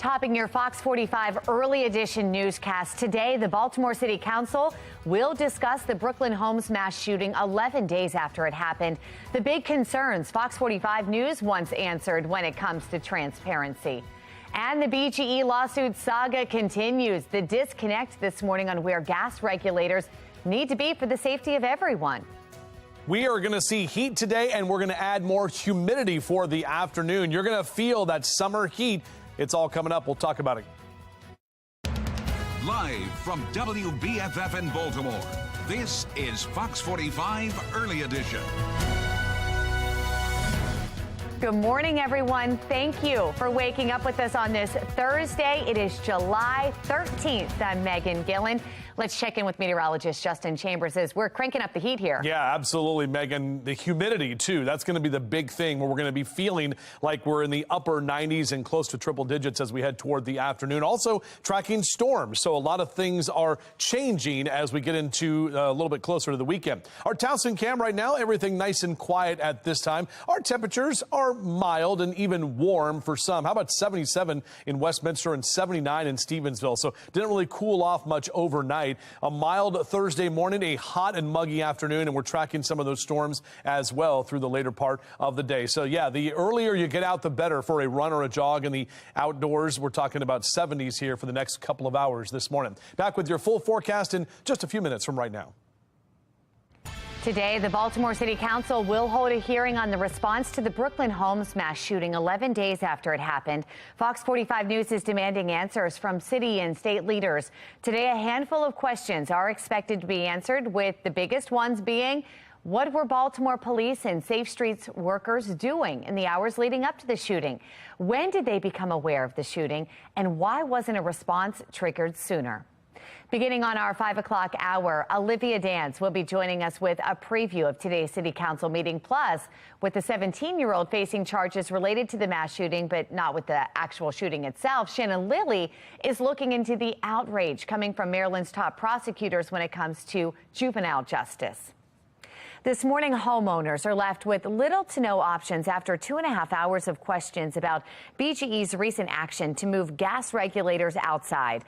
Topping your Fox 45 early edition newscast today, the Baltimore City Council will discuss the Brooklyn Homes mass shooting 11 days after it happened. The big concerns Fox 45 News once answered when it comes to transparency. And the BGE lawsuit saga continues. The disconnect this morning on where gas regulators need to be for the safety of everyone. We are going to see heat today, and we're going to add more humidity for the afternoon. You're going to feel that summer heat. It's all coming up. We'll talk about it. Live from WBFF in Baltimore, this is Fox 45 Early Edition. Good morning, everyone. Thank you for waking up with us on this Thursday. It is July 13th. I'm Megan Gillen. Let's check in with meteorologist Justin Chambers as we're cranking up the heat here. Yeah, absolutely, Megan. The humidity, too. That's going to be the big thing where we're going to be feeling like we're in the upper 90s and close to triple digits as we head toward the afternoon. Also tracking storms. So a lot of things are changing as we get into a little bit closer to the weekend. Our Towson cam right now, everything nice and quiet at this time. Our temperatures are mild and even warm for some. How about 77 in Westminster and 79 in Stevensville? So didn't really cool off much overnight. A mild Thursday morning, a hot and muggy afternoon, and we're tracking some of those storms as well through the later part of the day. So, yeah, the earlier you get out, the better for a run or a jog in the outdoors. We're talking about 70s here for the next couple of hours this morning. Back with your full forecast in just a few minutes from right now. Today, the Baltimore City Council will hold a hearing on the response to the Brooklyn Homes mass shooting 11 days after it happened. Fox 45 News is demanding answers from city and state leaders. Today, a handful of questions are expected to be answered, with the biggest ones being, what were Baltimore police and Safe Streets workers doing in the hours leading up to the shooting? When did they become aware of the shooting? And why wasn't a response triggered sooner? Beginning on our 5 o'clock hour, Olivia Dance will be joining us with a preview of today's City Council meeting. Plus, with the 17-year-old facing charges related to the mass shooting, but not with the actual shooting itself, Shannon Lilly is looking into the outrage coming from Maryland's top prosecutors when it comes to juvenile justice. This morning, homeowners are left with little to no options after 2.5 hours of questions about BGE's recent action to move gas regulators outside.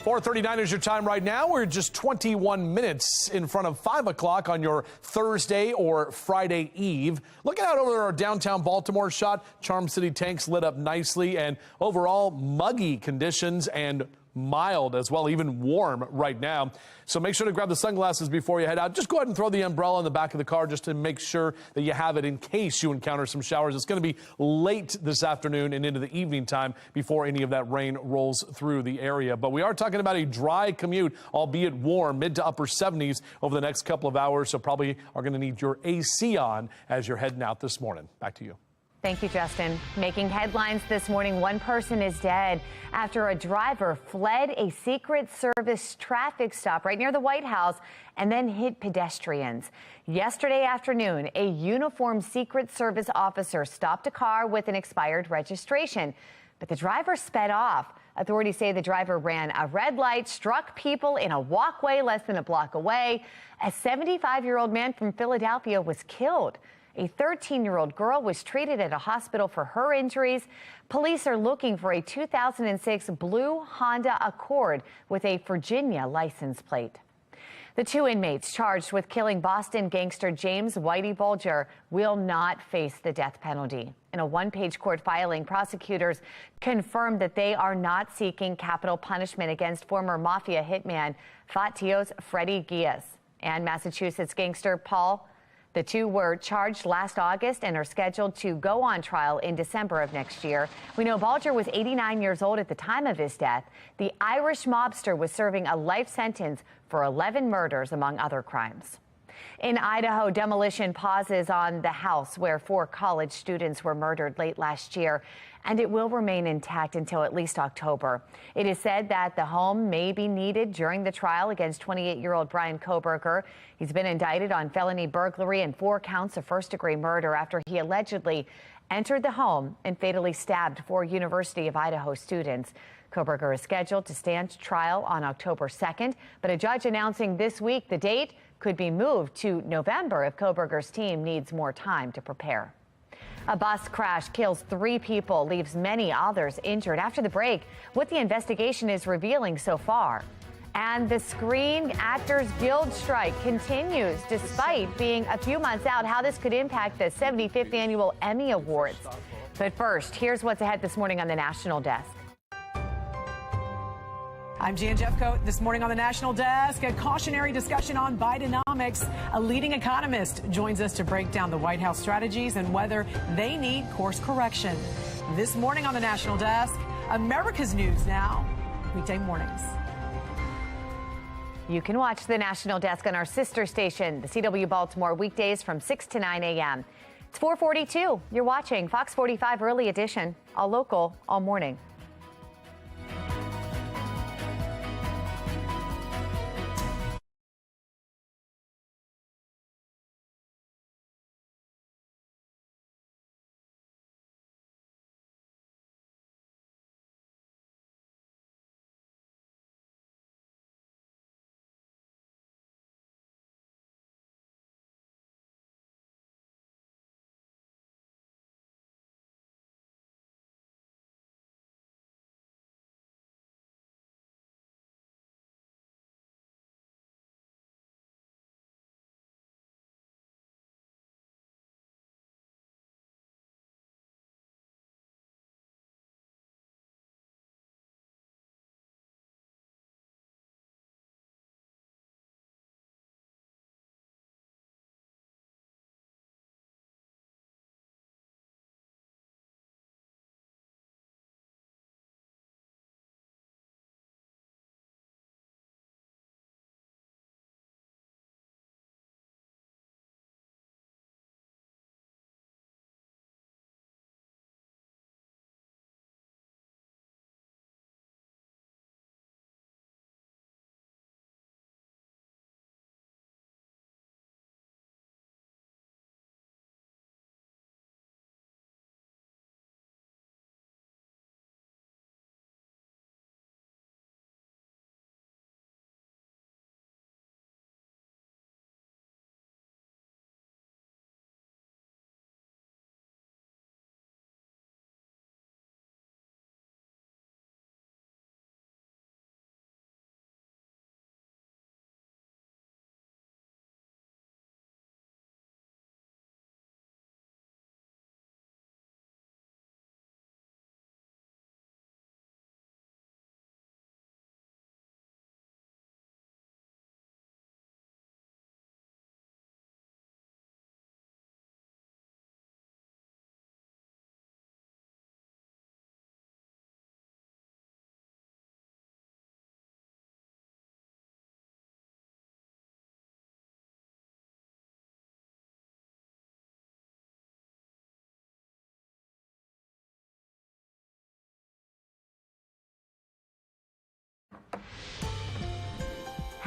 4:39 is your time right now. We're just 21 minutes in front of 5 o'clock on your Thursday or Friday Eve. Looking out over our downtown Baltimore shot, Charm City tanks lit up nicely, and overall muggy conditions and mild as well, even warm right now. So make sure to grab the sunglasses before you head out. Just go ahead and throw the umbrella in the back of the car just to make sure that you have it in case you encounter some showers. It's going to be late this afternoon and into the evening time before any of that rain rolls through the area. But we are talking about a dry commute, albeit warm, mid to upper 70s over the next couple of hours. So probably are going to need your AC on as you're heading out this morning. Back to you. Thank you, Justin. Making headlines this morning, one person is dead after a driver fled a Secret Service traffic stop right near the White House and then hit pedestrians. Yesterday afternoon, a uniformed Secret Service officer stopped a car with an expired registration, but the driver sped off. Authorities say the driver ran a red light, struck people in a walkway less than a block away. A 75-year-old man from Philadelphia was killed. A 13-year-old girl was treated at a hospital for her injuries. Police are looking for a 2006 blue Honda Accord with a Virginia license plate. The two inmates charged with killing Boston gangster James Whitey Bulger will not face the death penalty. In a one-page court filing, prosecutors confirmed that they are not seeking capital punishment against former mafia hitman Fatio's Freddie Gias and Massachusetts gangster Paul. The two were charged last August and are scheduled to go on trial in December of next year. We know Bulger was 89 years old at the time of his death. The Irish mobster was serving a life sentence for 11 murders, among other crimes. In Idaho, demolition pauses on the house where 4 college students were murdered late last year, and it will remain intact until at least October. It is said that the home may be needed during the trial against 28-year-old Brian Koberger. He's been indicted on felony burglary and 4 counts of first-degree murder after he allegedly entered the home and fatally stabbed 4 University of Idaho students. Koberger is scheduled to stand trial on October 2nd, but a judge announcing this week the date could be moved to November if Koberger's team needs more time to prepare. A bus crash kills 3 people, leaves many others injured. After the break, what the investigation is revealing so far. And the Screen Actors Guild strike continues despite being a few months out. How this could impact the 75th annual Emmy Awards. But first, here's what's ahead this morning on the National Desk. I'm Jan Jeffcoat. This morning on the National Desk, a cautionary discussion on Bidenomics. A leading economist joins us to break down the White House strategies and whether they need course correction. This morning on the National Desk, America's News Now, weekday mornings. You can watch the National Desk on our sister station, the CW Baltimore, weekdays from 6 to 9 a.m. It's 4:42. You're watching Fox 45 Early Edition, all local, all morning.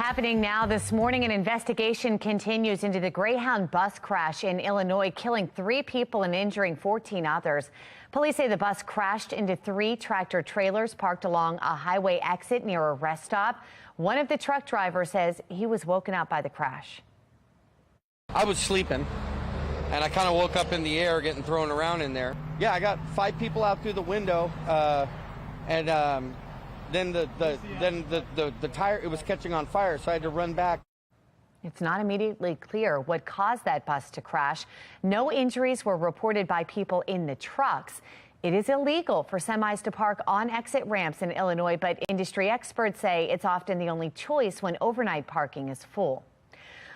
Happening now this morning, an investigation continues into the Greyhound bus crash in Illinois, killing 3 people and injuring 14 others. Police say the bus crashed into 3 tractor trailers parked along a highway exit near a rest stop. One of the truck drivers says he was woken up by the crash. I was sleeping, and I kind of woke up in the air getting thrown around in there. Yeah, I got 5 people out through the window, then the tire, it was catching on fire, so I had to run back. It's not immediately clear what caused that bus to crash. No injuries were reported by people in the trucks. It is illegal for semis to park on exit ramps in Illinois, but industry experts say it's often the only choice when overnight parking is full.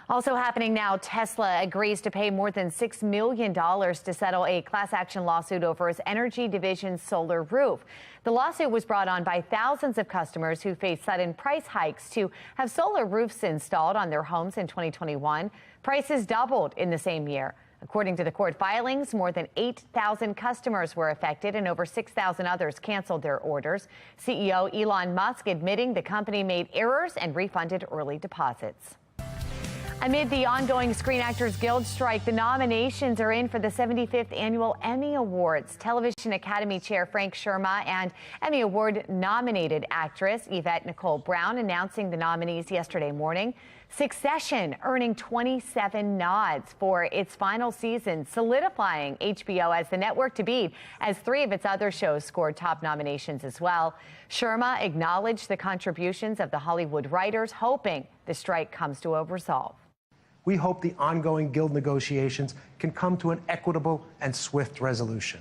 Also happening now, Tesla agrees to pay more than $6 million to settle a class action lawsuit over its energy division's solar roof. The lawsuit was brought on by thousands of customers who faced sudden price hikes to have solar roofs installed on their homes in 2021. Prices doubled in the same year. According to the court filings, more than 8,000 customers were affected and over 6,000 others canceled their orders. CEO Elon Musk admitting the company made errors and refunded early deposits. Amid the ongoing Screen Actors Guild strike, the nominations are in for the 75th Annual Emmy Awards. Television Academy Chair Frank Sherma and Emmy Award-nominated actress Yvette Nicole Brown announcing the nominees yesterday morning. Succession earning 27 nods for its final season, solidifying HBO as the network to beat, as 3 of its other shows scored top nominations as well. Sherma acknowledged the contributions of the Hollywood writers, hoping the strike comes to a resolve. We hope the ongoing Guild negotiations can come to an equitable and swift resolution.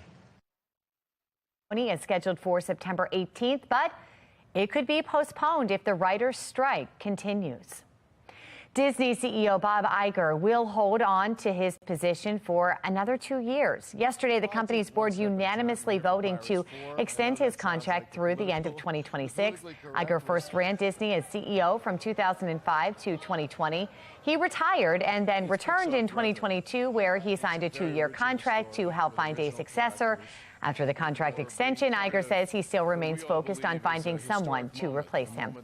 Is scheduled for September 18th, but it could be postponed if the writers' strike continues. Disney CEO Bob Iger will hold on to his position for another 2 years. Yesterday, the company's board unanimously voting to extend his contract through the end of 2026. Iger first ran Disney as CEO from 2005 to 2020. He retired and then returned in 2022, where he signed a 2-year contract to help find a successor. After the contract extension, Iger says he still remains focused on finding someone to replace him.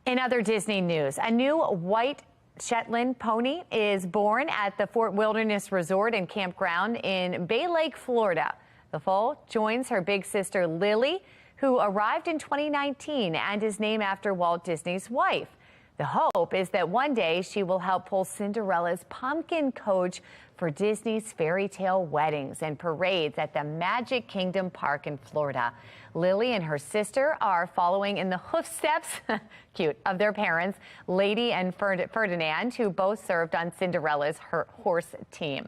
In other Disney news, a new white Shetland pony is born at the Fort Wilderness Resort and Campground in Bay Lake, Florida. The foal joins her big sister Lily, who arrived in 2019 and is named after Walt Disney's wife. The hope is that one day she will help pull Cinderella's pumpkin coach for Disney's fairy tale weddings and parades at the Magic Kingdom Park in Florida. Lily and her sister are following in the footsteps, cute, of their parents, Lady and Ferdinand, who both served on Cinderella's horse team.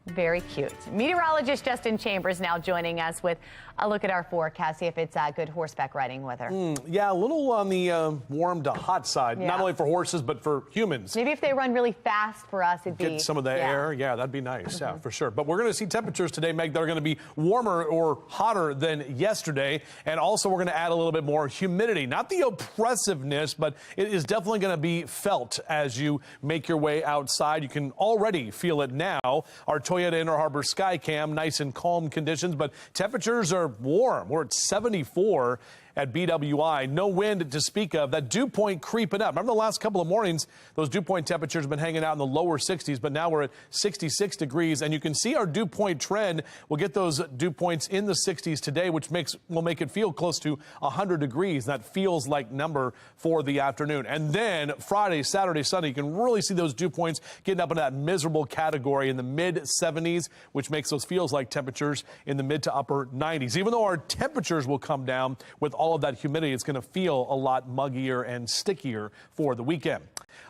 Very cute. Meteorologist Justin Chambers now joining us with a look at our forecast, see if it's good horseback riding weather. Yeah, a little on the warm to hot side, not only for horses, but for humans. Maybe if they run really fast for us, it'd be... Get some of the air. Yeah, that'd be nice. Yeah, for sure. But we're going to see temperatures today, Meg, that are going to be warmer or hotter than yesterday. And also we're going to add a little bit more humidity. Not the oppressiveness, but it is definitely going to be felt as you make your way outside. You can already feel it now. Our Toyota Inner Harbor Skycam, nice and calm conditions, but temperatures are warm. We're at 74 at BWI. No wind to speak of. That dew point creeping up. Remember the last couple of mornings, those dew point temperatures have been hanging out in the lower 60s, but now we're at 66 degrees. And you can see our dew point trend. We'll get those dew points in the 60s today, which will make it feel close to 100 degrees. That feels like number for the afternoon. And then Friday, Saturday, Sunday, you can really see those dew points getting up in that miserable category in the mid 70s, which makes those feels like temperatures in the mid to upper 90s. Even though our temperatures will come down with all of that humidity, it's going to feel a lot muggier and stickier for the weekend.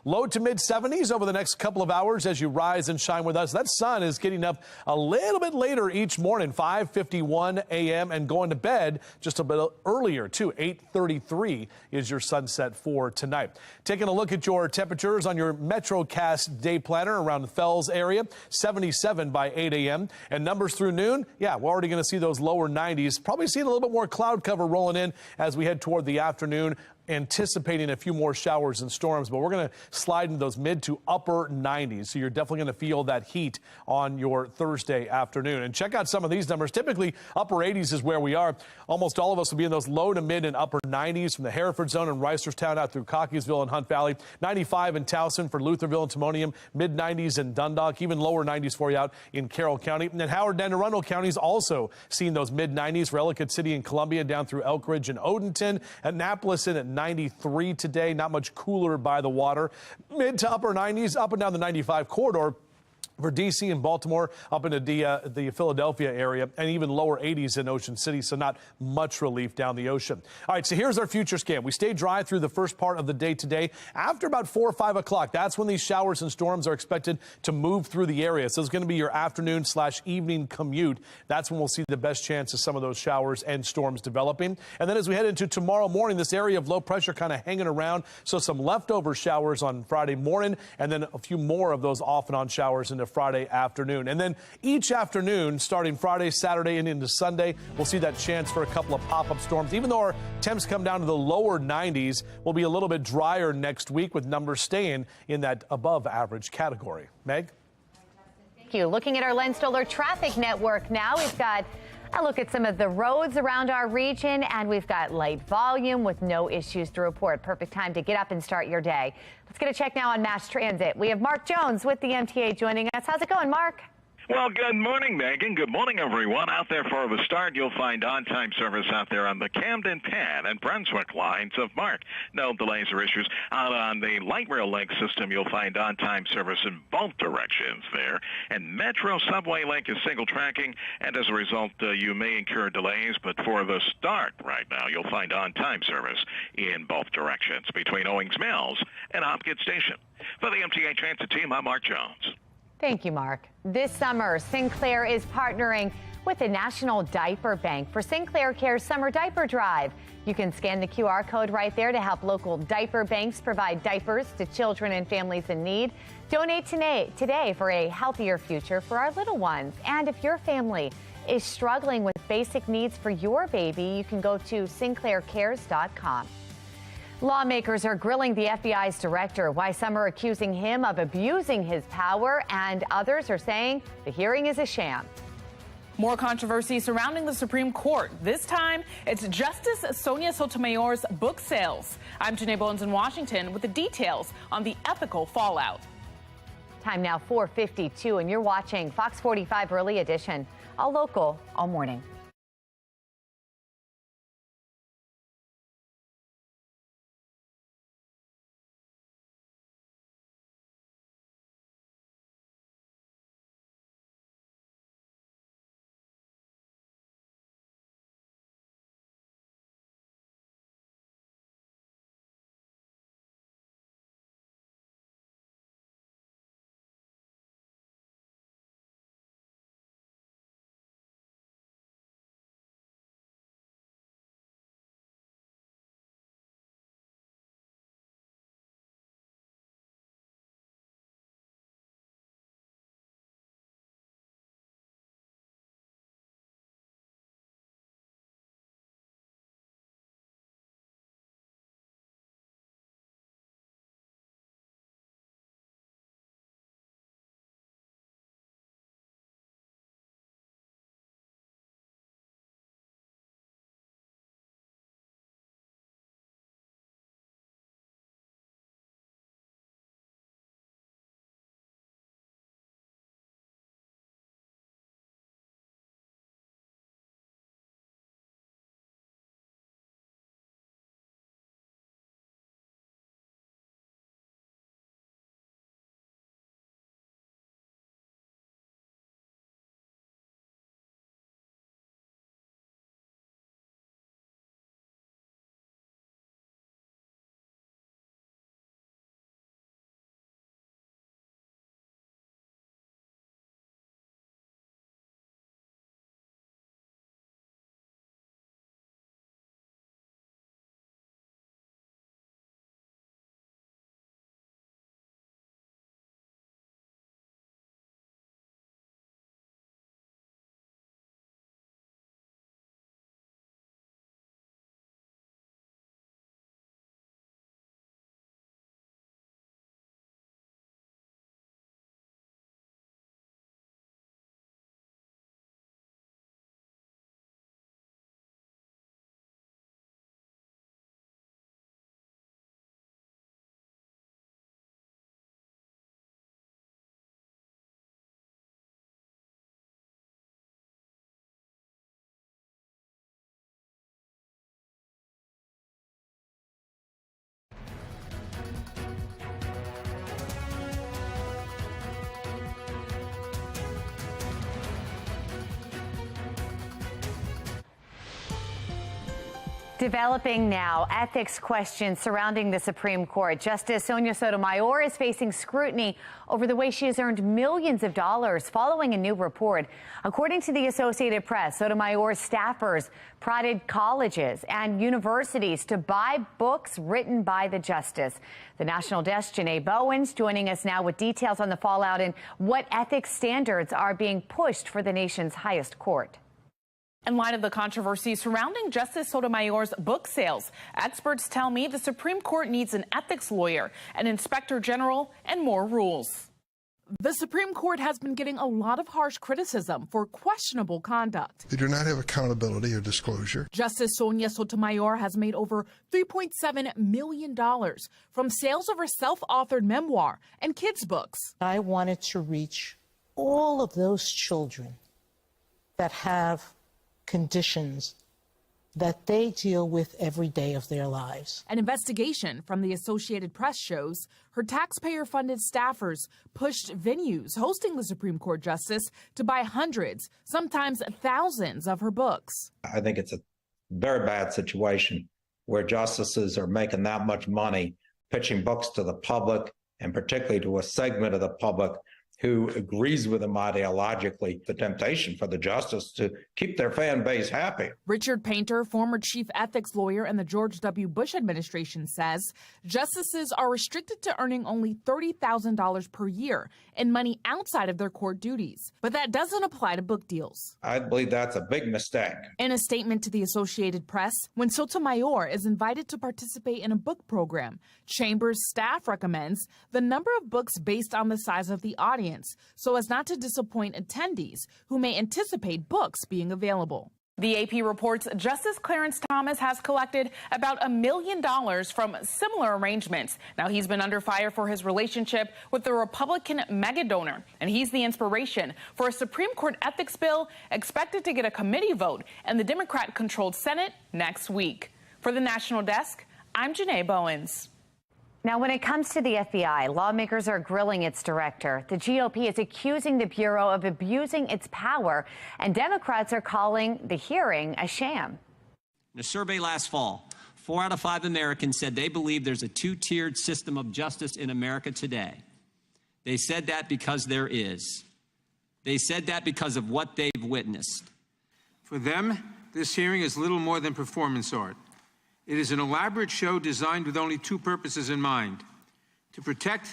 Low to mid 70s over the next couple of hours as you rise and shine with us. That sun is getting up a little bit later each morning, 5:51 a.m. and going to bed just a bit earlier too. 8:33 is your sunset for tonight. Taking a look at your temperatures on your MetroCast day planner around the Fells area, 77 by 8 a.m. and numbers through noon. Yeah, we're already going to see those lower 90s. Probably seeing a little bit more cloud cover rolling in as we head toward the afternoon. anticipating a few more showers and storms, but we're going to slide into those mid to upper 90s. So you're definitely going to feel that heat on your Thursday afternoon. And check out some of these numbers. Typically, upper 80s is where we are. Almost all of us will be in those low to mid and upper 90s from the Hereford zone and Reisterstown out through Cockeysville and Hunt Valley. 95 in Towson for Lutherville and Timonium. Mid 90s in Dundalk, even lower 90s for you out in Carroll County. And then Howard and Arundel counties also seeing those mid 90s for Ellicott City and Columbia down through Elk Ridge and Odenton. Annapolis in at 93 today, not much cooler by the water. Mid to upper 90s, up and down the 95 corridor for D.C. and Baltimore, up into the Philadelphia area, and even lower 80s in Ocean City, so not much relief down the ocean. All right, so here's our future scan. We stay dry through the first part of the day today. After about 4 or 5 o'clock, that's when these showers and storms are expected to move through the area. So it's going to be your afternoon/evening commute. That's when we'll see the best chance of some of those showers and storms developing. And then as we head into tomorrow morning, this area of low pressure kind of hanging around. So some leftover showers on Friday morning, and then a few more of those off and on showers into Friday afternoon. And then each afternoon, starting Friday, Saturday, and into Sunday, we'll see that chance for a couple of pop-up storms. Even though our temps come down to the lower 90s, we'll be a little bit drier next week with numbers staying in that above average category. Meg? Thank you. Looking at our Len Stoller traffic network now, we've got a look at some of the roads around our region, and we've got light volume with no issues to report. Perfect time to get up and start your day. Let's get a check now on mass transit. We have Mark Jones with the MTA joining us. How's it going, Mark? Well, good morning, Megan. Good morning, everyone. Out there for the start, you'll find on-time service out there on the Camden, Penn, and Brunswick lines of Mark. No delays or issues. Out on the light rail link system, you'll find on-time service in both directions there. And Metro Subway link is single tracking, and as a result, you may incur delays. But for the start right now, you'll find on-time service in both directions between Owings Mills and Hopkins Station. For the MTA Transit team, I'm Mark Jones. Thank you, Mark. This summer, Sinclair is partnering with the National Diaper Bank for Sinclair Care's Summer Diaper Drive. You can scan the QR code right there to help local diaper banks provide diapers to children and families in need. Donate today for a healthier future for our little ones. And if your family is struggling with basic needs for your baby, you can go to sinclaircares.com. Lawmakers are grilling the FBI's director. Why some are accusing him of abusing his power, and others are saying the hearing is a sham. More controversy surrounding the Supreme Court. This time, it's Justice Sonia Sotomayor's book sales. I'm Janae Bones in Washington with the details on the ethical fallout. Time now 4:52, and you're watching Fox 45 Early Edition, all local, all morning. Developing now, ethics questions surrounding the Supreme Court. Justice Sonia Sotomayor is facing scrutiny over the way she has earned millions of dollars following a new report. According to the Associated Press, Sotomayor's staffers prodded colleges and universities to buy books written by the justice. The National Desk, Janae Bowens, joining us now with details on the fallout and what ethics standards are being pushed for the nation's highest court. In light of the controversy surrounding Justice Sotomayor's book sales, experts tell me the Supreme Court needs an ethics lawyer, an inspector general, and more rules. The Supreme Court has been getting a lot of harsh criticism for questionable conduct. They do not have accountability or disclosure. Justice Sonia Sotomayor has made over $3.7 million from sales of her self-authored memoir and kids' books. I wanted to reach all of those children that have conditions that they deal with every day of their lives. An investigation from the Associated Press shows her taxpayer-funded staffers pushed venues hosting the Supreme Court justice to buy hundreds, sometimes thousands of her books. I think it's a very bad situation where justices are making that much money pitching books to the public, and particularly to a segment of the public who agrees with them ideologically. The temptation for the justice to keep their fan base happy. Richard Painter, former chief ethics lawyer in the George W. Bush administration, says justices are restricted to earning only $30,000 per year in money outside of their court duties. But that doesn't apply to book deals. I believe that's a big mistake. In a statement to the Associated Press, when Sotomayor is invited to participate in a book program, Chambers staff recommends the number of books based on the size of the audience, so as not to disappoint attendees who may anticipate books being available. The AP reports Justice Clarence Thomas has collected about $1 million from similar arrangements. Now, he's been under fire for his relationship with the Republican mega donor, and he's the inspiration for a Supreme Court ethics bill expected to get a committee vote in the Democrat-controlled Senate next week. For the National Desk, I'm Janae Bowens. Now, when it comes to the FBI, lawmakers are grilling its director. The GOP is accusing the Bureau of abusing its power, and Democrats are calling the hearing a sham. In a survey last fall, 4 out of 5 Americans said they believe there's a two-tiered system of justice in America today. They said that because there is. They said that because of what they've witnessed. For them, this hearing is little more than performance art. It is an elaborate show designed with only two purposes in mind: to protect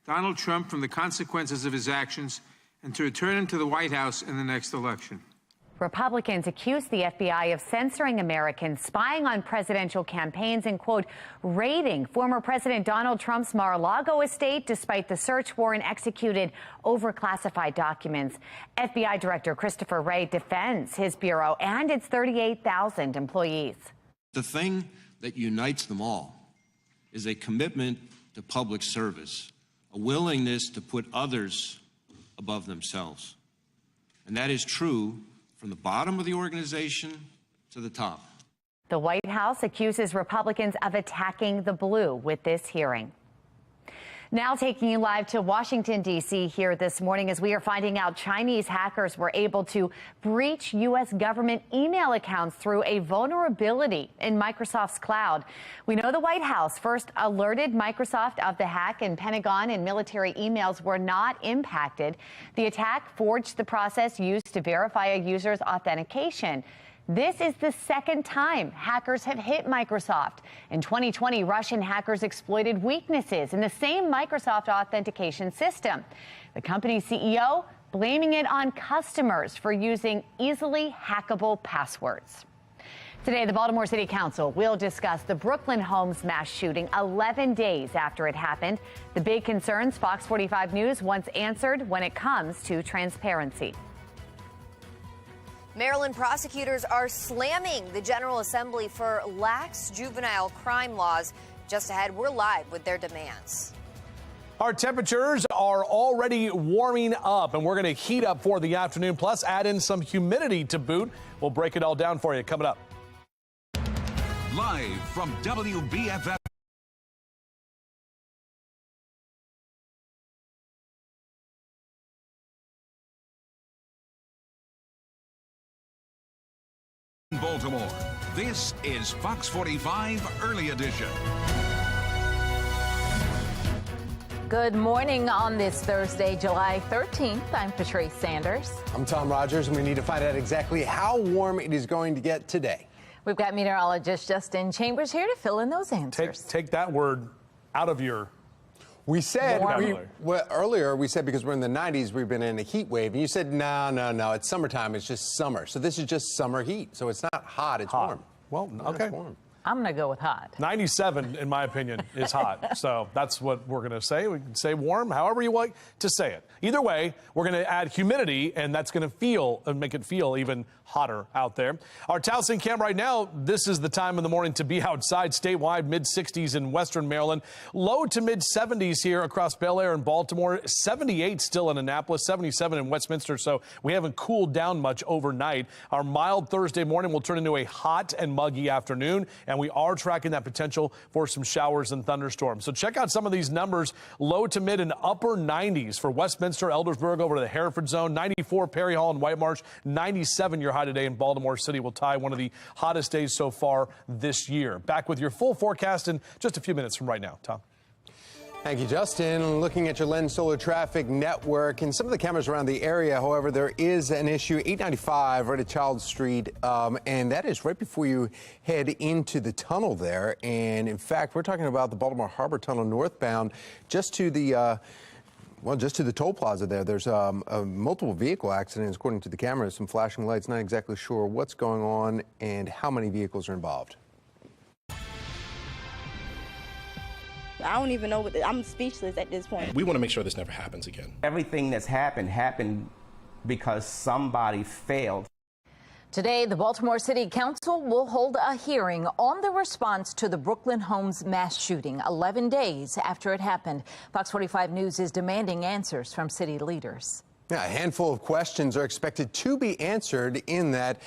Donald Trump from the consequences of his actions and to return him to the White House in the next election. Republicans accuse the FBI of censoring Americans, spying on presidential campaigns, and, quote, raiding former President Donald Trump's Mar-a-Lago estate despite the search warrant executed over classified documents. FBI Director Christopher Wray defends his bureau and its 38,000 employees. The thing that unites them all is a commitment to public service, a willingness to put others above themselves. And that is true from the bottom of the organization to the top. The White House accuses Republicans of attacking the blue with this hearing. Now taking you live to Washington, D.C. here this morning as we are finding out Chinese hackers were able to breach U.S. government email accounts through a vulnerability in Microsoft's cloud. We know the White House first alerted Microsoft of the hack, and Pentagon and military emails were not impacted. The attack forged the process used to verify a user's authentication. This is the second time hackers have hit Microsoft. In 2020, Russian hackers exploited weaknesses in the same Microsoft authentication system. The company's CEO blaming it on customers for using easily hackable passwords. Today, the Baltimore City Council will discuss the Brooklyn Homes mass shooting 11 days after it happened. The big concerns Fox 45 News wants answered when it comes to transparency. Maryland prosecutors are slamming the General Assembly for lax juvenile crime laws. Just ahead, we're live with their demands. Our temperatures are already warming up, and we're going to heat up for the afternoon, plus add in some humidity to boot. We'll break it all down for you coming up. Live from WBFF. In Baltimore, this is Fox 45 Early Edition. Good morning on this Thursday, July 13th. I'm Patrice Sanders. I'm Tom Rogers, and we need to find out exactly how warm it is going to get today. We've got meteorologist Justin Chambers here to fill in those answers. Take that word out of your... We said, earlier we said because we're in the 90s, we've been in a heat wave. And you said, no, it's summertime. It's just summer. So this is just summer heat. So it's not hot, it's warm. Well, okay. It's warm. I'm going to go with hot. 97, in my opinion, is hot. So that's what we're going to say. We can say warm, however you like to say it. Either way, we're going to add humidity, and that's going to make it feel even hotter out there. Our Towson cam right now, this is the time in the morning to be outside. Statewide, mid-60s in western Maryland. Low to mid-70s here across Bel Air and Baltimore. 78 still in Annapolis, 77 in Westminster. So we haven't cooled down much overnight. Our mild Thursday morning will turn into a hot and muggy afternoon, and we are tracking that potential for some showers and thunderstorms. So check out some of these numbers. Low to mid and upper 90s for Westminster, Eldersburg over to the Hereford zone. 94 Perry Hall and White Marsh. 97 your high today in Baltimore City will tie one of the hottest days so far this year. Back with your full forecast in just a few minutes from right now. Tom. Thank you, Justin. Looking at your Lens Solar traffic network and some of the cameras around the area. However, there is an issue, 895 right at Child Street, and that is right before you head into the tunnel there. And in fact, we're talking about the Baltimore Harbor Tunnel northbound, just to the toll plaza there. There's multiple vehicle accidents, according to the cameras, some flashing lights. Not exactly sure what's going on and how many vehicles are involved. I don't even know I'm speechless at this point. We want to make sure this never happens again. Everything that's happened because somebody failed. Today, the Baltimore City Council will hold a hearing on the response to the Brooklyn Homes mass shooting 11 days after it happened. Fox 45 News is demanding answers from city leaders. Yeah, a handful of questions are expected to be answered in that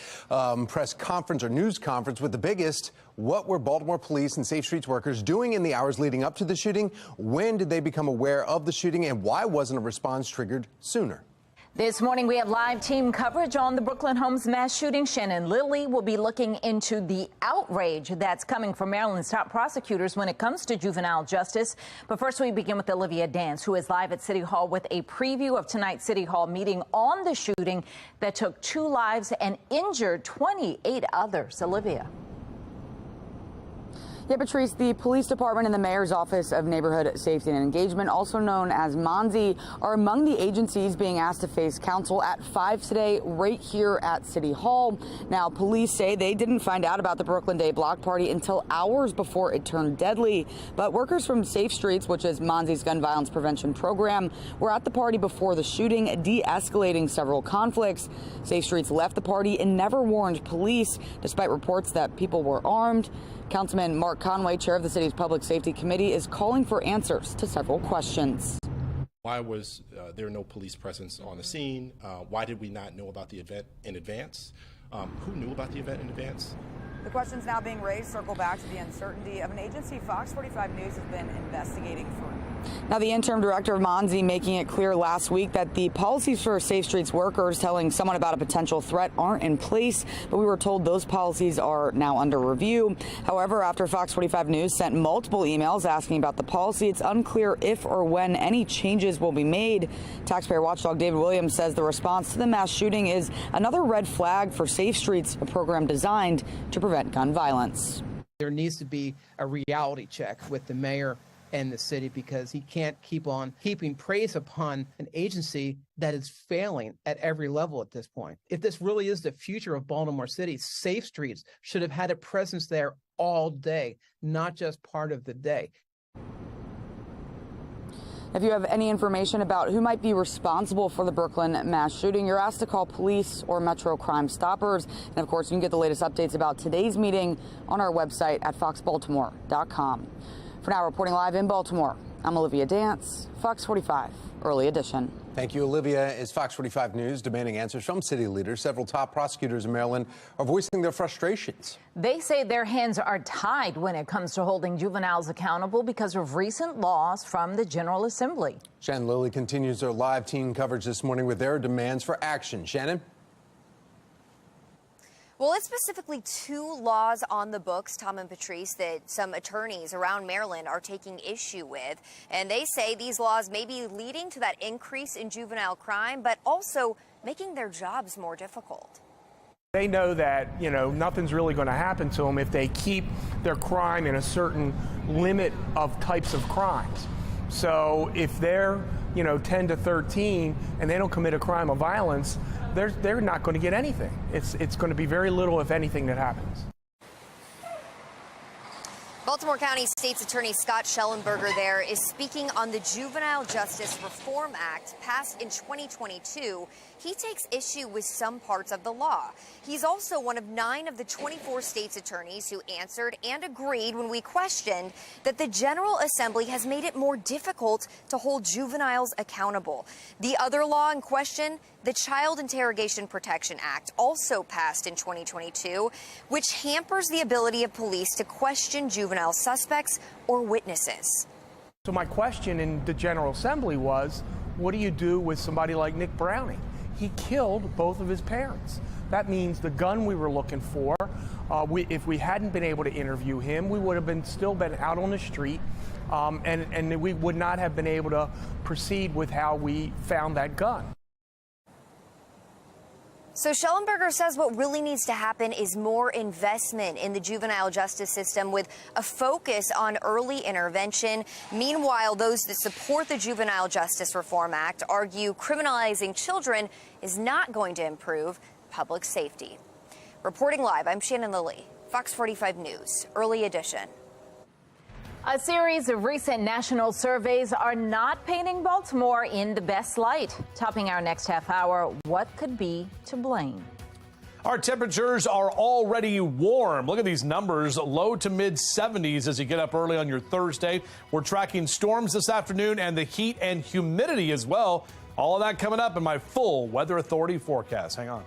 press conference or news conference, with the biggest: what were Baltimore police and Safe Streets workers doing in the hours leading up to the shooting? When did they become aware of the shooting, and why wasn't a response triggered sooner? This morning, we have live team coverage on the Brooklyn Homes mass shooting. Shannon Lilly will be looking into the outrage that's coming from Maryland's top prosecutors when it comes to juvenile justice. But first, we begin with Olivia Dance, who is live at City Hall with a preview of tonight's City Hall meeting on the shooting that took 2 lives and injured 28 others. Olivia. Yeah, Patrice, the police department and the mayor's office of neighborhood safety and engagement, also known as MONSE, are among the agencies being asked to face counsel at 5 today right here at City Hall. Now, police say they didn't find out about the Brooklyn Day block party until hours before it turned deadly. But workers from Safe Streets, which is MONSE's gun violence prevention program, were at the party before the shooting, de-escalating several conflicts. Safe Streets left the party and never warned police, despite reports that people were armed. Councilman Mark Conway, chair of the city's Public Safety Committee, is calling for answers to several questions. Why was there no police presence on the scene? Why did we not know about the event in advance? Who knew about the event in advance? The questions now being raised circle back to the uncertainty of an agency Fox 45 News has been investigating for. Now, the interim director of MONSE making it clear last week that the policies for Safe Streets workers telling someone about a potential threat aren't in place, but we were told those policies are now under review. However, after Fox 45 News sent multiple emails asking about the policy, it's unclear if or when any changes will be made. Taxpayer watchdog David Williams says the response to the mass shooting is another red flag for Safe Streets, a program designed to prevent gun violence. There needs to be a reality check with the mayor and the city, because he can't keep on heaping praise upon an agency that is failing at every level at this point. If this really is the future of Baltimore City, Safe Streets should have had a presence there all day, not just part of the day. If you have any information about who might be responsible for the Brooklyn mass shooting, you're asked to call police or Metro Crime Stoppers. And of course, you can get the latest updates about today's meeting on our website at foxbaltimore.com. For now, reporting live in Baltimore, I'm Olivia Dance, Fox 45 Early Edition. Thank you, Olivia. As Fox 45 News demanding answers from city leaders, several top prosecutors in Maryland are voicing their frustrations. They say their hands are tied when it comes to holding juveniles accountable because of recent laws from the General Assembly. Shannon Lilly continues their live team coverage this morning with their demands for action. Shannon? Well, it's specifically 2 laws on the books, Tom and Patrice, that some attorneys around Maryland are taking issue with. And they say these laws may be leading to that increase in juvenile crime, but also making their jobs more difficult. They know that, nothing's really going to happen to them if they keep their crime in a certain limit of types of crimes. So if they're, 10 to 13 and they don't commit a crime of violence, they're not going to get anything. It's going to be very little, if anything, that happens. Baltimore County State's Attorney Scott Schellenberger there is speaking on the Juvenile Justice Reform Act passed in 2022. He takes issue with some parts of the law. He's also one of 9 of the 24 state's attorneys who answered and agreed when we questioned that the General Assembly has made it more difficult to hold juveniles accountable. The other law in question, the Child Interrogation Protection Act, also passed in 2022, which hampers the ability of police to question juvenile suspects or witnesses. So my question in the General Assembly was, what do you do with somebody like Nick Browning? He killed both of his parents. That means the gun we were looking for, if we hadn't been able to interview him, we would have still been out on the street, and we would not have been able to proceed with how we found that gun. So Schellenberger says what really needs to happen is more investment in the juvenile justice system with a focus on early intervention. Meanwhile, those that support the Juvenile Justice Reform Act argue criminalizing children is not going to improve public safety. Reporting live, I'm Shannon Lilly, Fox 45 News, Early Edition. A series of recent national surveys are not painting Baltimore in the best light. Topping our next half hour, what could be to blame? Our temperatures are already warm. Look at these numbers, low to mid 70s as you get up early on your Thursday. We're tracking storms this afternoon and the heat and humidity as well. All of that coming up in my full Weather Authority forecast. Hang on.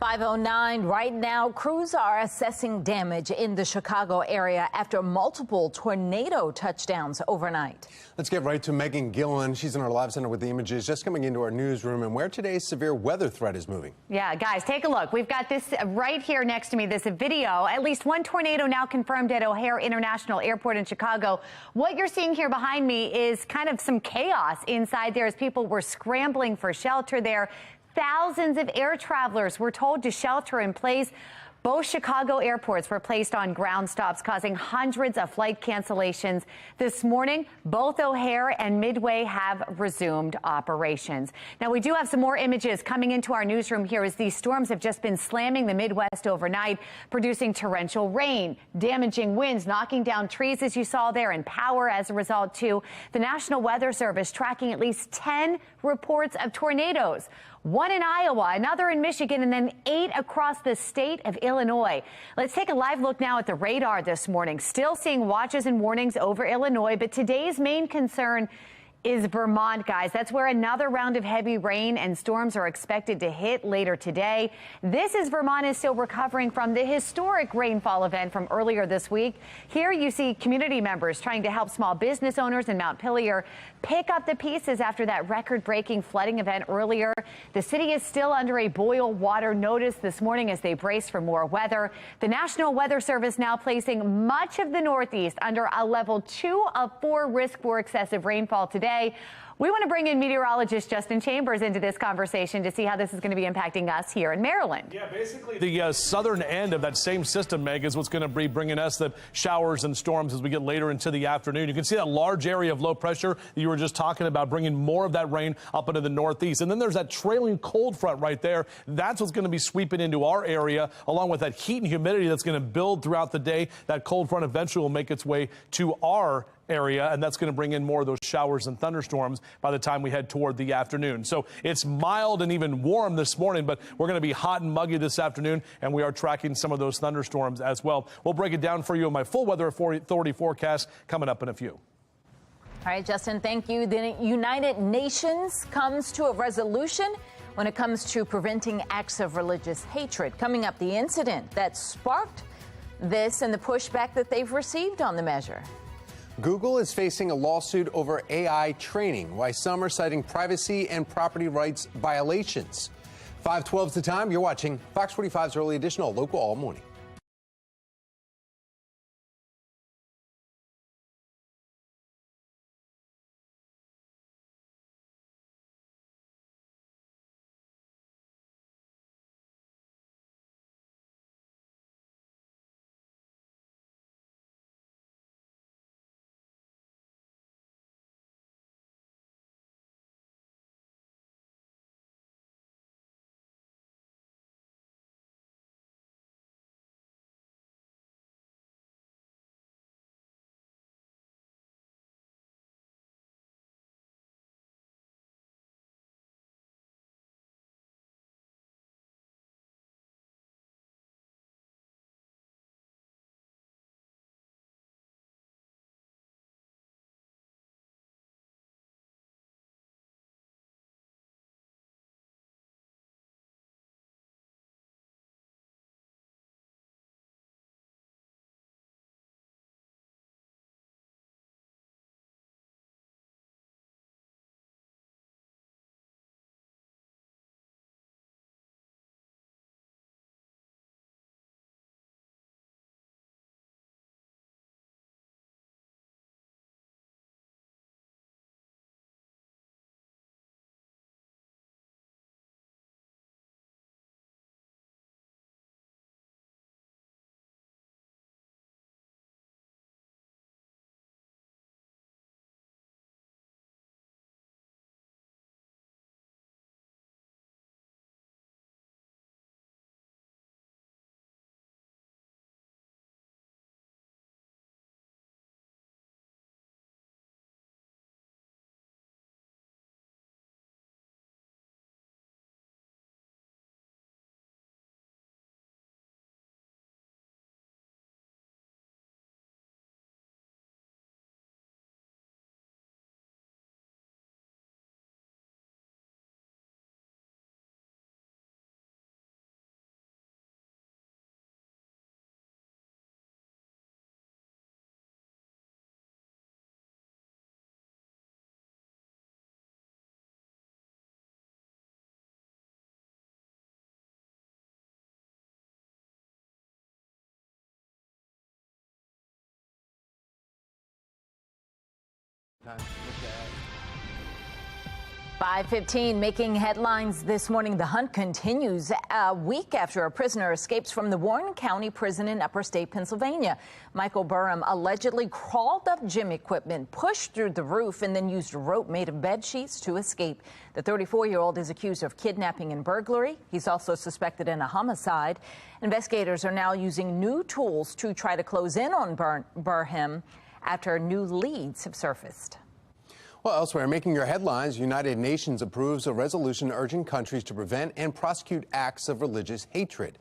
5:09 right now. Crews are assessing damage in the Chicago area after multiple tornado touchdowns overnight. Let's get right to Megan Gillen. She's in our live center with the images just coming into our newsroom and where today's severe weather threat is moving. Yeah, guys, take a look. We've got this right here next to me, this video. At least one tornado now confirmed at O'Hare International Airport in Chicago. What you're seeing here behind me is kind of some chaos inside there as people were scrambling for shelter there. Thousands of air travelers were told to shelter in place. Both Chicago airports were placed on ground stops, causing hundreds of flight cancellations. This morning, both O'Hare and Midway have resumed operations. Now, we do have some more images coming into our newsroom here as these storms have just been slamming the Midwest overnight, producing torrential rain, damaging winds, knocking down trees, as you saw there, and power as a result, too. The National Weather Service tracking at least 10 reports of tornadoes. One in Iowa, another in Michigan, and then 8 across the state of Illinois. Let's take a live look now at the radar this morning. Still seeing watches and warnings over Illinois, but today's main concern is Vermont, guys. That's where another round of heavy rain and storms are expected to hit later today. This is Vermont is still recovering from the historic rainfall event from earlier this week. Here you see community members trying to help small business owners in Montpelier pick up the pieces after that record-breaking flooding event earlier. The city is still under a boil water notice this morning as they brace for more weather. The National Weather Service now placing much of the Northeast under a level 2 of 4 risk for excessive rainfall today. We want to bring in meteorologist Justin Chambers into this conversation to see how this is going to be impacting us here in Maryland. Yeah, basically the southern end of that same system, Meg, is what's going to be bringing us the showers and storms as we get later into the afternoon. You can see that large area of low pressure that you were just talking about, bringing more of that rain up into the northeast. And then there's that trailing cold front right there. That's what's going to be sweeping into our area, along with that heat and humidity that's going to build throughout the day. That cold front eventually will make its way to our area, and that's going to bring in more of those showers and thunderstorms by the time we head toward the afternoon. So it's mild and even warm this morning, but we're going to be hot and muggy this afternoon, and we are tracking some of those thunderstorms as well. We'll break it down for you in my full weather authority forecast coming up in a few. All right, Justin, thank you. The United Nations comes to a resolution when it comes to preventing acts of religious hatred. Coming up, the incident that sparked this and the pushback that they've received on the measure. Google is facing a lawsuit over AI training, why some are citing privacy and property rights violations. 5:12 is the time. You're watching Fox 45's Early Edition, local all morning. 5:15, making headlines this morning. The hunt continues a week after a prisoner escapes from the Warren County Prison in Upper State, Pennsylvania. Michael Burham allegedly crawled up gym equipment, pushed through the roof, and then used a rope made of bed sheets to escape. The 34-year-old is accused of kidnapping and burglary. He's also suspected in a homicide. Investigators are now using new tools to try to close in on Burham after new leads have surfaced. Well, elsewhere, making your headlines, United Nations approves a resolution urging countries to prevent and prosecute acts of religious hatred.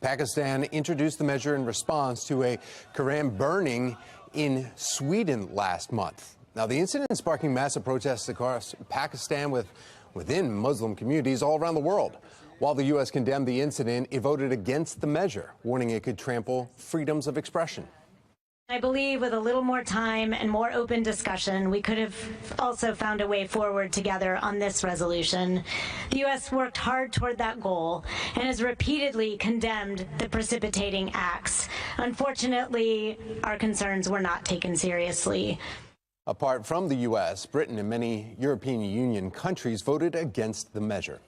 Pakistan introduced the measure in response to a Quran burning in Sweden last month. Now, the incident sparking massive protests across Pakistan within Muslim communities all around the world. While the U.S. condemned the incident, it voted against the measure, warning it could trample freedoms of expression. I believe with a little more time and more open discussion, we could have also found a way forward together on this resolution. The U.S. worked hard toward that goal and has repeatedly condemned the precipitating acts. Unfortunately, our concerns were not taken seriously. Apart from the U.S., Britain and many European Union countries voted against the measure.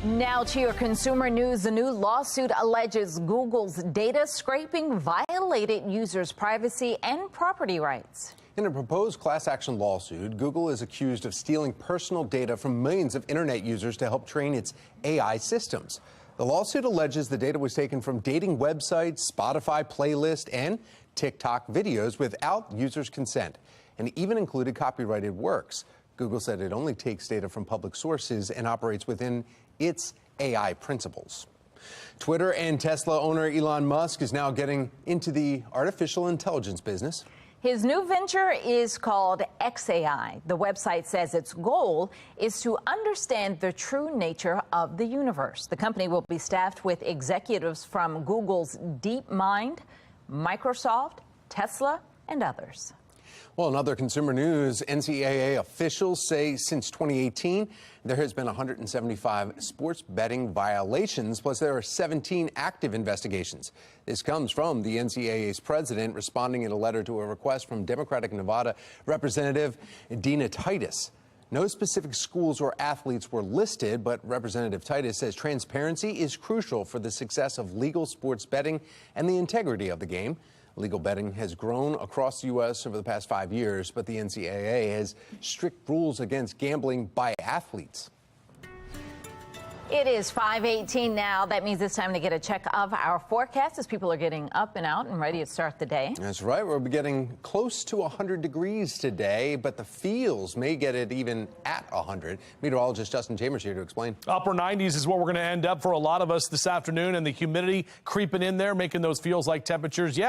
Now to your consumer news. The new lawsuit alleges Google's data scraping violated users' privacy and property rights. In a proposed class action lawsuit, Google is accused of stealing personal data from millions of internet users to help train its AI systems. The lawsuit alleges the data was taken from dating websites, Spotify playlists, and TikTok videos without users' consent, and even included copyrighted works. Google said it only takes data from public sources and operates within its AI principles. Twitter and Tesla owner Elon Musk is now getting into the artificial intelligence business. His new venture is called XAI. The website says its goal is to understand the true nature of the universe. The company will be staffed with executives from Google's DeepMind, Microsoft, Tesla, and others. Well, in other consumer news, NCAA officials say since 2018, there has been 175 sports betting violations, plus there are 17 active investigations. This comes from the NCAA's president responding in a letter to a request from Democratic Nevada Representative Dina Titus. No specific schools or athletes were listed, but Representative Titus says transparency is crucial for the success of legal sports betting and the integrity of the game. Legal betting has grown across the U.S. over the past 5 years, but the NCAA has strict rules against gambling by athletes. It is 5:18 now. That means it's time to get a check of our forecast as people are getting up and out and ready to start the day. That's right. We'll be getting close to 100 degrees today, but the feels may get it even at 100. Meteorologist Justin Chambers here to explain. Upper 90s is where we're going to end up for a lot of us this afternoon, and the humidity creeping in there, making those feels like temperatures,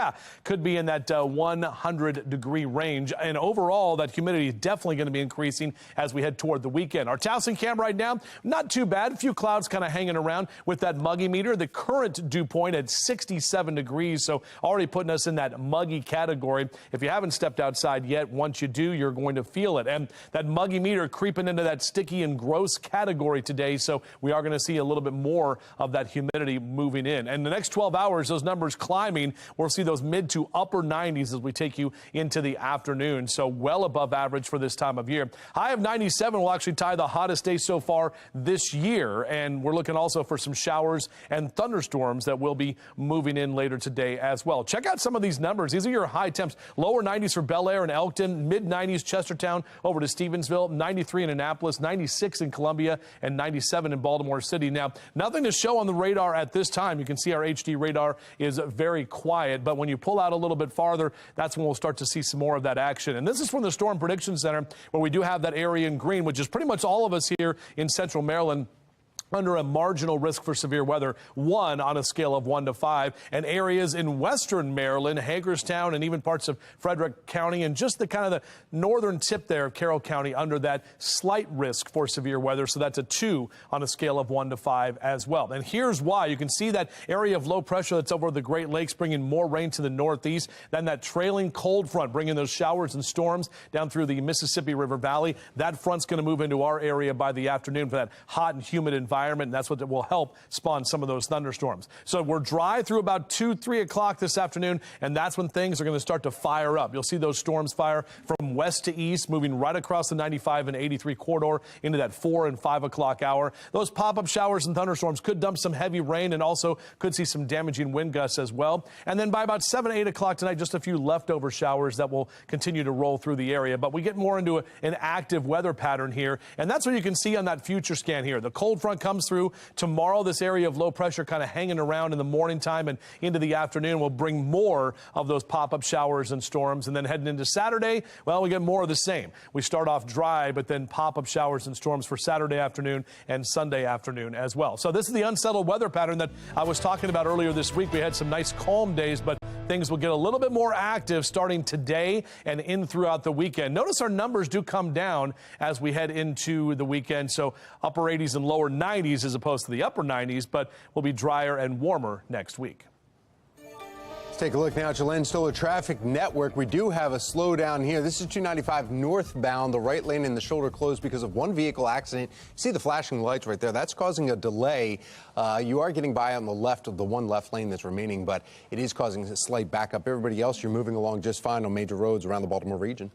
could be in that 100-degree range. And overall, that humidity is definitely going to be increasing as we head toward the weekend. Our Towson cam right now, not too bad. A few clouds kind of hanging around with that muggy meter. The current dew point at 67 degrees, so already putting us in that muggy category. If you haven't stepped outside yet, once you do, you're going to feel it. And that muggy meter creeping into that sticky and gross category today, so we are going to see a little bit more of that humidity moving in. And the next 12 hours, those numbers climbing. We'll see those mid to upper 90s as we take you into the afternoon, so well above average for this time of year. High of 97 will actually tie the hottest day so far this year. And we're looking also for some showers and thunderstorms that will be moving in later today as well. Check out some of these numbers. These are your high temps. Lower 90s for Bel Air and Elkton, mid 90s Chestertown over to Stevensville, 93 in Annapolis, 96 in Columbia, and 97 in Baltimore City. Now, nothing to show on the radar at this time. You can see our HD radar is very quiet, but when you pull out a little bit farther, that's when we'll start to see some more of that action. And this is from the Storm Prediction Center, where we do have that area in green, which is pretty much all of us here in central Maryland under a marginal risk for severe weather, 1 on a scale of 1 to 5, and areas in western Maryland, Hagerstown, and even parts of Frederick County, and just the kind of the northern tip there of Carroll County under that slight risk for severe weather. So that's a 2 on a scale of 1 to 5 as well. And here's why. You can see that area of low pressure that's over the Great Lakes bringing more rain to the northeast. Then that trailing cold front bringing those showers and storms down through the Mississippi River Valley. That front's going to move into our area by the afternoon for that hot and humid environment. environment, and that's what will help spawn some of those thunderstorms. So we're dry through about 2, 3 o'clock this afternoon, and that's when things are going to start to fire up. You'll see those storms fire from west to east, moving right across the 95 and 83 corridor into that 4 and 5 o'clock hour. Those pop-up showers and thunderstorms could dump some heavy rain and also could see some damaging wind gusts as well. And then by about 7, 8 o'clock tonight, just a few leftover showers that will continue to roll through the area. But we get more into an active weather pattern here, and that's what you can see on that future scan here. The cold front comes through tomorrow. This area of low pressure kind of hanging around in the morning time and into the afternoon will bring more of those pop-up showers and storms. And then heading into Saturday, well, we get more of the same. We start off dry, but then pop-up showers and storms for Saturday afternoon and Sunday afternoon as well. So this is the unsettled weather pattern that I was talking about earlier this week. We had some nice calm days, but things will get a little bit more active starting today and in throughout the weekend. Notice our numbers do come down as we head into the weekend. So upper 80s and lower 90s as opposed to the upper 90s, but will be drier and warmer next week. Take a look now at your Len Stoller traffic network. We do have a slowdown here. This is 295 northbound. The right lane and the shoulder closed because of one vehicle accident. You see the flashing lights right there. That's causing a delay. You are getting by on the left of the one left lane that's remaining, but it is causing a slight backup. Everybody else, you're moving along just fine on major roads around the Baltimore region.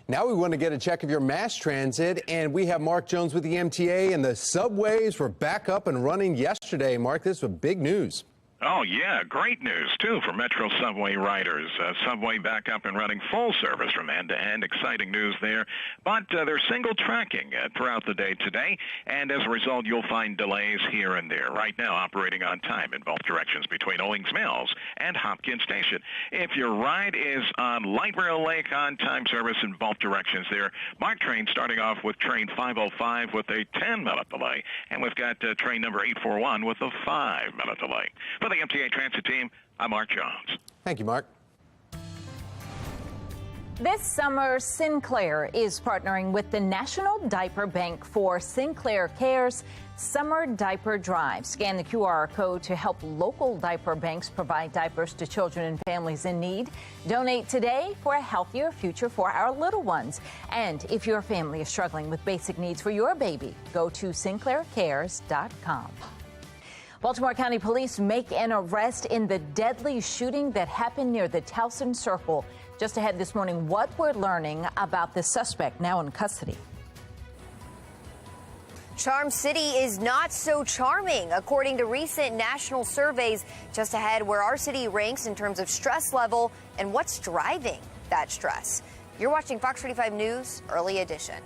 Now we want to get a check of your mass transit, and we have Mark Jones with the MTA, and the subways were back up and running yesterday. Mark, this was big news. Oh, yeah, great news, too, for Metro Subway riders. Subway back up and running full service from end to end. Exciting news there. But they're single tracking throughout the day today, and as a result, you'll find delays here and there. Right now, operating on time in both directions between Owings Mills and Hopkins Station. If your ride is on Light Rail Lake on time service in both directions there, MARC train starting off with train 505 with a 10-minute delay, and we've got train number 841 with a 5-minute delay. For the MTA Transit Team, I'm Mark Jones. Thank you, Mark. This summer, Sinclair is partnering with the National Diaper Bank for Sinclair Cares Summer Diaper Drive. Scan the QR code to help local diaper banks provide diapers to children and families in need. Donate today for a healthier future for our little ones. And if your family is struggling with basic needs for your baby, go to sinclaircares.com. Baltimore County Police make an arrest in the deadly shooting that happened near the Towson Circle. Just ahead this morning, what we're learning about the suspect now in custody. Charm City is not so charming, according to recent national surveys. Just ahead, where our city ranks in terms of stress level and what's driving that stress. You're watching Fox 45 News Early Edition.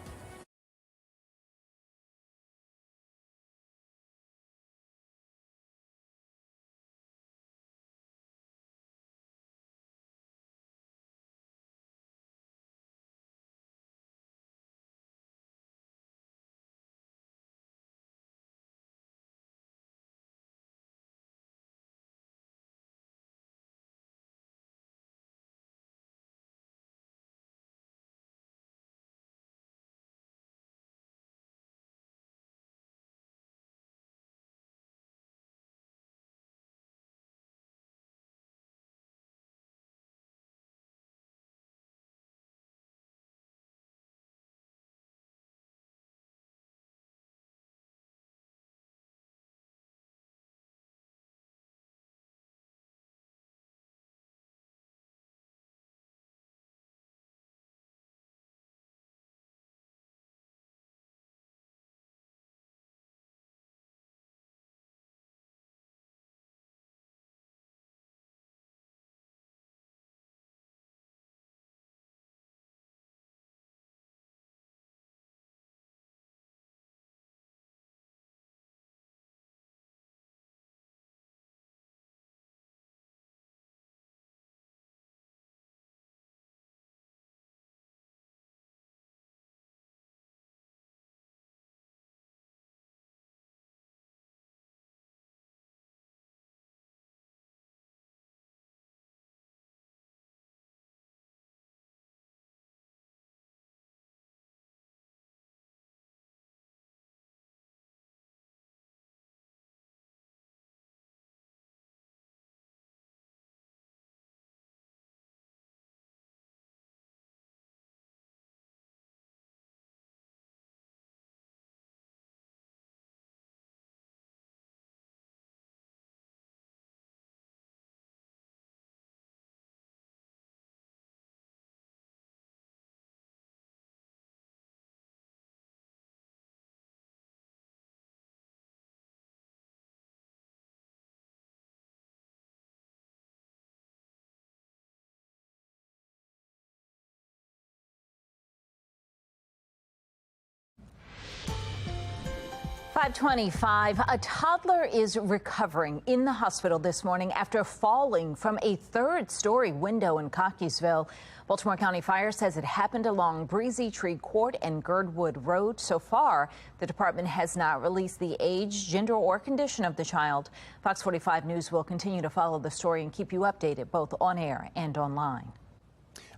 525, a toddler is recovering in the hospital this morning after falling from a third-story window in Cockeysville. Baltimore County Fire says it happened along Breezy Tree Court and Girdwood Road. So far, the department has not released the age, gender, or condition of the child. Fox 45 News will continue to follow the story and keep you updated both on air and online.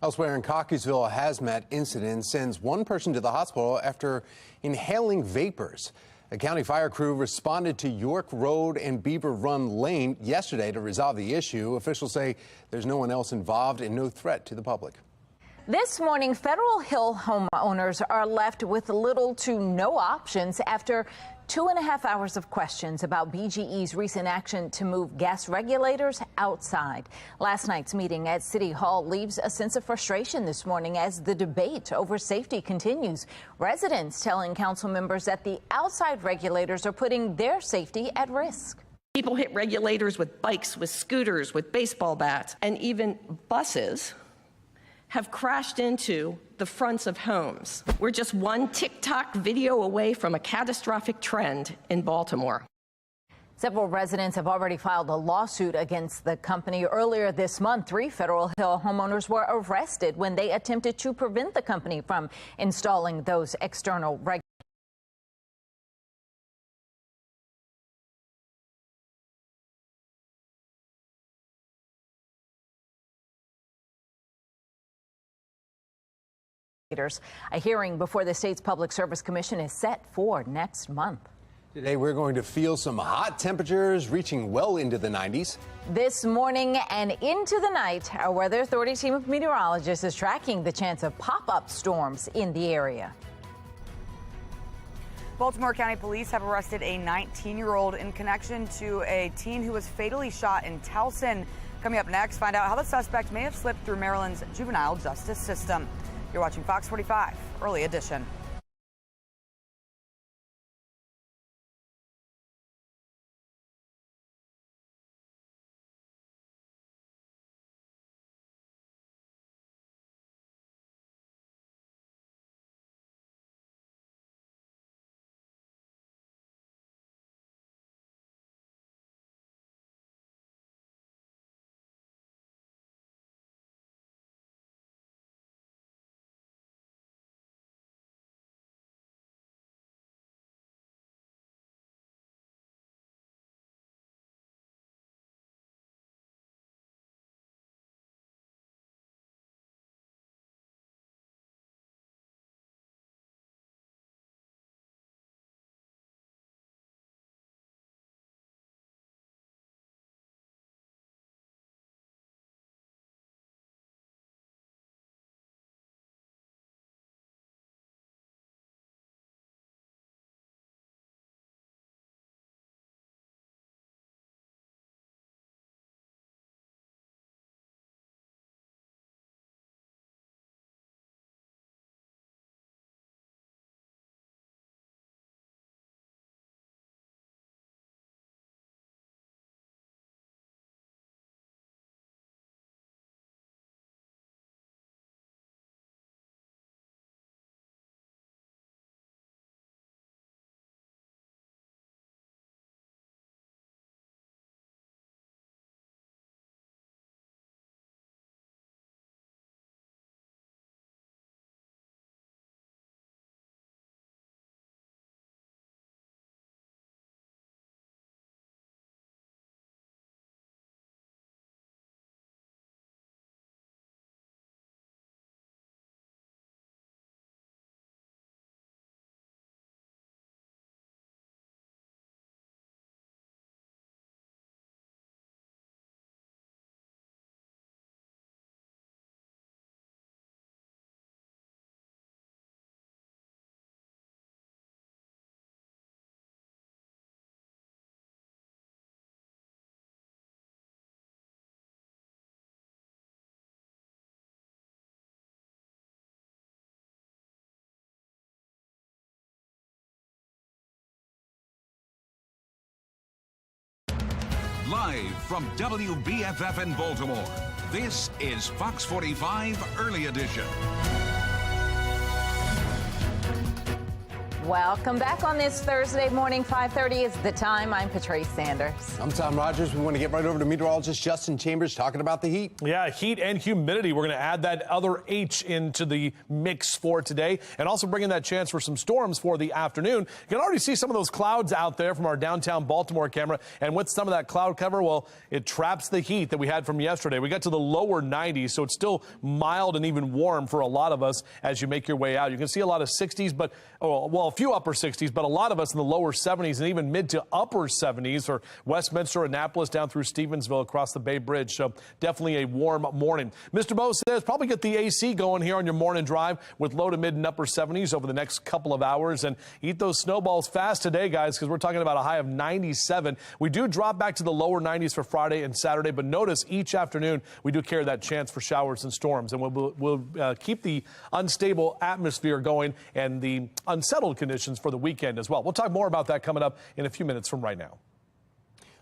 Elsewhere in Cockeysville, a hazmat incident sends one person to the hospital after inhaling vapors. A county fire crew responded to York Road and Beaver Run Lane yesterday to resolve the issue. Officials say there's no one else involved and no threat to the public. This morning, Federal Hill homeowners are left with little to no options after 2.5 hours of questions about BGE's recent action to move gas regulators outside. Last night's meeting at City Hall leaves a sense of frustration this morning as the debate over safety continues. Residents telling council members that the outside regulators are putting their safety at risk. People hit regulators with bikes, with scooters, with baseball bats, and even buses have crashed into the fronts of homes. We're just one TikTok video away from a catastrophic trend in Baltimore. Several residents have already filed a lawsuit against the company. Earlier this month, 3 Federal Hill homeowners were arrested when they attempted to prevent the company from installing those external regulators. A hearing before the state's Public Service Commission is set for next month. Today, we're going to feel some hot temperatures reaching well into the 90s. This morning and into the night, our Weather Authority team of meteorologists is tracking the chance of pop-up storms in the area. Baltimore County Police have arrested a 19-year-old in connection to a teen who was fatally shot in Towson. Coming up next, find out how the suspect may have slipped through Maryland's juvenile justice system. You're watching Fox 45, Early Edition. Live from WBFF in Baltimore, this is Fox 45 Early Edition. Welcome back on this Thursday morning, 5:30 is the time. I'm Patrice Sanders. I'm Tom Rogers. We want to get right over to meteorologist Justin Chambers talking about the heat. Yeah, heat and humidity. We're going to add that other H into the mix for today and also bring in that chance for some storms for the afternoon. You can already see some of those clouds out there from our downtown Baltimore camera. And with some of that cloud cover, well, it traps the heat that we had from yesterday. We got to the lower 90s, so it's still mild and even warm for a lot of us as you make your way out. You can see a lot of 60s, but, well, a few upper 60s, but a lot of us in the lower 70s and even mid to upper 70s for Westminster, Annapolis, down through Stevensville across the Bay Bridge. So definitely a warm morning. Mr. Bo says probably get the AC going here on your morning drive with low to mid and upper 70s over the next couple of hours and eat those snowballs fast today, guys, because we're talking about a high of 97. We do drop back to the lower 90s for Friday and Saturday, but notice each afternoon we do carry that chance for showers and storms, and we'll keep the unstable atmosphere going and the unsettled conditions for the weekend as well. We'll talk more about that coming up in a few minutes from right now.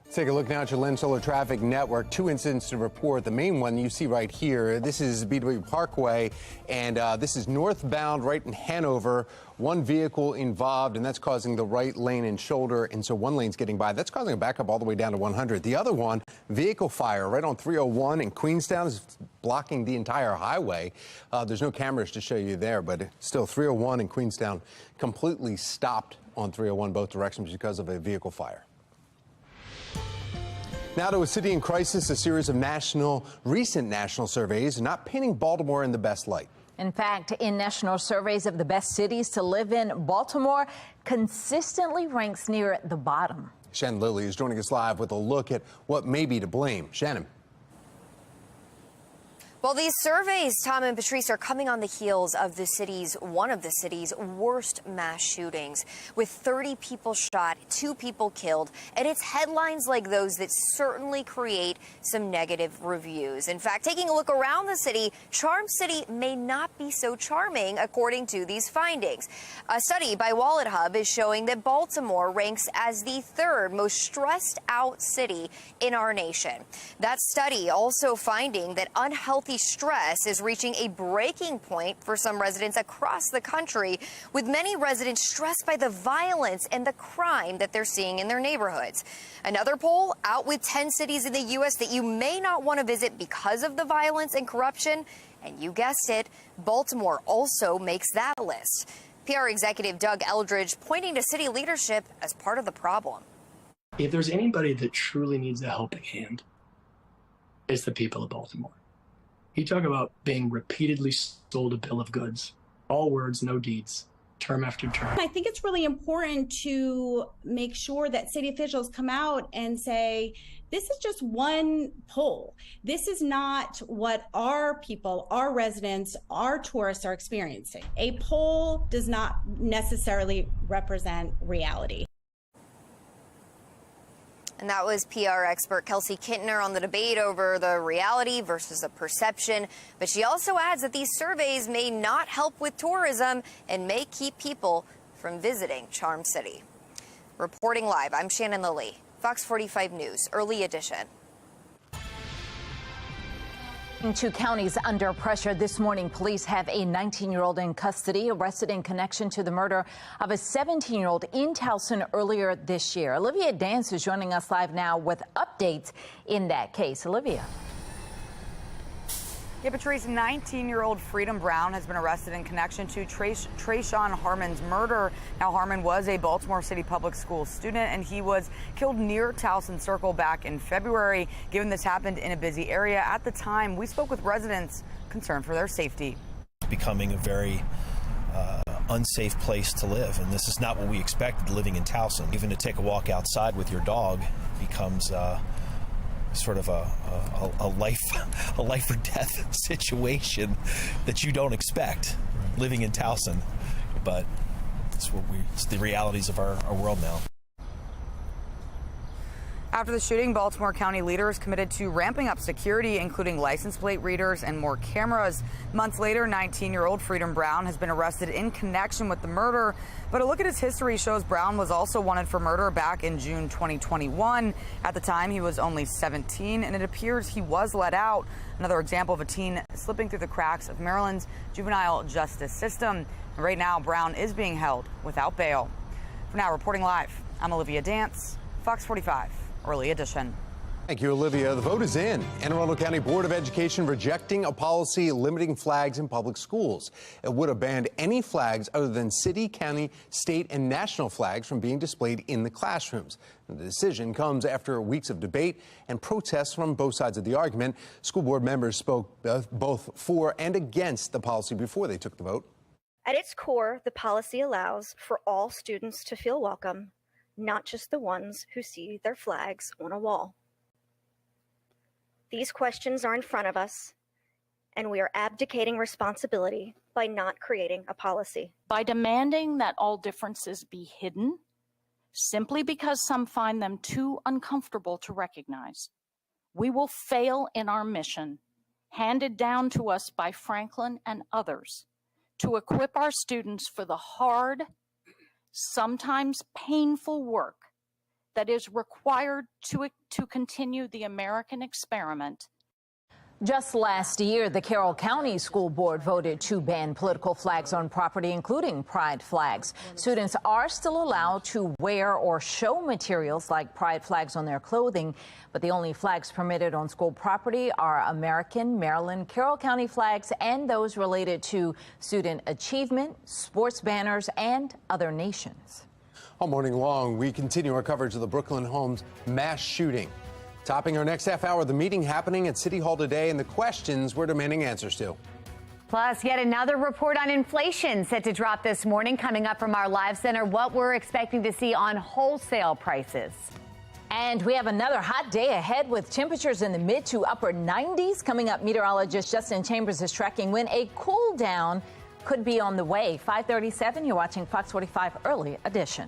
Let's take a look now at your Lens Solar Traffic Network. 2 incidents to report. The main one you see right here. This is BW Parkway, and this is northbound right in Hanover. One vehicle involved, and that's causing the right lane and shoulder, and so one lane's getting by. That's causing a backup all the way down to 100. The other one, vehicle fire right on 301 in Queenstown, is blocking the entire highway. There's no cameras to show you there, but still 301 in Queenstown completely stopped on 301 both directions because of a vehicle fire. Now to a city in crisis, a series of recent national surveys not painting Baltimore in the best light. In fact, in national surveys of the best cities to live in, Baltimore consistently ranks near the bottom. Shannon Lilly is joining us live with a look at what may be to blame. Shannon. Well, these surveys, Tom and Patrice, are coming on the heels of one of the city's worst mass shootings, with 30 people shot, 2 people killed, and it's headlines like those that certainly create some negative reviews. In fact, taking a look around the city, Charm City may not be so charming, according to these findings. A study by Wallet Hub is showing that Baltimore ranks as the 3rd most stressed out city in our nation. That study also finding that unhealthy stress is reaching a breaking point for some residents across the country, with many residents stressed by the violence and the crime that they're seeing in their neighborhoods. Another poll out with 10 cities in the U.S. that you may not want to visit because of the violence and corruption. And you guessed it, Baltimore also makes that list. PR executive Doug Eldridge pointing to city leadership as part of the problem. If there's anybody that truly needs a helping hand, it's the people of Baltimore. You talk about being repeatedly sold a bill of goods. All words, no deeds, term after term. I think it's really important to make sure that city officials come out and say, this is just one poll. This is not what our people, our residents, our tourists are experiencing. A poll does not necessarily represent reality. And that was PR expert Kelsey Kintner on the debate over the reality versus the perception. But she also adds that these surveys may not help with tourism and may keep people from visiting Charm City. Reporting live, I'm Shannon Lilly, Fox 45 News, Early Edition. 2 counties under pressure this morning. Police have a 19-year-old in custody, arrested in connection to the murder of a 17-year-old in Towson earlier this year. Olivia Dance is joining us live now with updates in that case. Olivia. Yeah, Patrice, 19-year-old Freedom Brown has been arrested in connection to Trayshawn Harmon's murder. Now, Harmon was a Baltimore City Public School student, and he was killed near Towson Circle back in February. Given this happened in a busy area at the time, we spoke with residents concerned for their safety. Becoming a very unsafe place to live, and this is not what we expected living in Towson. Even to take a walk outside with your dog becomes sort of a life or death situation that you don't expect living in Towson, but it's the realities of our world now. After the shooting, Baltimore County leaders committed to ramping up security, including license plate readers and more cameras. Months later, 19-year-old Freedom Brown has been arrested in connection with the murder. But a look at his history shows Brown was also wanted for murder back in June 2021. At the time, he was only 17, and it appears he was let out. Another example of a teen slipping through the cracks of Maryland's juvenile justice system. And right now, Brown is being held without bail. For now, reporting live, I'm Olivia Dance, Fox 45. Early edition. Thank you, Olivia. The vote is in. Anne Arundel County Board of Education rejecting a policy limiting flags in public schools. It would have banned any flags other than city, county, state, and national flags from being displayed in the classrooms. The decision comes after weeks of debate and protests from both sides of the argument. School board members spoke both for and against the policy before they took the vote. At its core, the policy allows for all students to feel welcome, not just the ones who see their flags on a wall. These questions are in front of us, and we are abdicating responsibility by not creating a policy. By demanding that all differences be hidden, simply because some find them too uncomfortable to recognize, we will fail in our mission, handed down to us by Franklin and others, to equip our students for the hard, sometimes painful work that is required to continue the American experiment. Just last year, the Carroll County School Board voted to ban political flags on property, including pride flags. Students are still allowed to wear or show materials like pride flags on their clothing, but the only flags permitted on school property are American, Maryland, Carroll County flags, and those related to student achievement, sports banners, and other nations. All morning long, we continue our coverage of the Brooklyn Homes mass shooting. Topping our next half hour, the meeting happening at City Hall today and the questions we're demanding answers to. Plus, yet another report on inflation set to drop this morning. Coming up from our live center, what we're expecting to see on wholesale prices. And we have another hot day ahead with temperatures in the mid to upper 90s. Coming up, meteorologist Justin Chambers is tracking when a cool down could be on the way. 5:37, you're watching Fox 45 Early Edition.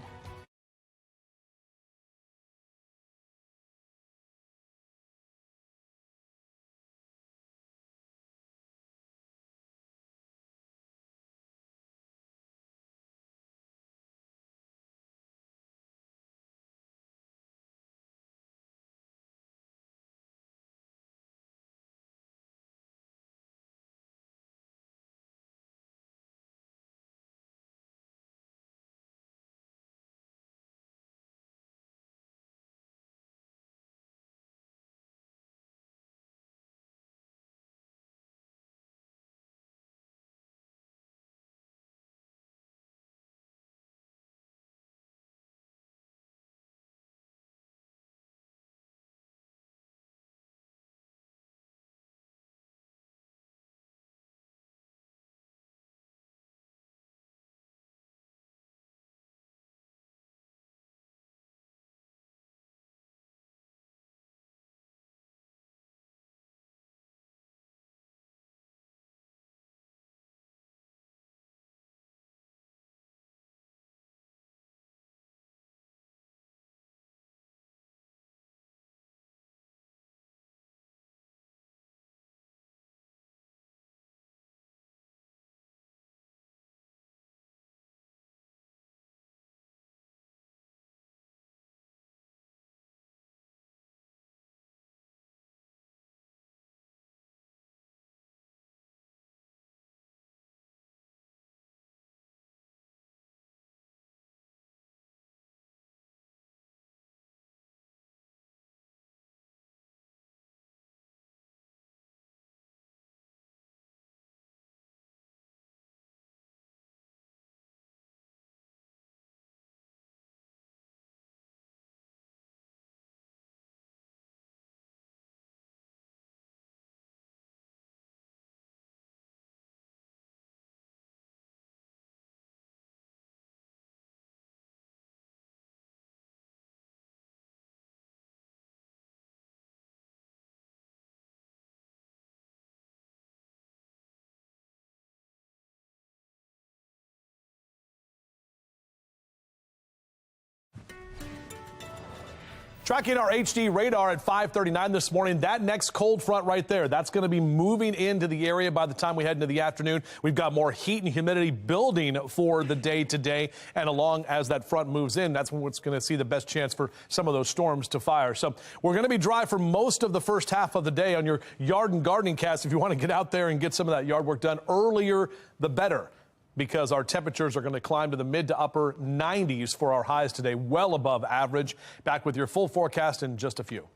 Tracking our HD radar at 5:39 this morning. That next cold front right there, that's going to be moving into the area by the time we head into the afternoon. We've got more heat and humidity building for the day today. And along as that front moves in, that's when it's going to see the best chance for some of those storms to fire. So we're going to be dry for most of the first half of the day on your yard and gardening cast. If you want to get out there and get some of that yard work done earlier, the better, because our temperatures are going to climb to the mid to upper 90s for our highs today, well above average. Back with your full forecast in just a few.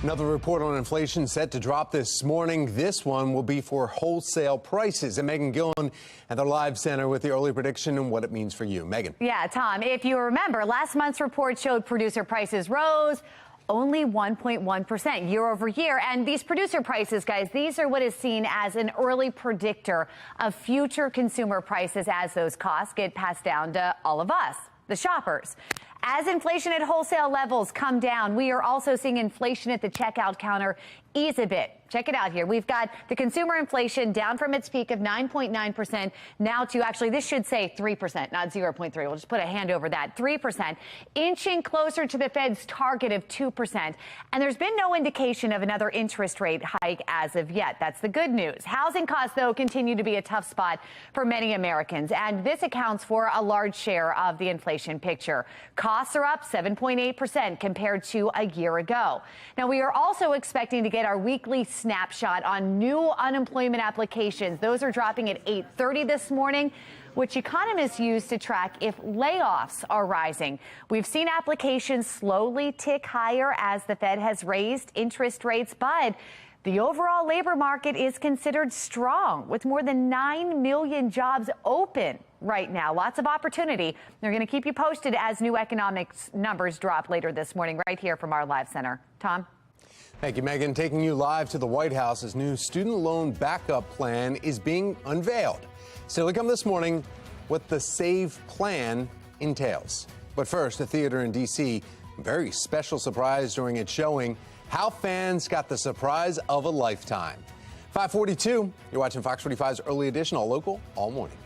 Another report on inflation set to drop this morning. This one will be for wholesale prices. And Megan Gillen at the Live Center with the early prediction and what it means for you. Megan. Yeah, Tom, if you remember, last month's report showed producer prices rose only 1.1% year over year. And these producer prices, guys, these are what is seen as an early predictor of future consumer prices as those costs get passed down to all of us, the shoppers. As inflation at wholesale levels come down, we are also seeing inflation at the checkout counter ease a bit. Check it out here. We've got the consumer inflation down from its peak of 9.9% now to, actually, this should say 3%, not 0.3. We'll just put a hand over that. 3%, inching closer to the Fed's target of 2%. And there's been no indication of another interest rate hike as of yet. That's the good news. Housing costs, though, continue to be a tough spot for many Americans. And this accounts for a large share of the inflation picture. Costs are up 7.8% compared to a year ago. Now, we are also expecting to get our weekly snapshot on new unemployment applications. Those are dropping at 8:30 this morning, which economists use to track if layoffs are rising. We've seen applications slowly tick higher as the Fed has raised interest rates, but the overall labor market is considered strong, with more than 9 million jobs open right now. Lots of opportunity. They're going to keep you posted as new economics numbers drop later this morning right here from our Live Center. Tom? Thank you, Megan. Taking you live to the White House's new student loan backup plan is being unveiled. Still to come this morning, what the SAVE plan entails. But first, the theater in D.C., very special surprise during its showing. How fans got the surprise of a lifetime. 5:42, you're watching Fox 45's Early Edition, all local, all morning.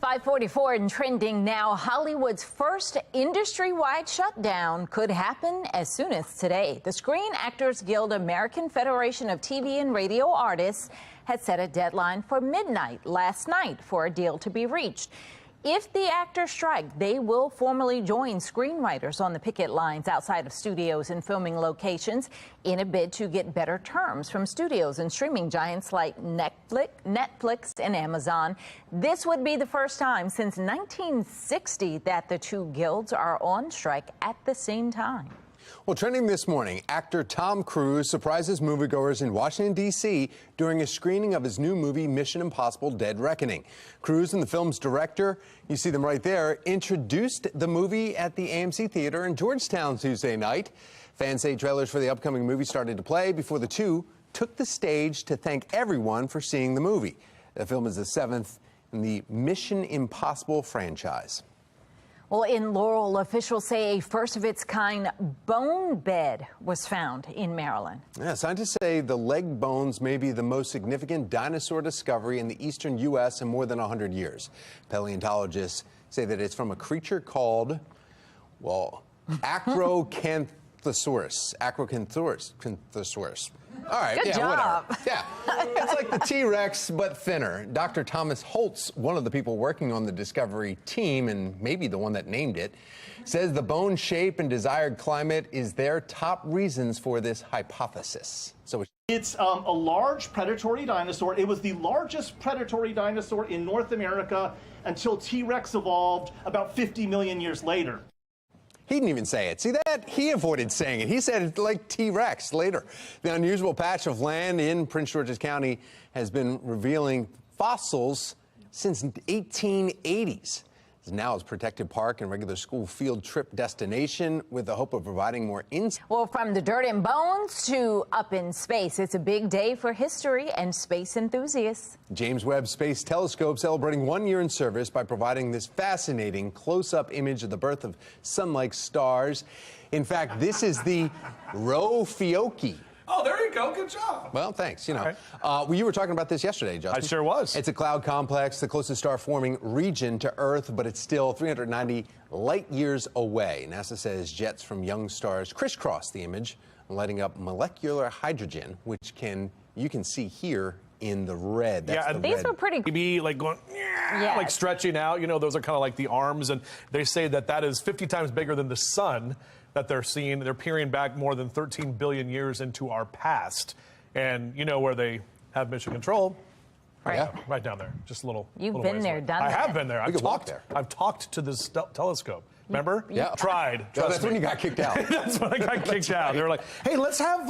544 and trending now. Hollywood's first industry-wide shutdown could happen as soon as today. The Screen Actors Guild American Federation of TV and Radio Artists had set a deadline for midnight last night for a deal to be reached. If the actors strike, they will formally join screenwriters on the picket lines outside of studios and filming locations in a bid to get better terms from studios and streaming giants like Netflix and Amazon. This would be the first time since 1960 that the two guilds are on strike at the same time. Well, trending this morning, actor Tom Cruise surprises moviegoers in Washington, D.C. during a screening of his new movie, Mission Impossible: Dead Reckoning. Cruise and the film's director, you see them right there, introduced the movie at the AMC Theater in Georgetown Tuesday night. Fans say trailers for the upcoming movie started to play before the two took the stage to thank everyone for seeing the movie. The film is the 7th in the Mission Impossible franchise. Well, in Laurel, officials say a first-of-its-kind bone bed was found in Maryland. Yeah, scientists say the leg bones may be the most significant dinosaur discovery in the eastern U.S. in more than 100 years. Paleontologists say that it's from a creature called, well, Acrocanthosaurus. Acrocanthosaurus. All right, Good job. Whatever. Yeah, it's like the T-Rex, but thinner. Dr. Thomas Holtz, one of the people working on the discovery team, and maybe the one that named it, says the bone shape and desired climate is their top reasons for this hypothesis. So it's a large predatory dinosaur. It was the largest predatory dinosaur in North America until T-Rex evolved about 50 million years later. He didn't even say it. See that? He avoided saying it. He said it like T-Rex later. The unusual patch of land in Prince George's County has been revealing fossils since the 1880s. It's now a protected park and regular school field trip destination with the hope of providing more insight. Well, from the dirt and bones to up in space, it's a big day for history and space enthusiasts. James Webb Space Telescope celebrating 1 year in service by providing this fascinating close-up image of the birth of sun-like stars. In fact, this is the Rho-Fiocchi. Oh, there you go. Good job. Well, thanks. You know, you were talking about this yesterday, Justin. I sure was. It's a cloud complex, the closest star-forming region to Earth, but it's still 390 light years away. NASA says jets from young stars crisscross the image, lighting up molecular hydrogen, which you can see here in the red. That's the these red. were pretty. Maybe like going, like stretching out. You know, those are kind of like the arms, and they say that is 50 times bigger than the sun that they're seeing. They're peering back more than 13 billion years into our past. And you know where they have mission control? Right. Right down there. Just a little. You've little been ways there, away. done I that. have been there. We could walk there. I've talked to this telescope. Remember? Yeah. Tried. No, that's when you got kicked out. That's when I got kicked out. They were like, "Hey, let's have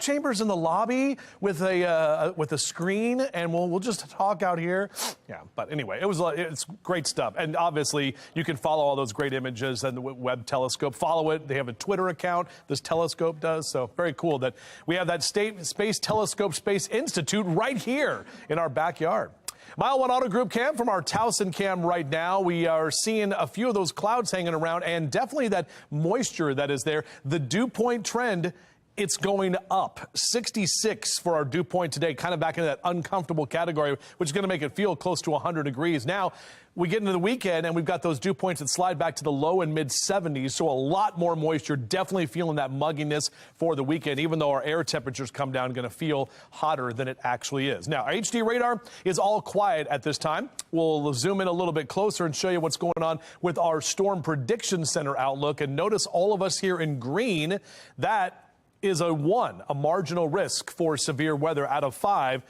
chambers in the lobby with a screen, and we'll just talk out here." Yeah, but anyway, it's great stuff, and obviously you can follow all those great images and the Webb Telescope. Follow it. They have a Twitter account. This telescope does, so very cool that we have that Space Telescope Space Institute right here in our backyard. Mile One Auto Group cam from our Towson cam right now. We are seeing a few of those clouds hanging around and definitely that moisture that is there. The dew point trend, it's going up. 66 for our dew point today, kind of back into that uncomfortable category, which is going to make it feel close to 100 degrees. Now, we get into the weekend and we've got those dew points that slide back to the low and mid 70s. So a lot more moisture, definitely feeling that mugginess for the weekend, even though our air temperatures come down, going to feel hotter than it actually is. Now, our HD radar is all quiet at this time. We'll zoom in a little bit closer and show you what's going on with our Storm Prediction Center outlook. And notice all of us here in green, that is a 1, a marginal risk for severe weather out of 5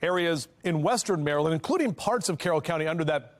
areas in western Maryland, including parts of Carroll County under that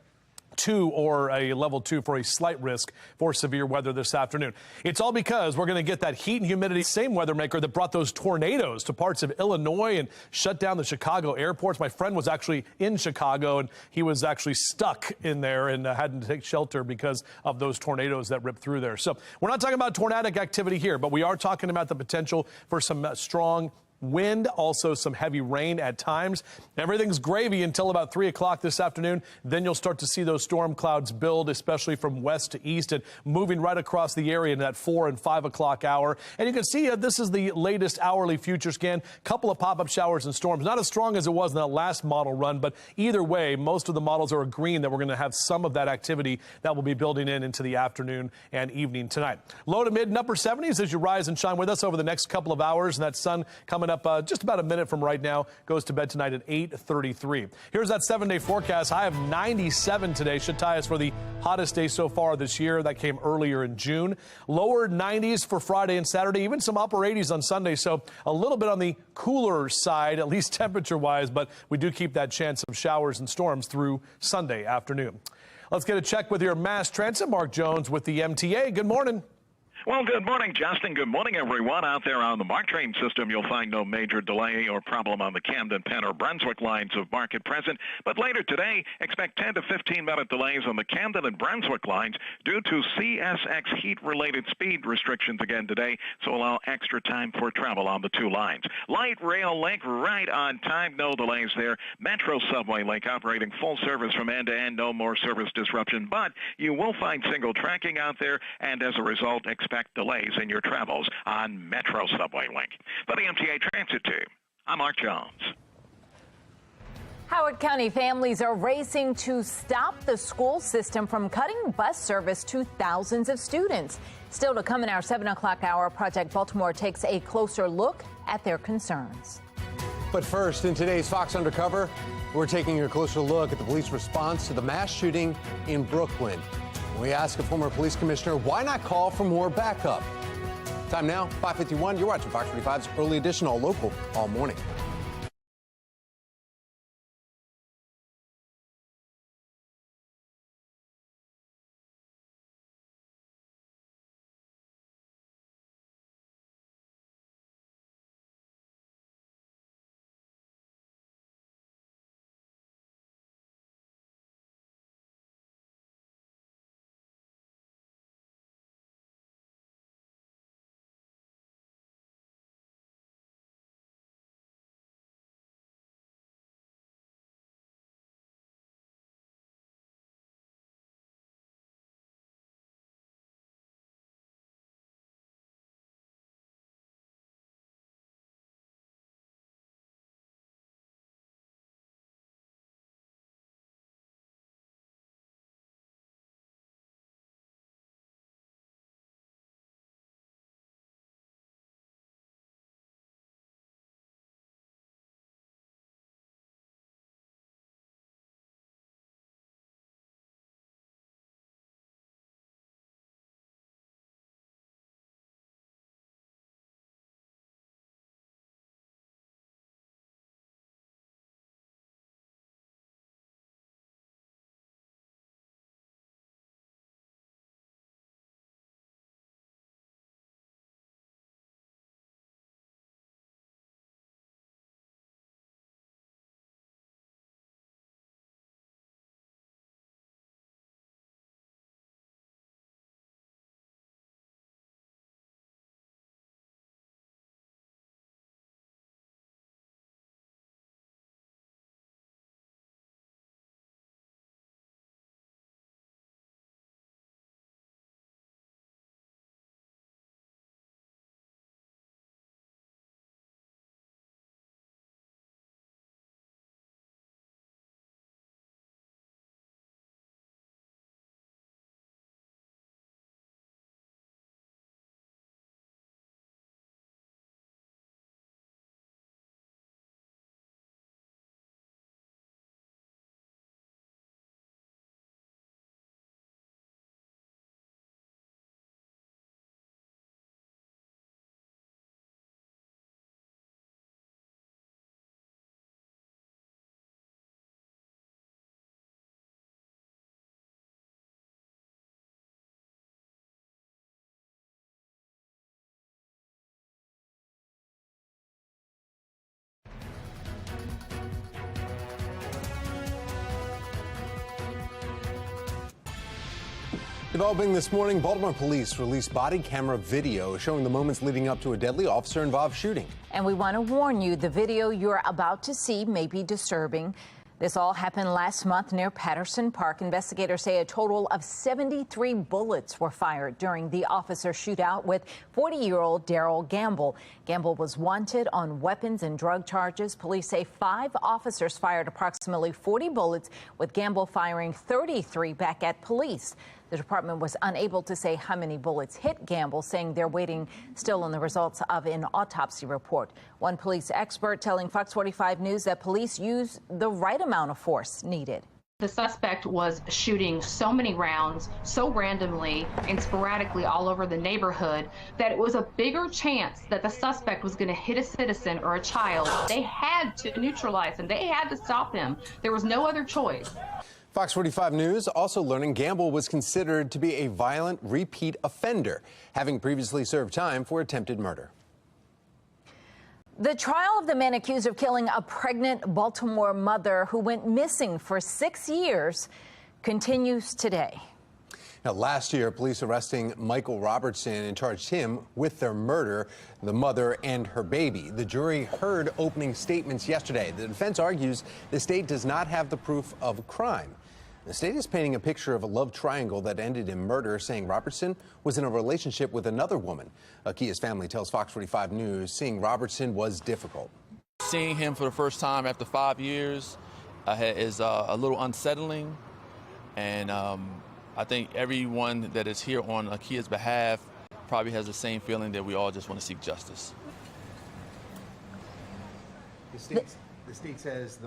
2 or a level 2 for a slight risk for severe weather this afternoon. It's all because we're going to get that heat and humidity, same weather maker that brought those tornadoes to parts of Illinois and shut down the Chicago airports. My friend was actually in Chicago and he was actually stuck in there and had to take shelter because of those tornadoes that ripped through there. So we're not talking about tornadic activity here, but we are talking about the potential for some strong wind, also some heavy rain at times. Everything's gravy until about 3 o'clock this afternoon. Then you'll start to see those storm clouds build, especially from west to east and moving right across the area in that 4 and 5 o'clock hour. And you can see this is the latest hourly future scan. Couple of pop-up showers and storms, not as strong as it was in that last model run, but either way, most of the models are agreeing that we're going to have some of that activity that will be building into the afternoon and evening tonight. Low to mid and upper 70s as you rise and shine with us over the next couple of hours. And that sun coming up just about a minute from right now, goes to bed tonight at 8:33. Here's that 7-day forecast. High of 97 today. Should tie us for the hottest day so far this year. That came earlier in June. Lower 90s for Friday and Saturday, even some upper 80s on Sunday. So a little bit on the cooler side, at least temperature wise, but we do keep that chance of showers and storms through Sunday afternoon. Let's get a check with your mass transit. Mark Jones with the MTA. Good morning. Well, good morning, Justin. Good morning, everyone. Out there on the MARC train system, you'll find no major delay or problem on the Camden, Penn, or Brunswick lines of MARC at present. But later today, expect 10 to 15-minute delays on the Camden and Brunswick lines due to CSX heat-related speed restrictions again today, so allow extra time for travel on the two lines. Light rail link right on time, no delays there. Metro subway link operating full service from end to end, no more service disruption. But you will find single tracking out there, and as a result, expect delays in your travels on Metro subway link. For the MTA Transit Team, I'm Mark Jones. Howard County families are racing to stop the school system from cutting bus service to thousands of students. Still to come in our 7 o'clock hour, Project Baltimore takes a closer look at their concerns. But first, in today's Fox Undercover, we're taking a closer look at the police response to the mass shooting in Brooklyn. We ask a former police commissioner, why not call for more backup? Time now, 5:51. You're watching Fox 45's Early Edition, all local, all morning. Developing this morning, Baltimore police released body camera video showing the moments leading up to a deadly officer-involved shooting. And we want to warn you, the video you're about to see may be disturbing. This all happened last month near Patterson Park. Investigators say a total of 73 bullets were fired during the officer shootout with 40-year-old Darrell Gamble. Gamble was wanted on weapons and drug charges. Police say 5 officers fired approximately 40 bullets, with Gamble firing 33 back at police. The department was unable to say how many bullets hit Gamble, saying they're waiting still on the results of an autopsy report. One police expert telling Fox 45 News that police used the right amount of force needed. The suspect was shooting so many rounds, so randomly and sporadically all over the neighborhood, that it was a bigger chance that the suspect was going to hit a citizen or a child. They had to neutralize him. They had to stop him. There was no other choice. Fox 45 News also learning Gamble was considered to be a violent repeat offender, having previously served time for attempted murder. The trial of the man accused of killing a pregnant Baltimore mother who went missing for 6 years continues today. Now, last year, police arresting Michael Robertson and charged him with their murder, the mother and her baby. The jury heard opening statements yesterday. The defense argues the state does not have the proof of a crime. The state is painting a picture of a love triangle that ended in murder, saying Robertson was in a relationship with another woman. Akia's family tells Fox 45 News seeing Robertson was difficult. Seeing him for the first time after 5 years is a little unsettling, and I think everyone that is here on Akia's behalf probably has the same feeling that we all just want to seek justice. The state says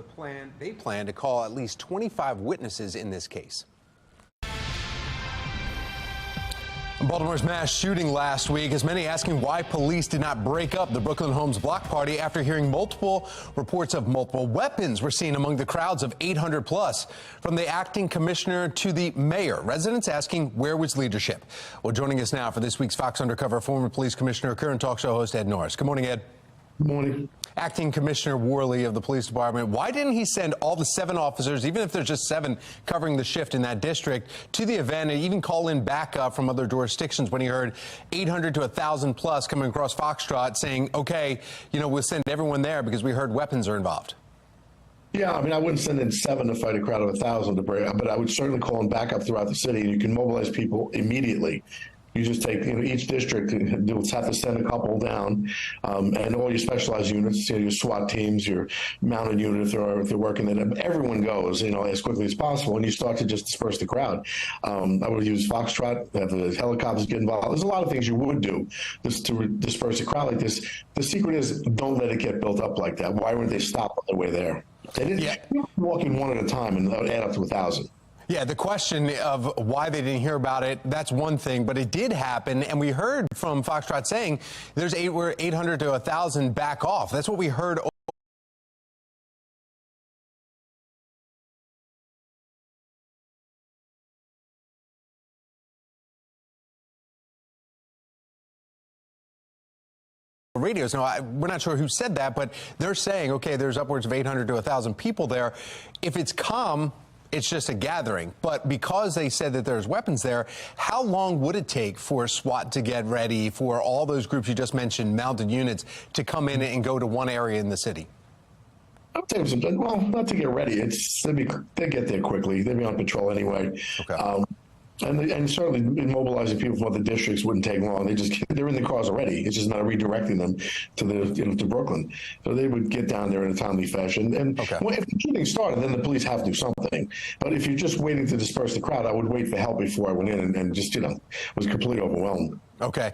they plan to call at least 25 witnesses in this case. Baltimore's mass shooting last week has many asking why police did not break up the Brooklyn Homes block party after hearing multiple reports of multiple weapons were seen among the crowds of 800 plus. From the acting commissioner to the mayor, residents asking where was leadership. Well, joining us now for this week's Fox Undercover, former police commissioner, current talk show host Ed Norris. Good morning, Ed. Good morning. Acting Commissioner Worley of the police department, why didn't he send all the 7 officers, even if there's just 7 covering the shift in that district, to the event and even call in backup from other jurisdictions when he heard 800 to 1,000 plus coming across Foxtrot saying, okay, we'll send everyone there because we heard weapons are involved? Yeah, I mean, I wouldn't send in 7 to fight a crowd of 1,000 to break, but I would certainly call in backup throughout the city, and you can mobilize people immediately. You just take, each district, you'll have to send a couple down, and all your specialized units, your SWAT teams, your mounted unit, if they're working, then everyone goes, as quickly as possible, and you start to just disperse the crowd. I would use Foxtrot, have the helicopters get involved. There's a lot of things you would do just to disperse a crowd like this. The secret is don't let it get built up like that. Why weren't they stopped on their way there? They didn't walking one at a time and add up to 1,000. Yeah, the question of why they didn't hear about it, that's one thing, but it did happen, and we heard from Foxtrot saying there's 800 to 1,000 back off. That's what we heard. Radios. Now, we're not sure who said that, but they're saying, okay, there's upwards of 800 to 1,000 people there. If it's calm, it's just a gathering. But because they said that there's weapons there, how long would it take for SWAT to get ready, for all those groups you just mentioned, mounted units, to come in and go to one area in the city? I would take some time. Well, not to get ready. They get there quickly. They'd be on patrol anyway. Okay. And certainly mobilizing people from other districts wouldn't take long. They're in the cars already. It's just not redirecting them to to Brooklyn. So they would get down there in a timely fashion. And if the shooting started, then the police have to do something. But if you're just waiting to disperse the crowd, I would wait for help before I went in and just was completely overwhelmed. Okay.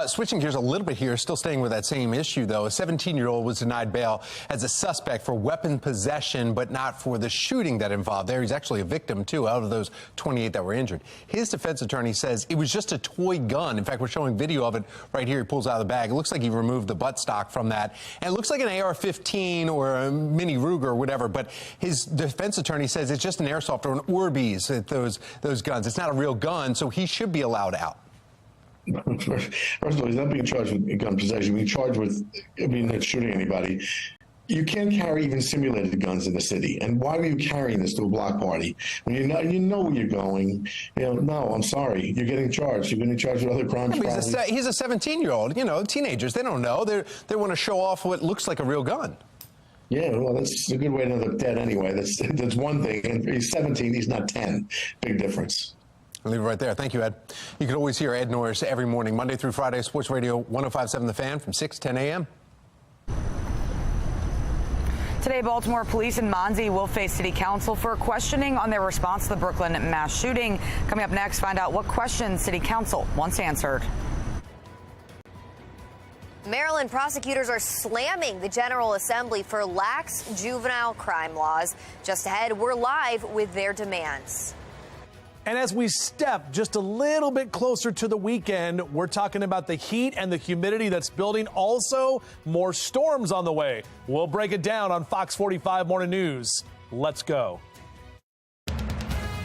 Switching gears a little bit here, still staying with that same issue, though. A 17-year-old was denied bail as a suspect for weapon possession, but not for the shooting that involved there. He's actually a victim, too, out of those 28 that were injured. His defense attorney says it was just a toy gun. In fact, we're showing video of it right here. He pulls out of the bag. It looks like he removed the buttstock from that. And it looks like an AR-15 or a mini Ruger or whatever, but his defense attorney says it's just an airsoft or an Orbeez, those guns. It's not a real gun, so he should be allowed out. First of all, he's not being charged with gun possession. He's being charged with not shooting anybody. You can't carry even simulated guns in the city. And why are you carrying this to a block party when you know where you're going? No, I'm sorry. You're getting charged. You're getting charged with other crimes. He's a 17-year-old. Teenagers, they don't know. They want to show off what looks like a real gun. Yeah, well, that's a good way to look dead anyway. That's one thing. And he's 17. He's not 10. Big difference. I'll leave it right there. Thank you, Ed. You can always hear Ed Norris every morning, Monday through Friday, Sports Radio 105.7 The Fan from 6 to 10 a.m. Today, Baltimore police and Monzi will face city council for questioning on their response to the Brooklyn mass shooting. Coming up next, find out what questions city council wants answered. Maryland prosecutors are slamming the General Assembly for lax juvenile crime laws. Just ahead, we're live with their demands. And as we step just a little bit closer to the weekend, we're talking about the heat and the humidity that's building. Also, more storms on the way. We'll break it down on Fox 45 Morning News. Let's go.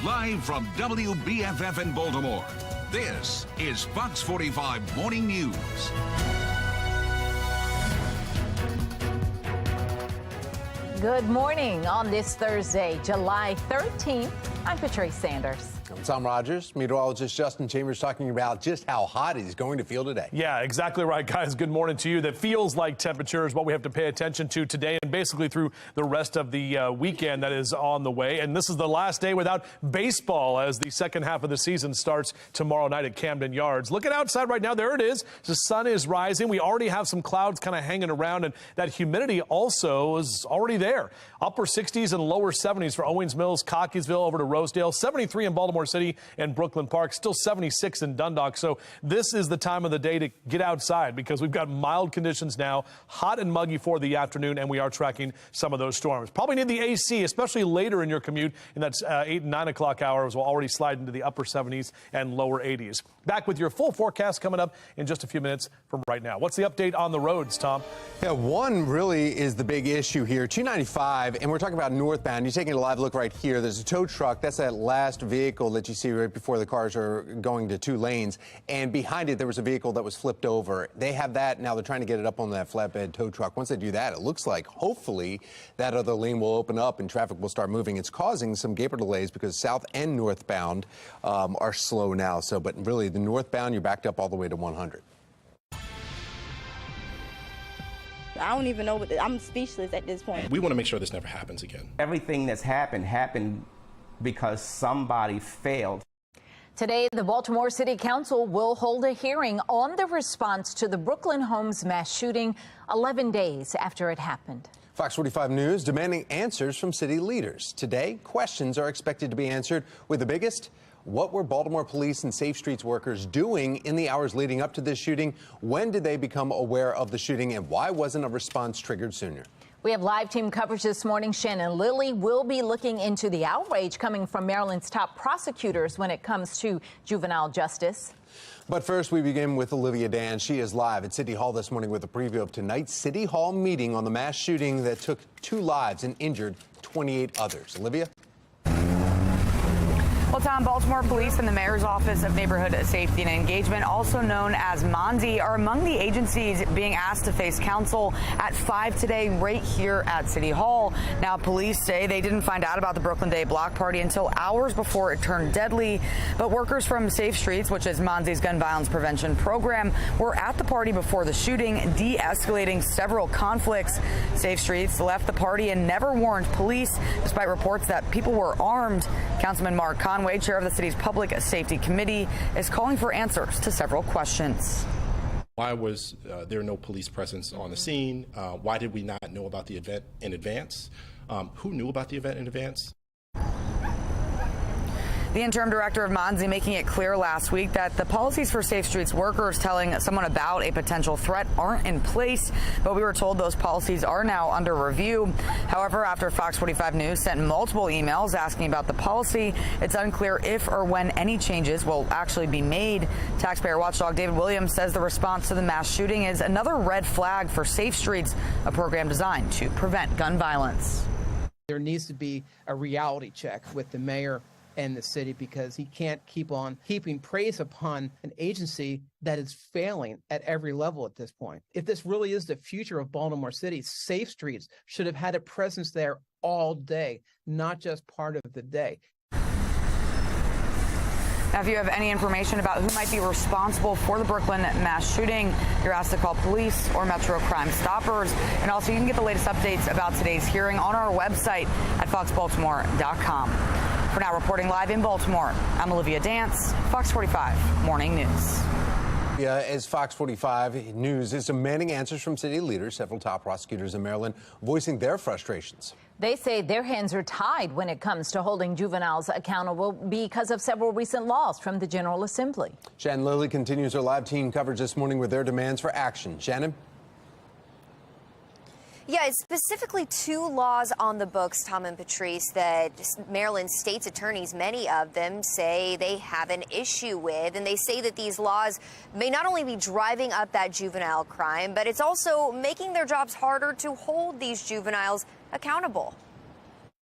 Live from WBFF in Baltimore, this is Fox 45 Morning News. Good morning on this Thursday, July 13th. I'm Patrice Sanders. I'm Tom Rogers. Meteorologist Justin Chambers talking about just how hot it is going to feel today. Yeah, exactly right, guys. Good morning to you. That feels like temperature is what we have to pay attention to today and basically through the rest of the weekend that is on the way. And this is the last day without baseball as the second half of the season starts tomorrow night at Camden Yards. Looking outside right now, there it is. The sun is rising. We already have some clouds kind of hanging around, and that humidity also is already there. Upper 60s and lower 70s for Owings Mills, Cockeysville over to Rosedale, 73 in Baltimore City and Brooklyn Park, still 76 in Dundalk. So this is the time of the day to get outside because we've got mild conditions now, hot and muggy for the afternoon, and we are tracking some of those storms. Probably need the AC, especially later in your commute in that 8 and 9 o'clock hours. We'll already slide into the upper 70s and lower 80s. Back with your full forecast coming up in just a few minutes from right now. What's the update on the roads, Tom? Yeah, one really is the big issue here. 295, and we're talking about northbound. You're taking a live look right here. There's a tow truck. That's that last vehicle that you see right before the cars are going to 2 lanes. And behind it, there was a vehicle that was flipped over. They have that. Now they're trying to get it up on that flatbed tow truck. Once they do that, it looks like hopefully that other lane will open up and traffic will start moving. It's causing some gaper delays because south and northbound are slow now. So, but really the northbound, you're backed up all the way to 100. I don't even know I'm speechless at this point. We want to make sure this never happens again. Everything that's happened because somebody failed. Today, the Baltimore City Council will hold a hearing on the response to the Brooklyn Homes mass shooting 11 days after it happened. Fox 45 News demanding answers from city leaders. Today, questions are expected to be answered with the biggest. What were Baltimore police and Safe Streets workers doing in the hours leading up to this shooting? When did they become aware of the shooting, and why wasn't a response triggered sooner? We have live team coverage this morning. Shannon Lilly will be looking into the outrage coming from Maryland's top prosecutors when it comes to juvenile justice. But first, we begin with Olivia Dan. She is live at City Hall this morning with a preview of tonight's City Hall meeting on the mass shooting that took 2 lives and injured 28 others. Olivia? Well, Tom, Baltimore Police and the Mayor's Office of Neighborhood Safety and Engagement, also known as Monzi, are among the agencies being asked to face counsel at 5 today right here at City Hall. Now, police say they didn't find out about the Brooklyn Day block party until hours before it turned deadly. But workers from Safe Streets, which is Monzi's gun violence prevention program, were at the party before the shooting, de-escalating several conflicts. Safe Streets left the party and never warned police, despite reports that people were armed. Councilman Mark Conway, chair of the city's Public Safety Committee, is calling for answers to several questions. Why was there no police presence on the scene? Why did we not know about the event in advance? Who knew about the event in advance? The interim director of Monzi making it clear last week that the policies for Safe Streets workers telling someone about a potential threat aren't in place, but we were told those policies are now under review. However, after Fox 45 News sent multiple emails asking about the policy, it's unclear if or when any changes will actually be made. Taxpayer watchdog David Williams says the response to the mass shooting is another red flag for Safe Streets, a program designed to prevent gun violence. There needs to be a reality check with the mayor in the city because he can't keep on heaping praise upon an agency that is failing at every level at this point. If this really is the future of Baltimore City, Safe Streets should have had a presence there all day, not just part of the day. Now, if you have any information about who might be responsible for the Brooklyn mass shooting, you're asked to call police or Metro Crime Stoppers. And also, you can get the latest updates about today's hearing on our website at foxbaltimore.com. For now, reporting live in Baltimore, I'm Olivia Dance, Fox 45 Morning News. As Fox 45 News is demanding answers from city leaders, several top prosecutors in Maryland voicing their frustrations. They say their hands are tied when it comes to holding juveniles accountable because of several recent laws from the General Assembly. Shannon Lilly continues her live team coverage this morning with their demands for action. Shannon? Yeah, it's specifically 2 laws on the books, Tom and Patrice, that Maryland state's attorneys, many of them, say they have an issue with. And they say that these laws may not only be driving up that juvenile crime, but it's also making their jobs harder to hold these juveniles accountable.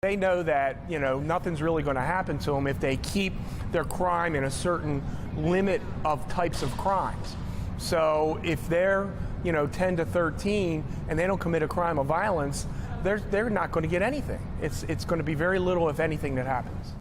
They know that, nothing's really going to happen to them if they keep their crime in a certain limit of types of crimes. So if they're 10 to 13 and they don't commit a crime of violence, they're not going to get anything. It's going to be very little, if anything, that happens.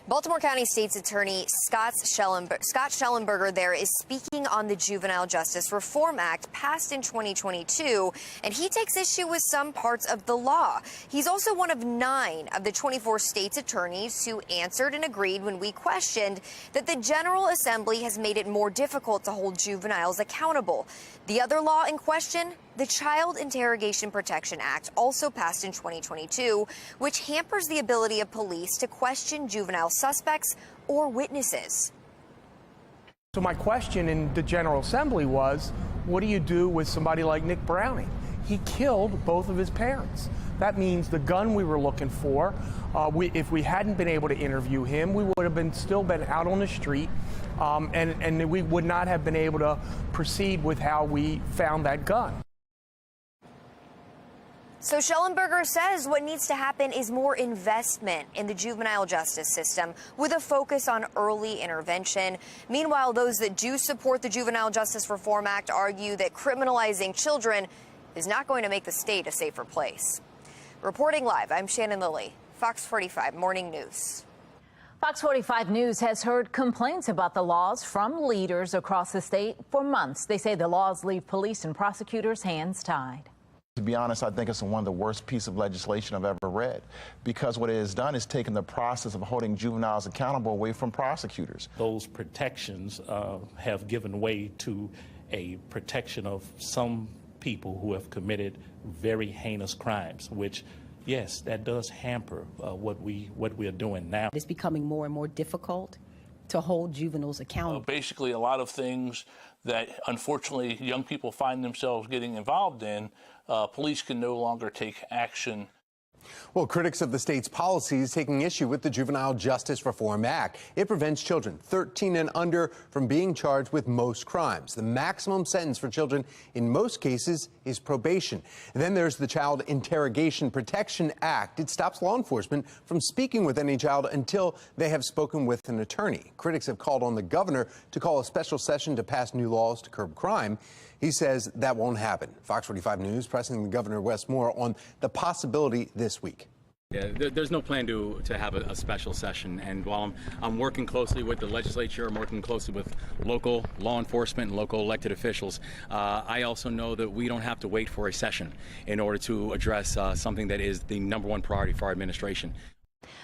Baltimore County State's Attorney Scott Schellenberger there is speaking on the Juvenile Justice Reform Act passed in 2022, and he takes issue with some parts of the law. He's also one of 9 of the 24 state's attorneys who answered and agreed when we questioned that the General Assembly has made it more difficult to hold juveniles accountable. The other law in question, the Child Interrogation Protection Act, also passed in 2022, which hampers the ability of police to question juvenile suspects or witnesses. So my question in the General Assembly was, what do you do with somebody like Nick Browning? He killed both of his parents. That means the gun we were looking for, if we hadn't been able to interview him, we would have still been out on the street, and we would not have been able to proceed with how we found that gun. So Schellenberger says what needs to happen is more investment in the juvenile justice system with a focus on early intervention. Meanwhile, those that do support the Juvenile Justice Reform Act argue that criminalizing children is not going to make the state a safer place. Reporting live, I'm Shannon Lilly, Fox 45 Morning News. Fox 45 News has heard complaints about the laws from leaders across the state for months. They say the laws leave police and prosecutors' hands tied. To be honest, I think it's one of the worst pieces of legislation I've ever read, because what it has done is taken the process of holding juveniles accountable away from prosecutors. Those protections have given way to a protection of some people who have committed very heinous crimes, which, yes, that does hamper what we are doing now. It's becoming more and more difficult to hold juveniles accountable. Basically, a lot of things that unfortunately young people find themselves getting involved in, police can no longer take action. Well, critics of the state's policies taking issue with the Juvenile Justice Reform Act. It prevents children 13 and under from being charged with most crimes. The maximum sentence for children in most cases is probation. And then there's the Child Interrogation Protection Act. It stops law enforcement from speaking with any child until they have spoken with an attorney. Critics have called on the governor to call a special session to pass new laws to curb crime. He says that won't happen. Fox 45 News pressing the governor Wes Moore on the possibility this week. Yeah, there's no plan to have a special session, and while I'm working closely with the legislature, I'm working closely with local law enforcement and local elected officials, I also know that we don't have to wait for a session in order to address something that is the #1 priority for our administration.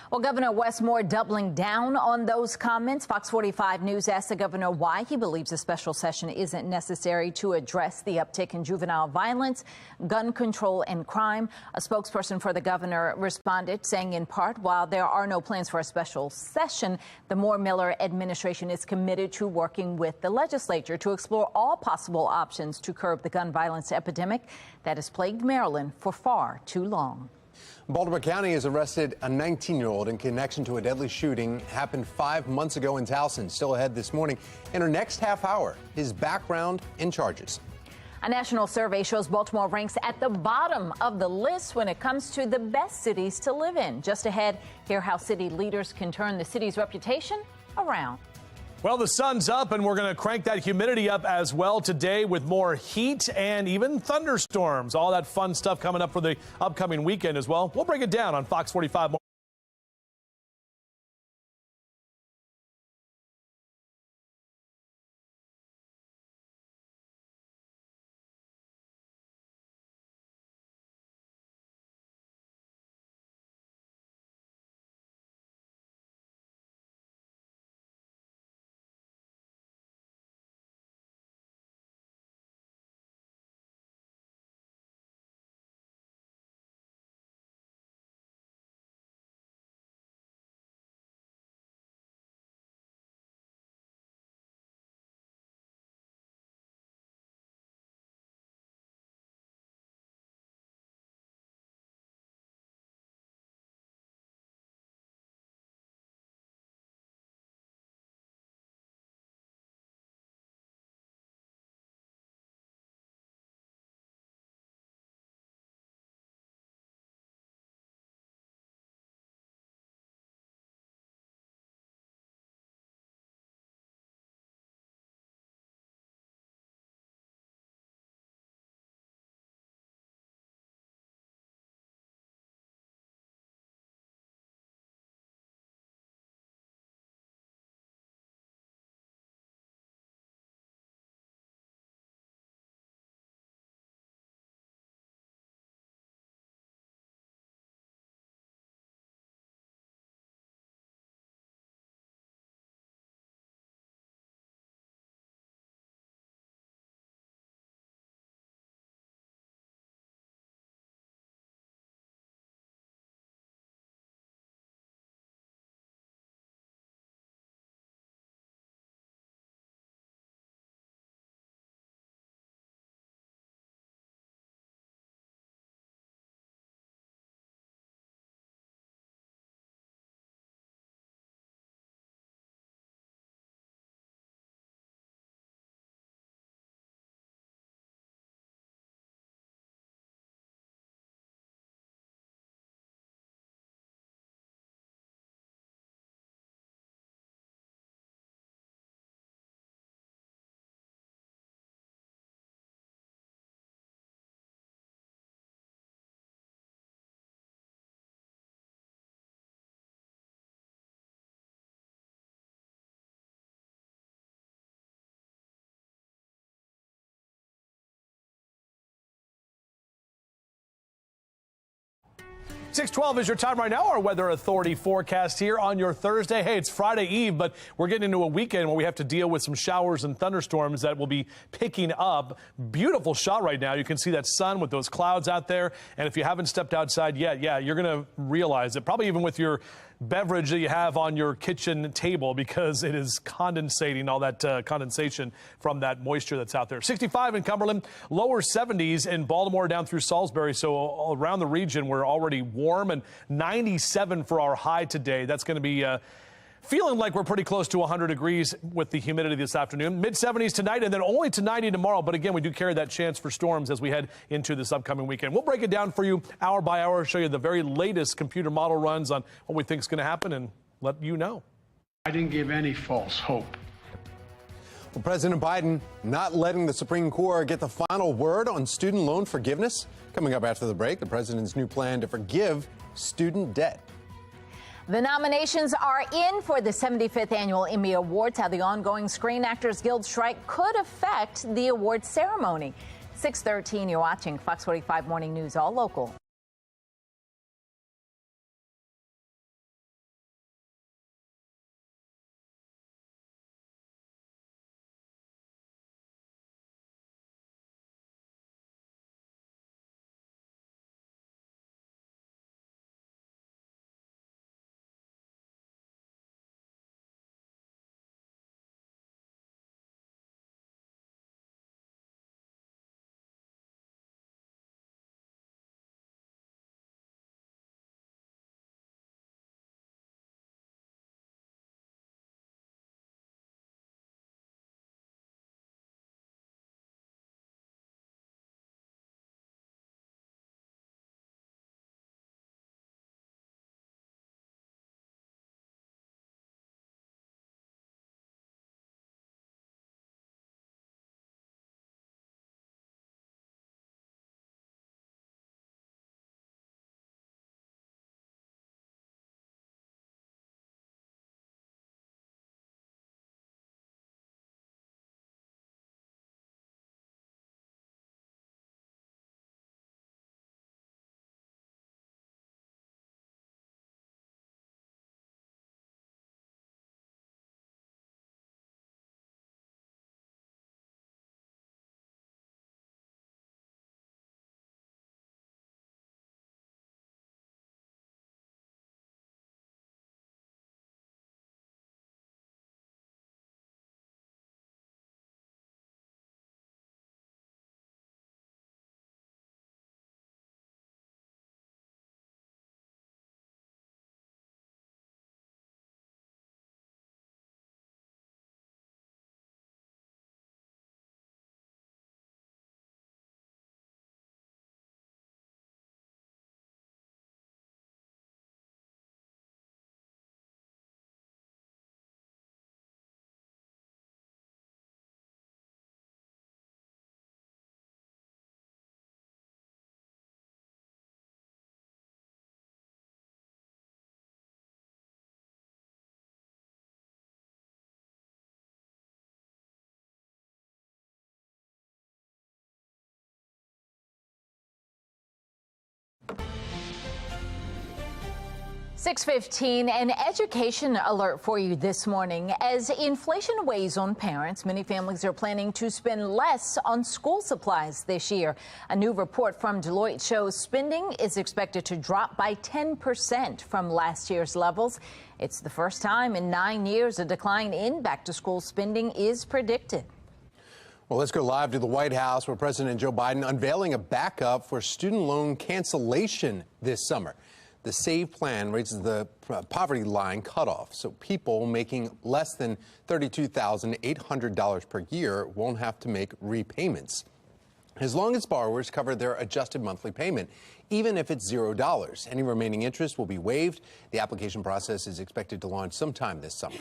Well, Governor Wes Moore doubling down on those comments. Fox 45 News asked the governor why he believes a special session isn't necessary to address the uptick in juvenile violence, gun control, and crime. A spokesperson for the governor responded, saying in part, while there are no plans for a special session, the Moore-Miller administration is committed to working with the legislature to explore all possible options to curb the gun violence epidemic that has plagued Maryland for far too long. Baltimore County has arrested a 19-year-old in connection to a deadly shooting happened 5 months ago in Towson. Still ahead this morning. In our next half hour, his background and charges. A national survey shows Baltimore ranks at the bottom of the list when it comes to the best cities to live in. Just ahead, hear how city leaders can turn the city's reputation around. Well, the sun's up, and we're going to crank that humidity up as well today with more heat and even thunderstorms. All that fun stuff coming up for the upcoming weekend as well. We'll break it down on Fox 45. .612 is your time right now. Our weather authority forecast here on your Thursday. Hey, it's Friday Eve, but we're getting into a weekend where we have to deal with some showers and thunderstorms that will be picking up. Beautiful shot right now. You can see that sun with those clouds out there. And if you haven't stepped outside yet, yeah, you're going to realize it, probably even with your beverage that you have on your kitchen table, because it is condensating, all that condensation from that moisture that's out there. 65 in Cumberland, lower 70s in Baltimore down through Salisbury. So all around the region, we're already warm, and 97 for our high today. That's going to be feeling like we're pretty close to 100 degrees with the humidity this afternoon. Mid-70s tonight, and then only to 90 tomorrow. But again, we do carry that chance for storms as we head into this upcoming weekend. We'll break it down for you hour by hour, show you the very latest computer model runs on what we think is going to happen, and let you know. I didn't give any false hope. Well, President Biden not letting the Supreme Court get the final word on student loan forgiveness. Coming up after the break, the president's new plan to forgive student debt. The nominations are in for the 75th Annual Emmy Awards. How the ongoing Screen Actors Guild strike could affect the awards ceremony. 6:13, you're watching Fox 45 Morning News, all local. 6:15, an education alert for you this morning. As inflation weighs on parents, many families are planning to spend less on school supplies this year. A new report from Deloitte shows spending is expected to drop by 10% from last year's levels. It's the first time in 9 years a decline in back-to-school spending is predicted. Well, let's go live to the White House, where President Joe Biden unveiling a backup for student loan cancellation this summer. The SAVE plan raises the poverty line cutoff, so people making less than $32,800 per year won't have to make repayments, as long as borrowers cover their adjusted monthly payment, even if it's $0. Any remaining interest will be waived. The application process is expected to launch sometime this summer.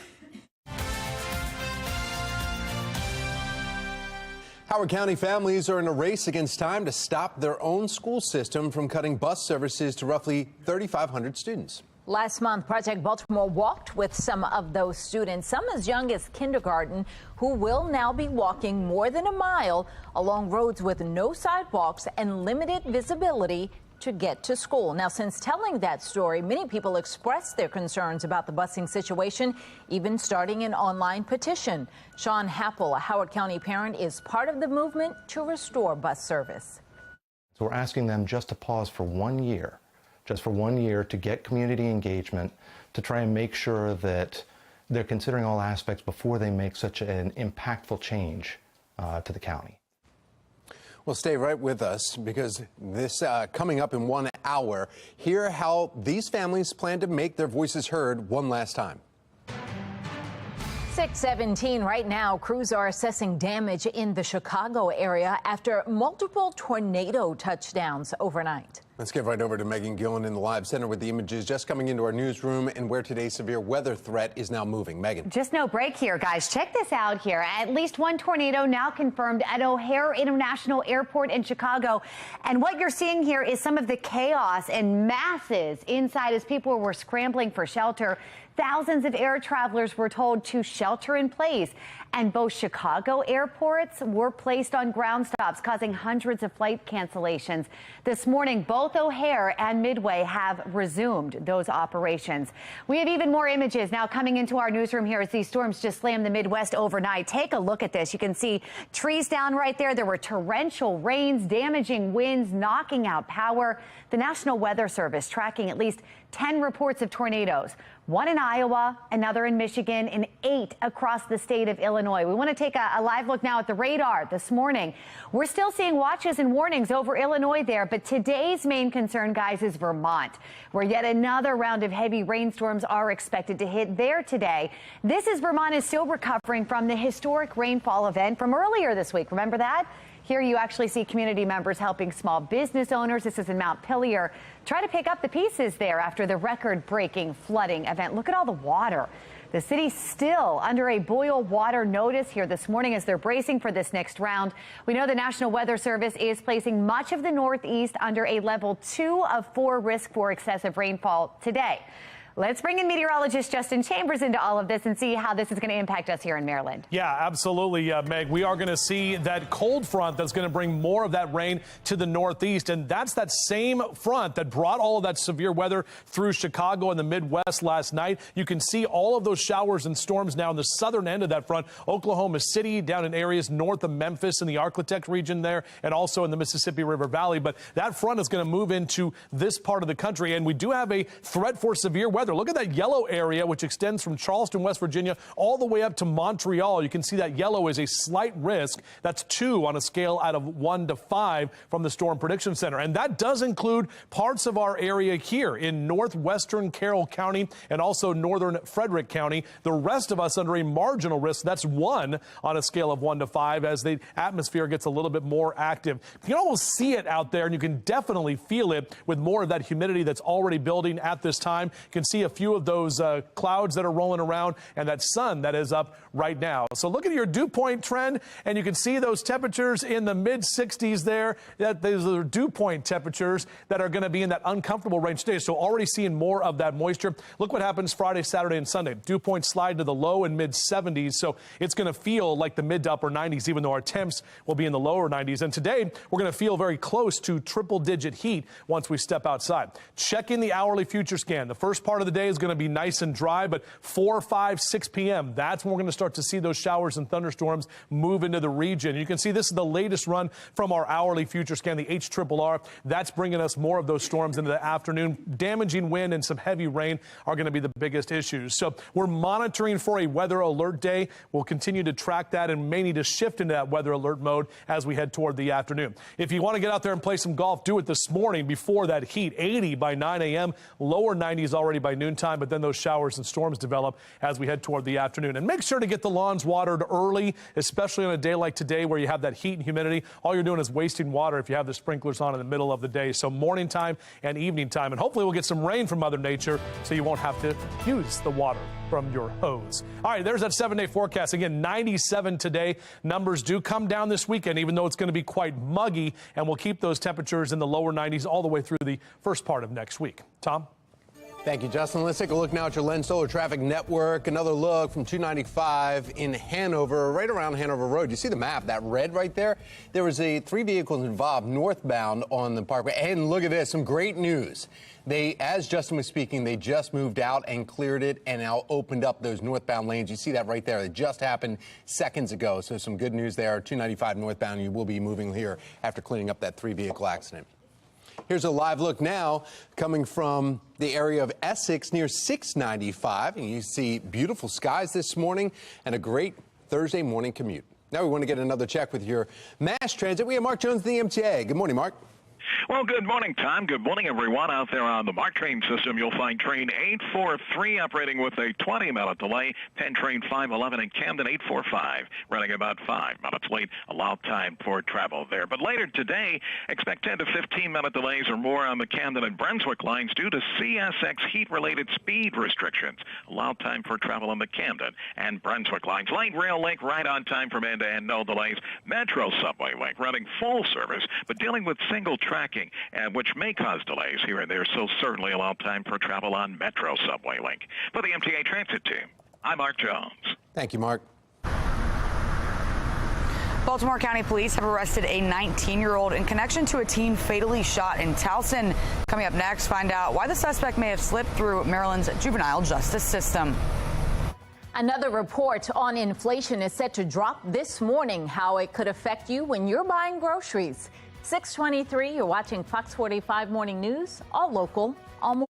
Howard County families are in a race against time to stop their own school system from cutting bus services to roughly 3,500 students. Last month, Project Baltimore walked with some of those students, some as young as kindergarten, who will now be walking more than a mile along roads with no sidewalks and limited visibility to get to school. Now, since telling that story, many people expressed their concerns about the busing situation, even starting an online petition. Sean Happel, a Howard County parent, is part of the movement to restore bus service. So we're asking them just to pause for 1 year, just for 1 year, to get community engagement, to try and make sure that they're considering all aspects before they make such an impactful change to the county. Well, stay right with us, because this coming up in 1 hour, hear how these families plan to make their voices heard one last time. 6:17 right now, crews are assessing damage in the Chicago area after multiple tornado touchdowns overnight. Let's get right over to Megan Gillen in the live center with the images just coming into our newsroom and where today's severe weather threat is now moving. Megan. Just no break here, guys. Check this out here. At least one tornado now confirmed at O'Hare International Airport in Chicago. And what you're seeing here is some of the chaos and masses inside as people were scrambling for shelter. Thousands of air travelers were told to shelter in place, and both Chicago airports were placed on ground stops, causing hundreds of flight cancellations. This morning, both O'Hare and Midway have resumed those operations. We have even more images now coming into our newsroom here as these storms just slammed the Midwest overnight. Take a look at this. You can see trees down right there. There were torrential rains, damaging winds, knocking out power. The National Weather Service tracking at least 10 reports of tornadoes. One in Iowa, another in Michigan, and 8 across the state of Illinois. We want to take a live look now at the radar this morning. We're still seeing watches and warnings over Illinois there, but today's main concern, guys, is Vermont, where yet another round of heavy rainstorms are expected to hit there today. Vermont is still recovering from the historic rainfall event from earlier this week. Remember that? Here you actually see community members helping small business owners. This is in Montpelier. Try to pick up the pieces there after the record-breaking flooding event. Look at all the water. The city's still under a boil water notice here this morning as they're bracing for this next round. We know the National Weather Service is placing much of the Northeast under a level 2 of 4 risk for excessive rainfall today. Let's bring in meteorologist Justin Chambers into all of this and see how this is going to impact us here in Maryland. Yeah, absolutely, Meg. We are going to see that cold front that's going to bring more of that rain to the Northeast. And that's that same front that brought all of that severe weather through Chicago and the Midwest last night. You can see all of those showers and storms now in the southern end of that front. Oklahoma City, down in areas north of Memphis in the Arklatex region there, and also in the Mississippi River Valley. But that front is going to move into this part of the country. And we do have a threat for severe weather. Look at that yellow area, which extends from Charleston, West Virginia, all the way up to Montreal. You can see that yellow is a slight risk. That's 2 on a scale out of 1 to 5 from the Storm Prediction Center. And that does include parts of our area here in northwestern Carroll County and also northern Frederick County. The rest of us under a marginal risk. That's 1 on a scale of 1 to 5 as the atmosphere gets a little bit more active. You can almost see it out there, and you can definitely feel it with more of that humidity that's already building at this time. You can see a few of those clouds that are rolling around and that sun that is up right now. So look at your dew point trend, and you can see those temperatures in the mid 60s there. Those are dew point temperatures that are going to be in that uncomfortable range today. So already seeing more of that moisture. Look what happens Friday, Saturday, and Sunday. Dew points slide to the low and mid 70s. So it's going to feel like the mid to upper 90s, even though our temps will be in the lower 90s. And today we're going to feel very close to triple digit heat once we step outside. Check in the hourly future scan. The first part part of the day is going to be nice and dry, but 4, 5, 6 p.m., that's when we're going to start to see those showers and thunderstorms move into the region. You can see this is the latest run from our hourly future scan, the HRRR. That's bringing us more of those storms into the afternoon. Damaging wind and some heavy rain are going to be the biggest issues. So we're monitoring for a weather alert day. We'll continue to track that and may need to shift into that weather alert mode as we head toward the afternoon. If you want to get out there and play some golf, do it this morning before that heat. 80 by 9 a.m., lower 90s already by noontime, but then those showers and storms develop as we head toward the afternoon. And make sure to get the lawns watered early, especially on a day like today where you have that heat and humidity. All you're doing is wasting water if you have the sprinklers on in the middle of the day. So morning time and evening time. And hopefully we'll get some rain from Mother Nature so you won't have to use the water from your hose. All right, there's that 7-day forecast. Again, 97 today. Numbers do come down this weekend, even though it's going to be quite muggy, and we'll keep those temperatures in the lower 90s all the way through the first part of next week. Tom? Thank you, Justin. Let's take a look now at your Lens Solar Traffic Network. Another look from 295 in Hanover, right around Hanover Road. You see the map, that red right there? There was 3 vehicles involved northbound on the parkway. And look at this, some great news. As Justin was speaking, they just moved out and cleared it and now opened up those northbound lanes. You see that right there. It just happened seconds ago. So some good news there. 295 northbound, you will be moving here after cleaning up that 3-vehicle accident. Here's a live look now coming from the area of Essex near 695. And you see beautiful skies this morning and a great Thursday morning commute. Now we want to get another check with your mass transit. We have Mark Jones, the MTA. Good morning, Mark. Well, good morning, Tom. Good morning, everyone. Out there on the MARC train system, you'll find train 843 operating with a 20-minute delay. Penn train 511 in Camden 845 running about 5 minutes late. Allowed time for travel there. But later today, expect 10 to 15-minute delays or more on the Camden and Brunswick lines due to CSX heat-related speed restrictions. Allowed time for travel on the Camden and Brunswick lines. Light rail link right on time from end to end, no delays. Metro subway link running full service, but dealing with single tracking, which may cause delays here and there, so certainly allow time for travel on Metro subway link. For the MTA Transit Team, I'm Mark Jones. Thank you, Mark. Baltimore County Police have arrested a 19-year-old in connection to a teen fatally shot in Towson. Coming up next, find out why the suspect may have slipped through Maryland's juvenile justice system. Another report on inflation is set to drop this morning. How it could affect you when you're buying groceries. 6:23, you're watching Fox 45 Morning News, all local, all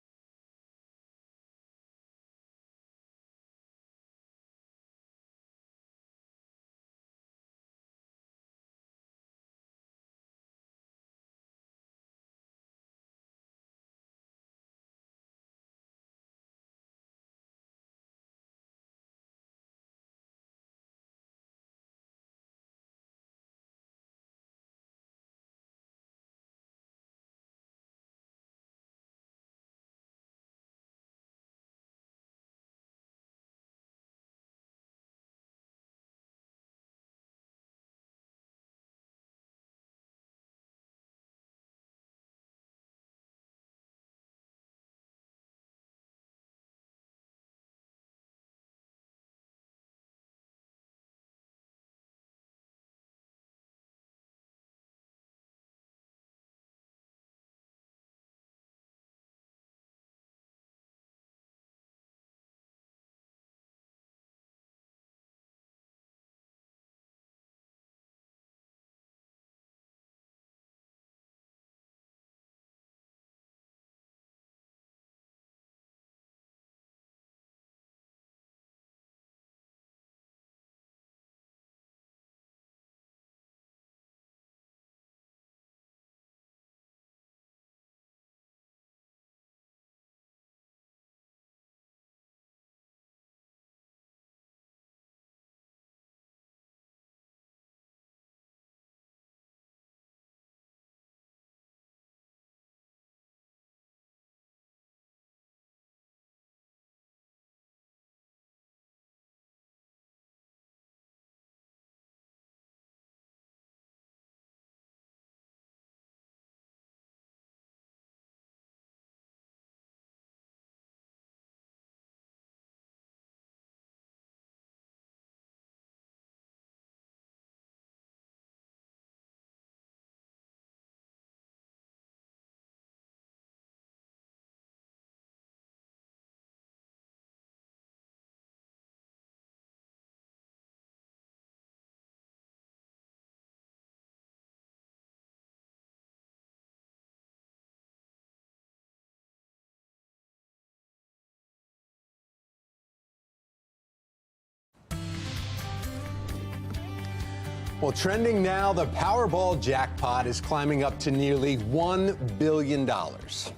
Well, trending now, the Powerball jackpot is climbing up to nearly $1 billion.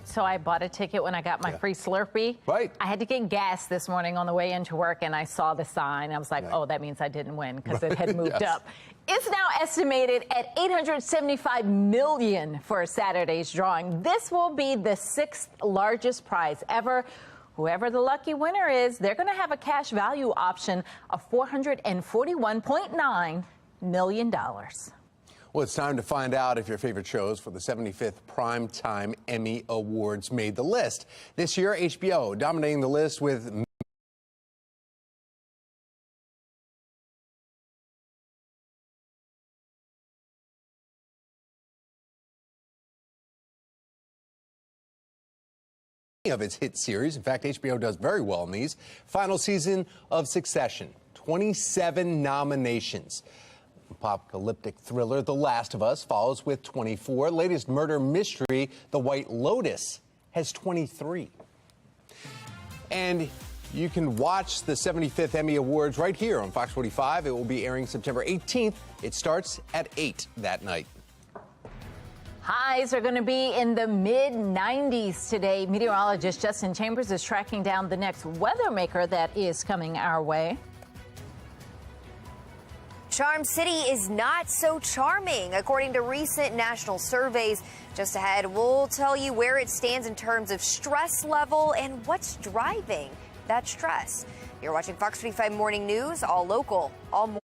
So I bought a ticket when I got my free Slurpee. Right. I had to get gas this morning on the way into work, and I saw the sign. I was like, oh, that means I didn't win because it had moved up. It's now estimated at $875 million for Saturday's drawing. This will be the 6th largest prize ever. Whoever the lucky winner is, they're going to have a cash value option of $441.9 million. Well, it's time to find out if your favorite shows for the 75th Primetime Emmy Awards made the list. This year, HBO dominating the list with of its hit series. In fact, HBO does very well in these. Final season of Succession, 27 nominations. Apocalyptic thriller The Last of Us follows with 24. Latest murder mystery The White Lotus has 23. And you can watch the 75th Emmy Awards right here on Fox 45. It will be airing September 18th. It starts at 8 that night. Highs are going to be in the mid-90s today. Meteorologist Justin Chambers is tracking down the next weather maker that is coming our way. Charm City is not so charming, according to recent national surveys. Just ahead, we'll tell you where it stands in terms of stress level and what's driving that stress. You're watching Fox 45 Morning News, all local, all morning.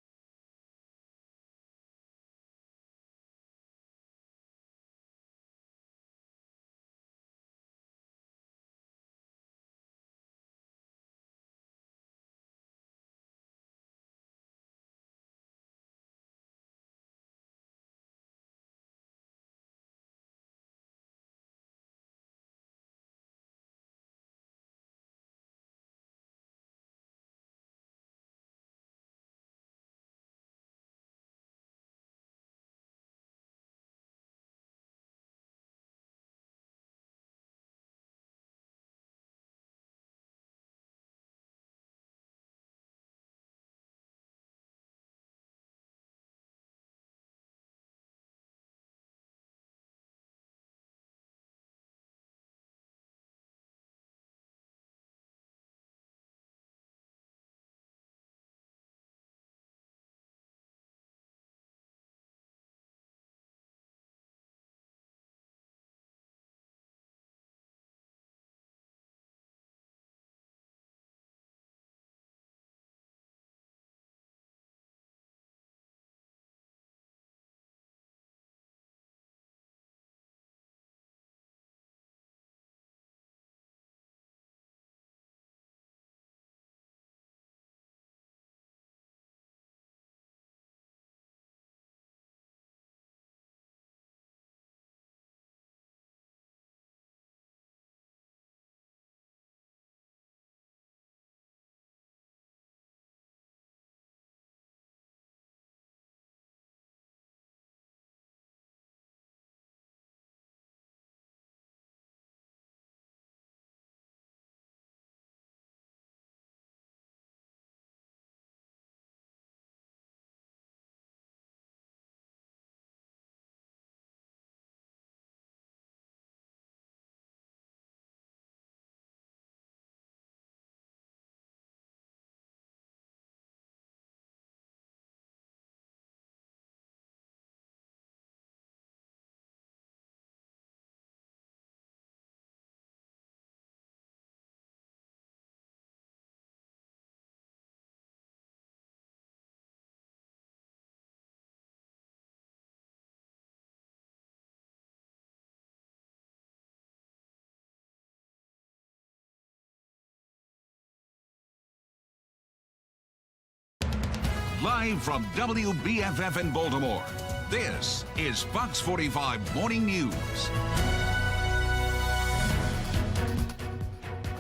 Live from WBFF in Baltimore, this is Fox 45 Morning News.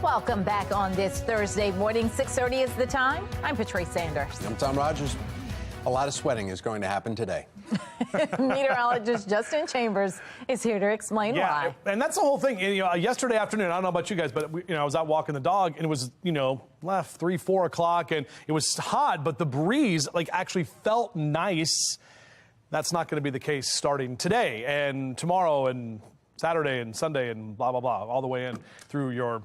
Welcome back on this Thursday morning. 6:30 is the time. I'm Patrice Sanders. I'm Tom Rogers. A lot of sweating is going to happen today. Meteorologist Justin Chambers is here to explain why. And that's the whole thing. You know, yesterday afternoon, I don't know about you guys, but I was out walking the dog, and it was, left 3, 4 o'clock, and it was hot, but the breeze actually felt nice. That's not going to be the case starting today and tomorrow and Saturday and Sunday and blah, blah, blah, all the way in through your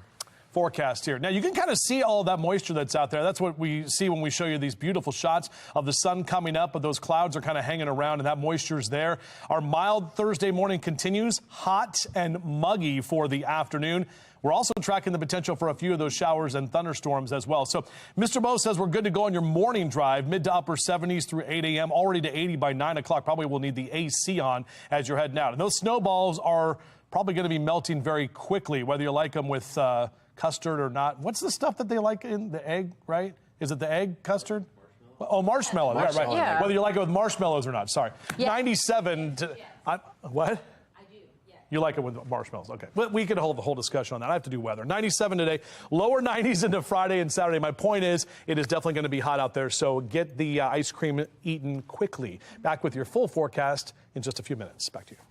forecast here. Now, you can kind of see all of that moisture that's out there. That's what we see when we show you these beautiful shots of the sun coming up, but those clouds are kind of hanging around, and that moisture is there. Our mild Thursday morning continues, hot and muggy for the afternoon. We're also tracking the potential for a few of those showers and thunderstorms as well. So Mr. Bo says we're good to go on your morning drive, mid to upper 70s through 8 a.m., already to 80 by 9 o'clock. Probably will need the AC on as you're heading out. And those snowballs are probably going to be melting very quickly, whether you like them with custard or not. What's the stuff that they like in the egg, right? Is it the egg custard? Oh, marshmallow. Yeah, right. Yeah. Whether you like it with marshmallows or not. Sorry. Yeah. 97 to... what? You like it with marshmallows. Okay. But we could hold a whole discussion on that. I have to do weather. 97 today, lower 90s into Friday and Saturday. My point is, it is definitely going to be hot out there, so get the ice cream eaten quickly. Back with your full forecast in just a few minutes. Back to you.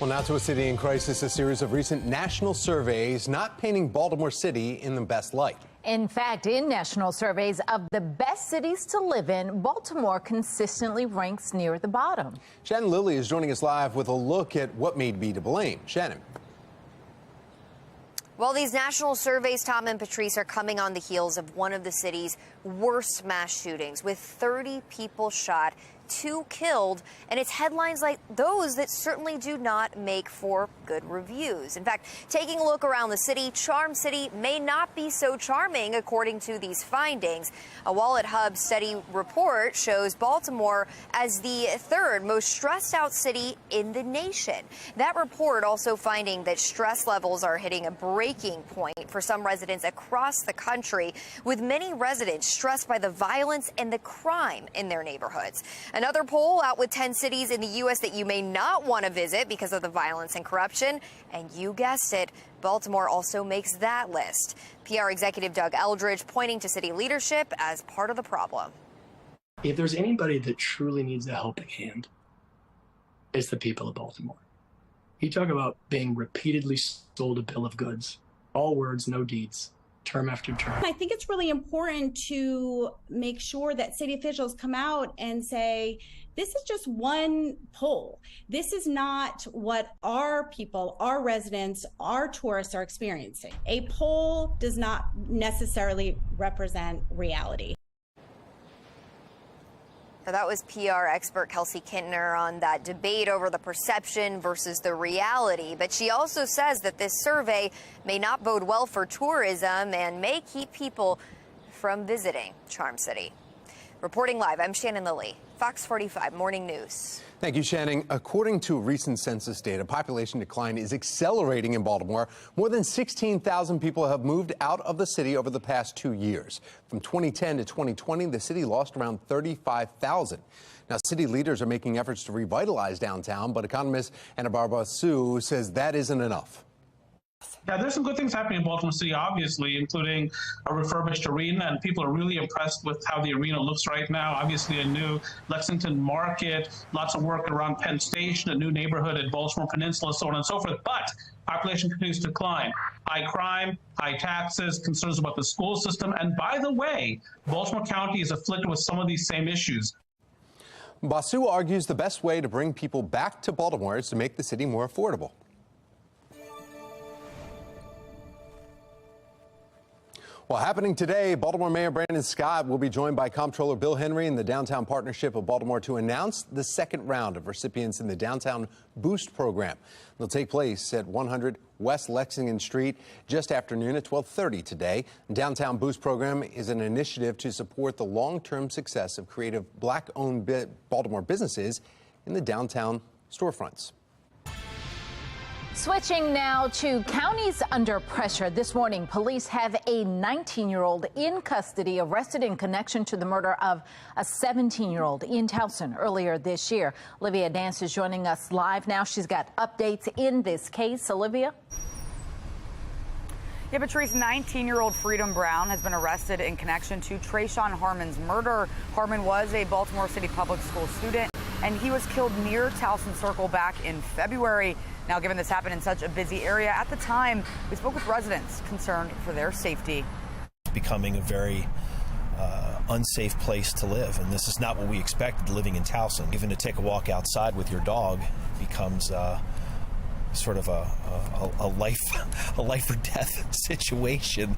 Well, now to a city in crisis, a series of recent national surveys not painting Baltimore City in the best light. In fact, in national surveys of the best cities to live in, Baltimore consistently ranks near the bottom. Shannon Lilly is joining us live with a look at what may be to blame. Shannon. Well, these national surveys, Tom and Patrice, are coming on the heels of one of the city's worst mass shootings, with 30 people shot, 2 killed, and it's headlines like those that certainly do not make for good reviews. In fact, taking a look around the city, Charm City may not be so charming, according to these findings. A Wallet Hub study report shows Baltimore as the 3rd most stressed out city in the nation. That report also finding that stress levels are hitting a breaking point for some residents across the country, with many residents stressed by the violence and the crime in their neighborhoods. Another poll out with 10 cities in the U.S. that you may not want to visit because of the violence and corruption. And you guessed it, Baltimore also makes that list. PR executive Doug Eldridge pointing to city leadership as part of the problem. If there's anybody that truly needs a helping hand, it's the people of Baltimore. You talk about being repeatedly sold a bill of goods. All words, no deeds. Term after term. I think it's really important to make sure that city officials come out and say, this is just one poll. This is not what our people, our residents, our tourists are experiencing. A poll does not necessarily represent reality. That was PR expert Kelsey Kintner on that debate over the perception versus the reality. But she also says that this survey may not bode well for tourism and may keep people from visiting Charm City. Reporting live, I'm Shannon Lilly, Fox 45 Morning News. Thank you, Shannon. According to recent census data, population decline is accelerating in Baltimore. More than 16,000 people have moved out of the city over the past 2 years. From 2010 to 2020, the city lost around 35,000. Now, city leaders are making efforts to revitalize downtown, but economist Anna Barbasu says that isn't enough. Yeah, there's some good things happening in Baltimore City, obviously, including a refurbished arena, and people are really impressed with how the arena looks right now. Obviously, a new Lexington Market, lots of work around Penn Station, a new neighborhood at Baltimore Peninsula, so on and so forth. But population continues to decline. High crime, high taxes, concerns about the school system. And by the way, Baltimore County is afflicted with some of these same issues. Basu argues the best way to bring people back to Baltimore is to make the city more affordable. Well, happening today, Baltimore Mayor Brandon Scott will be joined by Comptroller Bill Henry and the Downtown Partnership of Baltimore to announce the second round of recipients in the Downtown Boost program. They'll take place at 100 West Lexington Street just after noon at 12:30 today. Downtown Boost program is an initiative to support the long-term success of creative Black-owned Baltimore businesses in the downtown storefronts. Switching now to counties under pressure. This morning, police have a 19-year-old in custody arrested in connection to the murder of a 17-year-old in Towson earlier this year. Olivia Dance is joining us live now. She's got updates in this case. Olivia? Yeah, Patrice, 19-year-old Freedom Brown has been arrested in connection to Trayshawn Harmon's murder. Harmon was a Baltimore City public school student, and he was killed near Towson Circle back in February. Now, given this happened in such a busy area at the time, we spoke with residents concerned for their safety. Becoming a very unsafe place to live, and this is not what we expected living in Towson. Even to take a walk outside with your dog becomes sort of a life or death situation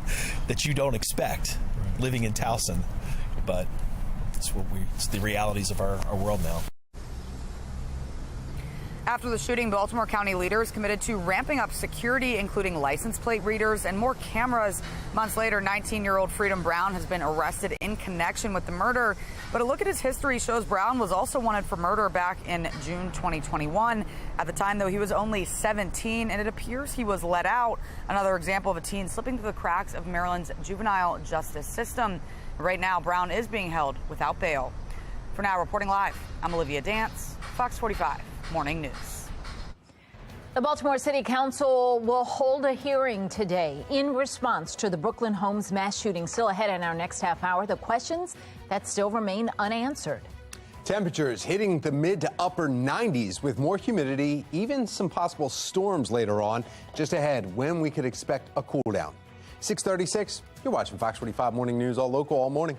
that you don't expect living in Towson, but it's the realities of our world now. After the shooting, Baltimore County leaders committed to ramping up security, including license plate readers and more cameras. Months later, 19-year-old Freedom Brown has been arrested in connection with the murder. But a look at his history shows Brown was also wanted for murder back in June 2021. At the time, though, he was only 17, and it appears he was let out. Another example of a teen slipping through the cracks of Maryland's juvenile justice system. Right now, Brown is being held without bail. For now, reporting live, I'm Olivia Dance, Fox 45 Morning News. The Baltimore City Council will hold a hearing today in response to the Brooklyn Homes mass shooting. Still ahead in our next half hour, the questions that still remain unanswered. Temperatures hitting the mid to upper 90s with more humidity, even some possible storms later on. Just ahead, when we could expect a cool down. 6:36, you're watching Fox 45 Morning News, all local, all morning.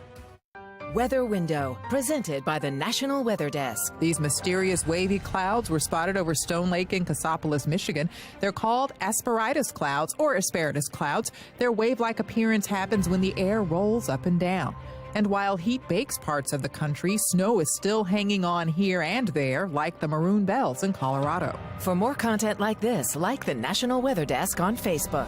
Weather Window, presented by the National Weather Desk. These mysterious wavy clouds were spotted over Stone Lake in Cassopolis, Michigan. They're called asperitas clouds or asparagus clouds. Their wave-like appearance happens when the air rolls up and down. And while heat bakes parts of the country, snow is still hanging on here and there, like the maroon bells in Colorado. For more content like this, like the National Weather Desk on Facebook.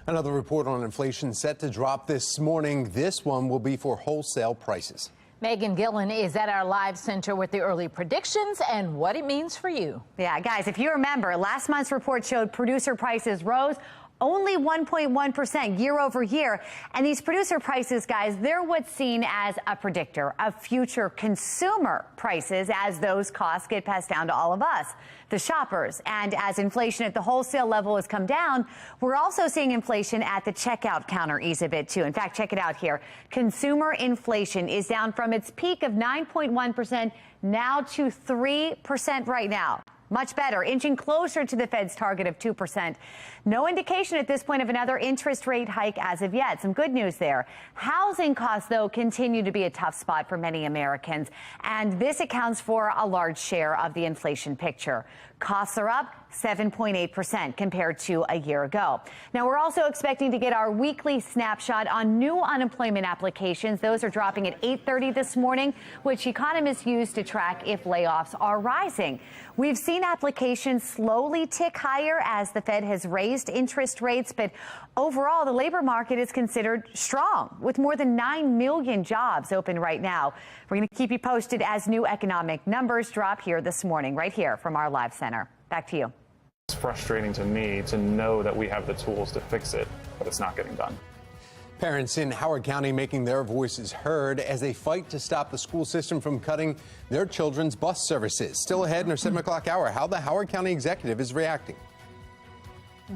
Another report on inflation set to drop this morning. This one will be for wholesale prices. Megan Gillen is at our live center with the early predictions and what it means for you. Yeah, guys, if you remember, last month's report showed producer prices rose only 1.1% year over year. And these producer prices, guys, they're what's seen as a predictor of future consumer prices as those costs get passed down to all of us, the shoppers. And as inflation at the wholesale level has come down, we're also seeing inflation at the checkout counter ease a bit, too. In fact, check it out here. Consumer inflation is down from its peak of 9.1% now to 3% right now. Much better, inching closer to the Fed's target of 2%. No indication at this point of another interest rate hike as of yet. Some good news there. Housing costs, though, continue to be a tough spot for many Americans, and this accounts for a large share of the inflation picture. Costs are up 7.8% compared to a year ago. Now, we're also expecting to get our weekly snapshot on new unemployment applications. Those are dropping at 8:30 this morning, which economists use to track if layoffs are rising. We've seen applications slowly tick higher as the Fed has raised interest rates, but overall, the labor market is considered strong, with more than 9 million jobs open right now. We're going to keep you posted as new economic numbers drop here this morning, right here from our live center. Back to you. It's frustrating to me to know that we have the tools to fix it, but it's not getting done. Parents in Howard County making their voices heard as they fight to stop the school system from cutting their children's bus services. Still ahead in our 7 o'clock hour, how the Howard County executive is reacting.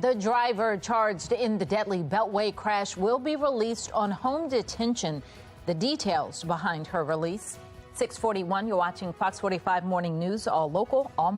The driver charged in the deadly Beltway crash will be released on home detention. The details behind her release. 6:41, you're watching Fox 45 Morning News, all local, all.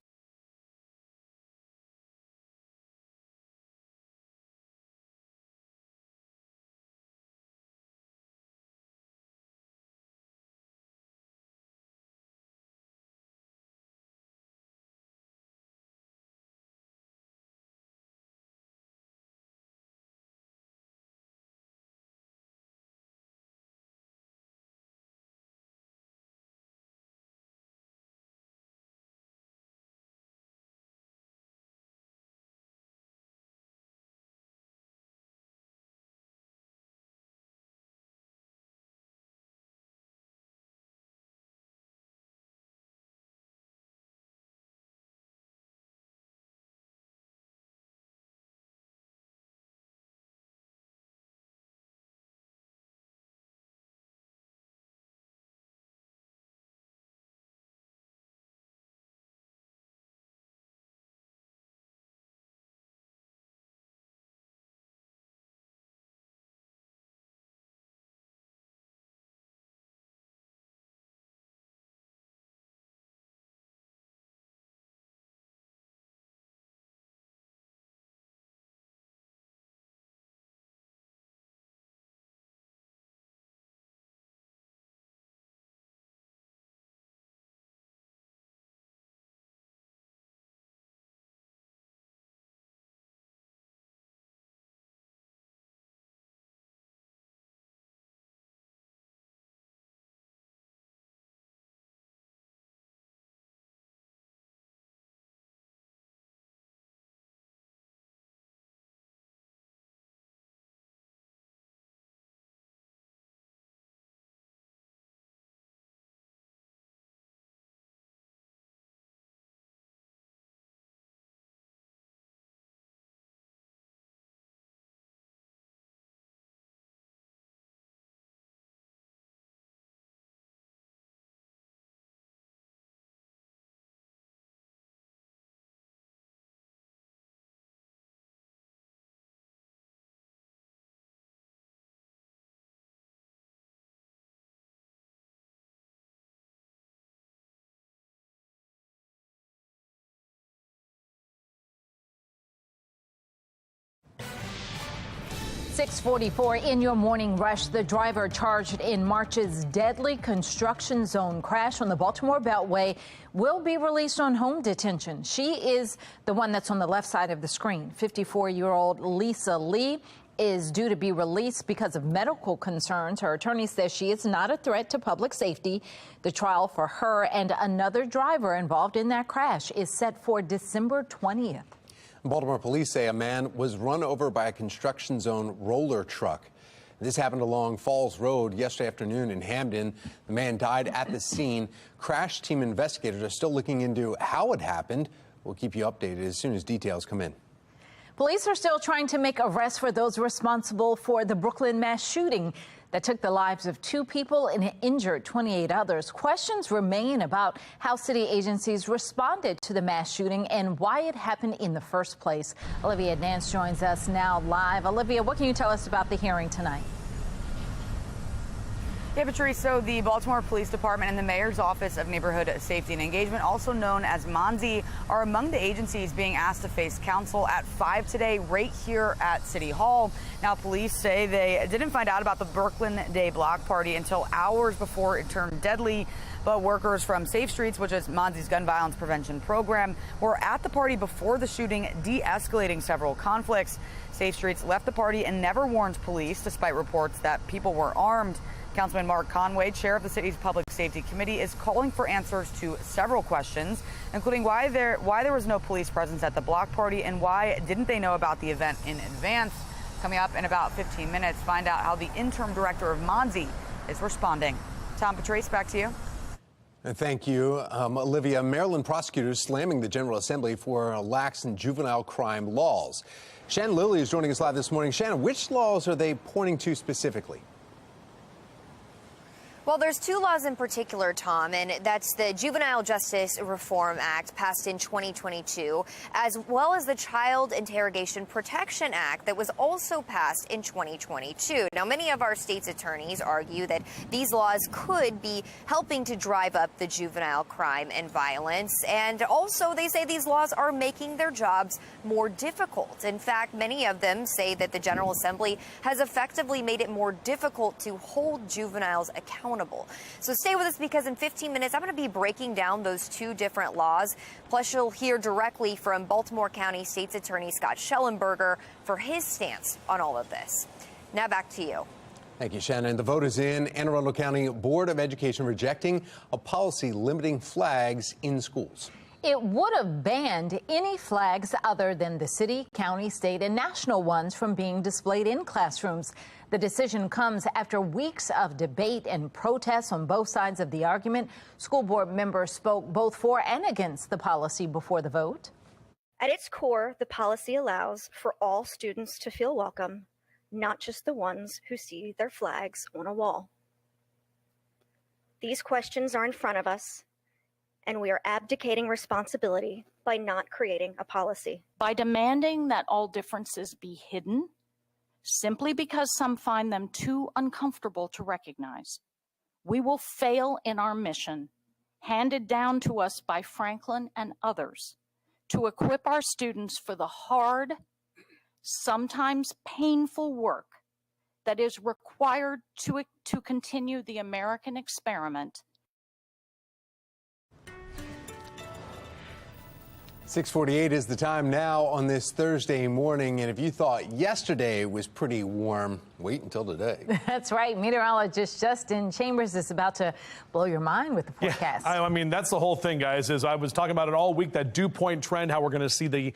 .644 in your morning rush. The driver charged in March's deadly construction zone crash on the Baltimore Beltway will be released on home detention. She is the one that's on the left side of the screen. 54-year-old Lisa Lee is due to be released because of medical concerns. Her attorney says she is not a threat to public safety. The trial for her and another driver involved in that crash is set for December 20th. Baltimore police say a man was run over by a construction zone roller truck. This happened along Falls Road yesterday afternoon in Hamden. The man died at the scene. Crash team investigators are still looking into how it happened. We'll keep you updated as soon as details come in. Police are still trying to make arrests for those responsible for the Brooklyn mass shooting that took the lives of 2 people and injured 28 others. Questions remain about how city agencies responded to the mass shooting and why it happened in the first place. Olivia Nance joins us now live. Olivia, what can you tell us about the hearing tonight? Yeah, Patrice, so the Baltimore Police Department and the Mayor's Office of Neighborhood Safety and Engagement, also known as MONSE, are among the agencies being asked to face counsel at 5 today right here at City Hall. Now, police say they didn't find out about the Brooklyn Day block party until hours before it turned deadly. But workers from Safe Streets, which is MONSE's gun violence prevention program, were at the party before the shooting, de-escalating several conflicts. Safe Streets left the party and never warned police, despite reports that people were armed. Councilman Mark Conway, chair of the city's Public Safety Committee, is calling for answers to several questions, including why there was no police presence at the block party and why didn't they know about the event in advance. Coming up in about 15 minutes, find out how the interim director of MONSE is responding. Tom, Patrice, back to you. Thank you, Olivia. Maryland prosecutors slamming the General Assembly for lax and juvenile crime laws. Shannon Lilly is joining us live this morning. Shannon, which laws are they pointing to specifically? Well, there's two laws in particular, Tom, and that's the Juvenile Justice Reform Act passed in 2022, as well as the Child Interrogation Protection Act that was also passed in 2022. Now, many of our state's attorneys argue that these laws could be helping to drive up the juvenile crime and violence, and also they say these laws are making their jobs more difficult. In fact, many of them say that the General Assembly has effectively made it more difficult to hold juveniles accountable. So stay with us, because in 15 minutes, I'm going to be breaking down those two different laws. Plus, you'll hear directly from Baltimore County State's Attorney Scott Schellenberger for his stance on all of this. Now back to you. Thank you, Shannon. The vote is in. Anne Arundel County Board of Education rejecting a policy limiting flags in schools. It would have banned any flags other than the city, county, state, and national ones from being displayed in classrooms. The decision comes after weeks of debate and protests on both sides of the argument. School board members spoke both for and against the policy before the vote. At its core, the policy allows for all students to feel welcome, not just the ones who see their flags on a wall. These questions are in front of us, and we are abdicating responsibility by not creating a policy. By demanding that all differences be hidden, simply because some find them too uncomfortable to recognize, we will fail in our mission, handed down to us by Franklin and others, to equip our students for the hard, sometimes painful work that is required to continue the American experiment. 6:48 is the time now on this Thursday morning, and if you thought yesterday was pretty warm, wait until today. That's right. Meteorologist Justin Chambers is about to blow your mind with the forecast. Yeah, I mean, that's the whole thing, guys, is I was talking about it all week, that dew point trend, how we're going to see the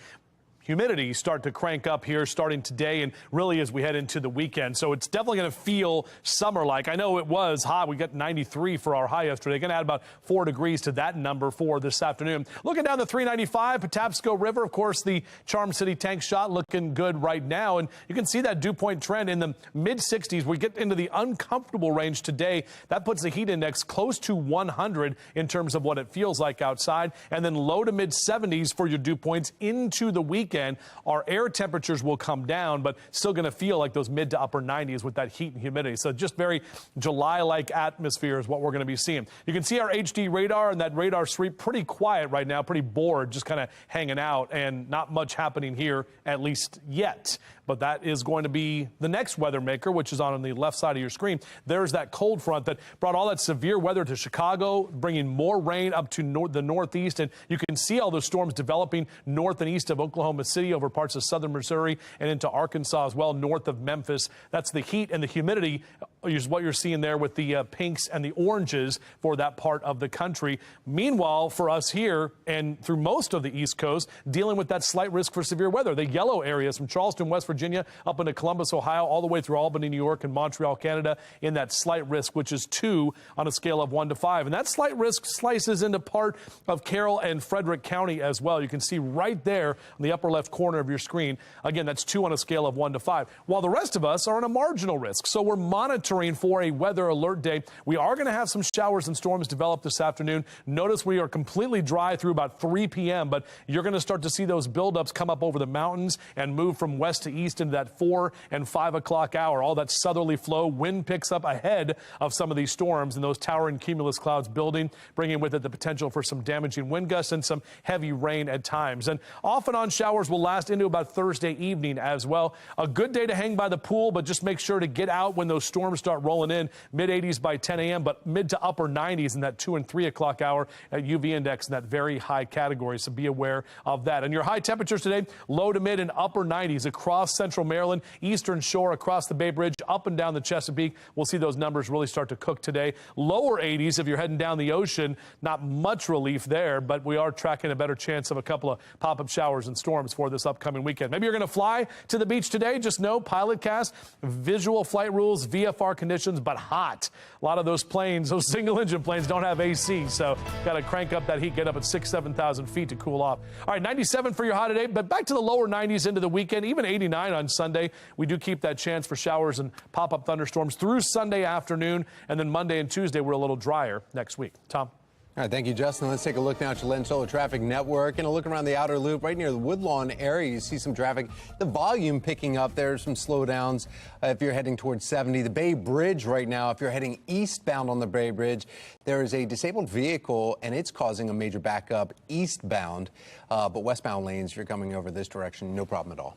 humidity start to crank up here starting today and really as we head into the weekend. So it's definitely going to feel summer-like. I know it was hot. We got 93 for our high yesterday. Going to add about 4 degrees to that number for this afternoon. Looking down the 395, Patapsco River, of course, the Charm City tank shot looking good right now. And you can see that dew point trend in the mid-60s. We get into the uncomfortable range today. That puts the heat index close to 100 in terms of what it feels like outside. And then low to mid-70s for your dew points into the weekend. Our air temperatures will come down, but still going to feel like those mid to upper 90s with that heat and humidity. So just very July-like atmosphere is what we're going to be seeing. You can see our HD radar and that radar sweep pretty quiet right now, pretty bored, just kind of hanging out, and not much happening here, at least yet. But that is going to be the next weather maker, which is on the left side of your screen. There's that cold front that brought all that severe weather to Chicago, bringing more rain up to the northeast. And you can see all those storms developing north and east of Oklahoma City, over parts of southern Missouri and into Arkansas as well, north of Memphis. That's the heat and the humidity is what you're seeing there with the pinks and the oranges for that part of the country. Meanwhile, for us here and through most of the East Coast, dealing with that slight risk for severe weather. The yellow areas from Charleston, West Virginia, up into Columbus, Ohio, all the way through Albany, New York, and Montreal, Canada, in that slight risk, which is 2 on a scale of 1 to 5. And that slight risk slices into part of Carroll and Frederick County as well. You can see right there on the upper left corner of your screen. Again, that's 2 on a scale of 1 to 5. While the rest of us are on a marginal risk. So we're monitoring monitoring for a weather alert day. We are going to have some showers and storms develop this afternoon. Notice we are completely dry through about 3 p.m., but you're going to start to see those buildups come up over the mountains and move from west to east into that 4 and 5 o'clock hour. All that southerly flow, wind picks up ahead of some of these storms, and those towering cumulus clouds building, bringing with it the potential for some damaging wind gusts and some heavy rain at times. And off and on showers will last into about Thursday evening as well. A good day to hang by the pool, but just make sure to get out when those storms start rolling in. Mid-80s by 10 a.m., but mid to upper 90s in that 2 and 3 o'clock hour at UV index in that very high category. So be aware of that. And your high temperatures today, low to mid and upper 90s across central Maryland, eastern shore, across the Bay Bridge, up and down the Chesapeake. We'll see those numbers really start to cook today. Lower 80s if you're heading down the ocean. Not much relief there, but we are tracking a better chance of a couple of pop-up showers and storms for this upcoming weekend. Maybe you're going to fly to the beach today. Just know pilot cast, visual flight rules, VFR conditions, but hot. A lot of those planes, those single-engine planes, don't have AC, so got to crank up that heat, get up at 7,000 feet to cool off. All right, 97 for your high today, but back to the lower 90s into the weekend, even 89 on Sunday. We do keep that chance for showers and pop-up thunderstorms through Sunday afternoon, and then Monday and Tuesday we're a little drier next week. Tom? All right, thank you, Justin. Let's take a look now at your Lens Solar Traffic Network and a look around the outer loop right near the Woodlawn area. You see some traffic, the volume picking up. There's some slowdowns if you're heading towards 70. The Bay Bridge right now, if you're heading eastbound on the Bay Bridge, there is a disabled vehicle and it's causing a major backup eastbound. But westbound lanes, if you're coming over this direction, no problem at all.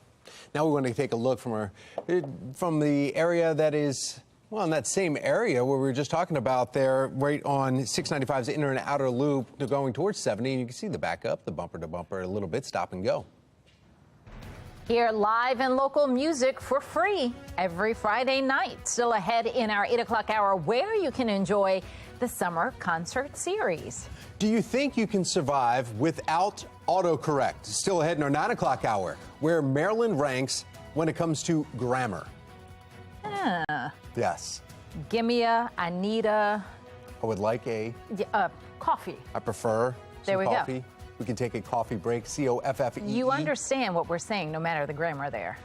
Now we want to take a look from the area that is, well, in that same area where we were just talking about there, right on 695's inner and outer loop, going towards 70. And you can see the backup, the bumper to bumper, a little bit stop and go. Hear live and local music for free every Friday night. Still ahead in our 8 o'clock hour, where you can enjoy the summer concert series. Do you think you can survive without autocorrect? Still ahead in our 9 o'clock hour, where Maryland ranks when it comes to grammar. Yes. Gimme I need a... I would like a... coffee. I prefer there we coffee. Go. We can take a coffee break. COFFEE. You understand what we're saying, no matter the grammar there.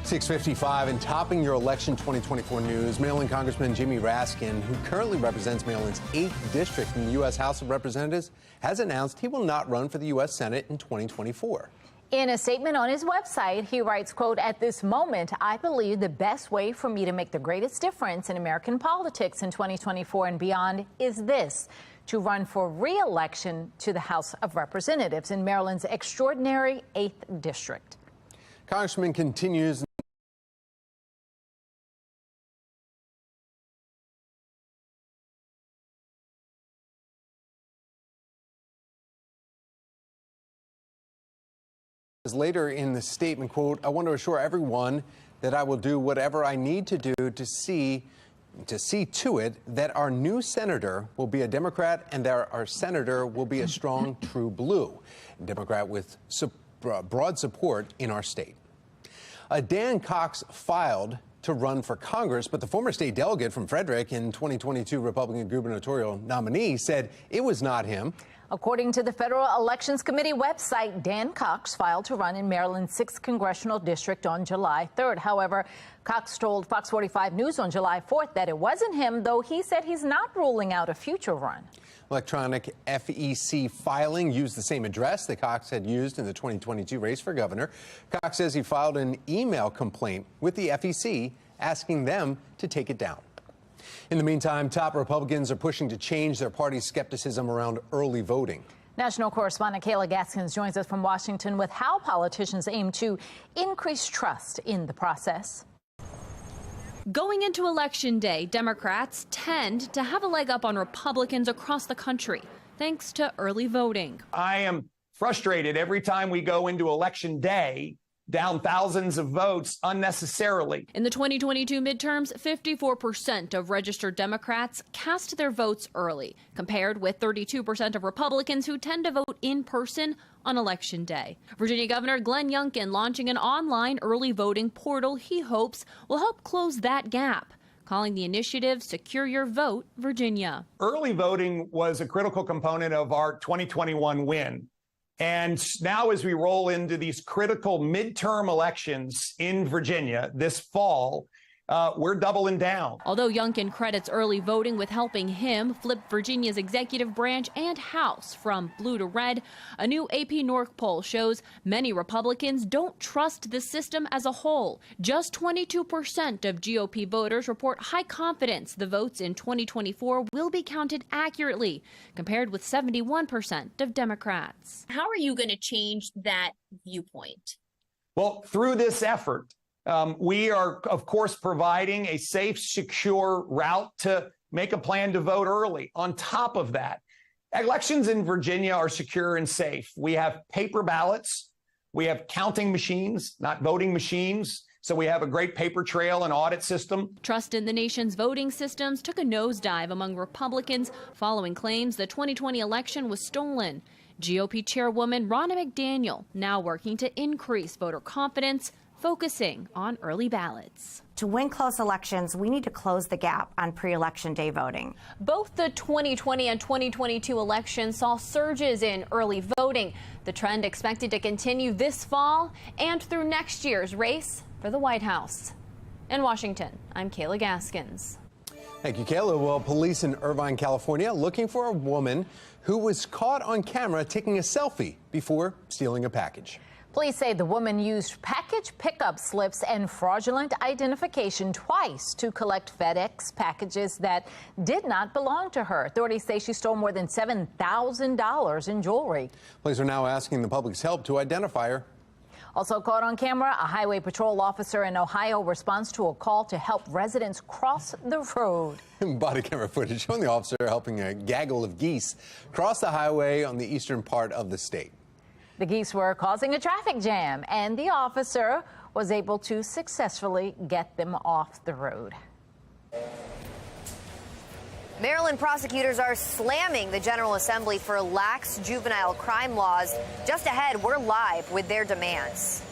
6:55 and topping your election 2024 news, Maryland Congressman Jimmy Raskin, who currently represents Maryland's 8th district in the U.S. House of Representatives, has announced he will not run for the U.S. Senate in 2024. In a statement on his website, he writes, quote, "At this moment, I believe the best way for me to make the greatest difference in American politics in 2024 and beyond is this, to run for re-election to the House of Representatives in Maryland's extraordinary 8th district." Congressman continues later in the statement, quote, "I want to assure everyone that I will do whatever I need to do to see to it that our new senator will be a Democrat and that our senator will be a strong, true blue, Democrat with broad support in our state." Dan Cox filed to run for Congress, but the former state delegate from Frederick and 2022 Republican gubernatorial nominee said it was not him. According to the Federal Elections Committee website, Dan Cox filed to run in Maryland's 6th congressional district on July 3rd. However, Cox told Fox 45 News on July 4th that it wasn't him, though he said he's not ruling out a future run. Electronic FEC filing used the same address that Cox had used in the 2022 race for governor. Cox says he filed an email complaint with the FEC asking them to take it down. In the meantime, top Republicans are pushing to change their party's skepticism around early voting. National correspondent Kayla Gaskins joins us from Washington with how politicians aim to increase trust in the process. Going into Election Day, Democrats tend to have a leg up on Republicans across the country, thanks to early voting. I am frustrated every time we go into Election Day, down thousands of votes unnecessarily. In the 2022 midterms, 54% of registered Democrats cast their votes early, compared with 32% of Republicans who tend to vote in person on Election Day. Virginia Governor Glenn Youngkin launching an online early voting portal he hopes will help close that gap, calling the initiative Secure Your Vote Virginia. Early voting was a critical component of our 2021 win. And now as we roll into these critical midterm elections in Virginia this fall, we're doubling down. Although Youngkin credits early voting with helping him flip Virginia's executive branch and House from blue to red, a new AP North poll shows many Republicans don't trust the system as a whole. Just 22% of GOP voters report high confidence the votes in 2024 will be counted accurately, compared with 71% of Democrats. How are you going to change that viewpoint? Well, through this effort, we are, of course, providing a safe, secure route to make a plan to vote early. On top of that, elections in Virginia are secure and safe. We have paper ballots. We have counting machines, not voting machines. So we have a great paper trail and audit system. Trust in the nation's voting systems took a nosedive among Republicans following claims the 2020 election was stolen. GOP chairwoman Ronna McDaniel now working to increase voter confidence, focusing on early ballots. To win close elections, we need to close the gap on pre-election day voting. Both the 2020 and 2022 elections saw surges in early voting. The trend expected to continue this fall and through next year's race for the White House. In Washington, I'm Kayla Gaskins. Thank you, Kayla. Well, police in Irvine, California, looking for a woman who was caught on camera taking a selfie before stealing a package. Police say the woman used package pickup slips and fraudulent identification twice to collect FedEx packages that did not belong to her. Authorities say she stole more than $7,000 in jewelry. Police are now asking the public's help to identify her. Also caught on camera, a highway patrol officer in Ohio responds to a call to help residents cross the road. Body camera footage showing the officer helping a gaggle of geese cross the highway on the eastern part of the state. The geese were causing a traffic jam, and the officer was able to successfully get them off the road. Maryland prosecutors are slamming the General Assembly for lax juvenile crime laws. Just ahead, we're live with their demands.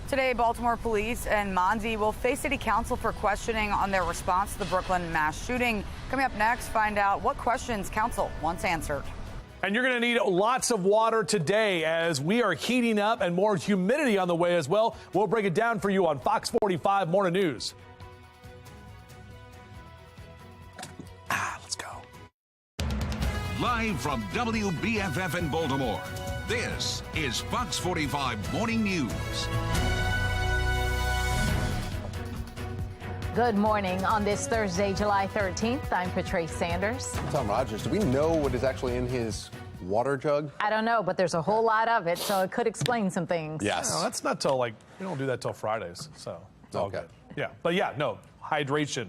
Today, Baltimore police and Mondi will face city council for questioning on their response to the Brooklyn mass shooting. Coming up next, find out what questions council wants answered. And you're going to need lots of water today as we are heating up and more humidity on the way as well. We'll break it down for you on Fox 45 Morning News. Let's go. Live from WBFF in Baltimore, this is Fox 45 Morning News. Good morning on this Thursday, July 13th. I'm Patrice Sanders. Tom Rogers, do we know what is actually in his water jug? I don't know, but there's a whole lot of it, so it could explain some things. Yes. No, that's not till we don't do that till Fridays, so it's all good. Yeah, but no, hydration.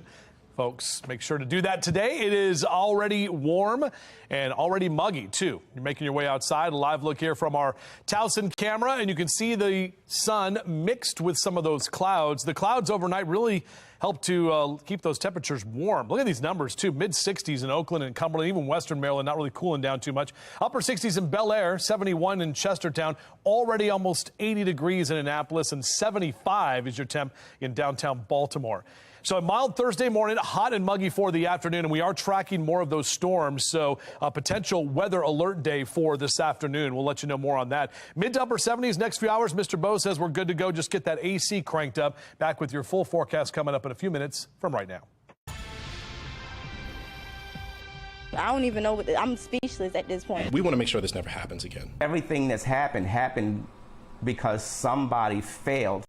Folks, make sure to do that today. It is already warm and already muggy, too. You're making your way outside. A live look here from our Towson camera, and you can see the sun mixed with some of those clouds. The clouds overnight really help to keep those temperatures warm. Look at these numbers, too. Mid-60s in Oakland and Cumberland, even Western Maryland, not really cooling down too much. Upper 60s in Bel Air, 71 in Chestertown, already almost 80 degrees in Annapolis, and 75 is your temp in downtown Baltimore. So a mild Thursday morning, hot and muggy for the afternoon, and we are tracking more of those storms. So a potential weather alert day for this afternoon. We'll let you know more on that. Mid to upper 70s next few hours. Mr. Bo says we're good to go. Just get that AC cranked up. Back with your full forecast coming up in a few minutes from right now. I don't even know I'm speechless at this point. We want to make sure this never happens again. Everything that's happened because somebody failed.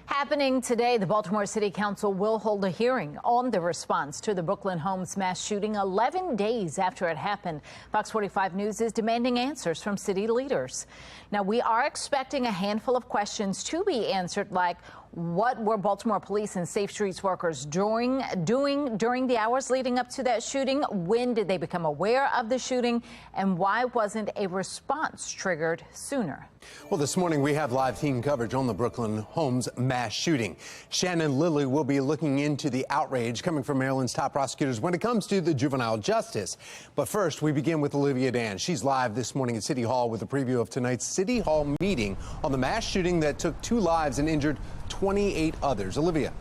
Happening today, the Baltimore City Council will hold a hearing on the response to the Brooklyn Homes mass shooting 11 days after it happened. Fox 45 News is demanding answers from city leaders. Now, we are expecting a handful of questions to be answered, like what were Baltimore police and Safe Streets workers doing during the hours leading up to that shooting? When did they become aware of the shooting? And why wasn't a response triggered sooner? Well, this morning we have live team coverage on the Brooklyn Homes mass shooting. Shannon Lilly will be looking into the outrage coming from Maryland's top prosecutors when it comes to the juvenile justice. But first, we begin with Olivia Dan. She's live this morning at City Hall with a preview of tonight's City Hall meeting on the mass shooting that took 2 lives and injured 28 others. Olivia.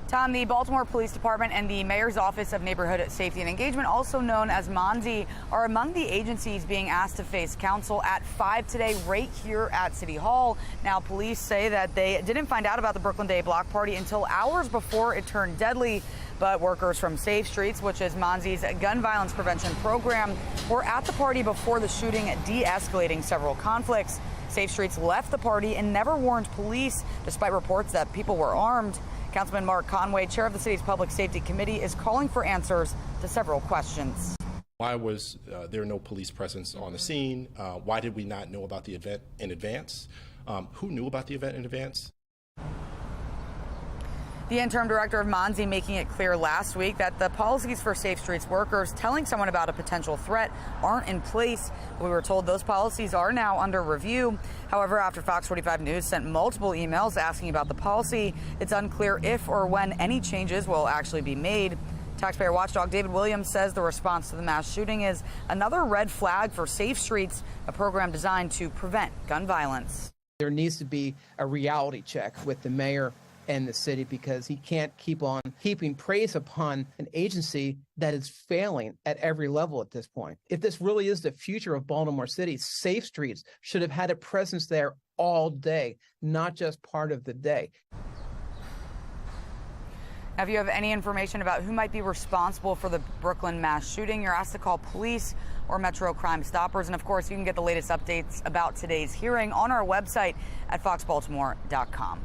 Tom, the Baltimore Police Department and the Mayor's Office of Neighborhood Safety and Engagement, also known as MONSE, are among the agencies being asked to face counsel at 5 today right here at City Hall. Now, police say that they didn't find out about the Brooklyn Day block party until hours before it turned deadly. But workers from Safe Streets, which is MONSE's gun violence prevention program, were at the party before the shooting, de-escalating several conflicts. Safe Streets left the party and never warned police, despite reports that people were armed. Councilman Mark Conway, chair of the city's Public Safety Committee, is calling for answers to several questions. Why was there no police presence on the scene? Why did we not know about the event in advance? Who knew about the event in advance? The interim director of MONSE making it clear last week that the policies for Safe Streets workers telling someone about a potential threat aren't in place. We were told those policies are now under review. However, after Fox 45 News sent multiple emails asking about the policy, it's unclear if or when any changes will actually be made. Taxpayer watchdog David Williams says the response to the mass shooting is another red flag for Safe Streets, a program designed to prevent gun violence. There needs to be a reality check with the mayor and the city, because he can't keep on heaping praise upon an agency that is failing at every level at this point. If this really is the future of Baltimore City, Safe Streets should have had a presence there all day, not just part of the day. Now, if you have any information about who might be responsible for the Brooklyn mass shooting, you're asked to call police or Metro Crime Stoppers. And of course, you can get the latest updates about today's hearing on our website at foxbaltimore.com.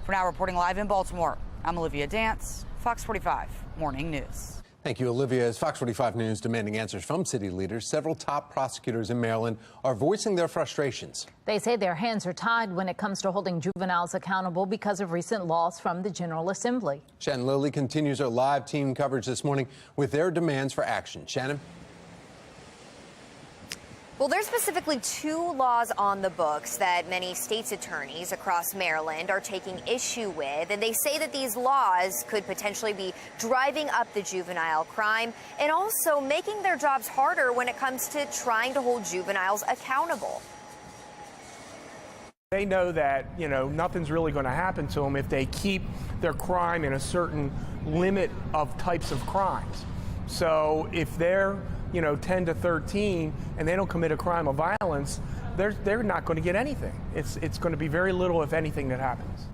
For now, reporting live in Baltimore, I'm Olivia Dance, Fox 45 Morning News. Thank you, Olivia. As Fox 45 News demanding answers from city leaders, several top prosecutors in Maryland are voicing their frustrations. They say their hands are tied when it comes to holding juveniles accountable because of recent laws from the General Assembly. Shannon Lilly continues our live team coverage this morning with their demands for action. Shannon? Well, there's specifically 2 laws on the books that many state's attorneys across Maryland are taking issue with, and they say that these laws could potentially be driving up the juvenile crime and also making their jobs harder when it comes to trying to hold juveniles accountable. They know that, nothing's really going to happen to them if they keep their crime in a certain limit of types of crimes. So if they're 10 to 13 and they don't commit a crime of violence, they're not going to get anything. It's going to be very little, if anything, that happens.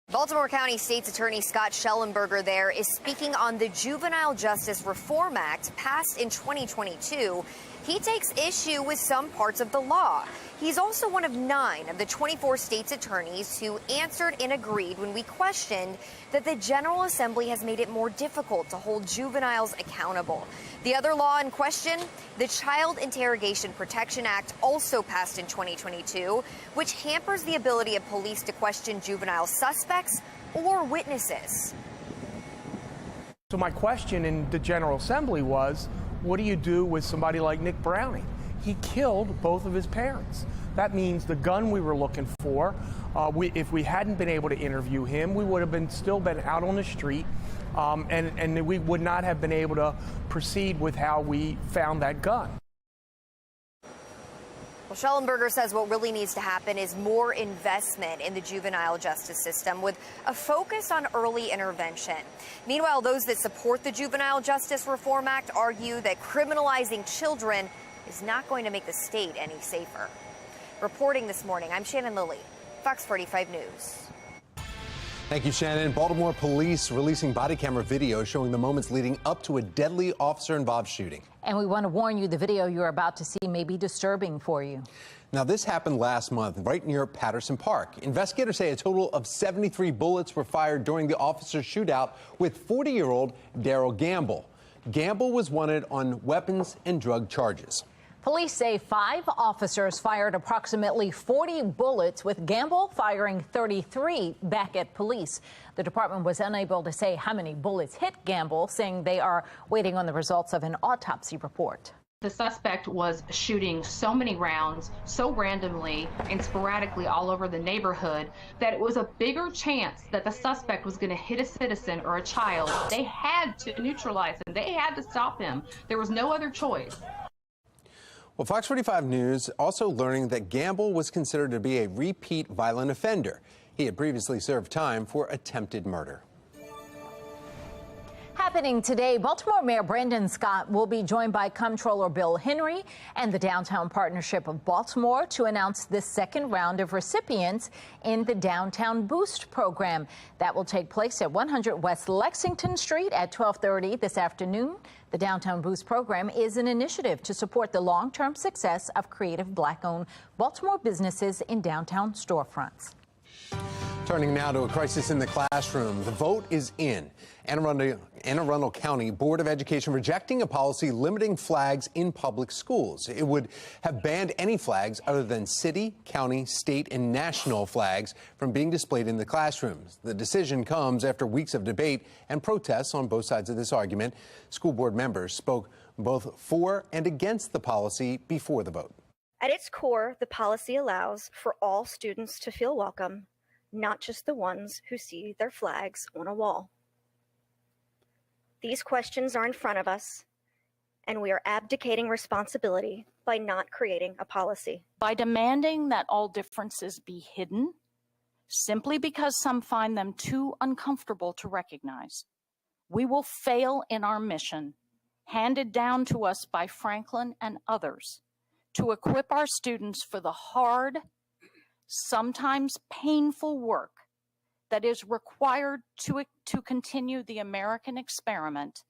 Baltimore County State's Attorney Scott Schellenberger there is speaking on the Juvenile Justice Reform Act passed in 2022. He takes issue with some parts of the law. He's also one of 9 of the 24 states' attorneys who answered and agreed when we questioned that the General Assembly has made it more difficult to hold juveniles accountable. The other law in question, the Child Interrogation Protection Act, also passed in 2022, which hampers the ability of police to question juvenile suspects or witnesses. So my question in the General Assembly was, what do you do with somebody like Nick Browning? He killed both of his parents. That means the gun we were looking for, if we hadn't been able to interview him, we would have still been out on the street, and we would not have been able to proceed with how we found that gun. Well, Schellenberger says what really needs to happen is more investment in the juvenile justice system with a focus on early intervention. Meanwhile, those that support the Juvenile Justice Reform Act argue that criminalizing children is not going to make the state any safer. Reporting this morning, I'm Shannon Lilly, Fox 45 News. Thank you, Shannon. Baltimore police releasing body camera video showing the moments leading up to a deadly officer-involved shooting. And we want to warn you, the video you're about to see may be disturbing for you. Now, this happened last month right near Patterson Park. Investigators say a total of 73 bullets were fired during the officer's shootout with 40-year-old Daryl Gamble. Gamble was wanted on weapons and drug charges. Police say 5 officers fired approximately 40 bullets, with Gamble firing 33 back at police. The department was unable to say how many bullets hit Gamble, saying they are waiting on the results of an autopsy report. The suspect was shooting so many rounds, so randomly and sporadically all over the neighborhood, that it was a bigger chance that the suspect was going to hit a citizen or a child. They had to neutralize him. They had to stop him. There was no other choice. Well, Fox 45 News also learning that Gamble was considered to be a repeat violent offender. He had previously served time for attempted murder. Happening today, Baltimore Mayor Brandon Scott will be joined by Comptroller Bill Henry and the Downtown Partnership of Baltimore to announce the second round of recipients in the Downtown Boost program. That will take place at 100 West Lexington Street at 12:30 this afternoon. The Downtown Boost program is an initiative to support the long-term success of creative Black-owned Baltimore businesses in downtown storefronts. Turning now to a crisis in the classroom. The vote is in. Anne Arundel County Board of Education rejecting a policy limiting flags in public schools. It would have banned any flags other than city, county, state, and national flags from being displayed in the classrooms. The decision comes after weeks of debate and protests on both sides of this argument. School board members spoke both for and against the policy before the vote. At its core, the policy allows for all students to feel welcome, not just the ones who see their flags on a wall. These questions are in front of us, and we are abdicating responsibility by not creating a policy. By demanding that all differences be hidden, simply because some find them too uncomfortable to recognize, we will fail in our mission, handed down to us by Franklin and others, to equip our students for the hard, sometimes painful work that is required to continue the American experiment.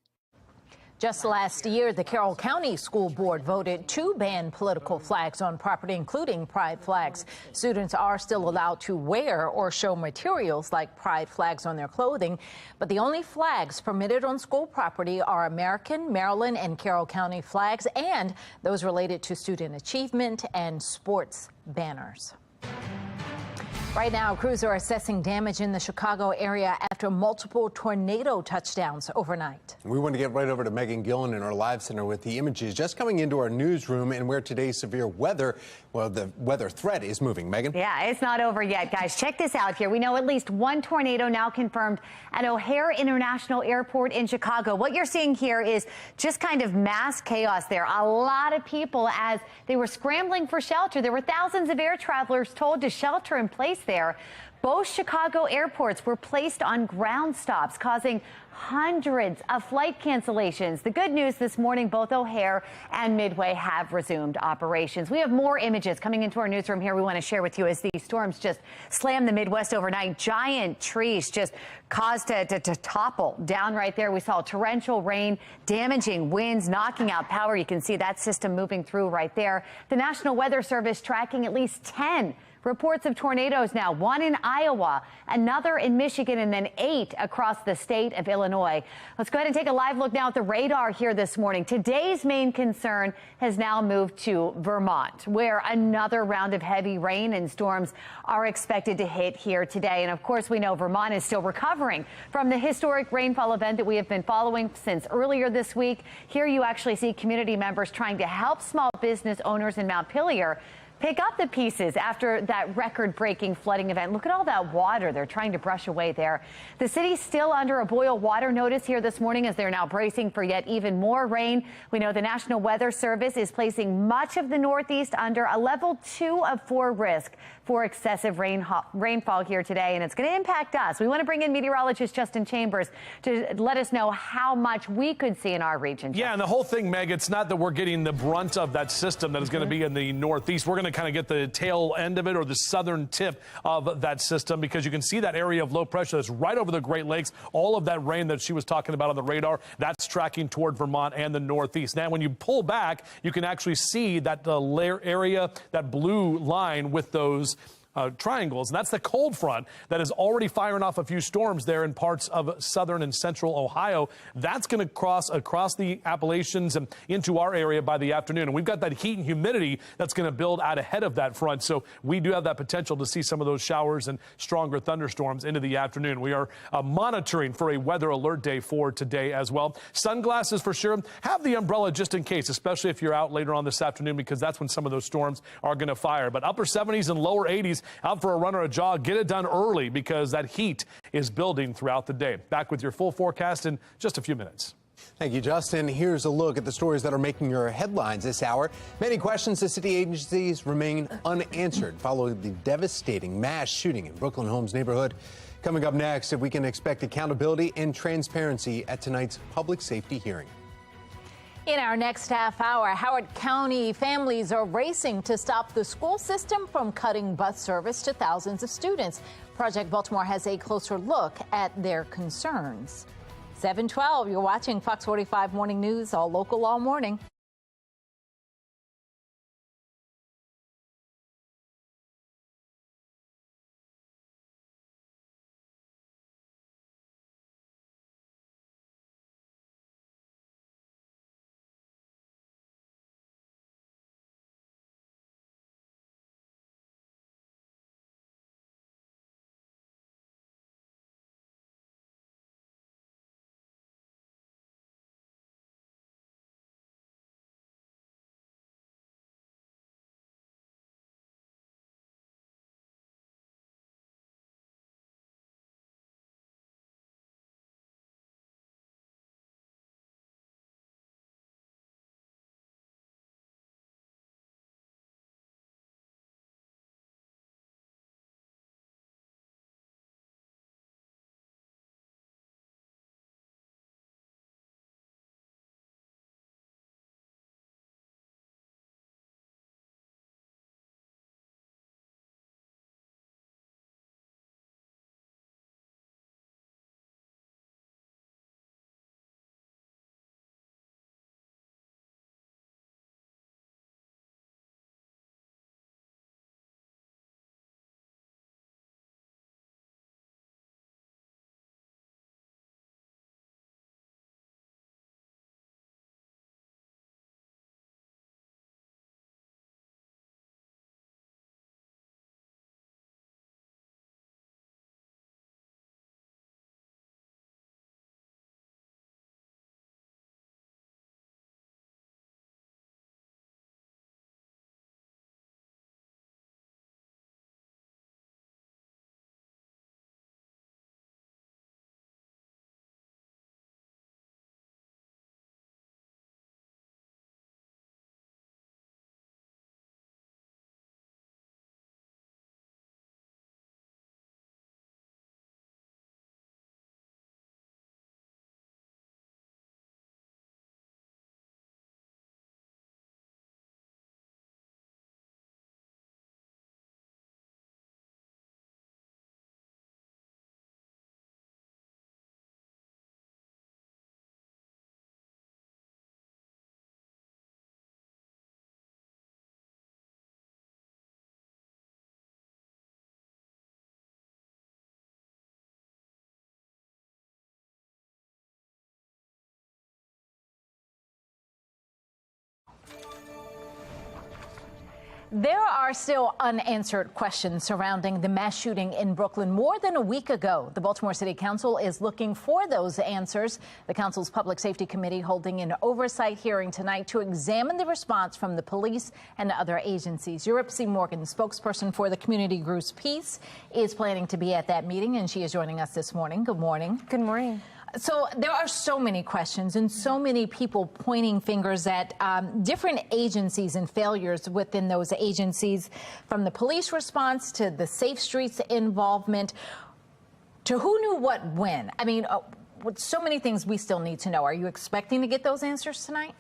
Just last year, the Carroll County School Board voted to ban political flags on property, including pride flags. Students are still allowed to wear or show materials like pride flags on their clothing, but the only flags permitted on school property are American, Maryland, and Carroll County flags, and those related to student achievement and sports banners. Right now, crews are assessing damage in the Chicago area after multiple tornado touchdowns overnight. We want to get right over to Megan Gillen in our live center with the images just coming into our newsroom and where today's severe weather, well, the weather threat is moving. Megan? Yeah, it's not over yet, guys. Check this out here. We know at least one tornado now confirmed at O'Hare International Airport in Chicago. What you're seeing here is just kind of mass chaos there. A lot of people as they were scrambling for shelter. There were thousands of air travelers told to shelter in place there. Both Chicago airports were placed on ground stops, causing hundreds of flight cancellations. The good news this morning, both O'Hare and Midway have resumed operations. We have more images coming into our newsroom here we want to share with you as these storms just slammed the Midwest overnight. Giant trees just caused to topple down right there. We saw torrential rain, damaging winds, knocking out power. You can see that system moving through right there. The National Weather Service tracking at least 10 reports of tornadoes now, one in Iowa, another in Michigan, and then 8 across the state of Illinois. Let's go ahead and take a live look now at the radar here this morning. Today's main concern has now moved to Vermont, where another round of heavy rain and storms are expected to hit here today. And of course, we know Vermont is still recovering from the historic rainfall event that we have been following since earlier this week. Here you actually see community members trying to help small business owners in Montpelier pick up the pieces after that record-breaking flooding event. Look at all that water they're trying to brush away there. The city's still under a boil water notice here this morning as they're now bracing for yet even more rain. We know the National Weather Service is placing much of the Northeast under a level 2 of 4 risk for excessive rainfall here today, and it's going to impact us. We want to bring in meteorologist Justin Chambers to let us know how much we could see in our region. Yeah, and the whole thing, Meg, it's not that we're getting the brunt of that system that is going to be in the Northeast. We're going to kind of get the tail end of it, or the southern tip of that system, because you can see that area of low pressure that's right over the Great Lakes. All of that rain that she was talking about on the radar, that's tracking toward Vermont and the Northeast. Now, when you pull back, you can actually see that the area, that blue line with those triangles, and that's the cold front that is already firing off a few storms there in parts of southern and central Ohio. That's going to cross across the Appalachians and into our area by the afternoon. And we've got that heat and humidity that's going to build out ahead of that front. So we do have that potential to see some of those showers and stronger thunderstorms into the afternoon. We are monitoring for a weather alert day for today as well. Sunglasses for sure. Have the umbrella just in case, especially if you're out later on this afternoon, because that's when some of those storms are going to fire. But upper 70s and lower 80s. Out for a run or a jog, get it done early because that heat is building throughout the day. Back with your full forecast in just a few minutes. Thank you, Justin. Here's a look at the stories that are making your headlines this hour. Many questions to city agencies remain unanswered following the devastating mass shooting in Brooklyn Homes neighborhood. Coming up next, if we can expect accountability and transparency at tonight's public safety hearing. In our next half hour, Howard County families are racing to stop the school system from cutting bus service to thousands of students. Project Baltimore has a closer look at their concerns. 7:12, you're watching Fox 45 Morning News, all local, all morning. There are still unanswered questions surrounding the mass shooting in Brooklyn more than a week ago. The Baltimore City Council is looking for those answers. The council's Public Safety Committee holding an oversight hearing tonight to examine the response from the police and other agencies. Europe C. Morgan, spokesperson for the Community Group's Peace, is planning to be at that meeting, and she is joining us this morning. Good morning. Good morning. So there are so many questions and so many people pointing fingers at different agencies and failures within those agencies, from the police response to the Safe Streets involvement to who knew what when. I mean, with so many things we still need to know. Are you expecting to get those answers tonight?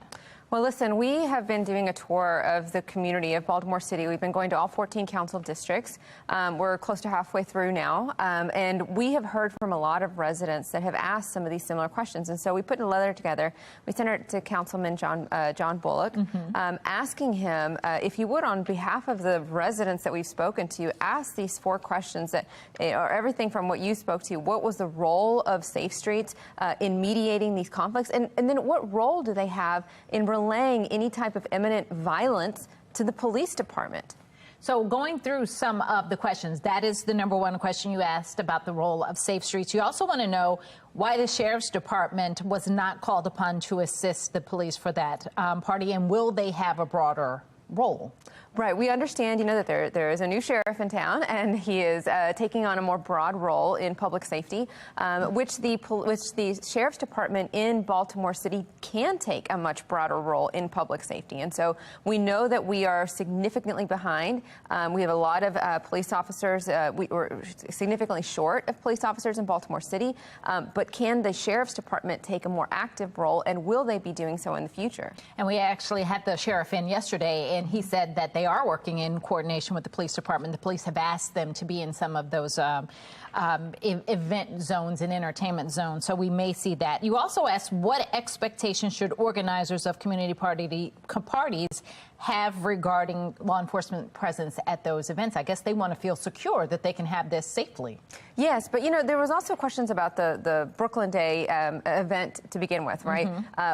Well, listen, we have been doing a tour of the community of Baltimore City. We've been going to all 14 council districts. We're close to halfway through now, and we have heard from a lot of residents that have asked some of these similar questions. And so we put a letter together. We sent it to Councilman John Bullock, asking him, if he would, on behalf of the residents that we've spoken to, ask these 4 questions that are everything from what you spoke to. What was the role of Safe Streets in mediating these conflicts? And then what role do they have in relaying any type of imminent violence to the police department? So going through some of the questions, that is the number one question you asked about the role of Safe Streets. You also want to know why the sheriff's department was not called upon to assist the police for that party, and will they have a broader role? Right. We understand, that there is a new sheriff in town, and he is taking on a more broad role in public safety, which the sheriff's department in Baltimore City can take a much broader role in public safety. And so we know that we are significantly behind. We have a lot of police officers. We're significantly short of police officers in Baltimore City. But can the sheriff's department take a more active role, and will they be doing so in the future? And we actually had the sheriff in yesterday, and he said that they are working in coordination with the police department. The police have asked them to be in some of those event zones and entertainment zones, so we may see that. You also asked what expectations should organizers of community parties have regarding law enforcement presence at those events. I guess they want to feel secure that they can have this safely. Yes, but there was also questions about the Brooklyn Day event to begin with, right?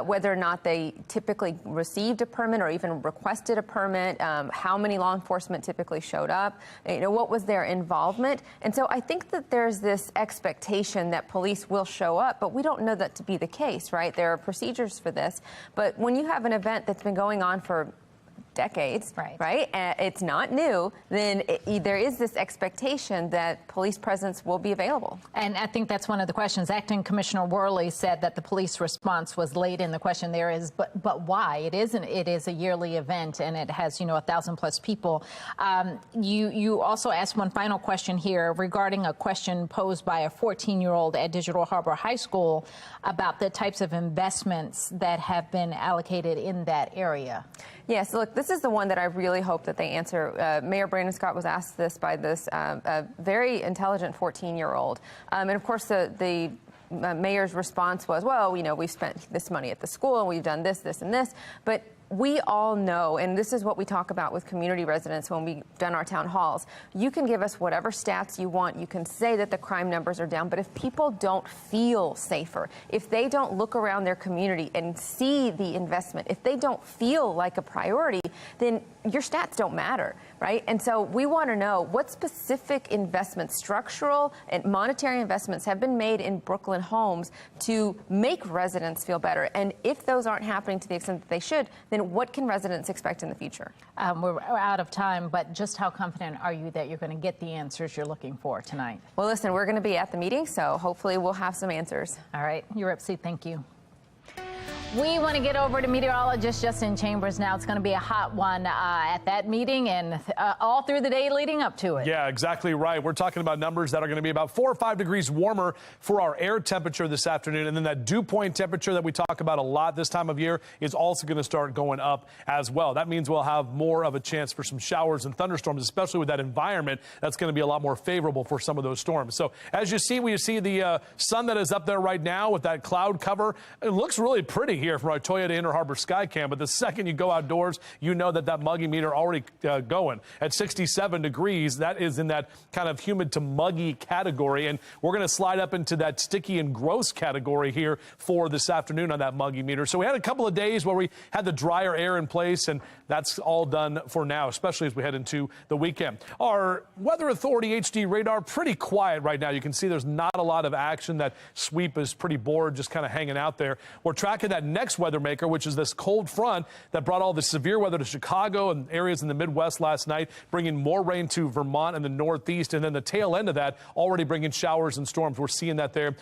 Whether or not they typically received a permit or even requested a permit, how many law enforcement typically showed up, what was their involvement. And so I think that there's this expectation that police will show up, but we don't know that to be the case, right? There are procedures for this. But when you have an event that's been going on for decades, right? It's not new, then there is this expectation that police presence will be available. And I think that's one of the questions. Acting Commissioner Worley said that the police response was late in the question. There is, but why? It is a yearly event, and it has, 1,000+ people. You also asked one final question here regarding a question posed by a 14-year-old at Digital Harbor High School about the types of investments that have been allocated in that area. Yes, look, this is the one that I really hope that they answer. Mayor Brandon Scott was asked this by this very intelligent 14-year-old. And of course, the mayor's response was, well, we've spent this money at the school and we've done this, this, and this. But we all know, and this is what we talk about with community residents when we've done our town halls, you can give us whatever stats you want. You can say that the crime numbers are down, but if people don't feel safer, if they don't look around their community and see the investment, if they don't feel like a priority, then your stats don't matter, right? And so we want to know what specific investments, structural and monetary investments, have been made in Brooklyn homes to make residents feel better. And if those aren't happening to the extent that they should, then what can residents expect in the future? We're out of time, but just how confident are you that you're going to get the answers you're looking for tonight? Well, listen, we're going to be at the meeting, so hopefully we'll have some answers. All right. Europe C, thank you. We want to get over to meteorologist Justin Chambers now. It's going to be a hot one at that meeting and all through the day leading up to it. Yeah, exactly right. We're talking about numbers that are going to be about 4 or 5 degrees warmer for our air temperature this afternoon. And then that dew point temperature that we talk about a lot this time of year is also going to start going up as well. That means we'll have more of a chance for some showers and thunderstorms, especially with that environment that's going to be a lot more favorable for some of those storms. So as you see, we see the sun that is up there right now with that cloud cover. It looks really pretty here from our Toyota Inner Harbor Skycam, but the second you go outdoors, you know that muggy meter already going at 67 degrees. That is in that kind of humid to muggy category, and we're going to slide up into that sticky and gross category here for this afternoon on that muggy meter. So we had a couple of days where we had the drier air in place, and that's all done for now, especially as we head into the weekend. Our Weather Authority HD radar pretty quiet right now. You can see there's not a lot of action. That sweep is pretty bored, just kind of hanging out there. We're tracking that next weather maker, which is this cold front that brought all the severe weather to Chicago and areas in the Midwest last night, bringing more rain to Vermont and the Northeast. And then the tail end of that already bringing showers and storms. We're seeing that there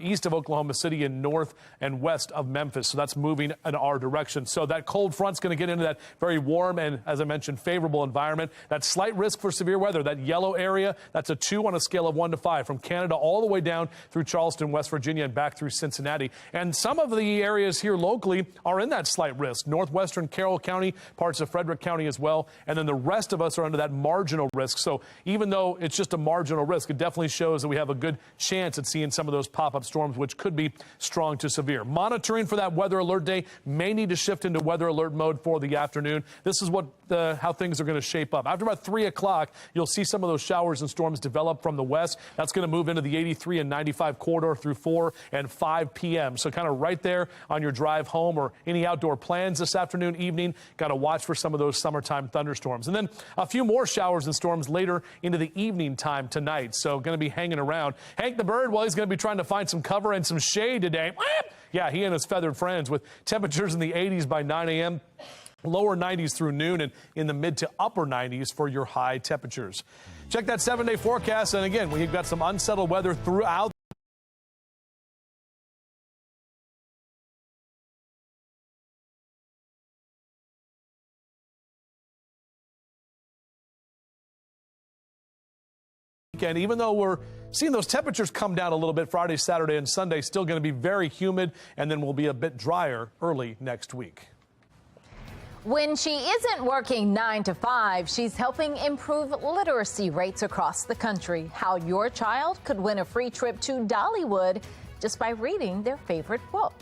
east of Oklahoma City and north and west of Memphis. So that's moving in our direction. So that cold front's going to get into that very warm and, as I mentioned, favorable environment. That slight risk for severe weather, that yellow area, that's a 2 on a scale of 1 to 5 from Canada all the way down through Charleston, West Virginia, and back through Cincinnati. And some of the areas here locally are in that slight risk. Northwestern Carroll County, parts of Frederick County as well. And then the rest of us are under that marginal risk. So even though it's just a marginal risk, it definitely shows that we have a good chance at seeing some of those pop-up storms, which could be strong to severe. Monitoring for that weather alert day may need to shift into weather alert mode for the afternoon. This is what how things are going to shape up. After about 3 o'clock, you'll see some of those showers and storms develop from the west. That's going to move into the 83 and 95 corridor through 4 and 5 p.m. So kind of right there on your drive home or any outdoor plans this afternoon, evening. Got to watch for some of those summertime thunderstorms. And then a few more showers and storms later into the evening time tonight. So going to be hanging around. Hank the Bird, well, he's going to be trying to find some cover and some shade today. Yeah, he and his feathered friends with temperatures in the 80s by 9 a.m. Lower 90s through noon and in the mid to upper 90s for your high temperatures. Check that 7-day forecast. And again, we've got some unsettled weather throughout weekend. Even though we're seeing those temperatures come down a little bit Friday, Saturday, and Sunday, still going to be very humid, and then we'll be a bit drier early next week. When she isn't working 9 to 5, she's helping improve literacy rates across the country. How your child could win a free trip to Dollywood just by reading their favorite book.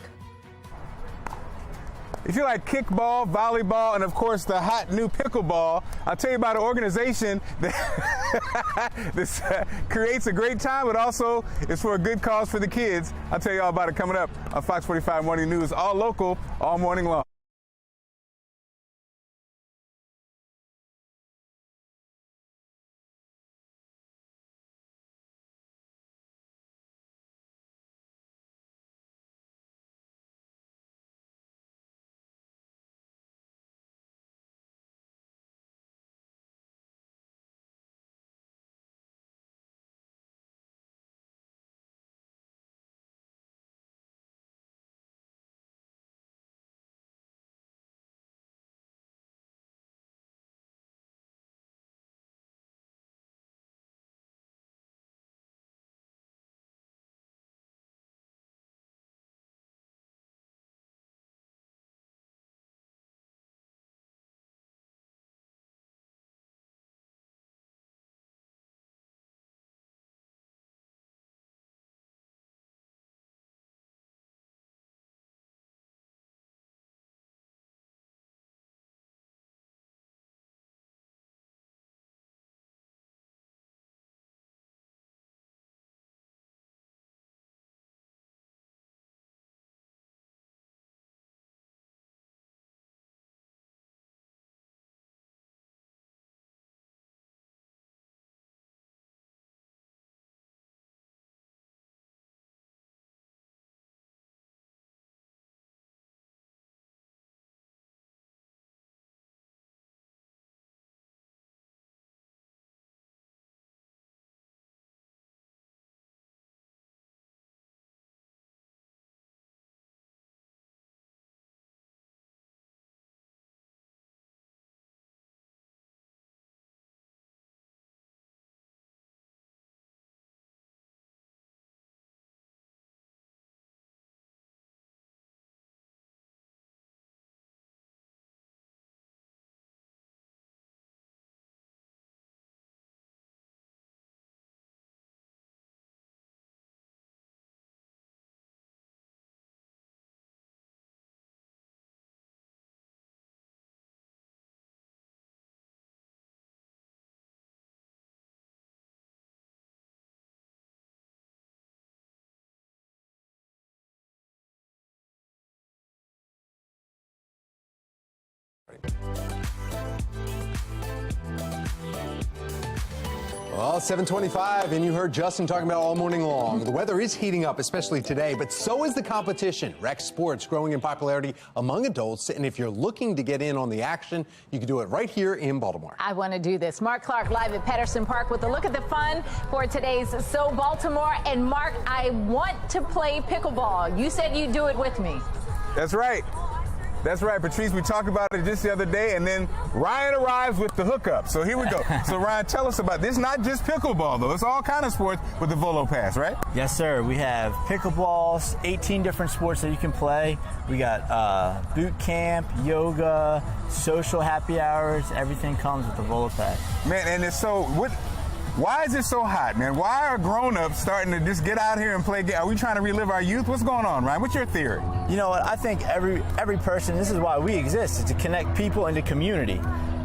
If you like kickball, volleyball, and of course the hot new pickleball, I'll tell you about an organization that this creates a great time, but also is for a good cause for the kids. I'll tell you all about it coming up on Fox 45 Morning News, all local, all morning long. Well, 7:25, and you heard Justin talking about all morning long. The weather is heating up, especially today, but so is the competition. Rec sports growing in popularity among adults, and if you're looking to get in on the action, you can do it right here in Baltimore. I want to do this. Mark Clark live at Patterson Park with a look at the fun for today's So Baltimore. And Mark, I want to play pickleball. You said you'd do it with me. That's right. That's right, Patrice. We talked about it just the other day, and then Ryan arrives with the hookup. So here we go. So Ryan, tell us about this. Not just pickleball, though. It's all kind of sports with the Volo Pass, right? Yes, sir. We have pickleballs, 18 different sports that you can play. We got boot camp, yoga, social happy hours. Everything comes with the Volo Pass. Man, and it's so why is it so hot, man? Why are grown-ups starting to just get out here and play? Are we trying to relive our youth? What's going on, Ryan? What's your theory? You know what? I think every person, this is why we exist, is to connect people into community.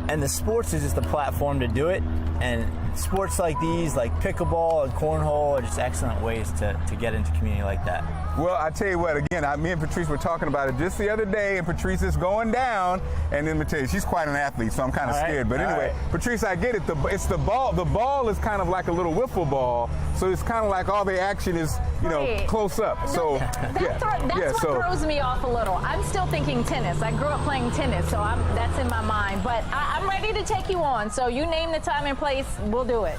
And the sports is just a platform to do it. And sports like these, like pickleball and cornhole, are just excellent ways to get into community like that. Well, I tell you what, again, me and Patrice were talking about it just the other day, and Patrice is going down. And then, tell you, she's quite an athlete, so I'm kind of scared. But anyway, Patrice, I get it. It's the ball. The ball is kind of like a little wiffle ball, so it's kind of like all the action is, close up. So That's what throws me off a little. I'm still thinking tennis. I grew up playing tennis, so that's in my mind. But I'm ready to take you on. So you name the time and place, we'll do it.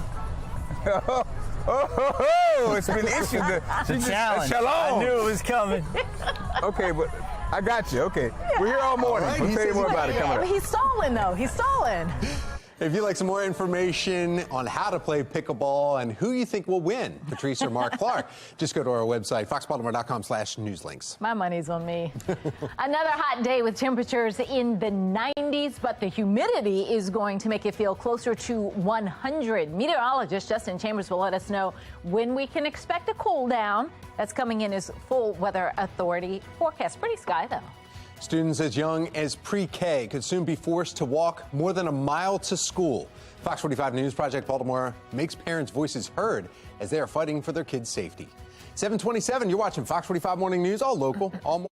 It's been issued. The challenge. Shalom. I knew it was coming. Okay, but I got you. Okay. We're here all morning. We'll tell you more about it coming up. He's stalling, though. He's stalling. If you'd like some more information on how to play pickleball and who you think will win, Patrice or Mark Clark, just go to our website, foxbaltimore.com/newslinks. My money's on me. Another hot day with temperatures in the 90s, but the humidity is going to make it feel closer to 100. Meteorologist Justin Chambers will let us know when we can expect a cool down. That's coming in his full weather authority forecast. Pretty sky, though. Students as young as pre-K could soon be forced to walk more than a mile to school. Fox 45 News Project Baltimore makes parents' voices heard as they are fighting for their kids' safety. 7:27, you're watching Fox 45 Morning News, all local, all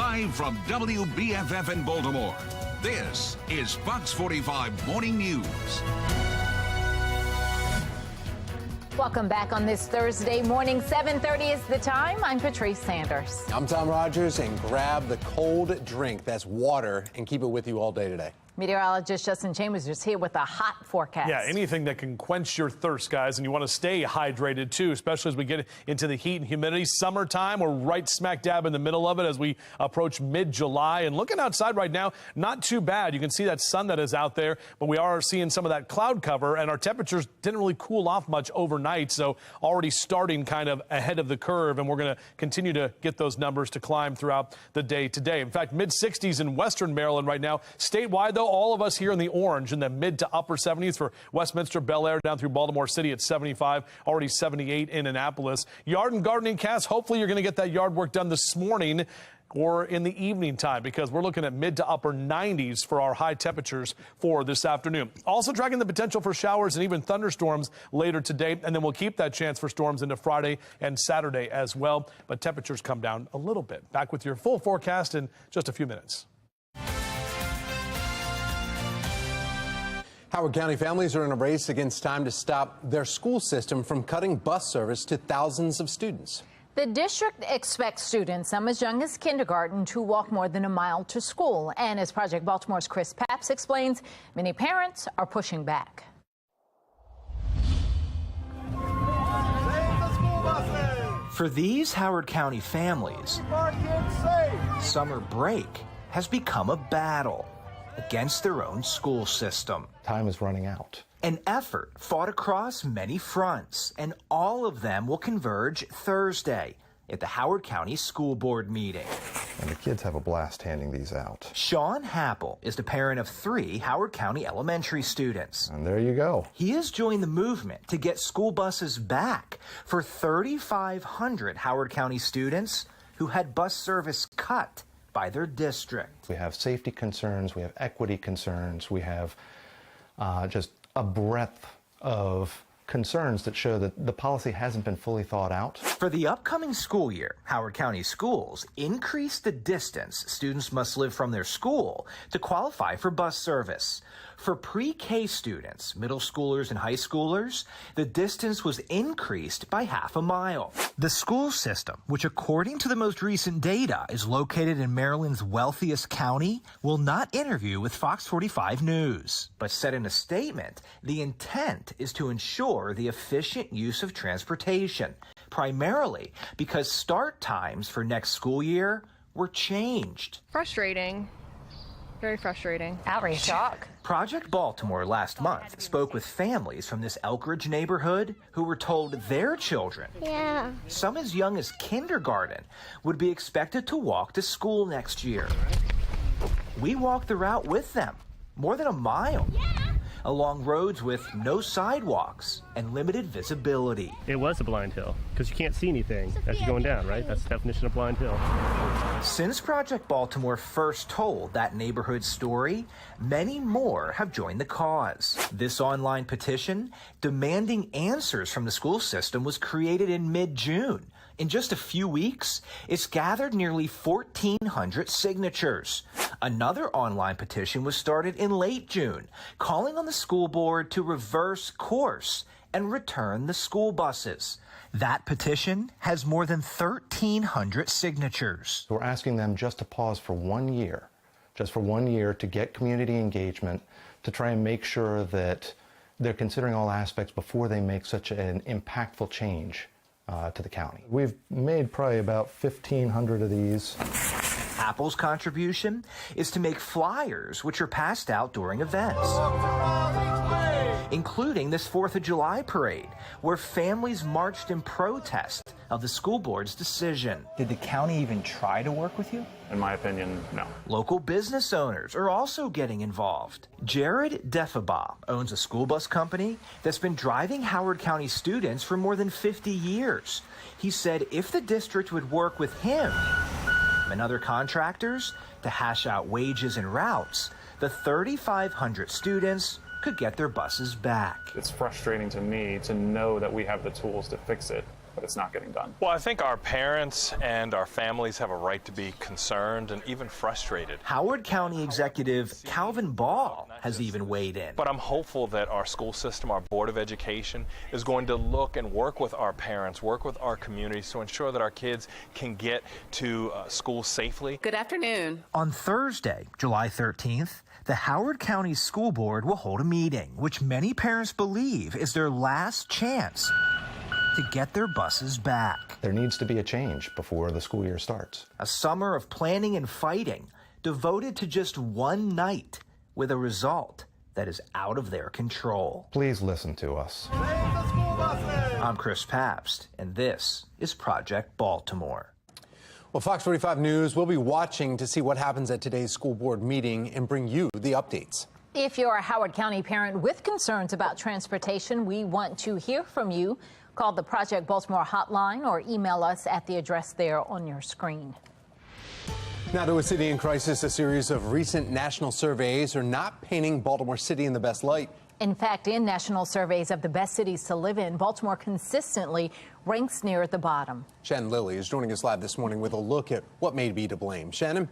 Live from WBFF in Baltimore, this is Fox 45 Morning News. Welcome back on this Thursday morning. 7:30 is the time. I'm Patrice Sanders. I'm Tom Rogers, and grab the cold drink. That's water, and keep it with you all day today. Meteorologist Justin Chambers is here with a hot forecast. Yeah, anything that can quench your thirst, guys, and you want to stay hydrated, too, especially as we get into the heat and humidity. Summertime, we're right smack dab in the middle of it as we approach mid-July. And looking outside right now, not too bad. You can see that sun that is out there, but we are seeing some of that cloud cover, and our temperatures didn't really cool off much overnight, so already starting kind of ahead of the curve, and we're going to continue to get those numbers to climb throughout the day today. In fact, mid-60s in western Maryland right now. Statewide, though, all of us here in the orange in the mid to upper 70s for Westminster, Bel Air, down through Baltimore City at 75, already 78 in Annapolis. Yard and gardening cast, hopefully you're going to get that yard work done this morning or in the evening time, because we're looking at mid to upper 90s for our high temperatures for this afternoon. Also tracking the potential for showers and even thunderstorms later today, and then we'll keep that chance for storms into Friday and Saturday as well. But temperatures come down a little bit. Back with your full forecast in just a few minutes. Howard County families are in a race against time to stop their school system from cutting bus service to thousands of students. The district expects students, some as young as kindergarten, to walk more than a mile to school. And as Project Baltimore's Chris Papps explains, many parents are pushing back. For these Howard County families, summer break has become a battle against their own school system. Time is running out. An effort fought across many fronts, and all of them will converge Thursday at the Howard County School Board meeting. And the kids have a blast handing these out. Sean Happel is the parent of 3 Howard County elementary students. And there you go. He has joined the movement to get school buses back for 3,500 Howard County students who had bus service cut by their district. We have safety concerns, we have equity concerns, we have just a breadth of concerns that show that the policy hasn't been fully thought out. For the upcoming school year, Howard County schools increased the distance students must live from their school to qualify for bus service. For pre-K students, middle schoolers and high schoolers, the distance was increased by half a mile. The school system, which according to the most recent data is located in Maryland's wealthiest county, will not interview with Fox 45 News, but said in a statement, the intent is to ensure the efficient use of transportation, primarily because start times for next school year were changed. Frustrating. Very frustrating. Outrage. Shock. Project Baltimore last month spoke with families from this Elkridge neighborhood who were told their children, some as young as kindergarten, would be expected to walk to school next year. We walked the route with them, more than a mile, along roads with no sidewalks and limited visibility. It was a blind hill because you can't see anything as you're going down, right? That's the definition of blind hill. Since Project Baltimore first told that neighborhood story, many more have joined the cause. This online petition demanding answers from the school system was created in mid-June. In just a few weeks, it's gathered nearly 1,400 signatures. Another online petition was started in late June, calling on the school board to reverse course and return the school buses. That petition has more than 1,300 signatures. We're asking them just to pause for 1 year, just for 1 year, to get community engagement, to try and make sure that they're considering all aspects before they make such an impactful change to the county. We've made probably about 1,500 of these. Apple's contribution is to make flyers which are passed out during events, including this 4th of July parade, where families marched in protest of the school board's decision. Did the county even try to work with you? In my opinion, no. Local business owners are also getting involved. Jared Defaba owns a school bus company that's been driving Howard County students for more than 50 years. He said if the district would work with him and other contractors to hash out wages and routes, the 3,500 students could get their buses back. It's frustrating to me to know that we have the tools to fix it, but it's not getting done. Well, I think our parents and our families have a right to be concerned and even frustrated. Howard County Executive Calvin Ball has even weighed in. But I'm hopeful that our school system, our Board of Education, is going to look and work with our parents, work with our communities to ensure that our kids can get to school safely. Good afternoon. On Thursday, July 13th, the Howard County School Board will hold a meeting, which many parents believe is their last chance to get their buses back. There needs to be a change before the school year starts. A summer of planning and fighting devoted to just one night with a result that is out of their control. Please listen to us. I'm Chris Pabst, and this is Project Baltimore. Well, Fox 45 News will be watching to see what happens at today's school board meeting and bring you the updates. If you're a Howard County parent with concerns about transportation, we want to hear from you. Call the Project Baltimore hotline or email us at the address there on your screen. Now to a city in crisis. A series of recent national surveys are not painting Baltimore City in the best light. In fact, in national surveys of the best cities to live in, Baltimore consistently ranks near the bottom. Shannon Lilly is joining us live this morning with a look at what may be to blame. Shannon?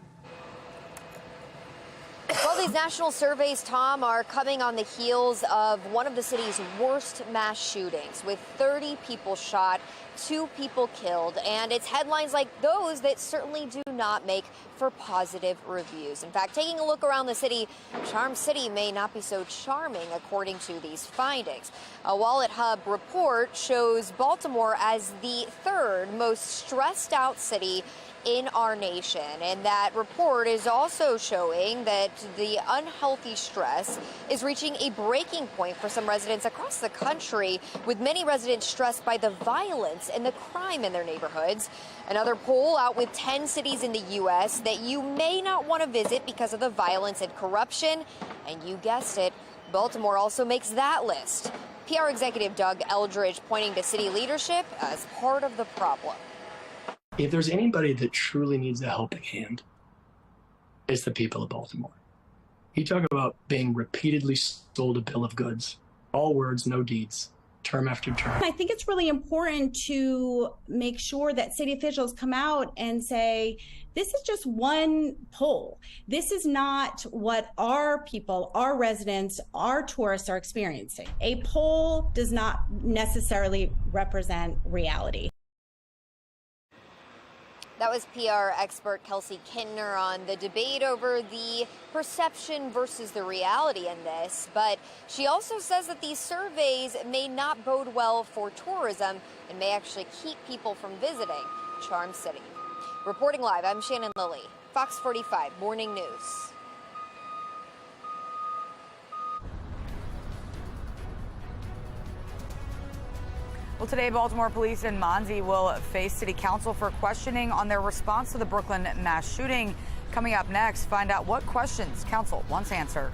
Well, these national surveys, Tom, are coming on the heels of one of the city's worst mass shootings, with 30 people shot, 2 people killed, and it's headlines like those that certainly do not make for positive reviews. In fact, taking a look around the city, Charm City may not be so charming, according to these findings. A Wallet Hub report shows Baltimore as the 3rd most stressed out city in our nation, and that report is also showing that the unhealthy stress is reaching a breaking point for some residents across the country, with many residents stressed by the violence and the crime in their neighborhoods. Another poll out with 10 cities in the U.S. that you may not want to visit because of the violence and corruption, and you guessed it, Baltimore also makes that list. PR executive Doug Eldridge pointing to city leadership as part of the problem. If there's anybody that truly needs a helping hand, it's the people of Baltimore. You talk about being repeatedly sold a bill of goods, all words, no deeds, term after term. I think it's really important to make sure that city officials come out and say, this is just one poll. This is not what our people, our residents, our tourists are experiencing. A poll does not necessarily represent reality. That was PR expert Kelsey Kintner on the debate over the perception versus the reality in this. But she also says that these surveys may not bode well for tourism and may actually keep people from visiting Charm City. Reporting live, I'm Shannon Lilly, Fox 45 Morning News. Well, today, Baltimore police and Monzi will face city council for questioning on their response to the Brooklyn mass shooting. Coming up next, find out what questions council wants answered.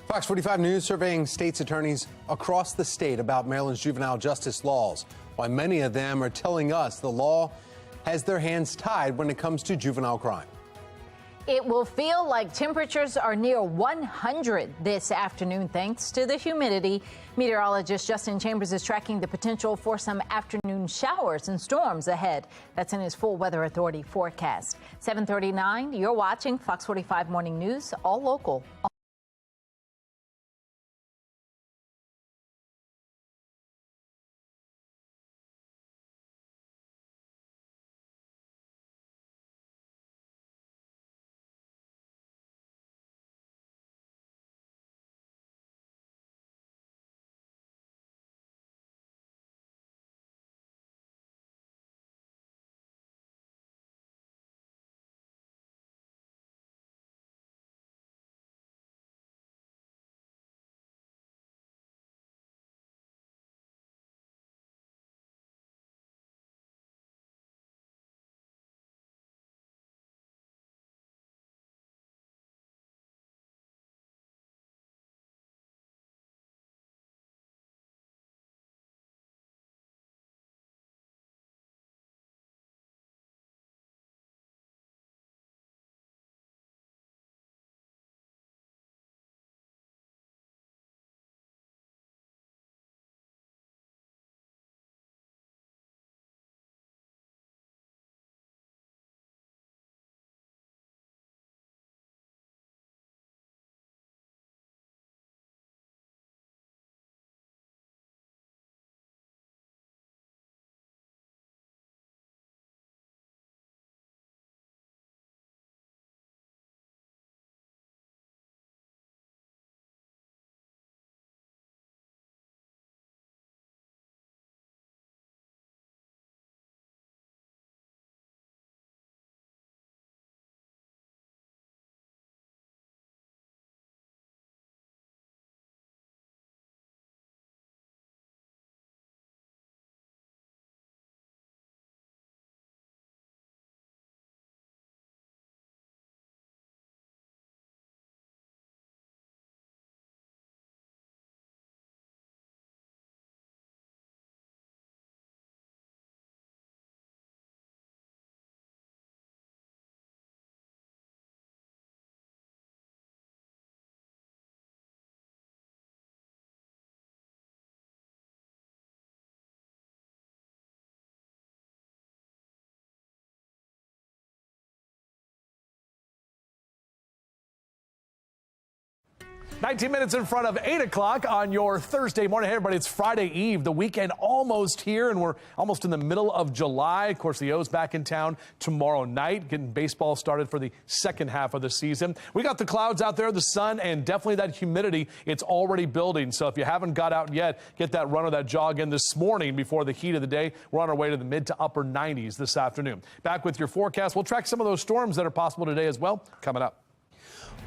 Fox 45 News surveying state's attorneys across the state about Maryland's juvenile justice laws. Why many of them are telling us the law has their hands tied when it comes to juvenile crime. It will feel like temperatures are near 100 this afternoon thanks to the humidity. Meteorologist Justin Chambers is tracking the potential for some afternoon showers and storms ahead. That's in his full Weather Authority forecast. 7:39, you're watching Fox 45 Morning News, all local. 19 minutes in front of 8 o'clock on your Thursday morning. Hey, everybody, it's Friday Eve. The weekend almost here, and we're almost in the middle of July. Of course, the O's back in town tomorrow night, getting baseball started for the second half of the season. We got the clouds out there, the sun, and definitely that humidity. It's already building. So if you haven't got out yet, get that run or that jog in this morning before the heat of the day. We're on our way to the mid to upper 90s this afternoon. Back with your forecast. We'll track some of those storms that are possible today as well, coming up.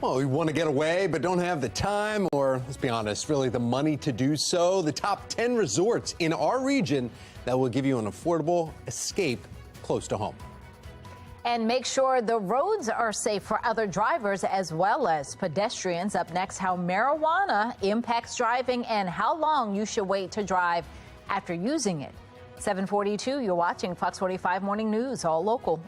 Well, we want to get away, but don't have the time or, let's be honest, really the money to do so. The top 10 resorts in our region that will give you an affordable escape close to home. And make sure the roads are safe for other drivers as well as pedestrians. Up next, how marijuana impacts driving and how long you should wait to drive after using it. 7:42, you're watching Fox 45 Morning News, all local.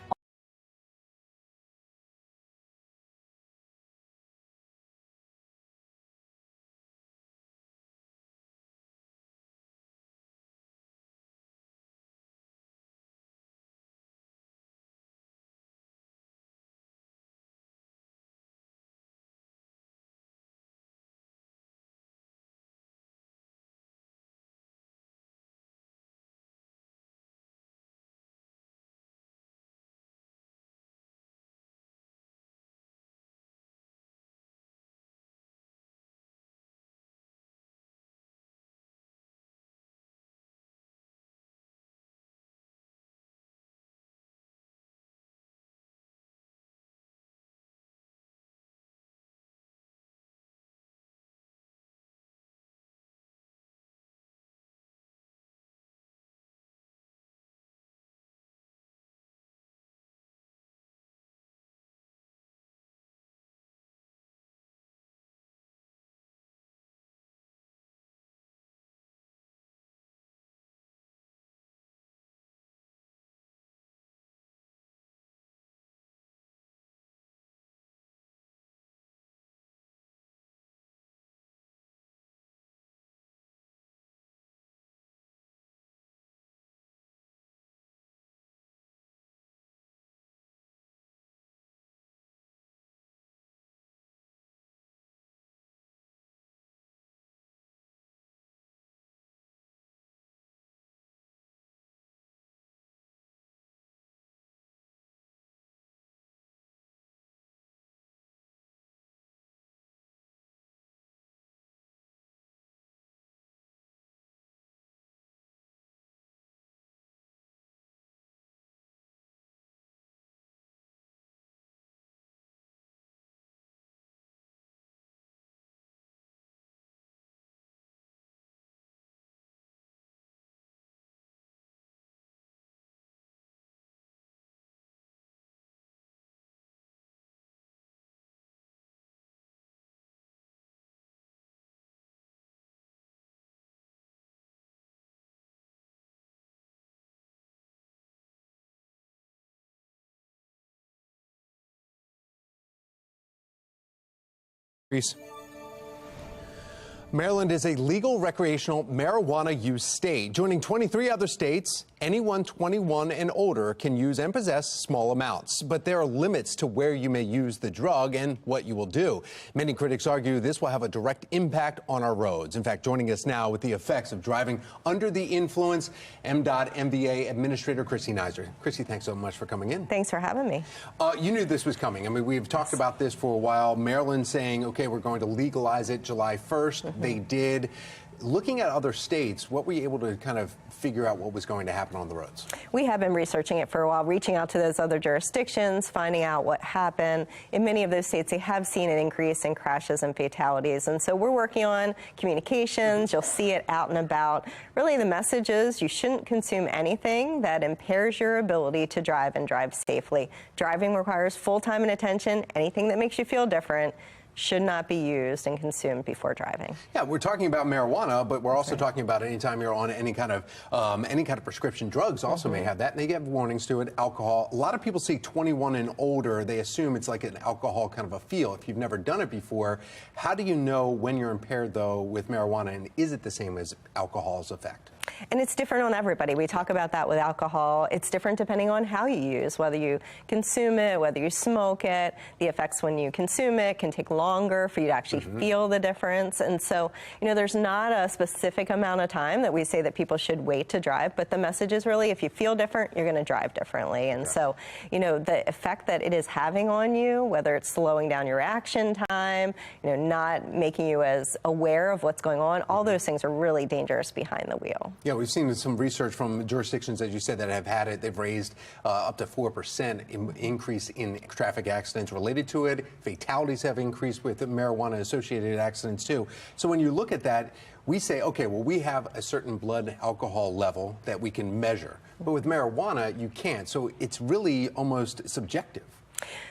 Maryland is a legal recreational marijuana use state. Joining 23 other states, anyone 21 and older can use and possess small amounts. But there are limits to where you may use the drug and what you will do. Many critics argue this will have a direct impact on our roads. In fact, joining us now with the effects of driving under the influence, MDOT Administrator Chrissy Nizer. Chrissy, thanks so much for coming in. Thanks for having me. You knew this was coming. I mean, we've talked about this for a while. Maryland saying, okay, we're going to legalize it July 1st. They did. Looking at other states, what were you able to kind of figure out what was going to happen on the roads? We have been researching it for a while, reaching out to those other jurisdictions, finding out what happened. In many of those states, they have seen an increase in crashes and fatalities. And so we're working on communications. You'll see it out and about. Really, the message is you shouldn't consume anything that impairs your ability to drive and drive safely. Driving requires full time and attention. Anything that makes you feel different should not be used and consumed before driving. Yeah, we're talking about marijuana, but we're also talking about anytime you're on any kind of prescription drugs also may have that. And they get warnings to it. Alcohol. A lot of people see 21 and older. They assume it's like an alcohol kind of a feel. If you've never done it before, how do you know when you're impaired though with marijuana, and is it the same as alcohol's effect? And it's different on everybody. We talk about that with alcohol. It's different depending on how you use, whether you consume it, whether you smoke it. The effects when you consume it can take longer for you to actually feel the difference. And so, you know, there's not a specific amount of time that we say that people should wait to drive, but the message is really, if you feel different, you're going to drive differently. And so, you know, the effect that it is having on you, whether it's slowing down your reaction time, you know, not making you as aware of what's going on, all those things are really dangerous behind the wheel. Yeah, we've seen some research from jurisdictions, as you said, that have had it. They've raised up to 4% increase in traffic accidents related to it. Fatalities have increased with marijuana-associated accidents, too. So when you look at that, we say, okay, well, we have a certain blood alcohol level that we can measure. But with marijuana, you can't. So it's really almost subjective.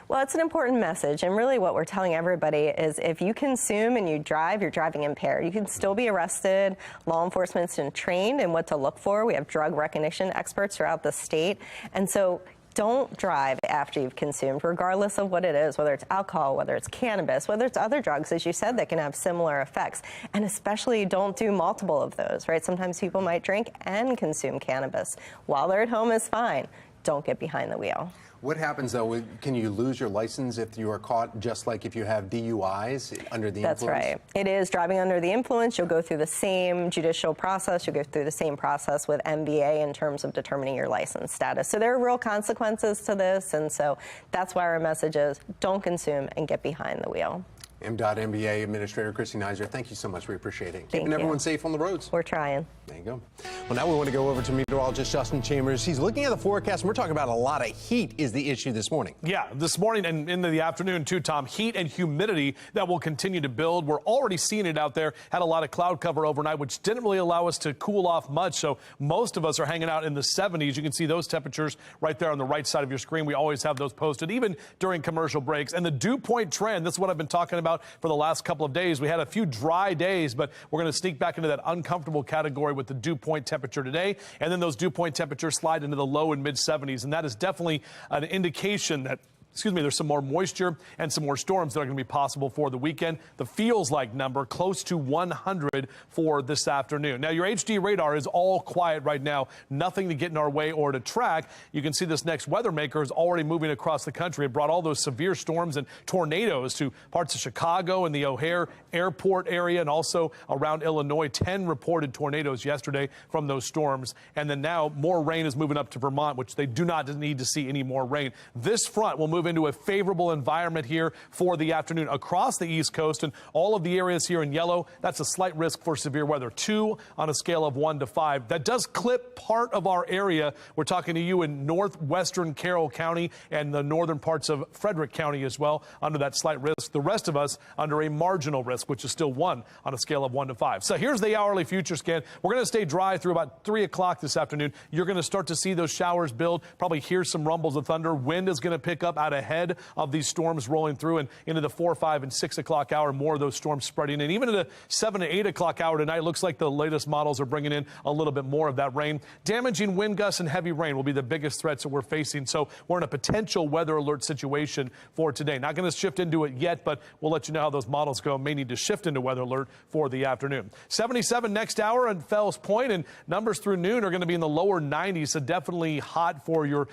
Well, it's an important message, and really what we're telling everybody is if you consume and you drive, you're driving impaired. You can still be arrested. Law enforcement's been trained in what to look for. We have drug recognition experts throughout the state, and so don't drive after you've consumed, regardless of what it is, whether it's alcohol, whether it's cannabis, whether it's other drugs, as you said, that can have similar effects. And especially don't do multiple of those, right? Sometimes people might drink and consume cannabis. While they're at home is fine. Don't get behind the wheel. What happens, though? Can you lose your license if you are caught, just like if you have DUIs under the influence? That's right. It is driving under the influence. You'll go through the same judicial process. You'll go through the same process with MBA in terms of determining your license status. So there are real consequences to this, and so that's why our message is don't consume and get behind the wheel. MBA Administrator Christy Nizer, thank you so much. We appreciate it. Keeping everyone safe on the roads. We're trying. There you go. Well, now we want to go over to meteorologist Justin Chambers. He's looking at the forecast, and we're talking about a lot of heat is the issue this morning. Yeah, this morning and into the afternoon, too, Tom. Heat and humidity that will continue to build. We're already seeing it out there. Had a lot of cloud cover overnight, which didn't really allow us to cool off much. So most of us are hanging out in the 70s. You can see those temperatures right there on the right side of your screen. We always have those posted, even during commercial breaks. And the dew point trend, this is what I've been talking about for the last couple of days. We had a few dry days, but we're going to sneak back into that uncomfortable category with the dew point temperature today. And then those dew point temperatures slide into the low and mid 70s. And that is definitely an indication that there's some more moisture and some more storms that are going to be possible for the weekend. The feels like number close to 100 for this afternoon. Now, your HD radar is all quiet right now. Nothing to get in our way or to track. You can see this next weather maker is already moving across the country. It brought all those severe storms and tornadoes to parts of Chicago and the O'Hare Airport area and also around Illinois. 10 reported tornadoes yesterday from those storms. And then now more rain is moving up to Vermont, which they do not need to see any more rain. This front will move into a favorable environment here for the afternoon across the East Coast and all of the areas here in yellow. That's a slight risk for severe weather, 2 on a scale of 1 to 5. That does clip part of our area. We're talking to you in northwestern Carroll County and the northern parts of Frederick County as well under that slight risk. The rest of us under a marginal risk, which is still 1 on a scale of 1 to 5. So here's the hourly future scan. We're going to stay dry through about 3 o'clock this afternoon. You're going to start to see those showers build, probably hear some rumbles of thunder. Wind is going to pick up out ahead of these storms rolling through, and into the 4, 5, and 6 o'clock hour, more of those storms spreading in. Even at the 7 to 8 o'clock hour tonight, looks like the latest models are bringing in a little bit more of that rain. Damaging wind gusts and heavy rain will be the biggest threats that we're facing. So we're in a potential weather alert situation for today. Not going to shift into it yet, but we'll let you know how those models go. May need to shift into weather alert for the afternoon. 77 next hour in Fells Point, and numbers through noon are going to be in the lower 90s, so definitely hot for your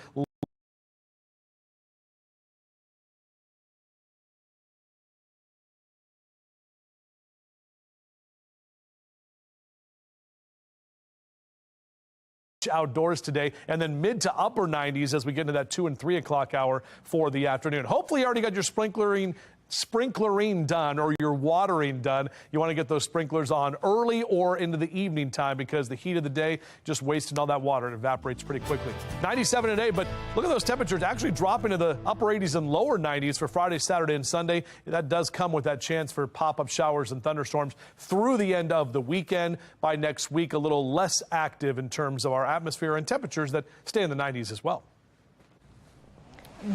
outdoors today, and then mid to upper 90s as we get into that 2 and 3 o'clock hour for the afternoon. Hopefully you already got your sprinklering done or your watering done. You want to get those sprinklers on early or into the evening time because the heat of the day just wasting all that water. It evaporates pretty quickly. 97 today, but look at those temperatures actually dropping to the upper 80s and lower 90s for Friday, Saturday, and Sunday. That does come with that chance for pop-up showers and thunderstorms through the end of the weekend. By next week, a little less active in terms of our atmosphere and temperatures that stay in the 90s as well.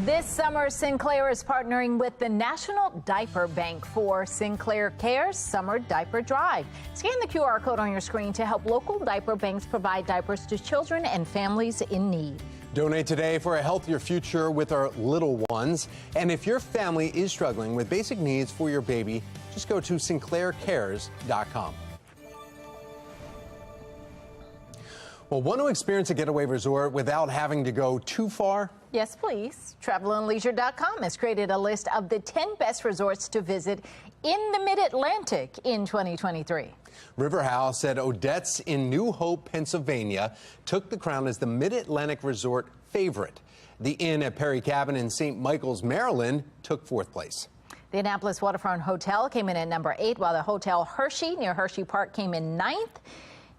This summer, Sinclair is partnering with the National Diaper Bank for Sinclair Cares Summer Diaper Drive. Scan the QR code on your screen to help local diaper banks provide diapers to children and families in need. Donate today for a healthier future with our little ones. And if your family is struggling with basic needs for your baby, just go to sinclaircares.com. Well, want to experience a getaway resort without having to go too far? Yes, please. TravelandLeisure.com has created a list of the 10 best resorts to visit in the Mid-Atlantic in 2023. River House said Odette's in New Hope, Pennsylvania, took the crown as the Mid-Atlantic resort favorite. The Inn at Perry Cabin in St. Michael's, Maryland, took fourth place. The Annapolis Waterfront Hotel came in at number 8, while the Hotel Hershey near Hershey Park came in 9th.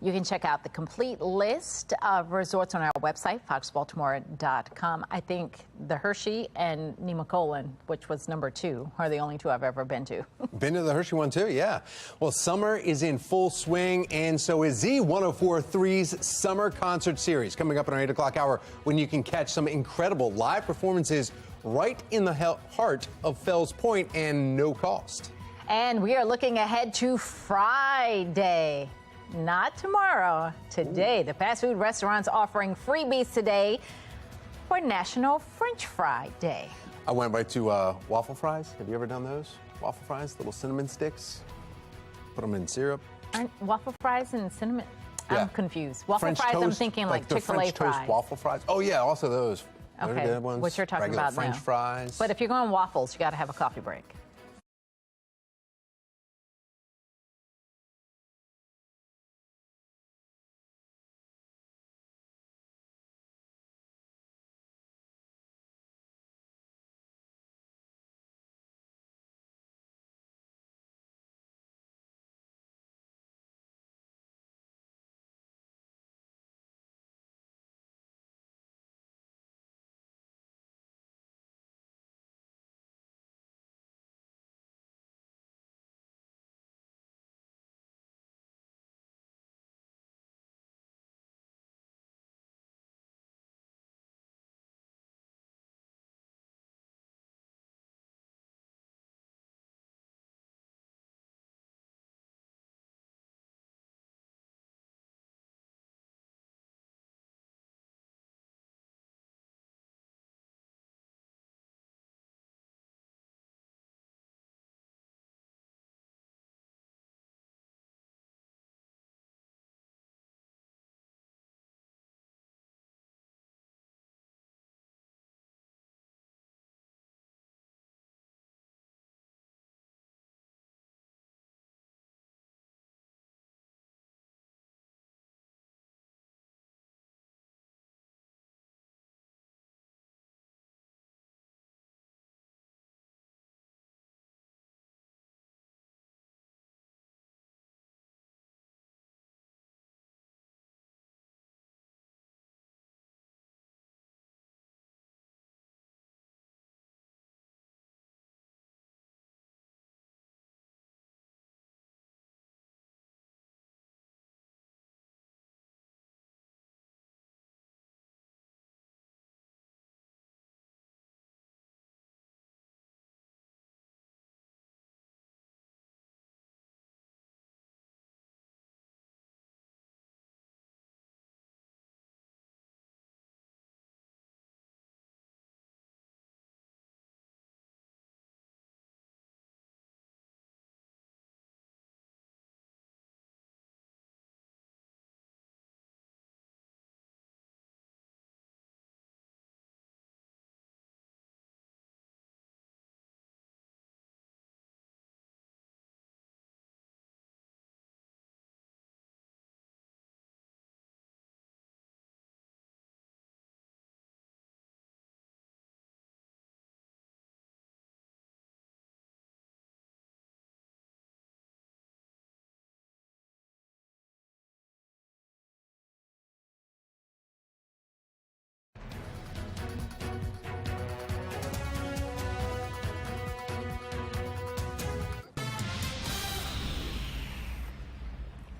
You can check out the complete list of resorts on our website, foxbaltimore.com. I think the Hershey and Nemacolin, which was number 2, are the only 2 I've ever been to. Been to the Hershey one, too, yeah. Well, summer is in full swing, and so is Z104.3's Summer Concert Series, coming up in our 8 o'clock hour, when you can catch some incredible live performances right in the heart of Fells Point and no cost. And we are looking ahead to Friday. Not tomorrow, today. The fast food restaurants offering freebies today for National French Fry Day. I went right to waffle fries. Have you ever done those? Waffle fries, little cinnamon sticks. Put them in syrup. Aren't waffle fries and cinnamon? Yeah. I'm confused. Waffle French fries, toast, I'm thinking like the Chick-fil-A French fries. toast waffle fries. Oh, yeah, also those. Those Okay, are good ones. what you're talking Regular about French now. fries. But if you're going waffles, you got to have a coffee break.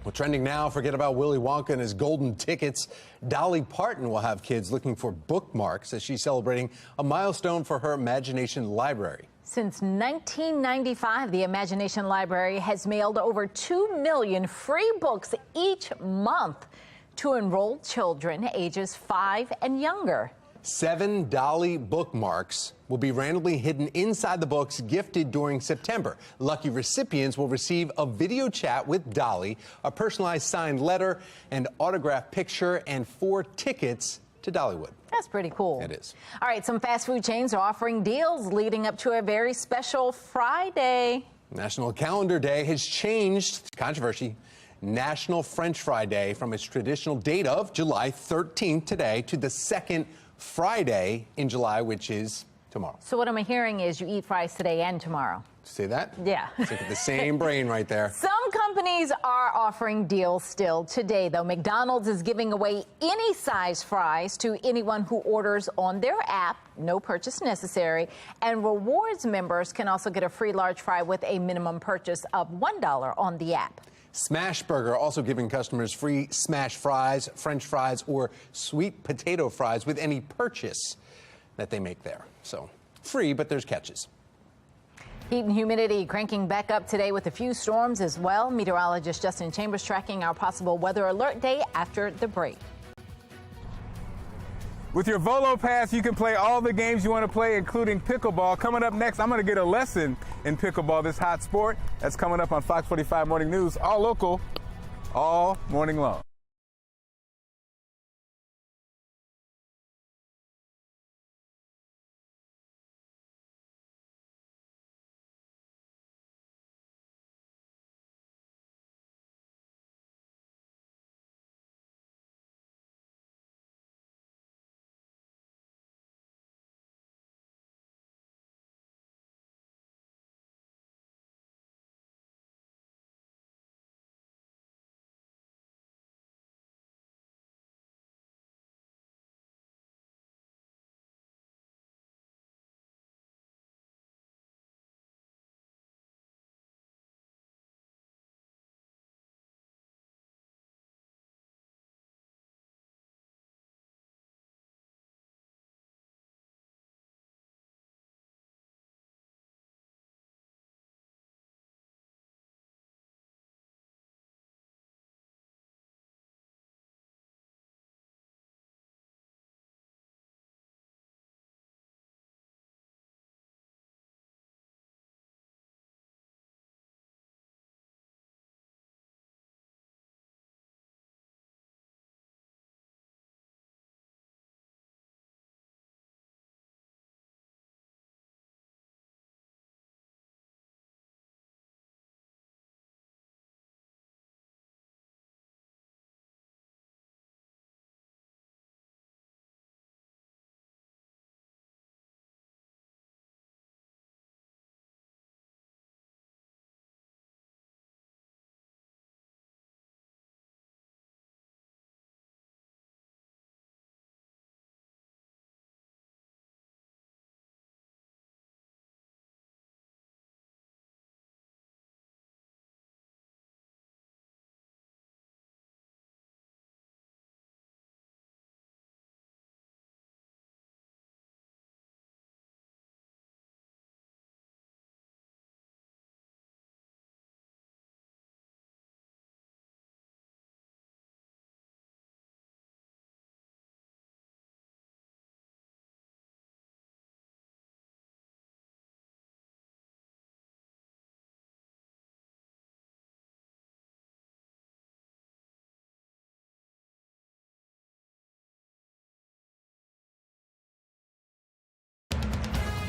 Well, trending now, forget about Willy Wonka and his golden tickets. Dolly Parton will have kids looking for bookmarks as she's celebrating a milestone for her Imagination Library. Since 1995, the Imagination Library has mailed over 2 million free books each month to enrolled children ages 5 and younger. 7 Dolly bookmarks will be randomly hidden inside the books gifted during September. Lucky recipients will receive a video chat with Dolly, a personalized signed letter, an autographed picture, and 4 tickets to Dollywood. That's pretty cool. It is. All right, some fast food chains are offering deals leading up to a very special Friday. National Calendar Day has changed, controversy, National French Fry Day from its traditional date of July 13th today to the second Friday in July, which is tomorrow. So what I'm hearing is you eat fries today and tomorrow. See that? Yeah. It's like the same brain right there. Some companies are offering deals still today, though. McDonald's is giving away any size fries to anyone who orders on their app, no purchase necessary. And rewards members can also get a free large fry with a minimum purchase of $1 on the app. Smash Burger also giving customers free smash fries, French fries, or sweet potato fries with any purchase that they make there. So free, but there's catches. Heat and humidity cranking back up today with a few storms as well. Meteorologist Justin Chambers tracking our possible weather alert day after the break. With your Volo Pass, you can play all the games you want to play, including pickleball. Coming up next, I'm going to get a lesson in pickleball, this hot sport. That's coming up on Fox 45 Morning News, all local, all morning long.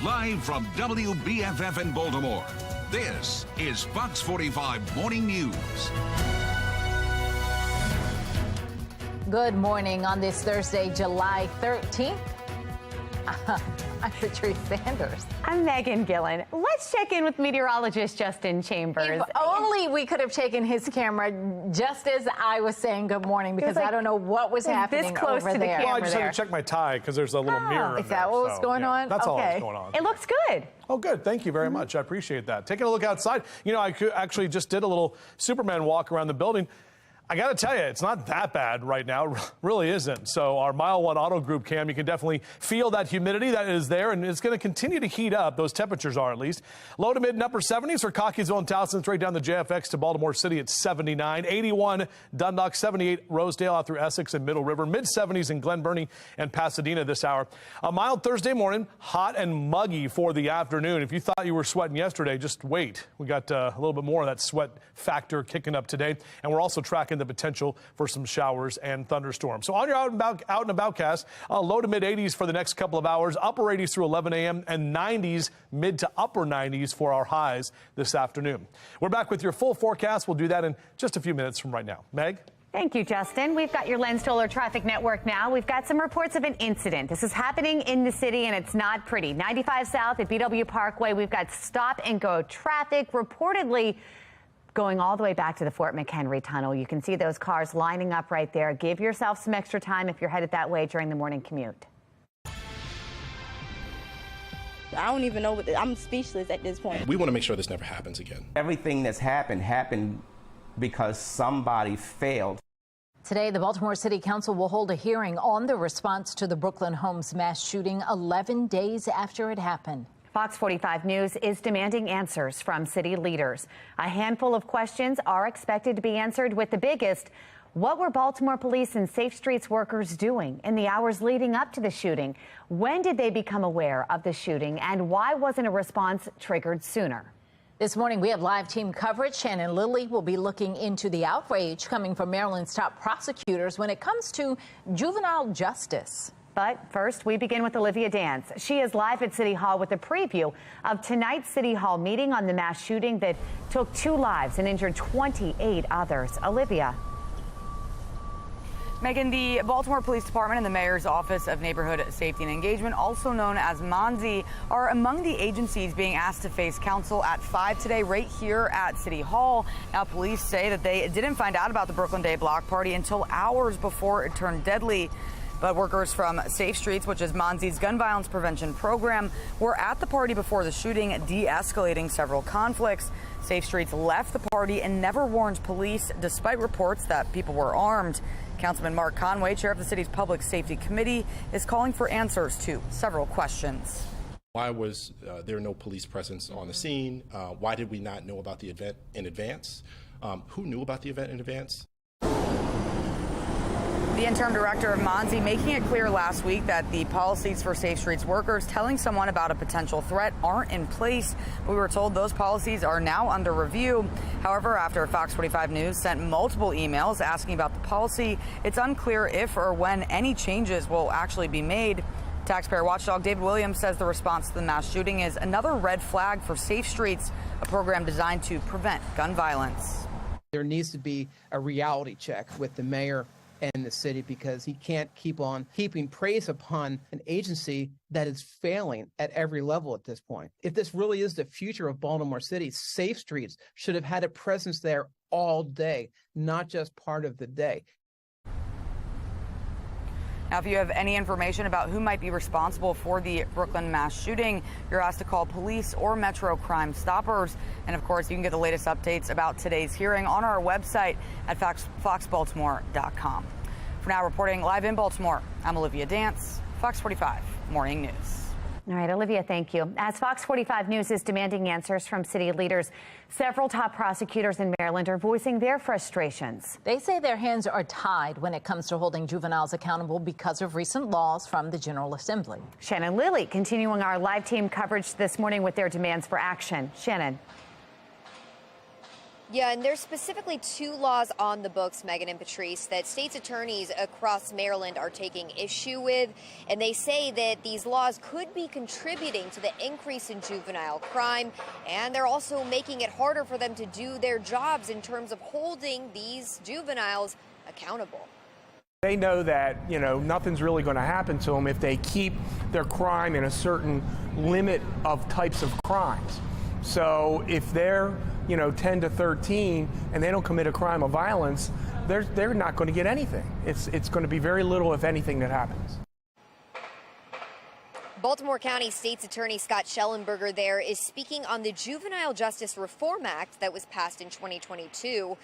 Live from WBFF in Baltimore, this is Fox 45 Morning News. Good morning on this Thursday, July 13th. I'm Patrice Sanders. I'm Megan Gillen. Let's check in with meteorologist Justin Chambers. If only we could have taken his camera just as I was saying good morning, because I don't know what was happening this close over to the there. camera. Well, I just had to check my tie because there's a little mirror in Is that there, what was so, going on? That's all Okay. that's going on. It looks good. Oh, good. Thank you very much. I appreciate that. Taking a look outside. You know, I actually just did a little Superman walk around the building. I got to tell you, it's not that bad right now. It really isn't. So our Mile 1 Auto Group cam, you can definitely feel that humidity that is there, and it's going to continue to heat up. Those temperatures are, at least. Low to mid and upper 70s for Cockeysville and Towson, straight down the JFX to Baltimore City at 79. 81 Dundalk, 78 Rosedale out through Essex and Middle River. Mid 70s in Glen Burnie and Pasadena this hour. A mild Thursday morning, hot and muggy for the afternoon. If you thought you were sweating yesterday, just wait. We got a little bit more of that sweat factor kicking up today, and we're also tracking the potential for some showers and thunderstorms. So on your out and about cast, low to mid 80s for the next couple of hours, upper 80s through 11 a.m. and 90s, mid to upper 90s for our highs this afternoon. We're back with your full forecast. We'll do that in just a few minutes from right now. Meg? Thank you, Justin. We've got your Len Stoller traffic network now. We've got some reports of an incident. This is happening in the city, and it's not pretty. 95 South at BW Parkway, we've got stop and go traffic reportedly going all the way back to the Fort McHenry Tunnel. You can see those cars lining up right there. Give yourself some extra time if you're headed that way during the morning commute. I don't even know I'm speechless at this point. We want to make sure this never happens again. Everything that's happened because somebody failed. Today, the Baltimore City Council will hold a hearing on the response to the Brooklyn Homes mass shooting 11 days after it happened. Fox 45 News is demanding answers from city leaders. A handful of questions are expected to be answered, with the biggest: what were Baltimore police and Safe Streets workers doing in the hours leading up to the shooting? When did they become aware of the shooting, and why wasn't a response triggered sooner? This morning, we have live team coverage. Shannon Lilly will be looking into the outrage coming from Maryland's top prosecutors when it comes to juvenile justice. But first, we begin with Olivia Dance. She is live at City Hall with a preview of tonight's City Hall meeting on the mass shooting that took 2 lives and injured 28 others. Olivia. Megan, the Baltimore Police Department and the Mayor's Office of Neighborhood Safety and Engagement, also known as MONSE, are among the agencies being asked to face counsel at 5 today right here at City Hall. Now, police say that they didn't find out about the Brooklyn Day block party until hours before it turned deadly. But workers from Safe Streets, which is MONSE's gun violence prevention program, were at the party before the shooting, de-escalating several conflicts. Safe Streets left the party and never warned police, despite reports that people were armed. Councilman Mark Conway, chair of the city's Public Safety Committee, is calling for answers to several questions. Why was there no police presence on the scene? Why did we not know about the event in advance? Who knew about the event in advance? The interim director of MONSE making it clear last week that the policies for Safe Streets workers telling someone about a potential threat aren't in place. We were told those policies are now under review. However, after Fox 45 News sent multiple emails asking about the policy, it's unclear if or when any changes will actually be made. Taxpayer watchdog David Williams says the response to the mass shooting is another red flag for Safe Streets, a program designed to prevent gun violence. There needs to be a reality check with the mayor and the city, because he can't keep on heaping praise upon an agency that is failing at every level at this point. If this really is the future of Baltimore City, Safe Streets should have had a presence there all day, not just part of the day. Now, if you have any information about who might be responsible for the Brooklyn mass shooting, you're asked to call police or Metro Crime Stoppers. And of course, you can get the latest updates about today's hearing on our website at foxbaltimore.com. For now, reporting live in Baltimore, I'm Olivia Dance, Fox 45 Morning News. All right, Olivia, thank you. As Fox 45 News is demanding answers from city leaders, several top prosecutors in Maryland are voicing their frustrations. They say their hands are tied when it comes to holding juveniles accountable because of recent laws from the General Assembly. Shannon Lilly continuing our live team coverage this morning with their demands for action. Shannon. Yeah, and there's specifically 2 laws on the books, Megan and Patrice, that state's attorneys across Maryland are taking issue with. And they say that these laws could be contributing to the increase in juvenile crime. And they're also making it harder for them to do their jobs in terms of holding these juveniles accountable. They know that, nothing's really going to happen to them if they keep their crime in a certain limit of types of crimes. So if they're 10 to 13 and they don't commit a crime of violence, they're not going to get anything. It's going to be very little, if anything, that happens. Baltimore County State's Attorney Scott Schellenberger there is speaking on the Juvenile Justice Reform Act that was passed in 2022.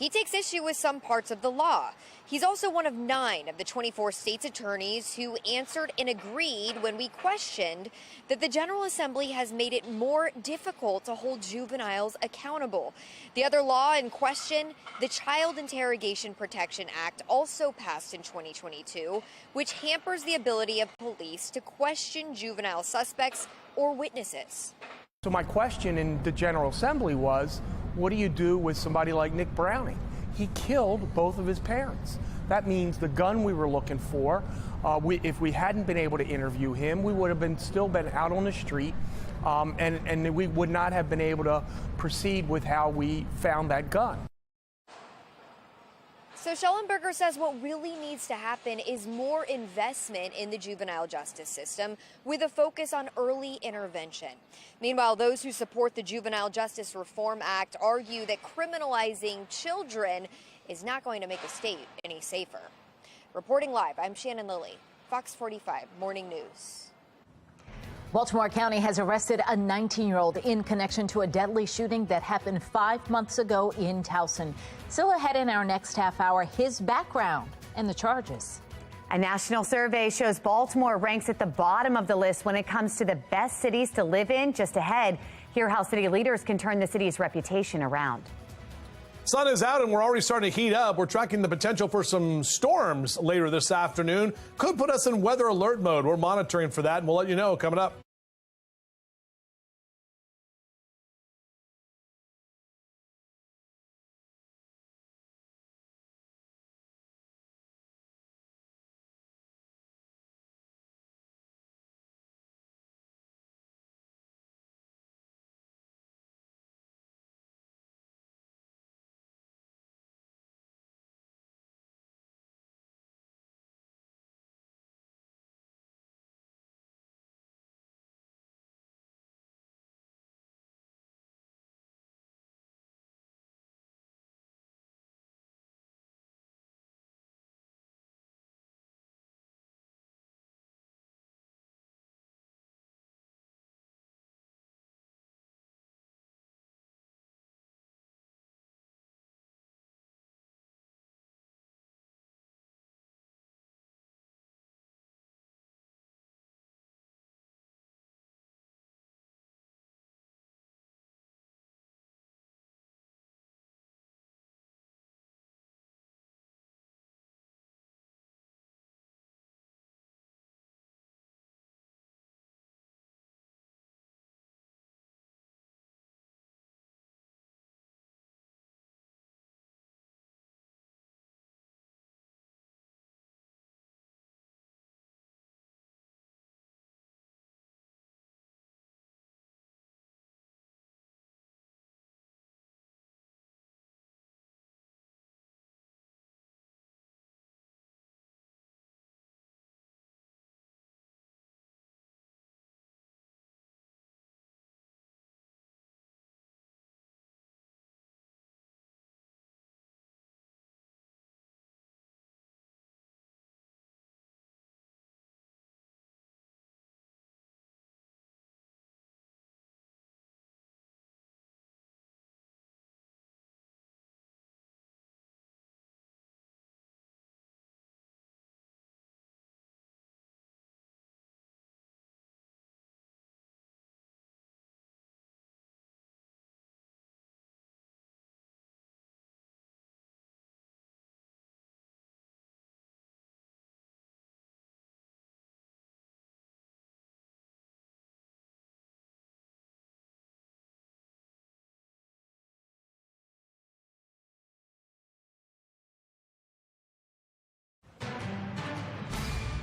He takes issue with some parts of the law. He's also one of 9 of the 24 states' attorneys who answered and agreed when we questioned that the General Assembly has made it more difficult to hold juveniles accountable. The other law in question, the Child Interrogation Protection Act, also passed in 2022, which hampers the ability of police to question juvenile suspects or witnesses. So my question in the General Assembly was, what do you do with somebody like Nick Browning? He killed both of his parents. That means the gun we were looking for, if we hadn't been able to interview him, we would have still been out on the street, and we would not have been able to proceed with how we found that gun. So Schellenberger says what really needs to happen is more investment in the juvenile justice system with a focus on early intervention. Meanwhile, those who support the Juvenile Justice Reform Act argue that criminalizing children is not going to make the state any safer. Reporting live, I'm Shannon Lilly, Fox 45 Morning News. Baltimore County has arrested a 19-year-old in connection to a deadly shooting that happened 5 months ago in Towson. Still ahead in our next half hour, his background and the charges. A national survey shows Baltimore ranks at the bottom of the list when it comes to the best cities to live in. Just ahead, hear how city leaders can turn the city's reputation around. Sun is out and we're already starting to heat up. We're tracking the potential for some storms later this afternoon. Could put us in weather alert mode. We're monitoring for that, and we'll let you know coming up.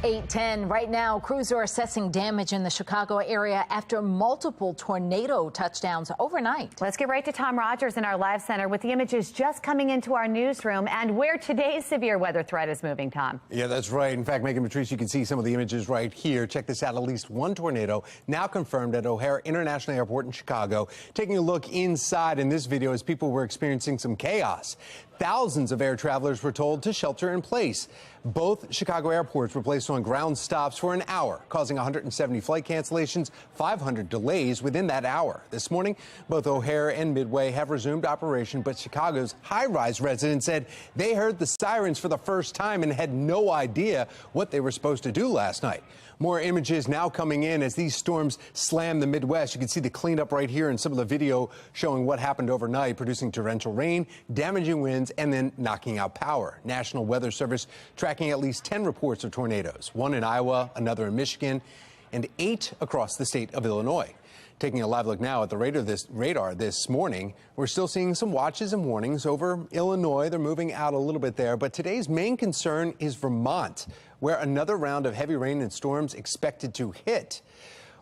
.810 right now. Crews are assessing damage in the Chicago area after multiple tornado touchdowns overnight. Let's get right to Tom Rogers in our live center with the images just coming into our newsroom and where today's severe weather threat is moving, Tom. Yeah, that's right. In fact, Megan Patrice, you can see some of the images right here. Check this out. At least one tornado now confirmed at O'Hare International Airport in Chicago. Taking a look inside in this video as people were experiencing some chaos. Thousands of air travelers were told to shelter in place. Both Chicago airports were placed focused on ground stops for an hour, causing 170 flight cancellations, 500 delays within that hour. This morning, both O'Hare and Midway have resumed operation, but Chicago's high-rise residents said they heard the sirens for the first time and had no idea what they were supposed to do last night. More images now coming in as these storms slam the Midwest. You can see the cleanup right here in some of the video showing what happened overnight, producing torrential rain, damaging winds, and then knocking out power. National Weather Service tracking at least 10 reports of tornadoes, one in Iowa, another in Michigan, and 8 across the state of Illinois. Taking a live look now at the radar this morning, we're still seeing some watches and warnings over Illinois. They're moving out a little bit there, but today's main concern is Vermont, where another round of heavy rain and storms expected to hit.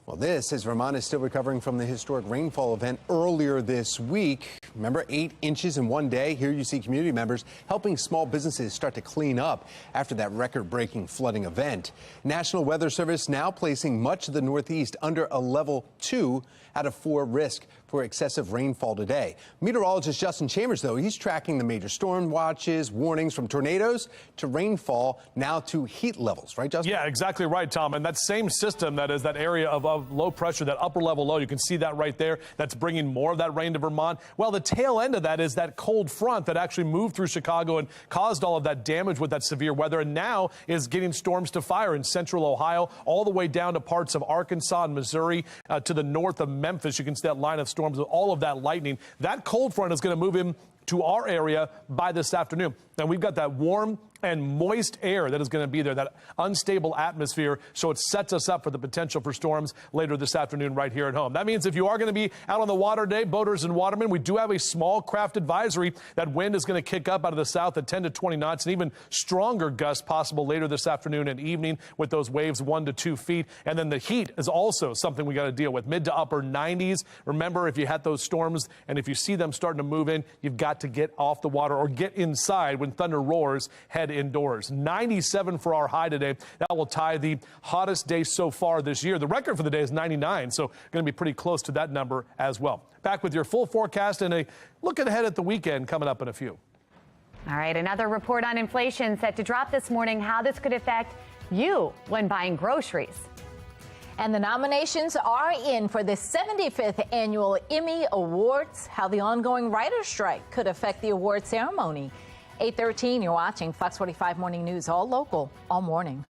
Well, this as Vermont is still recovering from the historic rainfall event earlier this week. Remember, 8 inches in one day. Here you see community members helping small businesses start to clean up after that record-breaking flooding event. National Weather Service now placing much of the Northeast under a level 2 out of 4 risk for excessive rainfall today. Meteorologist Justin Chambers, though, he's tracking the major storm watches, warnings from tornadoes to rainfall, now to heat levels. Right, Justin? Yeah, exactly right, Tom. And that same system, that is that area of low pressure, that upper level low, you can see that right there. That's bringing more of that rain to Vermont. Well, the tail end of that is that cold front that actually moved through Chicago and caused all of that damage with that severe weather, and now is getting storms to fire in central Ohio, all the way down to parts of Arkansas and Missouri, to the north of Memphis. You can see that line of storms with all of that lightning. That cold front is going to move in to our area by this afternoon. And we've got that warm and moist air that is going to be there, that unstable atmosphere. So it sets us up for the potential for storms later this afternoon right here at home. That means if you are going to be out on the water today, boaters and watermen, we do have a small craft advisory. That wind is going to kick up out of the south at 10 to 20 knots, and even stronger gusts possible later this afternoon and evening with those waves 1 to 2 feet. And then the heat is also something we got to deal with. Mid to upper 90s. Remember, if you had those storms and if you see them starting to move in, you've got to get off the water or get inside when thunder roars. Head indoors. 97 for our high today. That will tie the hottest day so far this year. The record for the day is 99, so going to be pretty close to that number as well. Back with your full forecast and a look ahead at the weekend coming up in a few. All right, another report on inflation set to drop this morning. How this could affect you when buying groceries. And the nominations are in for the 75th annual Emmy Awards. How the ongoing writer's strike could affect the award ceremony. 8:13, you're watching Fox 45 Morning News, all local, all morning.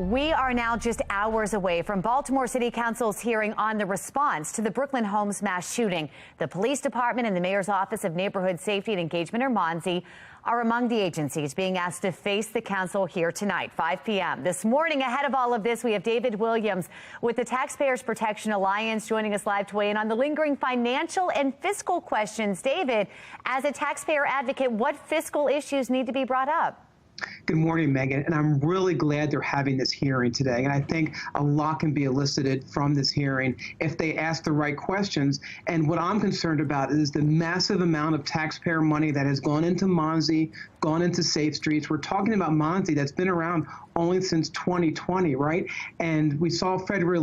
We are now just hours away from Baltimore City Council's hearing on the response to the Brooklyn Homes mass shooting. The police department and the mayor's office of neighborhood safety and engagement, or MONSE, are among the agencies being asked to face the council here tonight, 5 p.m. This morning, ahead of all of this, we have David Williams with the Taxpayers Protection Alliance joining us live to weigh in on the lingering financial and fiscal questions. David, as a taxpayer advocate, what fiscal issues need to be brought up? Good morning, Megan, and I'm really glad they're having this hearing today. And I think a lot can be elicited from this hearing if they ask the right questions. And what I'm concerned about is the massive amount of taxpayer money that has gone into MONSE, gone into Safe Streets. We're talking about MONSE that's been around only since 2020, right? And we saw federal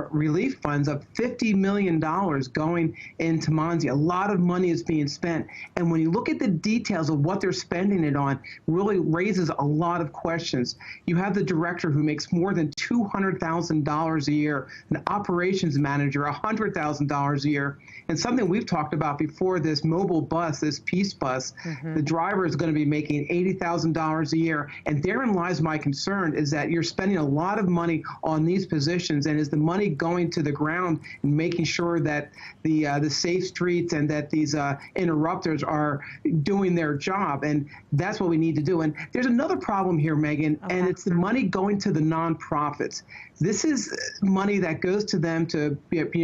relief funds of $50 million going into MONSE. A lot of money is being spent. And when you look at the details of what they're spending it on, really raises a lot of questions. You have the director who makes more than $200,000 a year, an operations manager, $100,000 a year. And something we've talked about before, this mobile bus, this Peace Bus, the driver is going to be making $80,000 a year. And therein lies my concern, is that you're spending a lot of money on these positions, and is the money going to the ground and making sure that the Safe Streets and that these interrupters are doing their job? And that's what we need to do. And there's another problem here, Megan, and it's the money going to the nonprofits. This is money that goes to them to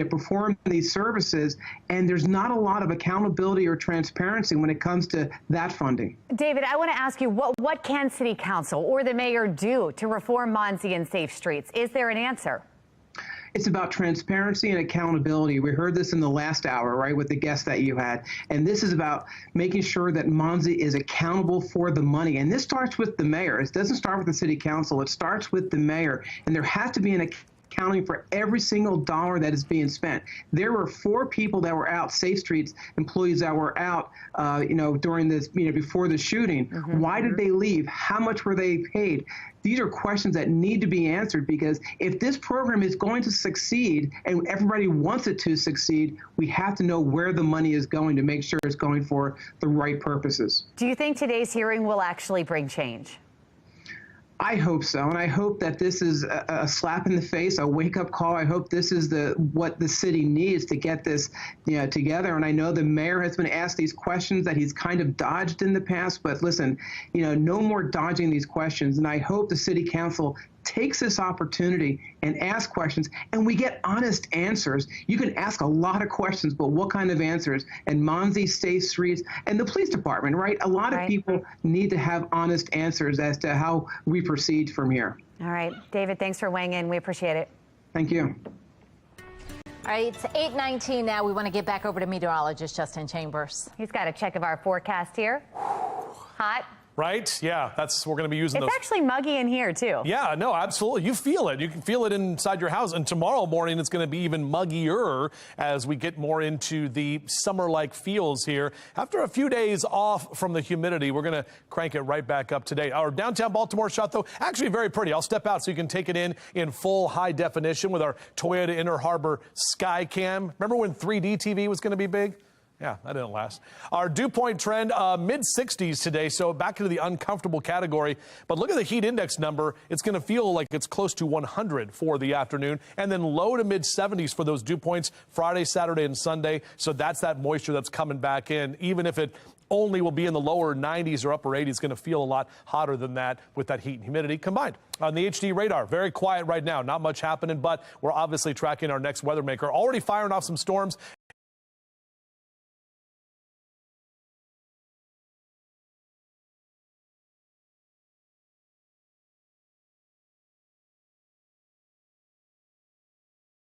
perform these services, and there's not a lot of accountability or transparency when it comes to that funding. David, I want to ask you, what can City Council or the mayor do to reform MONSE and Safe Streets? Is there an answer? It's about transparency and accountability. We heard this in the last hour, right, with the guest that you had. And this is about making sure that MONSE is accountable for the money. And this starts with the mayor. It doesn't start with the city council. It starts with the mayor. And there has to be an accounting for every single dollar that is being spent. There were 4 people that were out, Safe Streets employees that were out, during this, before the shooting. Why did they leave? How much were they paid? These are questions that need to be answered, because if this program is going to succeed and everybody wants it to succeed, we have to know where the money is going to make sure it's going for the right purposes. Do you think today's hearing will actually bring change? I hope so, and I hope that this is a slap in the face, a wake-up call. I hope this is what the city needs to get this together. And I know the mayor has been asked these questions that he's kind of dodged in the past, but listen, no more dodging these questions. And I hope the city council takes this opportunity and asks questions, and we get honest answers. You can ask a lot of questions, but what kind of answers? And MONSE, Safe Streets, and the police department, right? A lot of people need to have honest answers as to how we proceed from here. All right, David, thanks for weighing in. We appreciate it. Thank you. All right, it's 8:19 now. We want to get back over to meteorologist Justin Chambers. He's got a check of our forecast here. Hot. Right? Yeah, we're going to be using those. It's actually muggy in here, too. Yeah, no, absolutely. You feel it. You can feel it inside your house. And tomorrow morning, it's going to be even muggier as we get more into the summer-like feels here. After a few days off from the humidity, we're going to crank it right back up today. Our downtown Baltimore shot, though, actually very pretty. I'll step out so you can take it in full high definition with our Toyota Inner Harbor Skycam. Remember when 3D TV was going to be big? Yeah, that didn't last. Our dew point trend, mid-60s today, so back into the uncomfortable category. But look at the heat index number. It's going to feel like it's close to 100 for the afternoon, and then low to mid-70s for those dew points Friday, Saturday, and Sunday. So that's that moisture that's coming back in. Even if it only will be in the lower 90s or upper 80s, it's going to feel a lot hotter than that with that heat and humidity combined. On the HD radar, very quiet right now, not much happening, but we're obviously tracking our next weather maker. Already firing off some storms.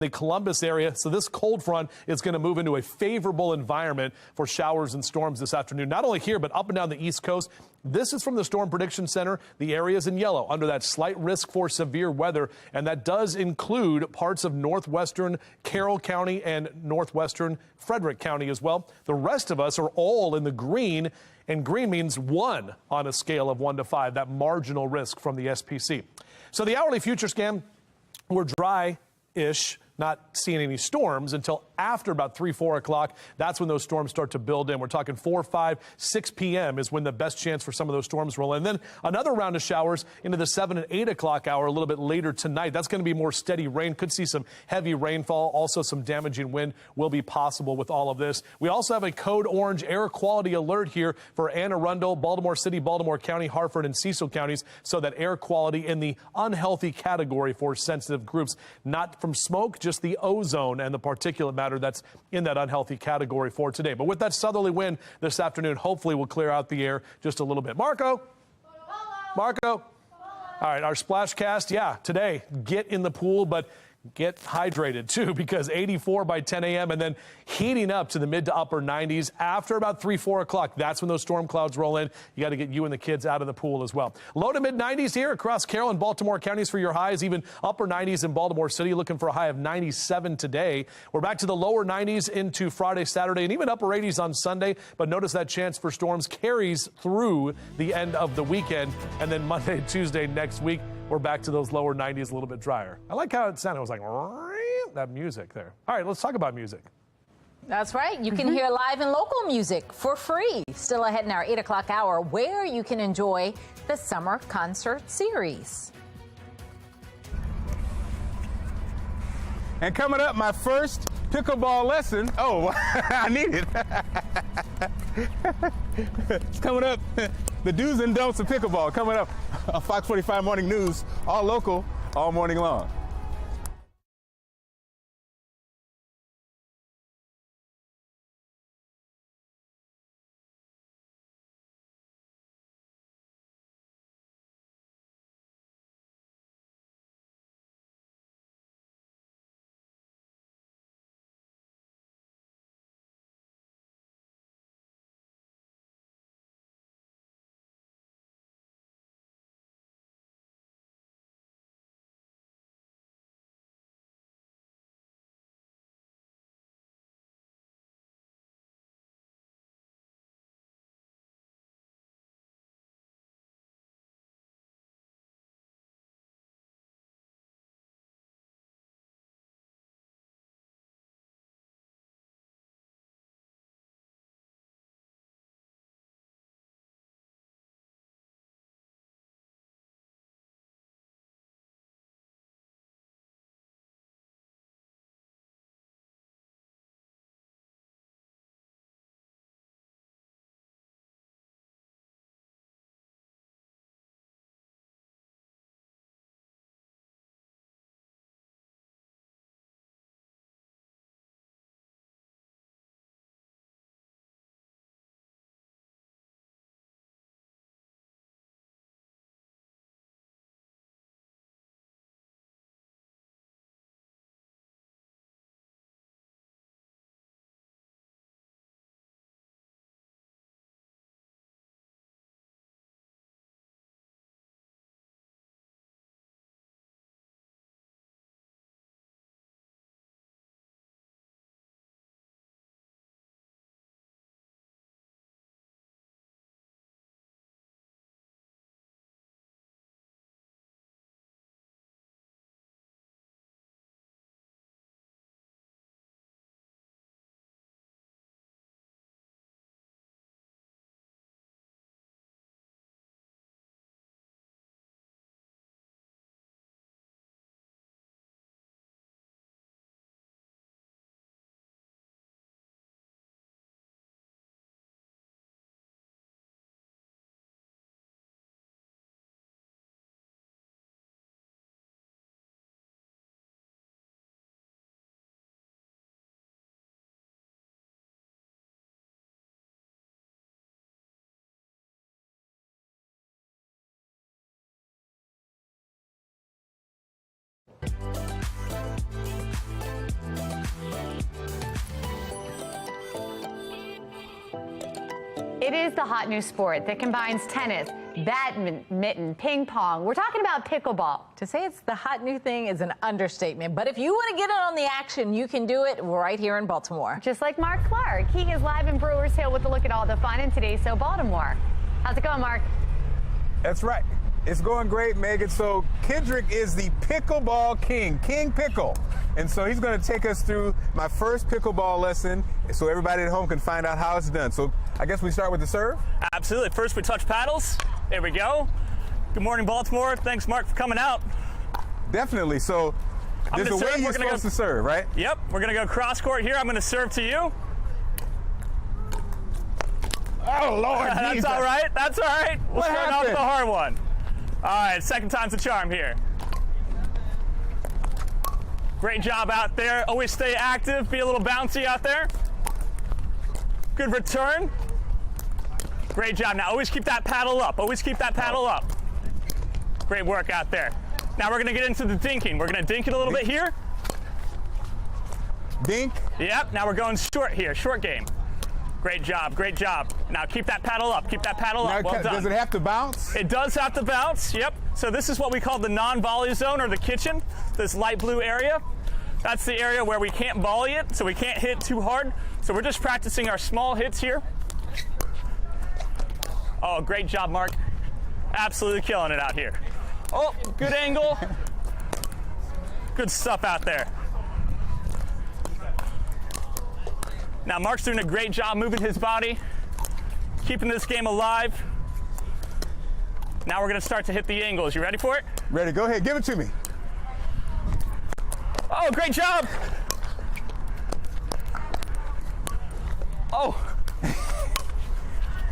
The Columbus area, so this cold front is going to move into a favorable environment for showers and storms this afternoon. Not only here, but up and down the East Coast. This is from the Storm Prediction Center. The areas in yellow under that slight risk for severe weather, and that does include parts of northwestern Carroll County and northwestern Frederick County as well. The rest of us are all in the green, and green means 1 on a scale of 1 to 5, that marginal risk from the SPC. So the hourly future scan, we're dry-ish not seeing any storms until after about 3, 4 o'clock. That's when those storms start to build in. We're talking 4, 5, 6 p.m. is when the best chance for some of those storms roll in. Then another round of showers into the 7 and 8 o'clock hour a little bit later tonight. That's going to be more steady rain. Could see some heavy rainfall. Also some damaging wind will be possible with all of this. We also have a code orange air quality alert here for Anne Arundel, Baltimore City, Baltimore County, Harford, and Cecil counties. So that air quality in the unhealthy category for sensitive groups, not from smoke, just the ozone and the particulate matter that's in that unhealthy category for today. But with that southerly wind this afternoon, hopefully we'll clear out the air just a little bit. Marco. All right, our splash cast. Yeah, today, get in the pool, but get hydrated too, because 84 by 10 a.m. and then heating up to the mid to upper 90s after about 3, 4 o'clock. That's when those storm clouds roll in. You got to get you and the kids out of the pool as well. Low to mid 90s here across Carroll and Baltimore counties for your highs, even upper 90s in Baltimore City, looking for a high of 97 today. We're back to the lower 90s into Friday, Saturday, and even upper 80s on Sunday. But notice that chance for storms carries through the end of the weekend, and then Monday, Tuesday next week, we're back to those lower 90s, a little bit drier. I like how it sounded. It was like that music there. All right, let's talk about music. That's right. You can hear live and local music for free. Still ahead in our 8 o'clock hour, where you can enjoy the summer concert series. And coming up, my first pickleball lesson. Oh, I need it. It's coming up. The do's and don'ts of pickleball coming up on Fox 45 Morning News, all local, all morning long. It is the hot new sport that combines tennis, badminton, ping pong. We're talking about pickleball. To say it's the hot new thing is an understatement, but if you want to get in on the action, you can do it right here in Baltimore. Just like Mark Clark. He is live in Brewers Hill with a look at all the fun in today's So Baltimore. How's it going, Mark? That's right. It's going great, Megan. So Kendrick is the pickleball king, King Pickle. And so he's going to take us through my first pickleball lesson so everybody at home can find out how it's done. So I guess we start with the serve? Absolutely. First we touch paddles. There we go. Good morning, Baltimore. Thanks, Mark, for coming out. Definitely. So there's a way you're supposed to serve, right? Yep. We're going to go cross court here. I'm going to serve to you. Oh, Lord. That's all right. That's all right. We'll start off with the hard one. All right. Second time's a charm here. Great job out there. Always stay active. Be a little bouncy out there. Good return. Great job. Now always keep that paddle up. Always keep that paddle up. Great work out there. Now we're going to get into the dinking. We're going to dink it a little bit here. Dink. Yep. Now we're going short here. Short game. Great job. Great job. Now keep that paddle up. Keep that paddle up. Well done. Does it have to bounce? It does have to bounce. Yep. So this is what we call the non-volley zone, or the kitchen, this light blue area. That's the area where we can't volley it, so we can't hit too hard. So we're just practicing our small hits here. Oh, great job, Mark. Absolutely killing it out here. Oh, good angle. Good stuff out there. Now Mark's doing a great job moving his body, keeping this game alive. Now we're going to start to hit the angles. You ready for it? Ready. Go ahead. Give it to me. Oh, great job. Oh.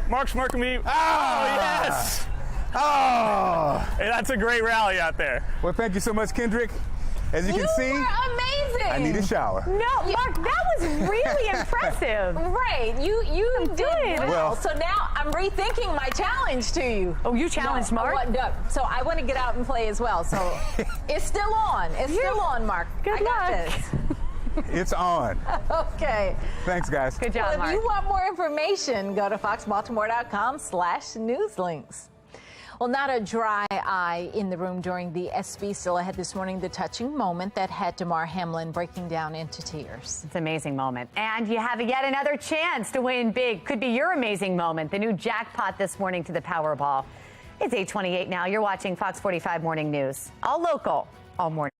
Mark's marking me. Ah. Oh, yes. Oh. Hey, that's a great rally out there. Well, thank you so much, Kendrick. As you can see, were amazing. I need a shower. No, Mark, that was really impressive. Right, you did Well, so now I'm rethinking my challenge to you. Oh, you challenged Mark? So I want to get out and play as well. So it's still on. It's still on, Mark. Good I got luck. this. It's on. Okay. Thanks, guys. Good job, Well, Mark. if you want more information, go to foxbaltimore.com/newslinks. Well, not a dry eye in the room during the ESPY. Still ahead this morning, the touching moment that had Damar Hamlin breaking down into tears. It's an amazing moment. And you have yet another chance to win big. Could be your amazing moment. The new jackpot this morning to the Powerball. It's 8:28 now. You're watching Fox 45 Morning News. All local, all morning.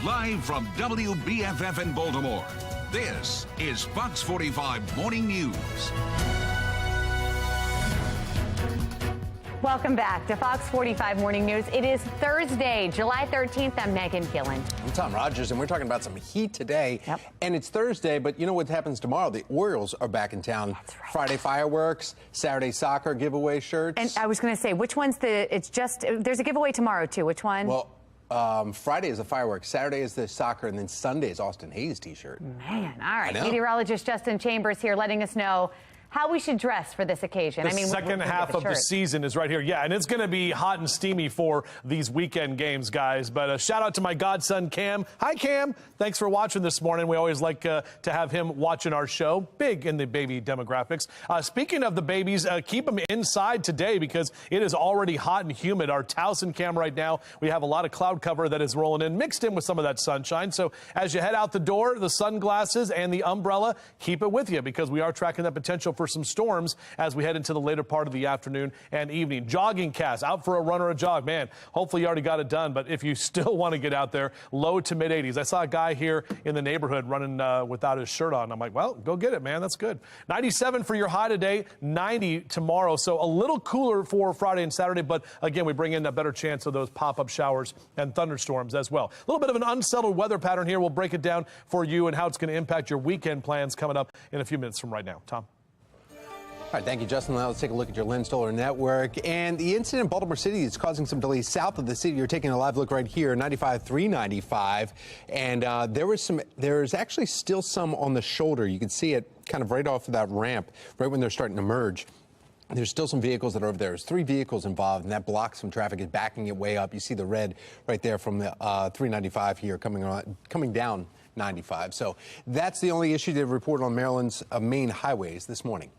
Live from WBFF in Baltimore, this is Fox 45 Morning News. Welcome back to Fox 45 Morning News. It is Thursday, July 13th. I'm Megan Gillen. I'm Tom Rogers, and we're talking about some heat today. Yep. And it's Thursday, but you know what happens tomorrow? The Orioles are back in town. That's right. Friday fireworks, Saturday soccer giveaway shirts. And I was going to say, which one's there's a giveaway tomorrow, too. Which one? Well, Friday is the fireworks, Saturday is the soccer, and then Sunday is Austin Hayes t-shirt. Man, all right. Meteorologist Justin Chambers here letting us know how we should dress for this occasion. The second half of the season is right here. Yeah, and it's going to be hot and steamy for these weekend games, guys. But a shout out to my godson, Cam. Hi, Cam. Thanks for watching this morning. We always like to have him watching our show. Big in the baby demographics. Speaking of the babies, keep them inside today because it is already hot and humid. Our Towson cam right now, we have a lot of cloud cover that is rolling in, mixed in with some of that sunshine. So as you head out the door, the sunglasses and the umbrella, keep it with you because we are tracking that potential for some storms as we head into the later part of the afternoon and evening. Jogging cast, out for a run or a jog. Man, hopefully you already got it done, but if you still want to get out there, low to mid 80s. I saw a guy here in the neighborhood running without his shirt on. I'm like, well, go get it, man. That's good. 97 for your high today, 90 tomorrow. So a little cooler for Friday and Saturday, but again, we bring in a better chance of those pop-up showers and thunderstorms as well. A little bit of an unsettled weather pattern here. We'll break it down for you and how it's going to impact your weekend plans coming up in a few minutes from right now. Tom? All right, thank you, Justin. Now let's take a look at your Lens Solar Network. And the incident in Baltimore City is causing some delays south of the city. You're taking a live look right here, 95, 395. And there's actually still some on the shoulder. You can see it kind of right off of that ramp, right when they're starting to merge. There's still some vehicles that are over there. There's 3 vehicles involved, and that blocks some traffic. It's backing it way up. You see the red right there from the 395 here coming down 95. So that's the only issue they've reported on Maryland's main highways this morning.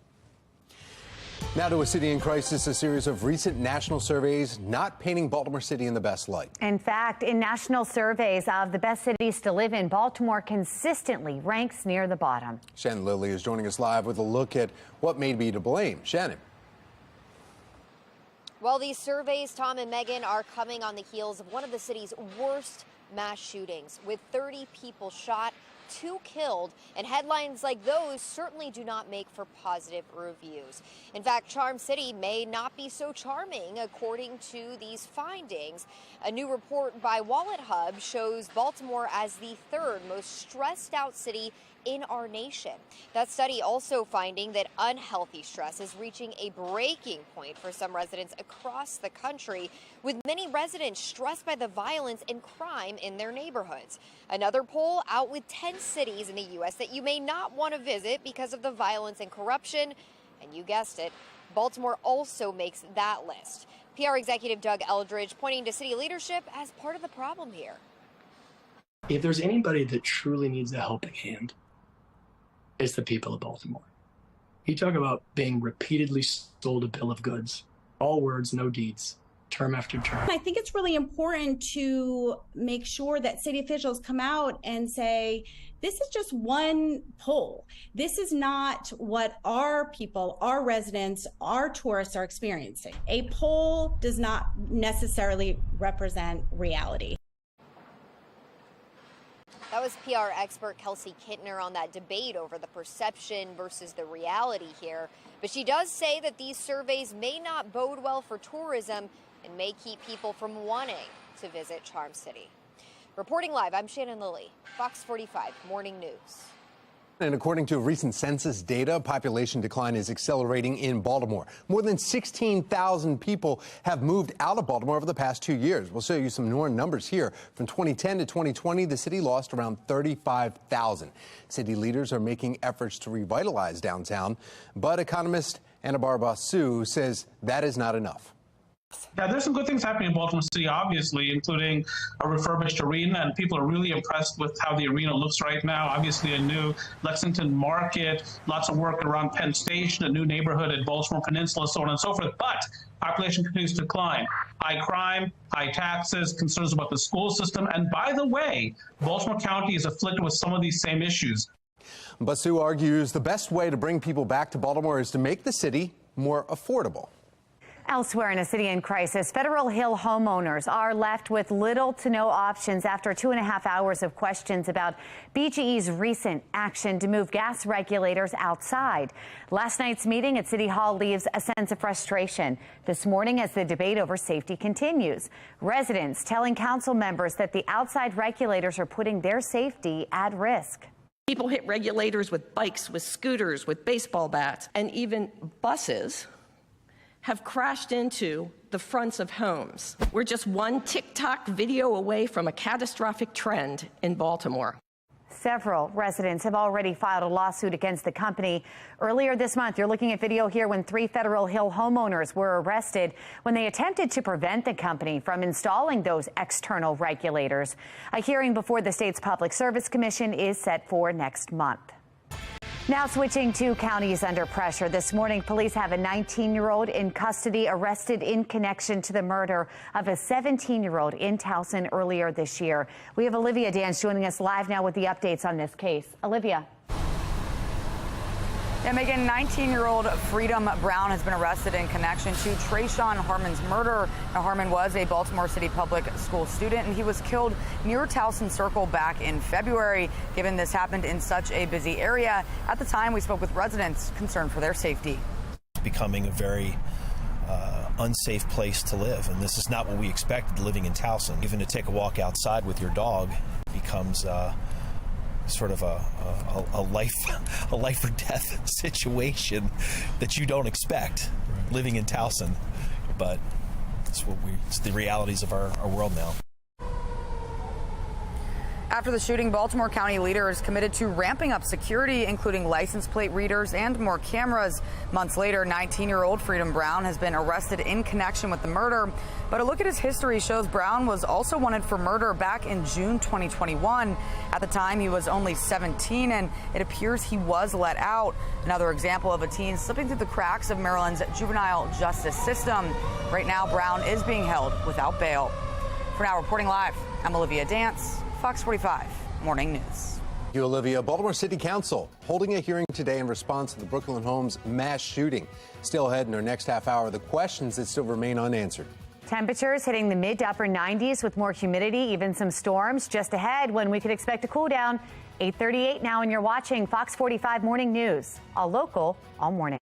Now to a city in crisis, a series of recent national surveys not painting Baltimore City in the best light. In fact, in national surveys of the best cities to live in, Baltimore consistently ranks near the bottom. Shannon Lilly is joining us live with a look at what may be to blame. Shannon. Well, these surveys, Tom and Megan, are coming on the heels of one of the city's worst mass shootings, with 30 people shot, 2 killed, and headlines like those certainly do not make for positive reviews. In fact, Charm City may not be so charming, according to these findings. A new report by Wallet Hub shows Baltimore as the 3rd most stressed out city in our nation. That study also finding that unhealthy stress is reaching a breaking point for some residents across the country, with many residents stressed by the violence and crime in their neighborhoods. Another poll out with 10 cities in the U.S. that you may not want to visit because of the violence and corruption. And you guessed it, Baltimore also makes that list. PR executive Doug Eldridge pointing to city leadership as part of the problem here. If there's anybody that truly needs a helping hand, it's the people of Baltimore. You talk about being repeatedly sold a bill of goods, all words, no deeds, term after term. I think it's really important to make sure that city officials come out and say, this is just one poll. This is not what our people, our residents, our tourists are experiencing. A poll does not necessarily represent reality. That was PR expert Kelsey Kittner on that debate over the perception versus the reality here. But she does say that these surveys may not bode well for tourism and may keep people from wanting to visit Charm City. Reporting live, I'm Shannon Lilly, Fox 45 Morning News. And according to recent census data, population decline is accelerating in Baltimore. More than 16,000 people have moved out of Baltimore over the past 2 years. We'll show you some more numbers here. From 2010 to 2020, the city lost around 35,000. City leaders are making efforts to revitalize downtown, but economist Anna Barbasu says that is not enough. Yeah, there's some good things happening in Baltimore City, obviously, including a refurbished arena, and people are really impressed with how the arena looks right now. Obviously, a new Lexington Market, lots of work around Penn Station, a new neighborhood at Baltimore Peninsula, so on and so forth. But population continues to decline. High crime, high taxes, concerns about the school system. And by the way, Baltimore County is afflicted with some of these same issues. Basu argues the best way to bring people back to Baltimore is to make the city more affordable. Elsewhere in a city in crisis, Federal Hill homeowners are left with little to no options after 2.5 hours of questions about BGE's recent action to move gas regulators outside. Last night's meeting at City Hall leaves a sense of frustration this morning as the debate over safety continues. Residents telling council members that the outside regulators are putting their safety at risk. People hit regulators with bikes, with scooters, with baseball bats, and even buses have crashed into the fronts of homes. We're just one TikTok video away from a catastrophic trend in Baltimore. Several residents have already filed a lawsuit against the company. Earlier this month, you're looking at video here when 3 Federal Hill homeowners were arrested when they attempted to prevent the company from installing those external regulators. A hearing before the state's Public Service Commission is set for next month. Now switching to counties under pressure. This morning, police have a 19-year-old in custody arrested in connection to the murder of a 17-year-old in Towson earlier this year. We have Olivia Dance joining us live now with the updates on this case. Olivia. Yeah, Megan, 19-year-old Freedom Brown has been arrested in connection to Trayshawn Harmon's murder. Now, Harmon was a Baltimore City public school student, and he was killed near Towson Circle back in February. Given this happened in such a busy area, at the time we spoke with residents concerned for their safety. It's becoming a very unsafe place to live, and this is not what we expected living in Towson. Even to take a walk outside with your dog becomes sort of a life or death situation that you don't expect living in Towson, but it's the realities of our world now. After the shooting, Baltimore County leaders committed to ramping up security, including license plate readers and more cameras. Months later, 19-year-old Freedom Brown has been arrested in connection with the murder. But a look at his history shows Brown was also wanted for murder back in June 2021. At the time, he was only 17, and it appears he was let out. Another example of a teen slipping through the cracks of Maryland's juvenile justice system. Right now, Brown is being held without bail. For now, reporting live, I'm Olivia Dance, Fox 45 Morning News. Thank you, Olivia. Baltimore City Council holding a hearing today in response to the Brooklyn Homes mass shooting. Still ahead in our next half hour, the questions that still remain unanswered. Temperatures hitting the mid to upper 90s with more humidity, even some storms just ahead when we could expect a cool down. 8:38 now, and you're watching Fox 45 Morning News, all local, all morning.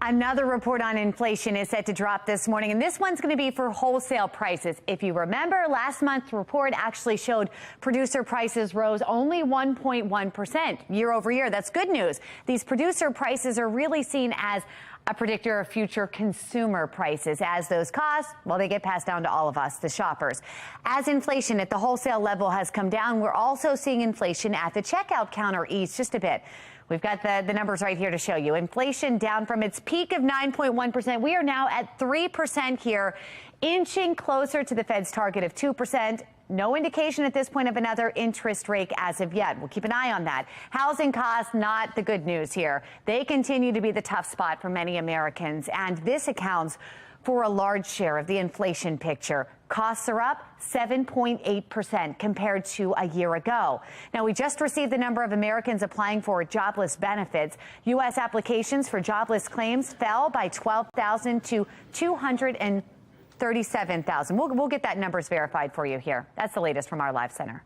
Another report on inflation is set to drop this morning, and this one's going to be for wholesale prices. If you remember, last month's report actually showed producer prices rose only 1.1% year over year. That's good news. These producer prices are really seen as a predictor of future consumer prices, as those costs, well, they get passed down to all of us, the shoppers. As inflation at the wholesale level has come down, we're also seeing inflation at the checkout counter ease just a bit. We've got the numbers right here to show you. Inflation down from its peak of 9.1%. We are now at 3% here, inching closer to the Fed's target of 2%. No indication at this point of another interest rate as of yet. We'll keep an eye on that. Housing costs, not the good news here. They continue to be the tough spot for many Americans, and this accounts for a large share of the inflation picture. Costs are up 7.8% compared to a year ago. Now, we just received the number of Americans applying for jobless benefits. U.S. applications for jobless claims fell by 12,000 to 237,000. We'll get that numbers verified for you here. That's the latest from our live center.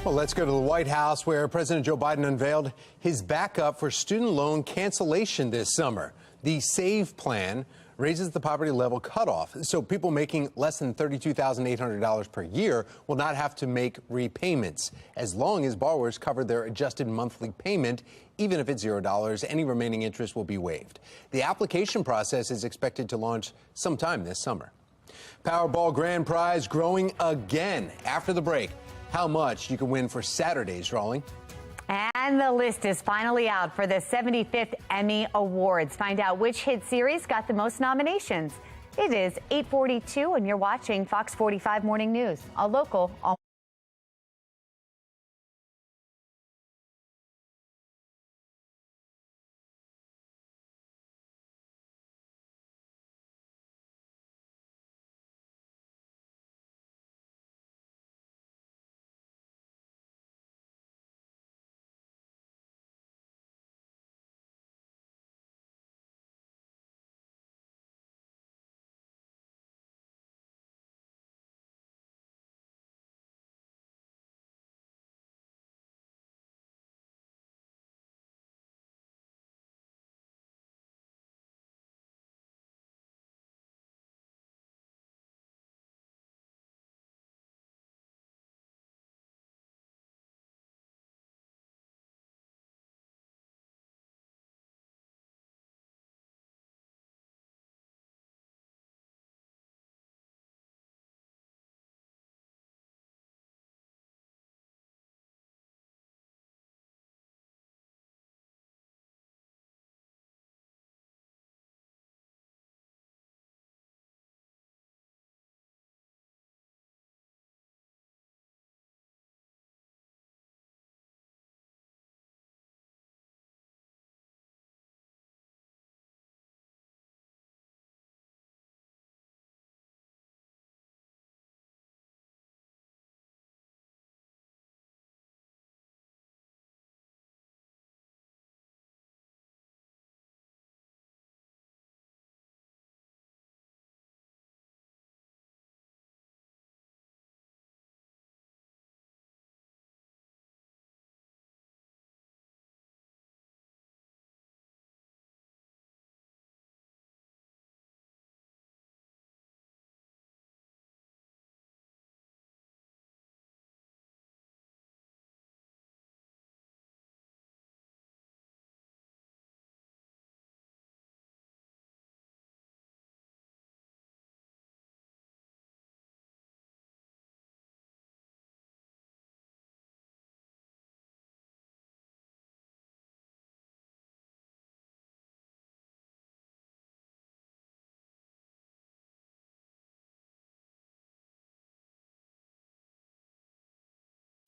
Well, let's go to the White House, where President Joe Biden unveiled his backup for student loan cancellation this summer. The SAVE plan raises the poverty level cutoff, so people making less than $32,800 per year will not have to make repayments. As long as borrowers cover their adjusted monthly payment, even if it's $0, any remaining interest will be waived. The application process is expected to launch sometime this summer. Powerball Grand Prize growing again after the break. How much you can win for Saturday's drawing. And the list is finally out for the 75th Emmy Awards. Find out which hit series got the most nominations. It is 8:42, and you're watching Fox 45 Morning News, a local.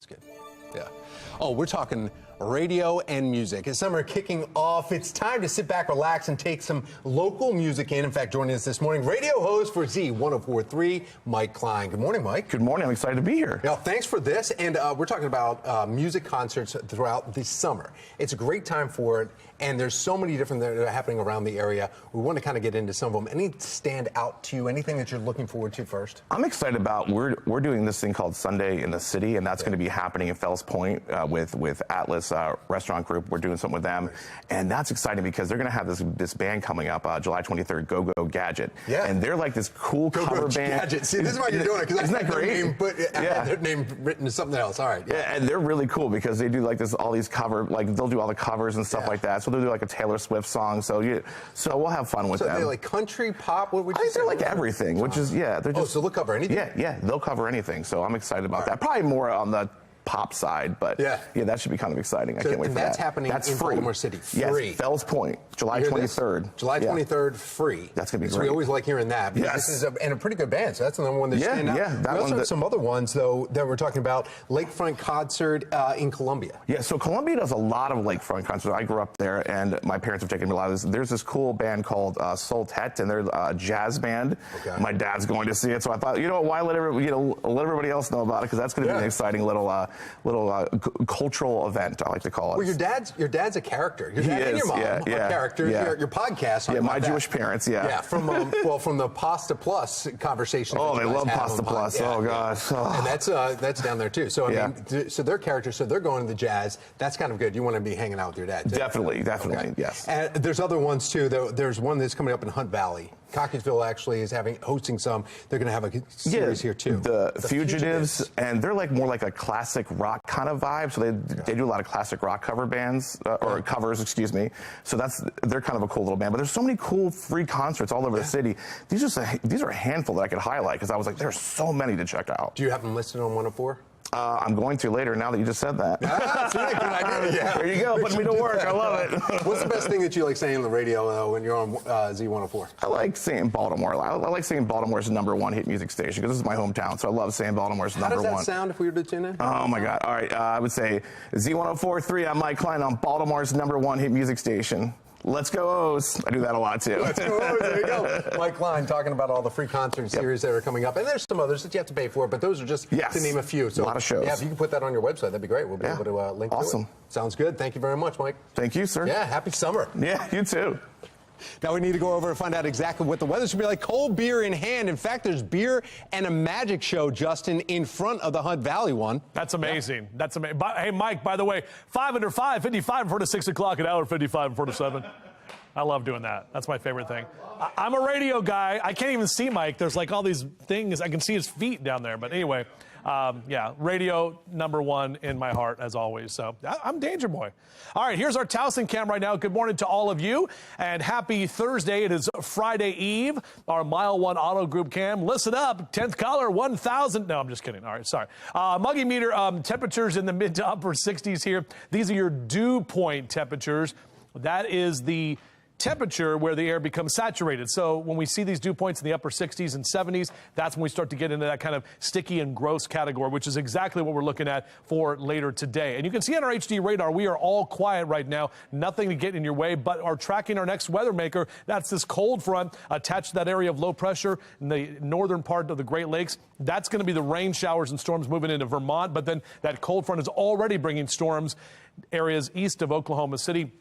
It's good. Yeah. Oh, we're talking radio and music. As summer kicking off, it's time to sit back, relax, and take some local music in. In fact, joining us this morning, radio host for Z1043, Mike Klein. Good morning, Mike. Good morning. I'm excited to be here. Yeah, thanks for this. And we're talking about music concerts throughout the summer. It's a great time for it, and there's so many different that are happening around the area. We want to kind of get into some of them. Any stand out to you? Anything that you're looking forward to first? I'm excited about, we're doing this thing called Sunday in the City, and that's going to be happening in Fells Point with Atlas this restaurant group. We're doing something with them, and that's exciting because they're going to have this band coming up July 23rd, Go Go Gadget. Yeah. And they're like this cool cover band. Gadget. See, this is why you're doing it, because isn't that great? Their name written to something else. All right. Yeah, and they're really cool because they do like all these they'll do all the covers and stuff like that. So they'll do like a Taylor Swift song. So we'll have fun with them. So they're like country, pop? What would you I think say? they're like everything, which is, they're just. So they'll cover anything? Yeah, they'll cover anything. So I'm excited about that. Probably more on the pop side, but yeah, that should be kind of exciting. I can't wait for that. That's happening in free. Baltimore City. Free. Yes, Fells Point, July 23rd. July 23rd, free. That's going to be so great. We always like hearing that. Yes. This is a pretty good band, so that's another one that's standing out. That we also one have some other ones, though, that we're talking about. Lakefront concert in Columbia. Yeah, so Columbia does a lot of lakefront concerts. I grew up there, and my parents have taken me a lot of this. There's this cool band called Soul Tet, and they're a jazz band. Okay. My dad's going to see it, so I thought, why let everybody else know about it, because that's going to be an exciting little cultural event, I like to call it. Well, your dad's a character. Your dad and your mom are characters. Your podcast. Yeah, my Jewish parents. Yeah. From the Pasta Plus conversation. Oh, they love Pasta Plus. Oh gosh. Oh. And that's down there too. So I mean, so they're characters. So they're going to the jazz. That's kind of good. You want to be hanging out with your dad too. Definitely. Okay. Yes. And there's other ones too. There's one that's coming up in Hunt Valley. Cockeysville actually is hosting some. They're going to have a series here too. The Fugitives, and they're like more like a classic rock kind of vibe. So they do a lot of classic rock cover bands or covers, excuse me. So they're kind of a cool little band. But there's so many cool free concerts all over the city. These are a handful that I could highlight because I was like, there's so many to check out. Do you have them listed on 104? I'm going to later now that you just said that. Good idea. Yeah. There you go, putting me to work. I love it. What's the best thing that you like saying on the radio when you're on Z104? I like saying Baltimore. I like saying Baltimore's #1 hit music station because this is my hometown, so I love saying Baltimore's #1. How does that sound if we were to tune in? Oh my God. All right, I would say Z104.3, I'm Mike Klein on Baltimore's #1 hit music station. Let's go O's. I do that a lot too. Let's go O's. There you go. Mike Klein talking about all the free concert series that are coming up. And there's some others that you have to pay for, but those are just to name a few. So, a lot of shows. Yeah, if you can put that on your website, that'd be great. We'll be able to link to it. Awesome. Sounds good. Thank you very much, Mike. Thank you, sir. Yeah, happy summer. Yeah, you too. Now we need to go over and find out exactly what the weather should be like. Cold beer in hand. In fact, there's beer and a magic show, Justin, in front of the Hunt Valley one. That's amazing. That's amazing. Hey, Mike, by the way, 5 under 5, 55 in front of 6 o'clock, an hour 55 in front of 7. I love doing that. That's my favorite thing. I'm a radio guy. I can't even see Mike. There's like all these things. I can see his feet down there. But anyway, radio #1 in my heart as always. So I'm Danger Boy. All right, here's our Towson cam right now. Good morning to all of you and happy Thursday. It is Friday Eve. Our Mile 1 Auto Group cam. Listen up, 10th caller, 1,000. No, I'm just kidding. All right, sorry. Muggy meter temperatures in the mid to upper 60s here. These are your dew point temperatures. That is the temperature where the air becomes saturated. So when we see these dew points in the upper 60s and 70s, that's when we start to get into that kind of sticky and gross category, which is exactly what we're looking at for later today. And you can see on our HD radar, we are all quiet right now, nothing to get in your way, but are tracking our next weather maker. That's this cold front attached to that area of low pressure in the northern part of the Great Lakes. That's going to be the rain showers and storms moving into Vermont, but then that cold front is already bringing storms areas east of Oklahoma City.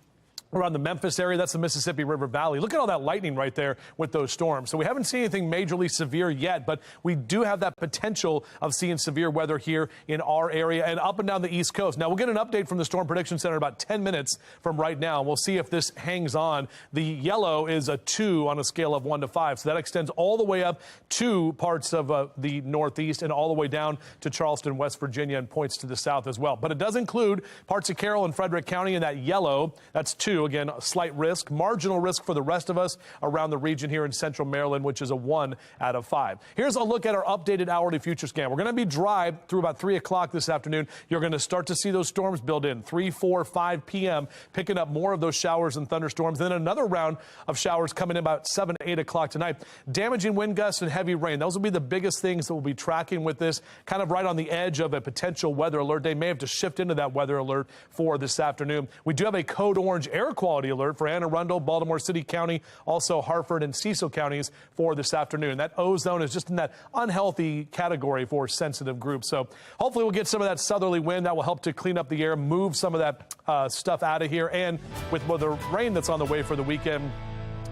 Around the Memphis area, that's the Mississippi River Valley. Look at all that lightning right there with those storms. So we haven't seen anything majorly severe yet, but we do have that potential of seeing severe weather here in our area and up and down the East Coast. Now, we'll get an update from the Storm Prediction Center in about 10 minutes from right now. We'll see if this hangs on. The yellow is a 2 on a scale of 1 to 5. So that extends all the way up to parts of the Northeast and all the way down to Charleston, West Virginia, and points to the south as well. But it does include parts of Carroll and Frederick County in that yellow. That's 2. Again, a slight risk, marginal risk for the rest of us around the region here in central Maryland, which is a 1 out of 5. Here's a look at our updated hourly future scan. We're going to be dry through about 3 o'clock this afternoon. You're going to start to see those storms build in 3, 4, 5 p.m., picking up more of those showers and thunderstorms. Then another round of showers coming in about 7, 8 o'clock tonight. Damaging wind gusts and heavy rain. Those will be the biggest things that we'll be tracking with this, kind of right on the edge of a potential weather alert. They may have to shift into that weather alert for this afternoon. We do have a code orange air quality alert for Anne Arundel, Baltimore City County, also Harford and Cecil counties for this afternoon. That ozone is just in that unhealthy category for sensitive groups. So hopefully we'll get some of that southerly wind that will help to clean up the air, move some of that stuff out of here. And with the rain that's on the way for the weekend,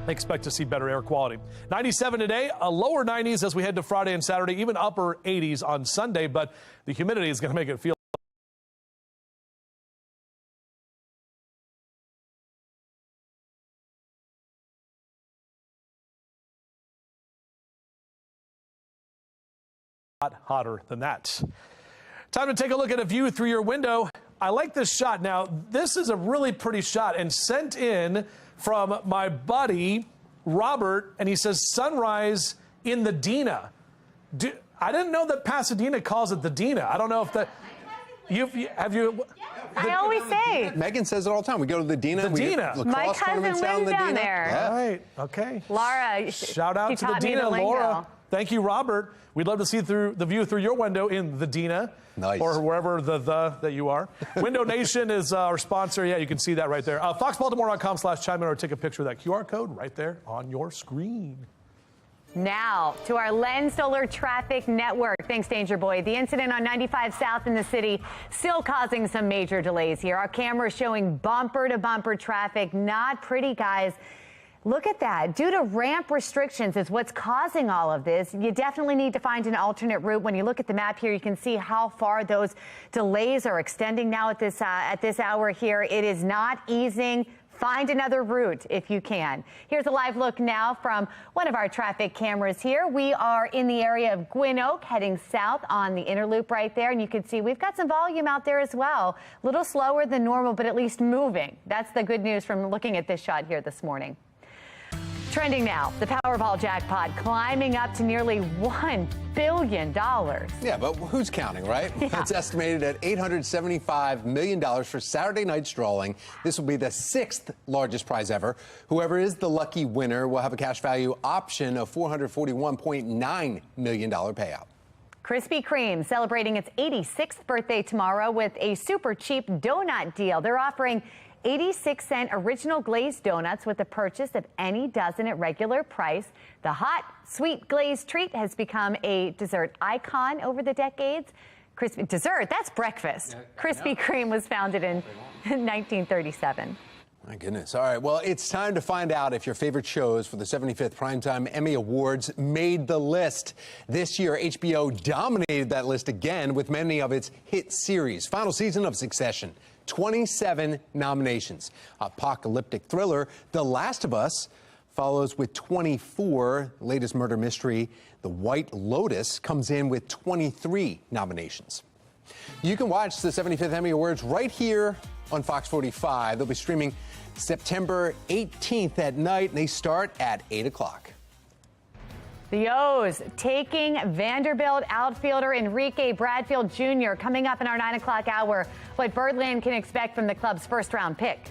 expect to see better air quality. 97 today, a lower 90s as we head to Friday and Saturday, even upper 80s on Sunday, but the humidity is going to make it feel hotter than that. Time to take a look at a view through your window. I like this shot. Now, this is a really pretty shot and sent in from my buddy Robert, and he says sunrise in the Dina. I didn't know that Pasadena calls it the Dina. I don't know if that have you. I always say. Megan says it all the time. We go to the Dina. The Dina. My cousin lives down there. Yeah. All right. Okay. Laura. Shout out to the Dina, Laura. Thank you, Robert. We'd love to see through the view through your window in the Dina. Nice. Or wherever the that you are. Window Nation is our sponsor. Yeah, you can see that right there. FoxBaltimore.com/chime in or take a picture of that QR code right there on your screen. Now to our Lens Solar Traffic Network. Thanks, Danger Boy. The incident on 95 South in the city still causing some major delays here. Our camera showing bumper-to-bumper traffic. Not pretty, guys. Look at that. Due to ramp restrictions is what's causing all of this. You definitely need to find an alternate route. When you look at the map here, you can see how far those delays are extending now at this hour here. It is not easing. Find another route if you can. Here's a live look now from one of our traffic cameras here. We are in the area of Gwynn Oak, heading south on the inner loop right there. And you can see we've got some volume out there as well. A little slower than normal, but at least moving. That's the good news from looking at this shot here this morning. Trending now, the Powerball jackpot climbing up to nearly $1 billion. Yeah, but who's counting, right? Yeah. It's estimated at $875 million for Saturday night's drawing. This will be the 6th largest prize ever. Whoever is the lucky winner will have a cash value option of $441.9 million payout. Krispy Kreme celebrating its 86th birthday tomorrow with a super cheap donut deal. They're offering 86-cent original glazed donuts with the purchase of any dozen at regular price. The hot, sweet glazed treat has become a dessert icon over the decades. Dessert, that's breakfast. Krispy Kreme was founded in 1937. My goodness. All right. Well, it's time to find out if your favorite shows for the 75th Primetime Emmy Awards made the list. This year, HBO dominated that list again with many of its hit series. Final season of Succession. 27 nominations. Apocalyptic thriller The Last of Us follows with 24. Latest murder mystery The White Lotus comes in with 23 nominations. You can watch the 75th Emmy Awards right here on Fox 45. They'll be streaming September 18th at night, and they start at 8 o'clock. The O's taking Vanderbilt outfielder Enrique Bradfield Jr. coming up in our 9 o'clock hour. What Birdland can expect from the club's first-round pick.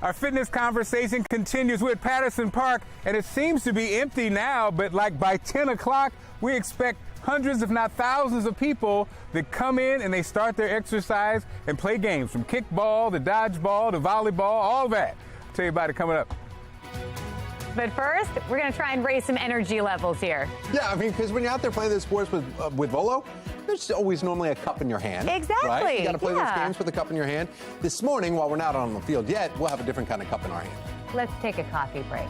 Our fitness conversation continues with Patterson Park, and it seems to be empty now, but like by 10 o'clock, we expect hundreds, if not thousands of people that come in and they start their exercise and play games from kickball to dodgeball to volleyball, all that. I'll tell you about it coming up. But first, we're going to try and raise some energy levels here. Yeah, I mean, because when you're out there playing those sports with Volo, there's always normally a cup in your hand. Exactly. Right? You got to play those Yeah. games with a cup in your hand. This morning, while we're not on the field yet, we'll have a different kind of cup in our hand. Let's take a coffee break.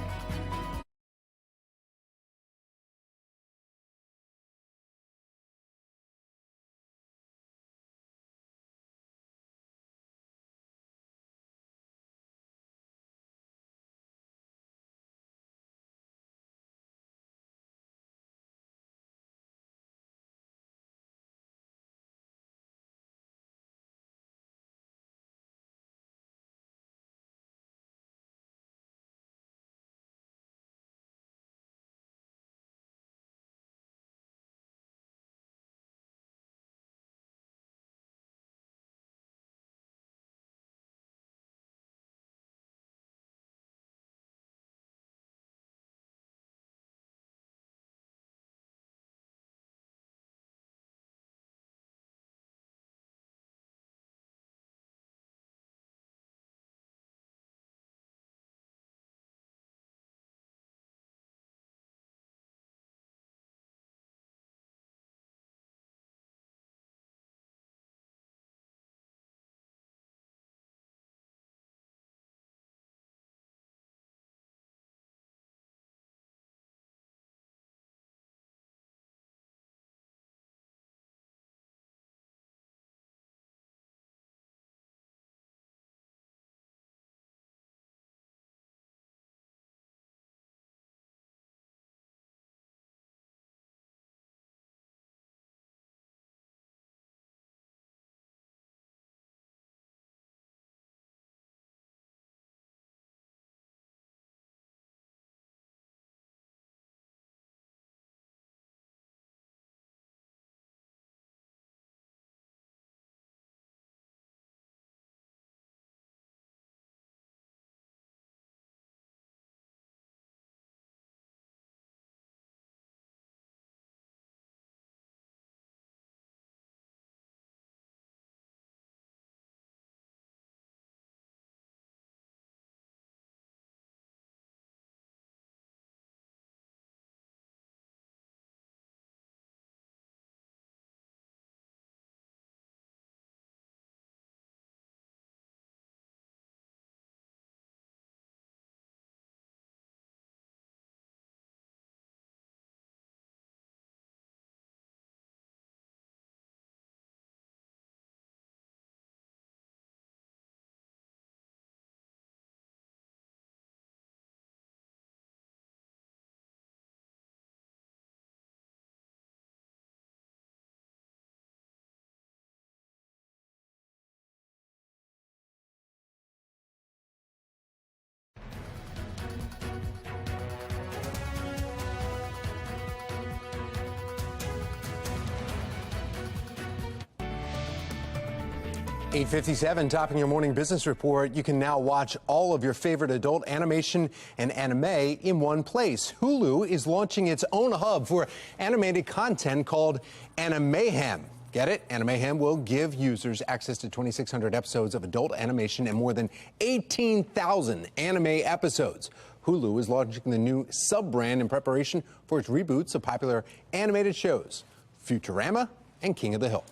8:57, topping your morning business report. You can now watch all of your favorite adult animation and anime in one place. Hulu is launching its own hub for animated content called Animehem. Get it? Animehem will give users access to 2,600 episodes of adult animation and more than 18,000 anime episodes. Hulu is launching the new sub-brand in preparation for its reboots of popular animated shows, Futurama and King of the Hill.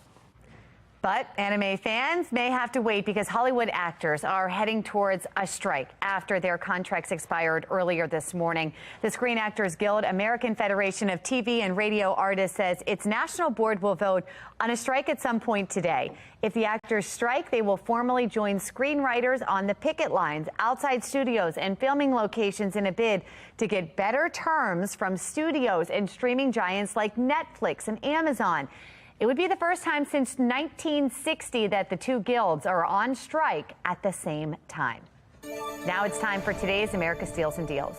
But anime fans may have to wait because Hollywood actors are heading towards a strike after their contracts expired earlier this morning. The Screen Actors Guild, American Federation of TV and Radio Artists, says its national board will vote on a strike at some point today. If the actors strike, they will formally join screenwriters on the picket lines outside studios and filming locations in a bid to get better terms from studios and streaming giants like Netflix and Amazon. It would be the first time since 1960 that the two guilds are on strike at the same time. Now it's time for today's America Steals and Deals.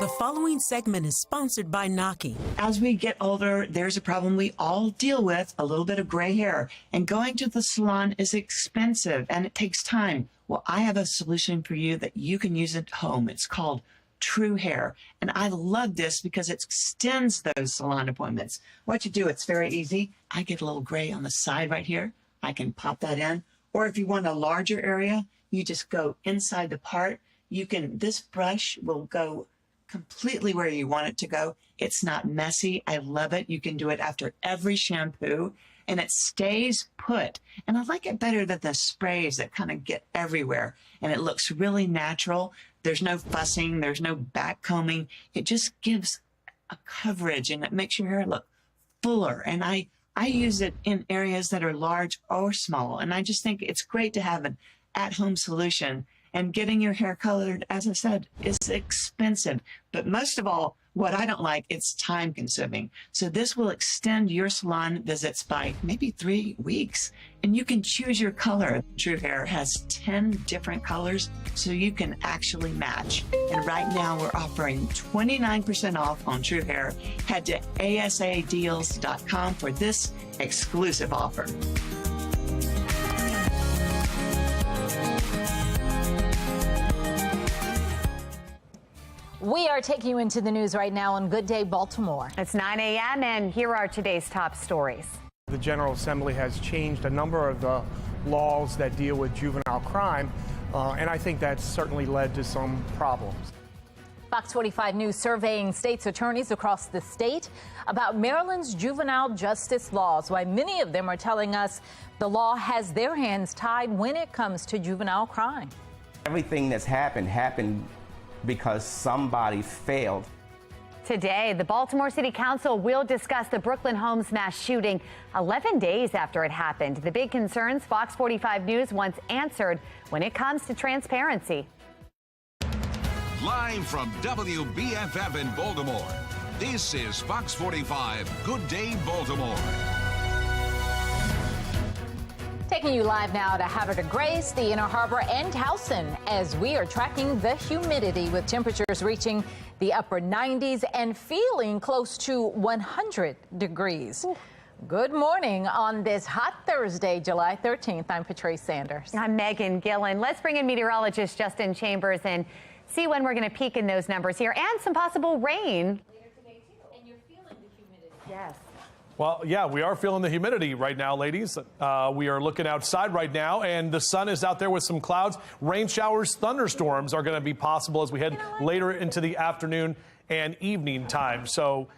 The following segment is sponsored by Naki. As we get older, there's a problem we all deal with, a little bit of gray hair. And going to the salon is expensive and it takes time. Well, I have a solution for you that you can use at home. It's called True Hair. And I love this because it extends those salon appointments. What you do, it's very easy. I get a little gray on the side right here. I can pop that in. Or if you want a larger area, you just go inside the part. This brush will go completely where you want it to go. It's not messy. I love it. You can do it after every shampoo and it stays put. And I like it better than the sprays that kind of get everywhere. And it looks really natural. There's no fussing. There's no back combing. It just gives a coverage and it makes your hair look fuller. And I use it in areas that are large or small. And I just think it's great to have an at-home solution. And getting your hair colored, as I said, is expensive. But most of all, what I don't like, it's time consuming. So this will extend your salon visits by maybe 3 weeks. And you can choose your color. True Hair has 10 different colors, so you can actually match. And right now we're offering 29% off on True Hair. Head to asadeals.com for this exclusive offer. We are taking you into the news right now on Good Day Baltimore. It's 9 a.m. and here are today's top stories. The General Assembly has changed a number of the laws that deal with juvenile crime, and I think that's certainly led to some problems. Fox 45 News surveying state's attorneys across the state about Maryland's juvenile justice laws, why many of them are telling us the law has their hands tied when it comes to juvenile crime. Everything that's happened because somebody failed. Today, the Baltimore City Council will discuss the Brooklyn Homes mass shooting 11 days after it happened. The big concerns Fox 45 News wants answered when it comes to transparency. Live from WBFF in Baltimore, this is Fox 45 Good Day Baltimore. Taking you live now to Havre de Grace, the Inner Harbor, and Towson as we are tracking the humidity with temperatures reaching the upper 90s and feeling close to 100 degrees. Ooh. Good morning on this hot Thursday, July 13th. I'm Patrice Sanders. I'm Megan Gillen. Let's bring in meteorologist Justin Chambers and see when we're going to peak in those numbers here and some possible rain. Later today, too. And you're feeling the humidity. Yes. Well, yeah, we are feeling the humidity right now, ladies. We are looking outside right now, and the sun is out there with some clouds. Rain showers, thunderstorms are going to be possible as we head later into the afternoon and evening time. So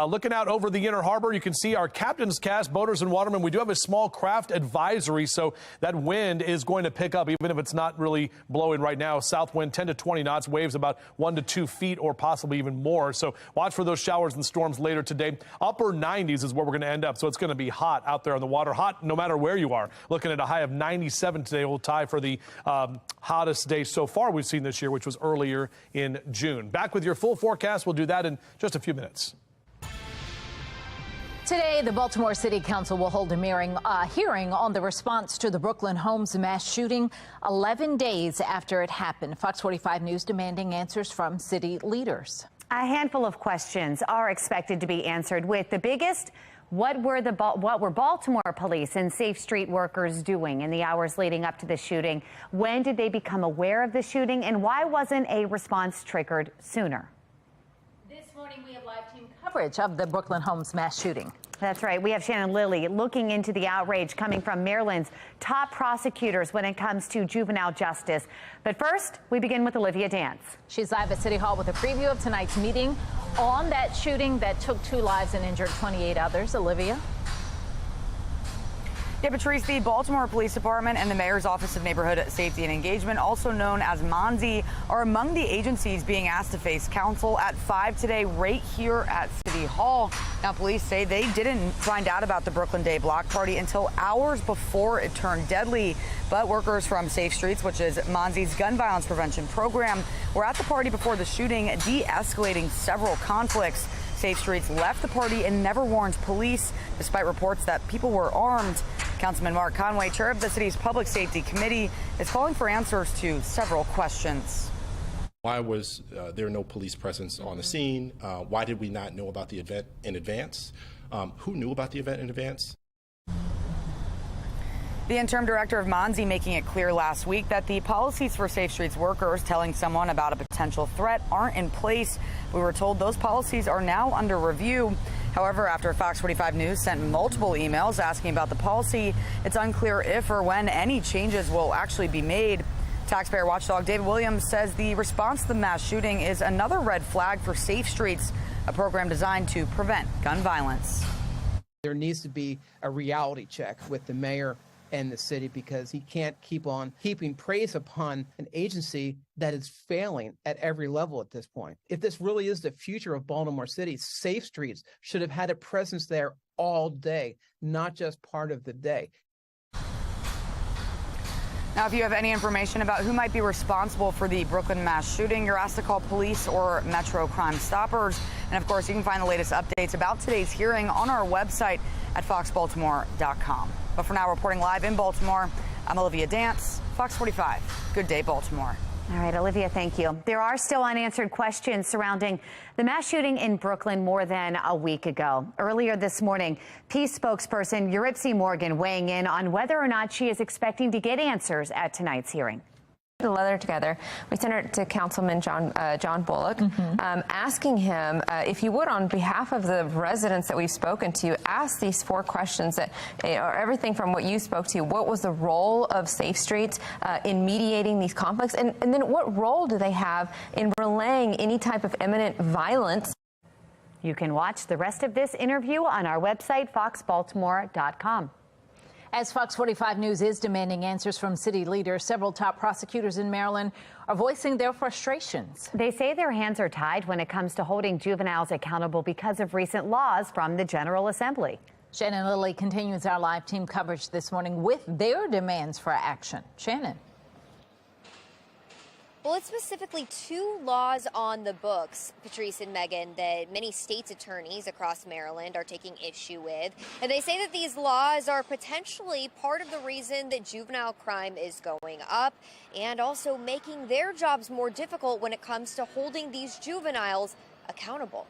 looking out over the Inner Harbor, you can see our captain's cast, boaters and watermen. We do have a small craft advisory, so that wind is going to pick up, even if it's not really blowing right now. South wind 10 to 20 knots, waves about 1 to 2 feet or possibly even more. So watch for those showers and storms later today. Upper 90s is where we're going to end up, so it's going to be hot out there on the water. Hot no matter where you are. Looking at a high of 97 today will tie for the hottest day so far we've seen this year, which was earlier in June. Back with your full forecast. We'll do that in just a few minutes. Today, the Baltimore City Council will hold a hearing on the response to the Brooklyn Homes mass shooting 11 days after it happened. Fox 45 News demanding answers from city leaders. A handful of questions are expected to be answered, with the biggest What were Baltimore police and Safe Street workers doing in the hours leading up to the shooting? When did they become aware of the shooting, and why wasn't a response triggered sooner? This morning we have live team coverage of the Brooklyn Homes mass shooting. That's right. We have Shannon Lilly looking into the outrage coming from Maryland's top prosecutors when it comes to juvenile justice. But first, we begin with Olivia Dance. She's live at City Hall with a preview of tonight's meeting on that shooting that took 2 lives and injured 28 others. Olivia? Yeah, Patrice, the Baltimore Police Department and the Mayor's Office of Neighborhood Safety and Engagement, also known as MONSE, are among the agencies being asked to face counsel at 5 today right here at City Hall. Now, police say they didn't find out about the Brooklyn Day block party until hours before it turned deadly. But workers from Safe Streets, which is MONSE's gun violence prevention program, were at the party before the shooting, de-escalating several conflicts. Safe Streets left the party and never warned police, despite reports that people were armed. Councilman Mark Conway, chair of the city's Public Safety Committee, is calling for answers to several questions. Why was there no police presence on the scene? Why did we not know about the event in advance? Who knew about the event in advance? The interim director of MONSE making it clear last week that the policies for Safe Streets workers telling someone about a potential threat aren't in place. We were told those policies are now under review. However, after Fox 45 News sent multiple emails asking about the policy, it's unclear if or when any changes will actually be made. Taxpayer watchdog David Williams says the response to the mass shooting is another red flag for Safe Streets, a program designed to prevent gun violence. There needs to be a reality check with the mayor and the city, because he can't keep on heaping praise upon an agency that is failing at every level at this point. If this really is the future of Baltimore City, Safe Streets should have had a presence there all day, not just part of the day. Now, if you have any information about who might be responsible for the Brooklyn mass shooting, you're asked to call police or Metro Crime Stoppers. And of course, you can find the latest updates about today's hearing on our website at foxbaltimore.com. But for now, reporting live in Baltimore, I'm Olivia Dance, Fox 45. Good day, Baltimore. All right, Olivia, thank you. There are still unanswered questions surrounding the mass shooting in Brooklyn more than a week ago. Earlier this morning, Peace spokesperson Eurypsie Morgan weighing in on whether or not she is expecting to get answers at tonight's hearing. The letter together. We sent it to Councilman John Bullock, asking him, if you would, on behalf of the residents that we've spoken to, ask these 4 questions that are everything from what you spoke to. What was the role of Safe Streets in mediating these conflicts? And then what role do they have in relaying any type of imminent violence? You can watch the rest of this interview on our website, foxbaltimore.com. As Fox 45 News is demanding answers from city leaders, several top prosecutors in Maryland are voicing their frustrations. They say their hands are tied when it comes to holding juveniles accountable because of recent laws from the General Assembly. Shannon Lilly continues our live team coverage this morning with their demands for action. Shannon. Well, it's specifically 2 laws on the books, Patrice and Megan, that many state's attorneys across Maryland are taking issue with. And they say that these laws are potentially part of the reason that juvenile crime is going up and also making their jobs more difficult when it comes to holding these juveniles accountable.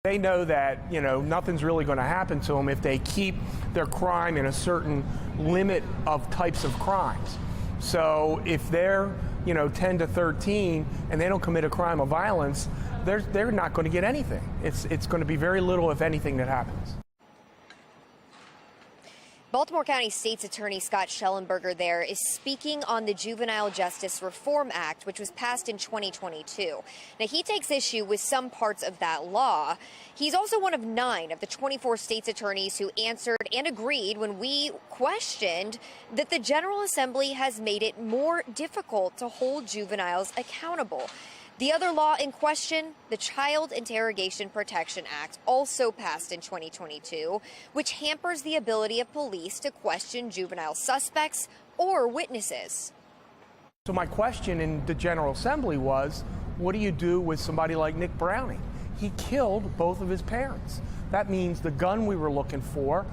They know that, nothing's really going to happen to them if they keep their crime in a certain limit of types of crimes. So if they're 10 to 13 and they don't commit a crime of violence, they're not going to get anything. It's going to be very little, if anything, that happens. Baltimore County State's Attorney Scott Schellenberger there is speaking on the Juvenile Justice Reform Act, which was passed in 2022. Now, he takes issue with some parts of that law. He's also one of 9 of the 24 state's attorneys who answered and agreed when we questioned that the General Assembly has made it more difficult to hold juveniles accountable. The other law in question, the Child Interrogation Protection Act, also passed in 2022, which hampers the ability of police to question juvenile suspects or witnesses. So my question in the General Assembly was, what do you do with somebody like Nick Browning? He killed both of his parents. That means the gun we were looking for,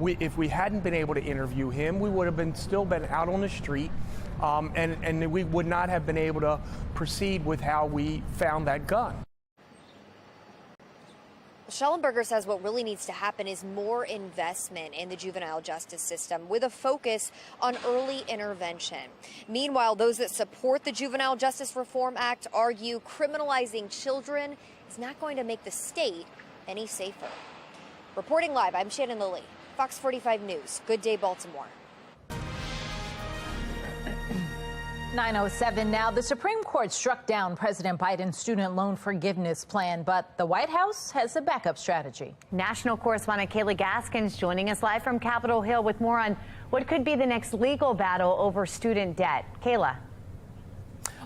if we hadn't been able to interview him, we would have still been out on the street. And we would not have been able to proceed with how we found that gun. Schellenberger says what really needs to happen is more investment in the juvenile justice system with a focus on early intervention. Meanwhile, those that support the Juvenile Justice Reform Act argue criminalizing children is not going to make the state any safer. Reporting live, I'm Shannon Lilly, Fox 45 News. Good day, Baltimore. 9:07 now. The Supreme Court struck down President Biden's student loan forgiveness plan, but the White House has a backup strategy. National correspondent Kayla Gaskins joining us live from Capitol Hill with more on what could be the next legal battle over student debt. Kayla.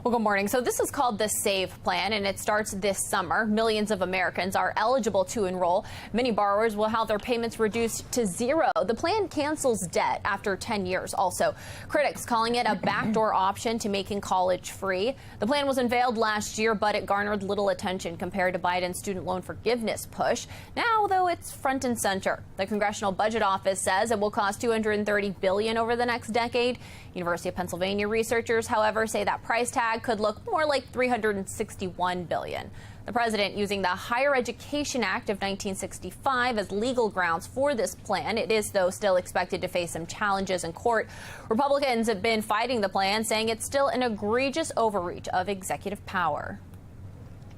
Well, good morning. So this is called the SAVE plan, and it starts this summer. Millions of Americans are eligible to enroll. Many borrowers will have their payments reduced to zero. The plan cancels debt after 10 years. Also, critics calling it a backdoor option to making college free. The plan was unveiled last year, but it garnered little attention compared to Biden's student loan forgiveness push. Now, though, it's front and center. The Congressional Budget Office says it will cost $230 billion over the next decade. University of Pennsylvania researchers, however, say that price tag could look more like $361 billion. The president using the Higher Education Act of 1965 as legal grounds for this plan. It is, though, still expected to face some challenges in court. Republicans have been fighting the plan, saying it's still an egregious overreach of executive power.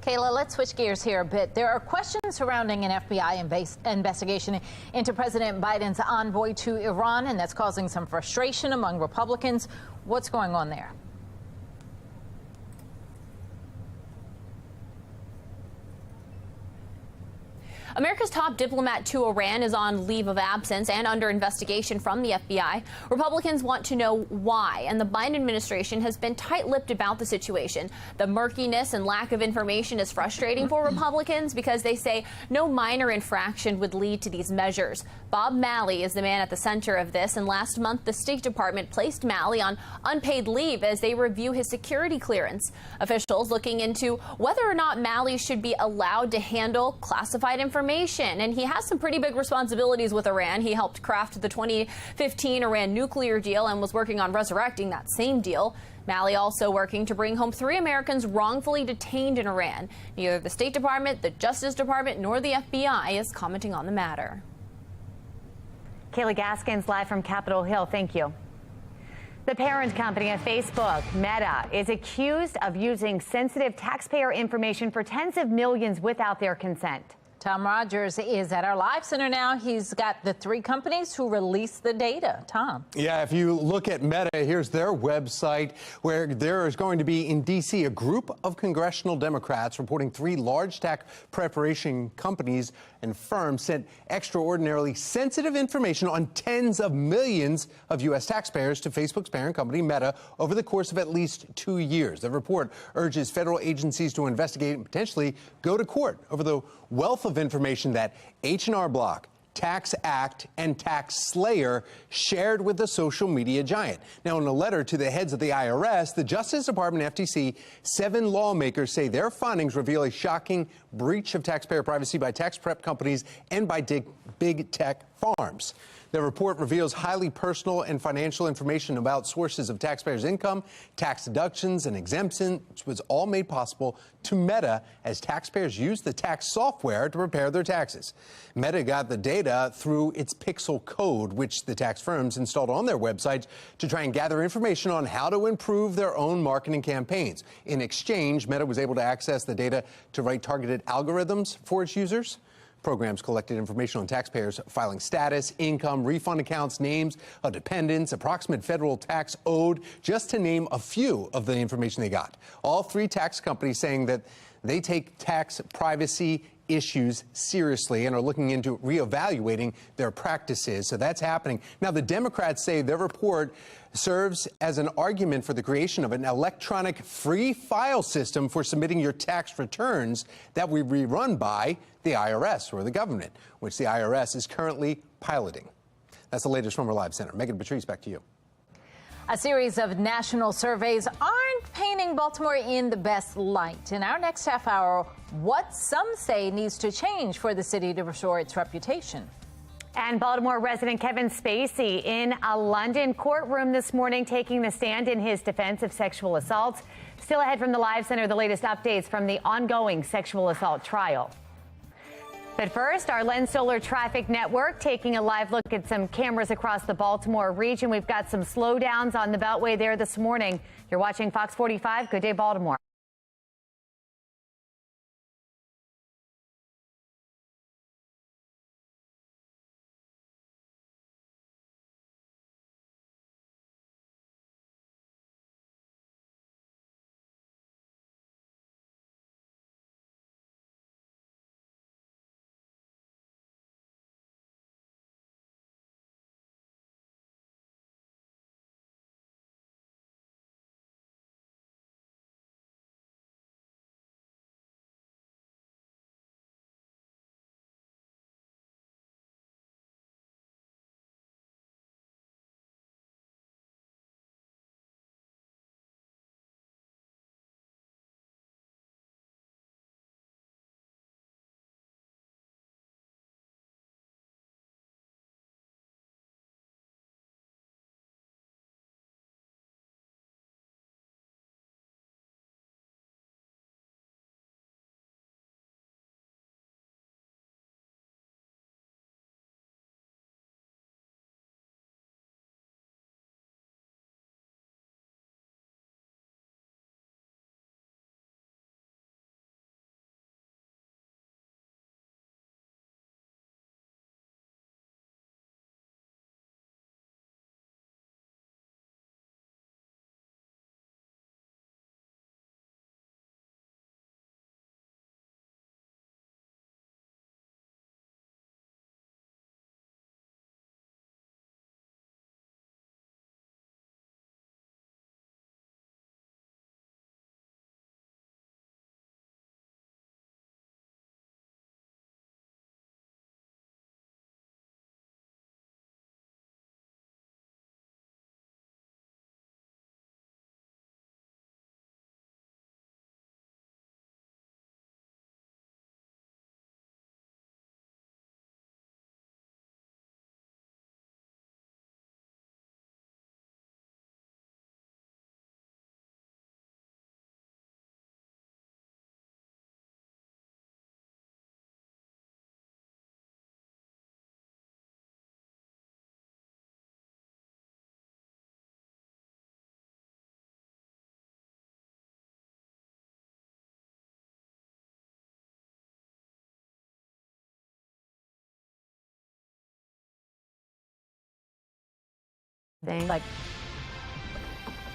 Kayla, let's switch gears here a bit. There are questions surrounding an FBI investigation into President Biden's envoy to Iran, and that's causing some frustration among Republicans. What's going on there? America's top diplomat to Iran is on leave of absence and under investigation from the FBI. Republicans want to know why, and the Biden administration has been tight-lipped about the situation. The murkiness and lack of information is frustrating for Republicans because they say no minor infraction would lead to these measures. Bob Malley is the man at the center of this, and last month the State Department placed Malley on unpaid leave as they review his security clearance. Officials looking into whether or not Malley should be allowed to handle classified information. And he has some pretty big responsibilities with Iran. He helped craft the 2015 Iran nuclear deal and was working on resurrecting that same deal. Malley also working to bring home 3 Americans wrongfully detained in Iran. Neither the State Department, the Justice Department, nor the FBI is commenting on the matter. Kayla Gaskins live from Capitol Hill. Thank you. The parent company of Facebook, Meta, is accused of using sensitive taxpayer information for tens of millions without their consent. Tom Rogers is at our live center now. He's got the 3 companies who released the data. Tom. Yeah, if you look at Meta, here's their website where there is going to be in D.C. a group of congressional Democrats reporting 3 large tax preparation companies and firms sent extraordinarily sensitive information on tens of millions of U.S. taxpayers to Facebook's parent company, Meta, over the course of at least 2 years. The report urges federal agencies to investigate and potentially go to court over the wealth of information that H&R Block, Tax Act, and Tax Slayer shared with the social media giant. Now, in a letter to the heads of the IRS, the Justice Department, FTC, 7 lawmakers say their findings reveal a shocking breach of taxpayer privacy by tax prep companies and by big tech farms. The report reveals highly personal and financial information about sources of taxpayers' income, tax deductions, and exemptions, which was all made possible to Meta as taxpayers used the tax software to prepare their taxes. Meta got the data through its Pixel code, which the tax firms installed on their websites to try and gather information on how to improve their own marketing campaigns. In exchange, Meta was able to access the data to write targeted algorithms for its users. Programs collected information on taxpayers' filing status, income, refund accounts, names of dependents, approximate federal tax owed, just to name a few of the information they got. All 3 tax companies saying that they take tax privacy issues seriously and are looking into reevaluating their practices. So that's happening. Now, the Democrats say their report serves as an argument for the creation of an electronic free file system for submitting your tax returns that will be run by the IRS or the government, which the IRS is currently piloting. That's the latest from our live center. Megan Patrice, back to you. A series of national surveys aren't painting Baltimore in the best light. In our next half hour, what some say needs to change for the city to restore its reputation. And Baltimore resident Kevin Spacey in a London courtroom this morning taking the stand in his defense of sexual assault. Still ahead from the Live Center, the latest updates from the ongoing sexual assault trial. But first, our Lens Solar Traffic Network taking a live look at some cameras across the Baltimore region. We've got some slowdowns on the Beltway there this morning. You're watching Fox 45. Good day, Baltimore.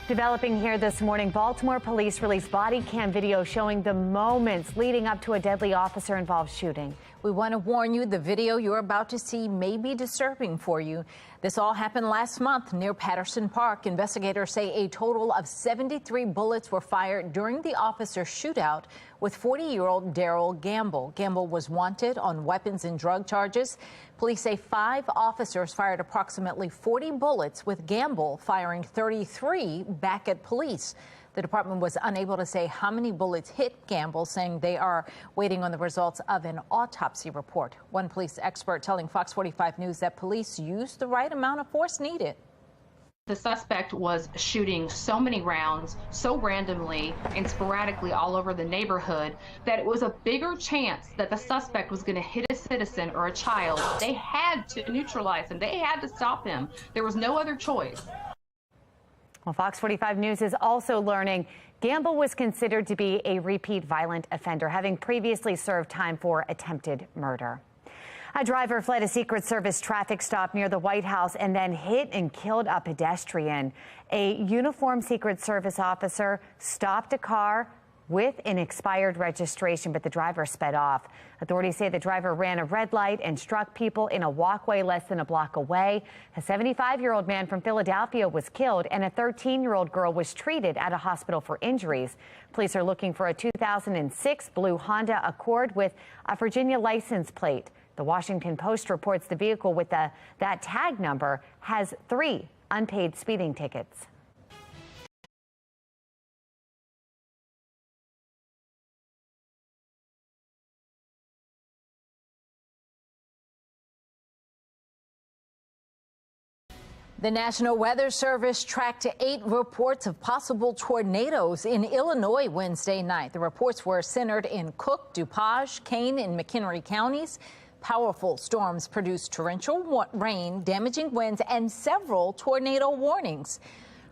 Developing here this morning, Baltimore police released body cam video showing the moments leading up to a deadly officer-involved shooting. We want to warn you, the video you're about to see may be disturbing for you. This all happened last month near Patterson Park. Investigators say a total of 73 bullets were fired during the officer shootout with 40-year-old Daryl Gamble. Gamble was wanted on weapons and drug charges. Police say 5 officers fired approximately 40 bullets, with Gamble firing 33 back at police. The department was unable to say how many bullets hit Gamble, saying they are waiting on the results of an autopsy report. One police expert telling Fox 45 News that police used the right amount of force needed. The suspect was shooting so many rounds, so randomly and sporadically all over the neighborhood, that it was a bigger chance that the suspect was going to hit a citizen or a child. They had to neutralize him. They had to stop him. There was no other choice. Well, Fox 45 News is also learning Gamble was considered to be a repeat violent offender, having previously served time for attempted murder. A driver fled a Secret Service traffic stop near the White House and then hit and killed a pedestrian. A uniformed Secret Service officer stopped a car with an expired registration, but the driver sped off. Authorities say the driver ran a red light and struck people in a walkway less than a block away. A 75-year-old man from Philadelphia was killed, and a 13-year-old girl was treated at a hospital for injuries. Police are looking for a 2006 blue Honda Accord with a Virginia license plate. The Washington Post reports the vehicle with that tag number has 3 unpaid speeding tickets. The National Weather Service tracked 8 reports of possible tornadoes in Illinois Wednesday night. The reports were centered in Cook, DuPage, Kane, and McHenry counties. Powerful storms produced torrential rain, damaging winds, and several tornado warnings.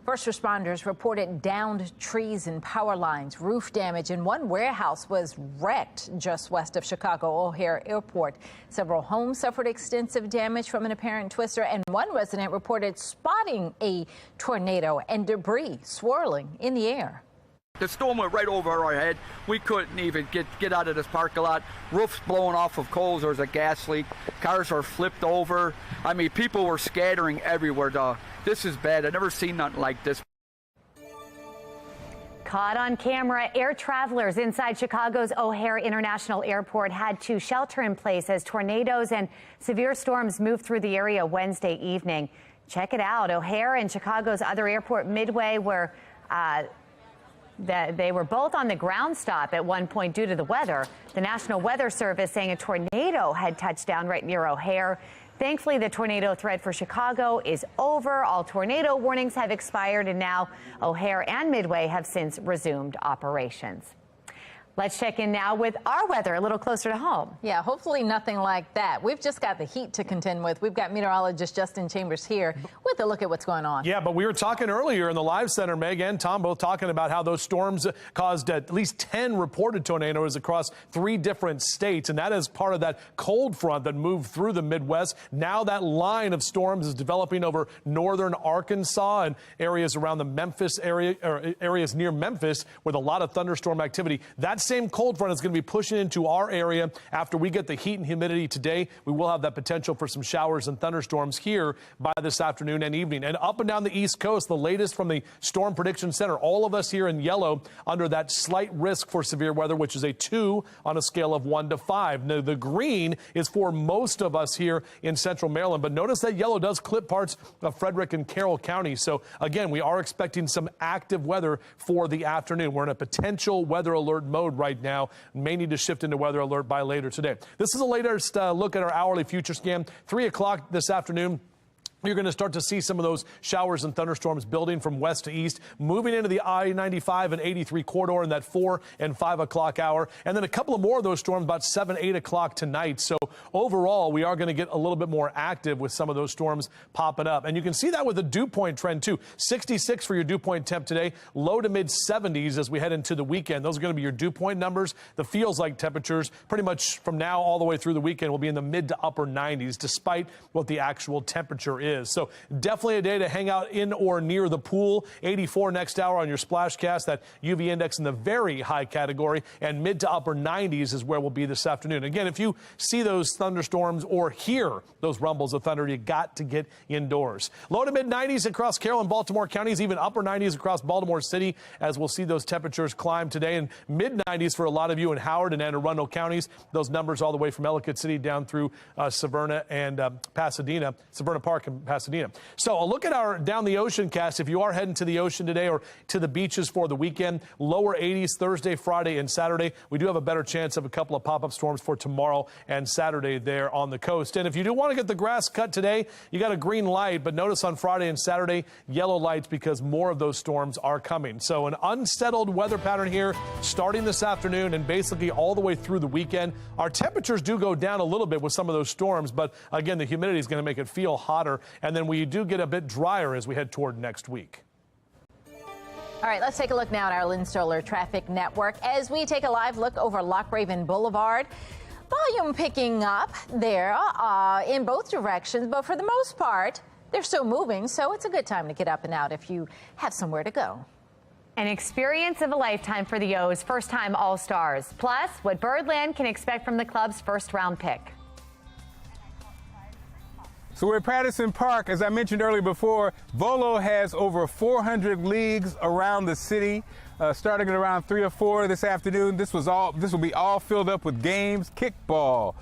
First responders reported downed trees and power lines, roof damage, and one warehouse was wrecked just west of Chicago O'Hare Airport. Several homes suffered extensive damage from an apparent twister, and one resident reported spotting a tornado and debris swirling in the air. The storm went right over our head. We couldn't even get out of this parking lot. Roofs blowing off of coals. There was a gas leak. Cars were flipped over. I mean, people were scattering everywhere, dog. This is bad. I've never seen nothing like this. Caught on camera, air travelers inside Chicago's O'Hare International Airport had to shelter in place as tornadoes and severe storms moved through the area Wednesday evening. Check it out. O'Hare and Chicago's other airport, Midway, were they were both on the ground stop at one point due to the weather. The National Weather Service saying a tornado had touched down right near O'Hare. Thankfully, the tornado threat for Chicago is over. All tornado warnings have expired, and now O'Hare and Midway have since resumed operations. Let's check in now with our weather a little closer to home. Yeah, hopefully nothing like that. We've just got the heat to contend with. We've got meteorologist Justin Chambers here with a look at what's going on. Yeah, but we were talking earlier in the live center, Meg and Tom both talking about how those storms caused at least 10 reported tornadoes across 3 different states. And that is part of that cold front that moved through the Midwest. Now that line of storms is developing over northern Arkansas and areas around the Memphis area, or areas near Memphis with a lot of thunderstorm activity. That same cold front is going to be pushing into our area after we get the heat and humidity today. We will have that potential for some showers and thunderstorms here by this afternoon and evening. And up and down the East Coast, the latest from the Storm Prediction Center, all of us here in yellow under that slight risk for severe weather, which is a 2 on a scale of 1 to 5. Now, the green is for most of us here in central Maryland, but notice that yellow does clip parts of Frederick and Carroll County. So again, we are expecting some active weather for the afternoon. We're in a potential weather alert mode right now. May need to shift into weather alert by later today. This is the latest look at our hourly future scan. 3 o'clock this afternoon. You're going to start to see some of those showers and thunderstorms building from west to east, moving into the I-95 and 83 corridor in that 4 and 5 o'clock hour. And then a couple of more of those storms about 7, 8 o'clock tonight. So overall, we are going to get a little bit more active with some of those storms popping up. And you can see that with the dew point trend, too. 66 for your dew point temp today, low to mid 70s as we head into the weekend. Those are going to be your dew point numbers. The feels like temperatures pretty much from now all the way through the weekend will be in the mid to upper 90s, despite what the actual temperature is. So definitely a day to hang out in or near the pool. 84 next hour on your Splashcast. That UV index in the very high category, and mid to upper 90s is where we'll be this afternoon. Again, if you see those thunderstorms or hear those rumbles of thunder, you got to get indoors. Low to mid 90s across Carroll and Baltimore counties, even upper 90s across Baltimore City, as we'll see those temperatures climb today, and mid 90s for a lot of you in Howard and Anne Arundel counties. Those numbers all the way from Ellicott City down through Severna and Pasadena, Severna Park and Pasadena. So a look at our down the ocean cast. If you are heading to the ocean today or to the beaches for the weekend, lower 80s Thursday, Friday, and Saturday. We do have a better chance of a couple of pop-up storms for tomorrow and Saturday there on the coast. And if you do want to get the grass cut today, you got a green light, but notice on Friday and Saturday, yellow lights because more of those storms are coming. So an unsettled weather pattern here starting this afternoon and basically all the way through the weekend. Our temperatures do go down a little bit with some of those storms, but again, the humidity is going to make it feel hotter. And then we do get a bit drier as we head toward next week. All right, let's take a look now at our Lynn Stoller traffic network as we take a live look over Loch Raven Boulevard. Volume picking up there in both directions, but for the most part, they're still moving, so it's a good time to get up and out if you have somewhere to go. An experience of a lifetime for the O's first-time All-Stars. Plus, what Birdland can expect from the club's first-round pick. So we're at Patterson Park. As I mentioned earlier before, Volo has over 400 leagues around the city. Starting at around 3 or 4 this afternoon. This will be all filled up with games, kickball,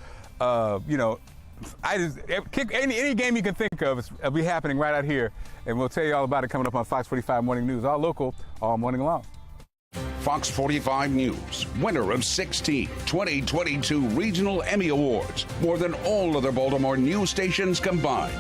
any game you can think of will be happening right out here. And we'll tell you all about it coming up on Fox 45 Morning News, all local, all morning long. Fox 45 News, winner of 16 2022 Regional Emmy Awards, more than all other Baltimore news stations combined.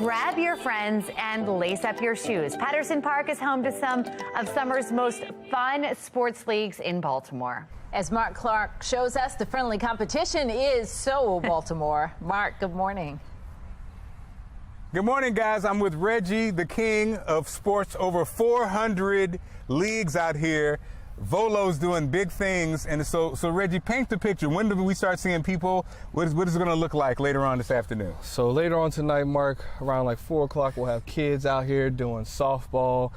grab your friends and lace up your shoes. Patterson Park is home to some of summer's most fun sports leagues in Baltimore. As Mark Clark shows us, the friendly competition is so Baltimore. Mark, good morning. Good morning, guys. I'm with Reggie, the king of sports. Over 400 leagues out here. Volo's doing big things. And so Reggie, paint the picture. When do we start seeing people? What is it going to look like later on this afternoon? So later on tonight, Mark, around like 4 o'clock, we'll have kids out here doing softball,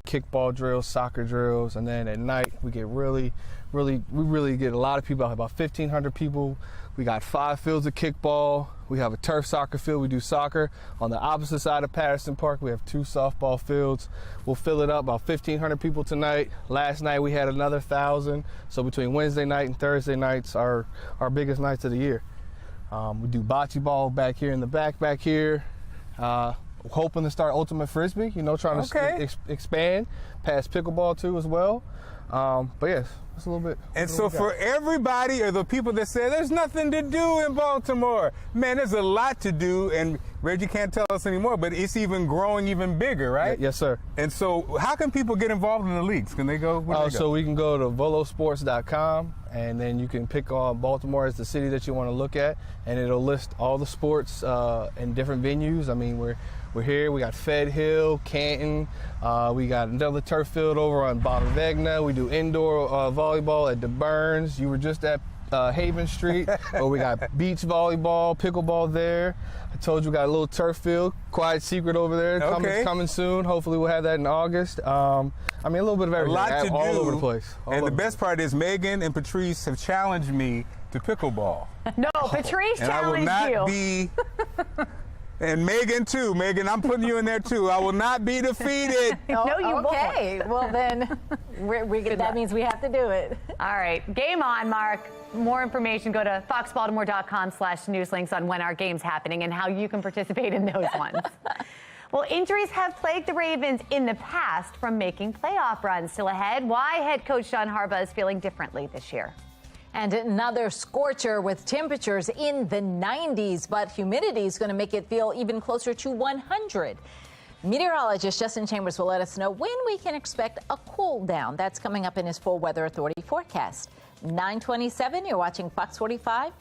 kickball drills, soccer drills. And then at night, we really get a lot of people out here, about 1,500 people. We got 5 fields of kickball. We have a turf soccer field. We do soccer. On the opposite side of Patterson Park, we have 2 softball fields. We'll fill it up, about 1,500 people tonight. Last night we had another 1,000. So between Wednesday night and Thursday nights are our biggest nights of the year. We do bocce ball back here in the back here. Hoping to start ultimate frisbee, trying to expand past pickleball too as well. But yes, it's a little bit. And so for everybody or the people that say there's nothing to do in Baltimore, man, there's a lot to do. And Reggie can't tell us anymore, but it's even growing even bigger, right? Yes, sir. And so how can people get involved in the leagues? Can they go? So we can go to volosports.com, and then you can pick on Baltimore as the city that you want to look at, and it'll list all the sports in different venues. I mean, we're here. We got Fed Hill, Canton. We got another turf field over on Bottavegna. We do indoor volleyball at the Burns. You were just at Haven Street. We got beach volleyball, pickleball there. I told you we got a little turf field, quiet secret over there. Coming soon. Hopefully we'll have that in August. I mean, a little bit of everything. A lot to all do. Over the place. And the best part is Megan and Patrice have challenged me to pickleball. No, Patrice challenged you. And I will not be... And Megan, too. Megan, I'm putting you in there, too. I will not be defeated. No, you won't. Okay, well then, that means we have to do it. All right, game on, Mark. More information, go to foxbaltimore.com/newslinks on when our game's happening and how you can participate in those ones. Well, injuries have plagued the Ravens in the past from making playoff runs. Still ahead, why head coach John Harbaugh is feeling differently this year. And another scorcher with temperatures in the 90s, but humidity is going to make it feel even closer to 100. Meteorologist Justin Chambers will let us know when we can expect a cool down. That's coming up in his full Weather Authority forecast. 9:27, you're watching Fox 45.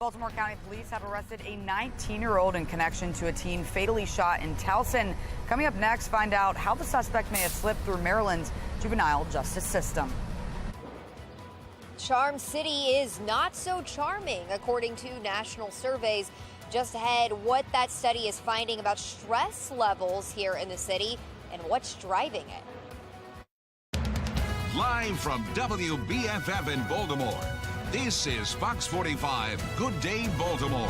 Baltimore County Police have arrested a 19-year-old in connection to a teen fatally shot in Towson. Coming up next, find out how the suspect may have slipped through Maryland's juvenile justice system. Charm City is not so charming, according to national surveys. Just ahead, what that study is finding about stress levels here in the city and what's driving it. Live from WBFF in Baltimore, this is Fox 45 Good Day Baltimore.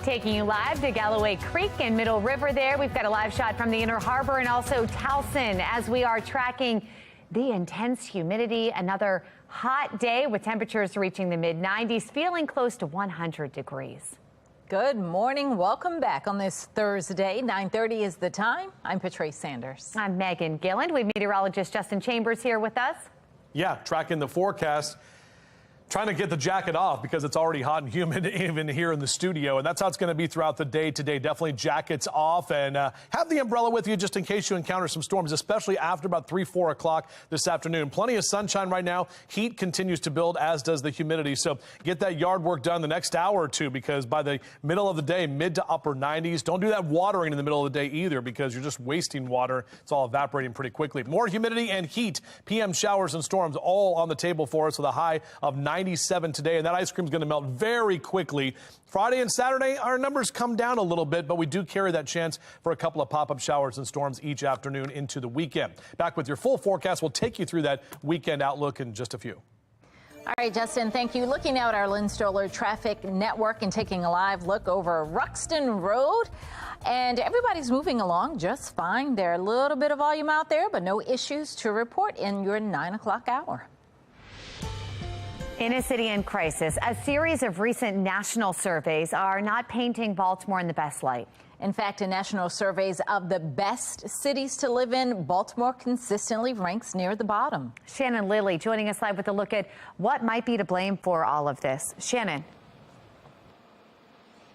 Taking you live to Galloway Creek and Middle River there. We've got a live shot from the Inner Harbor and also Towson as we are tracking the intense humidity. Another hot day with temperatures reaching the mid-90s, feeling close to 100 degrees. Good morning. Welcome back on this Thursday. 9:30 is the time. I'm Patrice Sanders. I'm Megan Gilland. We have meteorologist Justin Chambers here with us. Yeah, tracking the forecast. Trying to get the jacket off because it's already hot and humid even here in the studio. And that's how it's going to be throughout the day today. Definitely jackets off and have the umbrella with you just in case you encounter some storms, especially after about 3, 4 o'clock this afternoon. Plenty of sunshine right now. Heat continues to build, as does the humidity. So get that yard work done the next hour or two because by the middle of the day, mid to upper 90s. Don't do that watering in the middle of the day either because you're just wasting water. It's all evaporating pretty quickly. More humidity and heat. PM showers and storms all on the table for us with a high of 97 today, and that ice cream is going to melt very quickly. Friday and Saturday, our numbers come down a little bit, but we do carry that chance for a couple of pop-up showers and storms each afternoon into the weekend. Back with your full forecast. We'll take you through that weekend outlook in just a few. All right, Justin, thank you. Looking out our Lynn Stoller traffic network and taking a live look over Ruxton Road. And everybody's moving along just fine. There's a little bit of volume out there, but no issues to report in your 9 o'clock hour. In a city in crisis, a series of recent national surveys are not painting Baltimore in the best light. In fact, in national surveys of the best cities to live in, Baltimore consistently ranks near the bottom. Shannon Lilly joining us live with a look at what might be to blame for all of this. Shannon.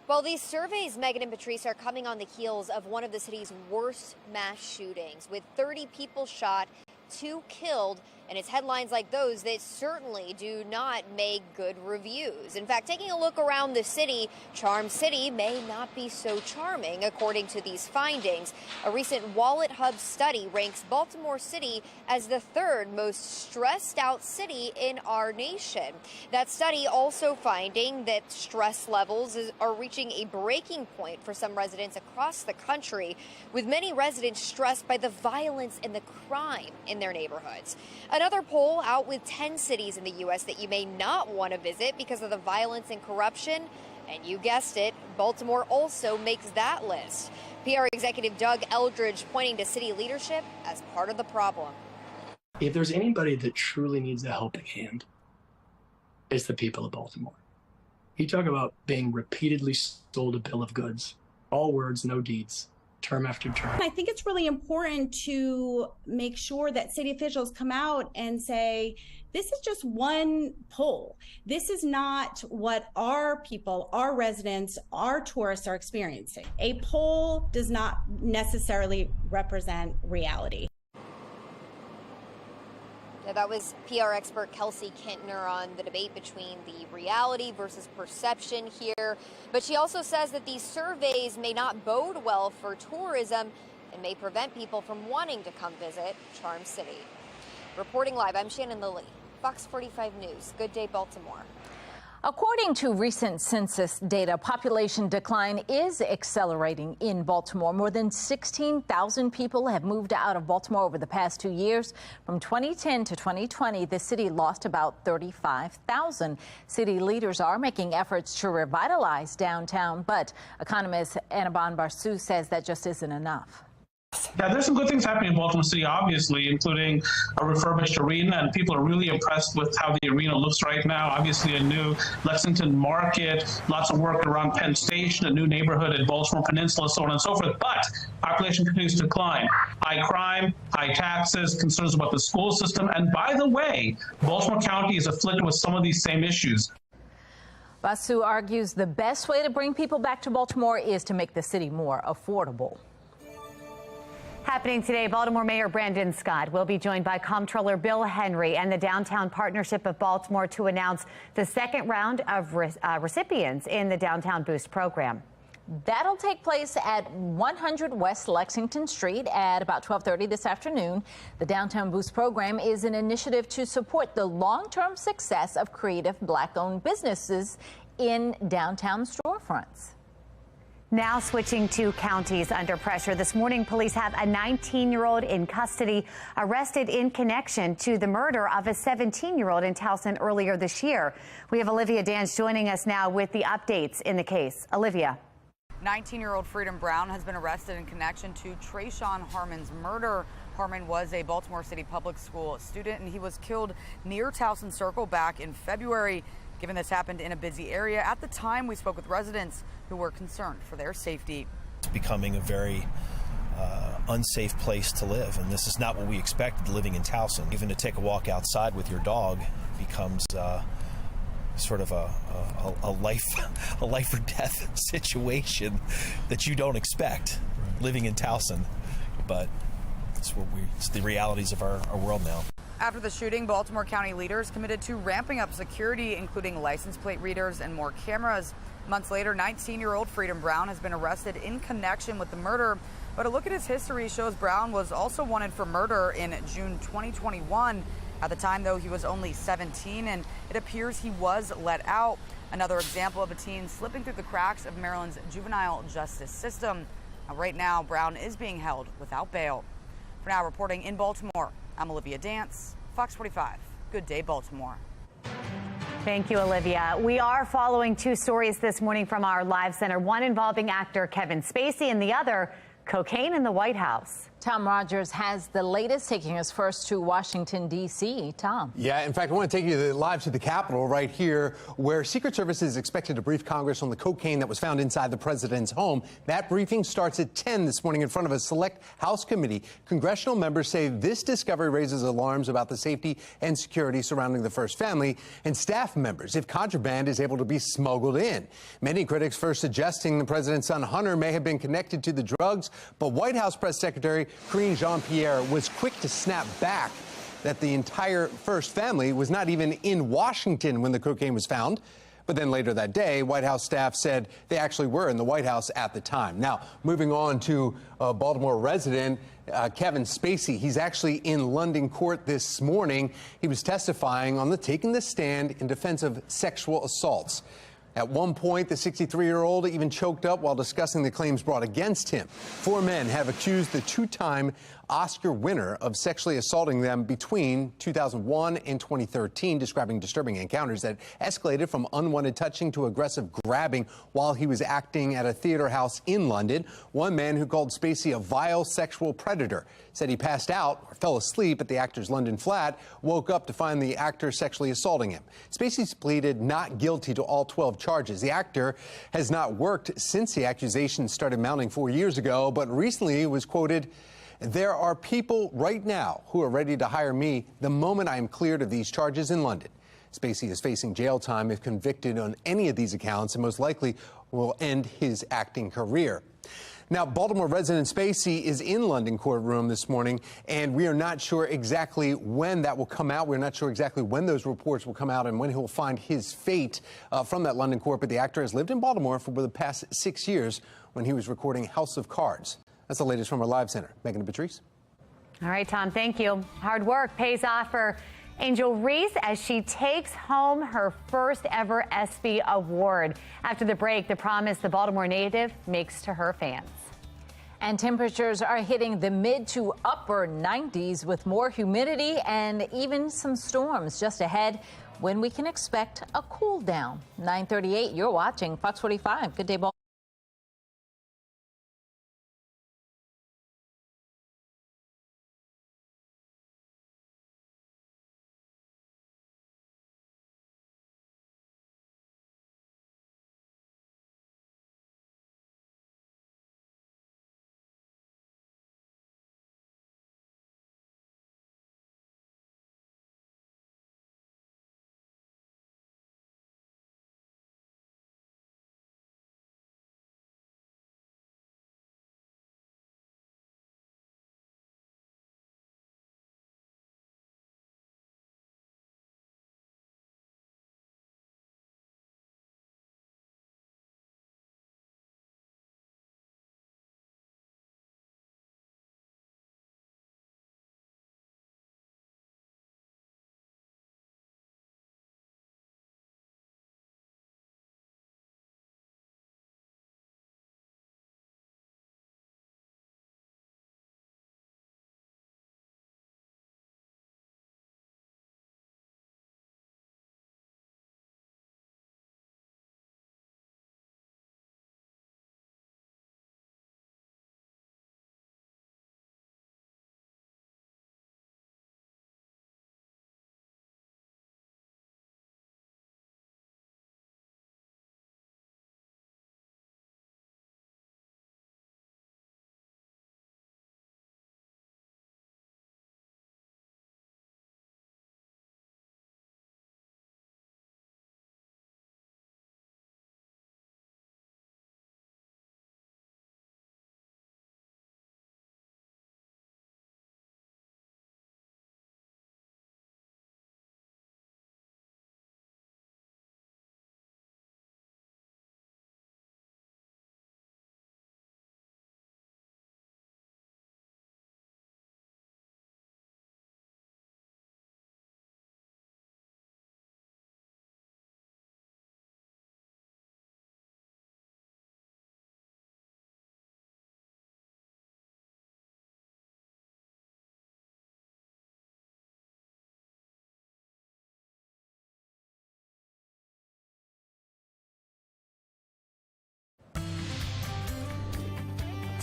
Well, these surveys, Megan and Patrice, are coming on the heels of one of the city's worst mass shootings, with 30 people shot, 2 killed, and it's headlines like those that certainly do not make good reviews. In fact, taking a look around the city, Charm City may not be so charming, according to these findings. A recent Wallet Hub study ranks Baltimore City as the 3rd most stressed out city in our nation. That study also finding that stress levels are reaching a breaking point for some residents across the country, with many residents stressed by the violence and the crime in their neighborhoods. Another poll out with 10 cities in the U.S. that you may not want to visit because of the violence and corruption. And you guessed it, Baltimore also makes that list. PR executive Doug Eldridge pointing to city leadership as part of the problem. If there's anybody that truly needs a helping hand, it's the people of Baltimore. You talk about being repeatedly sold a bill of goods, all words, no deeds. Term after term. I think it's really important to make sure that city officials come out and say, this is just one poll. This is not what our people, our residents, our tourists are experiencing. A poll does not necessarily represent reality. Yeah, that was PR expert Kelsey Kintner on the debate between the reality versus perception here. But she also says that these surveys may not bode well for tourism and may prevent people from wanting to come visit Charm City. Reporting live, I'm Shannon Lilly, Fox 45 News. Good day, Baltimore. According to recent census data, population decline is accelerating in Baltimore. More than 16,000 people have moved out of Baltimore over the past 2 years. From 2010 to 2020, the city lost about 35,000. City leaders are making efforts to revitalize downtown, but economist Anaban Barsu says that just isn't enough. Yeah, there's some good things happening in Baltimore City, obviously, including a refurbished arena, and people are really impressed with how the arena looks right now. Obviously, a new Lexington Market, lots of work around Penn Station, a new neighborhood at Baltimore Peninsula, so on and so forth. But population continues to decline. High crime, high taxes, concerns about the school system. And by the way, Baltimore County is afflicted with some of these same issues. Basu argues the best way to bring people back to Baltimore is to make the city more affordable. Happening today, Baltimore Mayor Brandon Scott will be joined by Comptroller Bill Henry and the Downtown Partnership of Baltimore to announce the second round of recipients in the Downtown Boost program. That'll take place at 100 West Lexington Street at about 12:30 this afternoon. The Downtown Boost program is an initiative to support the long-term success of creative Black-owned businesses in downtown storefronts. Now switching to counties under pressure. This morning, police have a 19-year-old in custody arrested in connection to the murder of a 17-year-old in Towson earlier this year. We have Olivia Dance joining us now with the updates in the case. Olivia. 19-year-old Freedom Brown has been arrested in connection to Trayshawn Harmon's murder. Harmon was a Baltimore City public school student, and he was killed near Towson Circle back in February. Given this happened in a busy area, at the time we spoke with residents who were concerned for their safety. It's becoming a very unsafe place to live, and this is not what we expected living in Towson. Even to take a walk outside with your dog becomes sort of a life or death situation that you don't expect living in Towson, but it's the realities of our world now. After the shooting, Baltimore County leaders committed to ramping up security, including license plate readers and more cameras. Months later, 19-year-old Freedom Brown has been arrested in connection with the murder. But a look at his history shows Brown was also wanted for murder in June 2021. At the time, though, he was only 17, and it appears he was let out. Another example of a teen slipping through the cracks of Maryland's juvenile justice system. Right now, Brown is being held without bail. For now, reporting in Baltimore, I'm Olivia Dance, Fox 45. Good day, Baltimore. Thank you, Olivia. We are following two stories this morning from our live center, one involving actor Kevin Spacey and the other, cocaine in the White House. Tom Rogers has the latest, taking us first to Washington, D.C. Tom. Yeah, in fact, I want to take you live to the Capitol right here, where Secret Service is expected to brief Congress on the cocaine that was found inside the president's home. That briefing starts at 10 this morning in front of a select House committee. Congressional members say this discovery raises alarms about the safety and security surrounding the first family and staff members if contraband is able to be smuggled in. Many critics first suggesting the president's son Hunter may have been connected to the drugs, but White House Press Secretary Karine Jean-Pierre was quick to snap back that the entire first family was not even in Washington when the cocaine was found. But then later that day, White House staff said they actually were in the White House at the time. Now, moving on to Baltimore resident Kevin Spacey. He's actually in London court this morning. He was testifying on taking the stand in defense of sexual assaults. At one point, the 63-year-old even choked up while discussing the claims brought against him. Four men have accused the two-time Oscar winner of sexually assaulting them between 2001 and 2013, describing disturbing encounters that escalated from unwanted touching to aggressive grabbing while he was acting at a theater house in London. One man who called Spacey a vile sexual predator said he passed out or fell asleep at the actor's London flat, woke up to find the actor sexually assaulting him. Spacey's pleaded not guilty to all 12 charges. The actor has not worked since the accusations started mounting 4 years ago, but recently was quoted, "There are people right now who are ready to hire me the moment I am cleared of these charges in London." Spacey is facing jail time if convicted on any of these accounts and most likely will end his acting career. Now, Baltimore resident Spacey is in London courtroom this morning, and we are not sure exactly when that will come out. We're not sure exactly when those reports will come out and when he'll find his fate from that London court. But the actor has lived in Baltimore for the past 6 years when he was recording House of Cards. That's the latest from our live center. Megan and Patrice. All right, Tom, thank you. Hard work pays off for Angel Reese as she takes home her first ever ESPY award. After the break, the promise the Baltimore native makes to her fans. And temperatures are hitting the mid to upper 90s with more humidity and even some storms just ahead when we can expect a cool down. 9:38, you're watching Fox 45. Good day, Baltimore.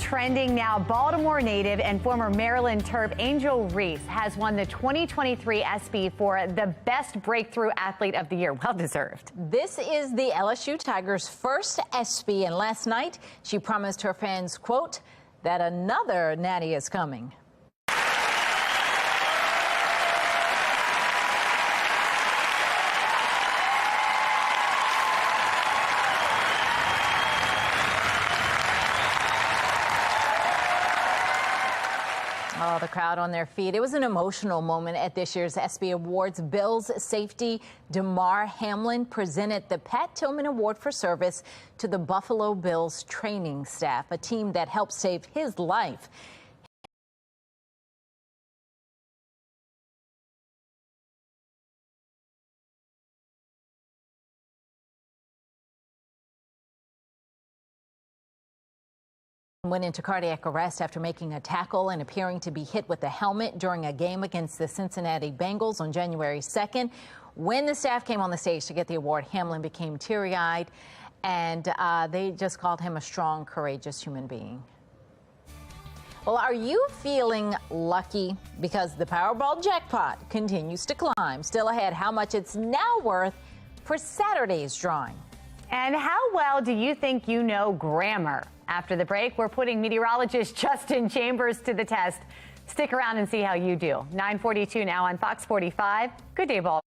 trending now. Baltimore native and former Maryland Terp Angel Reese has won the 2023 ESPY for the Best Breakthrough Athlete of the Year. Well deserved. This is the LSU Tigers' first ESPY, and last night she promised her fans, quote, that another natty is coming. Oh, the crowd on their feet. It was an emotional moment at this year's ESPY Awards. Bills safety Damar Hamlin presented the Pat Tillman Award for Service to the Buffalo Bills training staff, a team that helped save his life. Went into cardiac arrest after making a tackle and appearing to be hit with a helmet during a game against the Cincinnati Bengals on January 2nd. When the staff came on the stage to get the award, Hamlin became teary-eyed, and they just called him a strong, courageous human being. Well, are you feeling lucky? Because the Powerball jackpot continues to climb. Still ahead, how much it's now worth for Saturday's drawing. And how well do you think you know grammar? After the break, we're putting meteorologist Justin Chambers to the test. Stick around and see how you do. 9:42 now on Fox 45. Good day, Baltimore.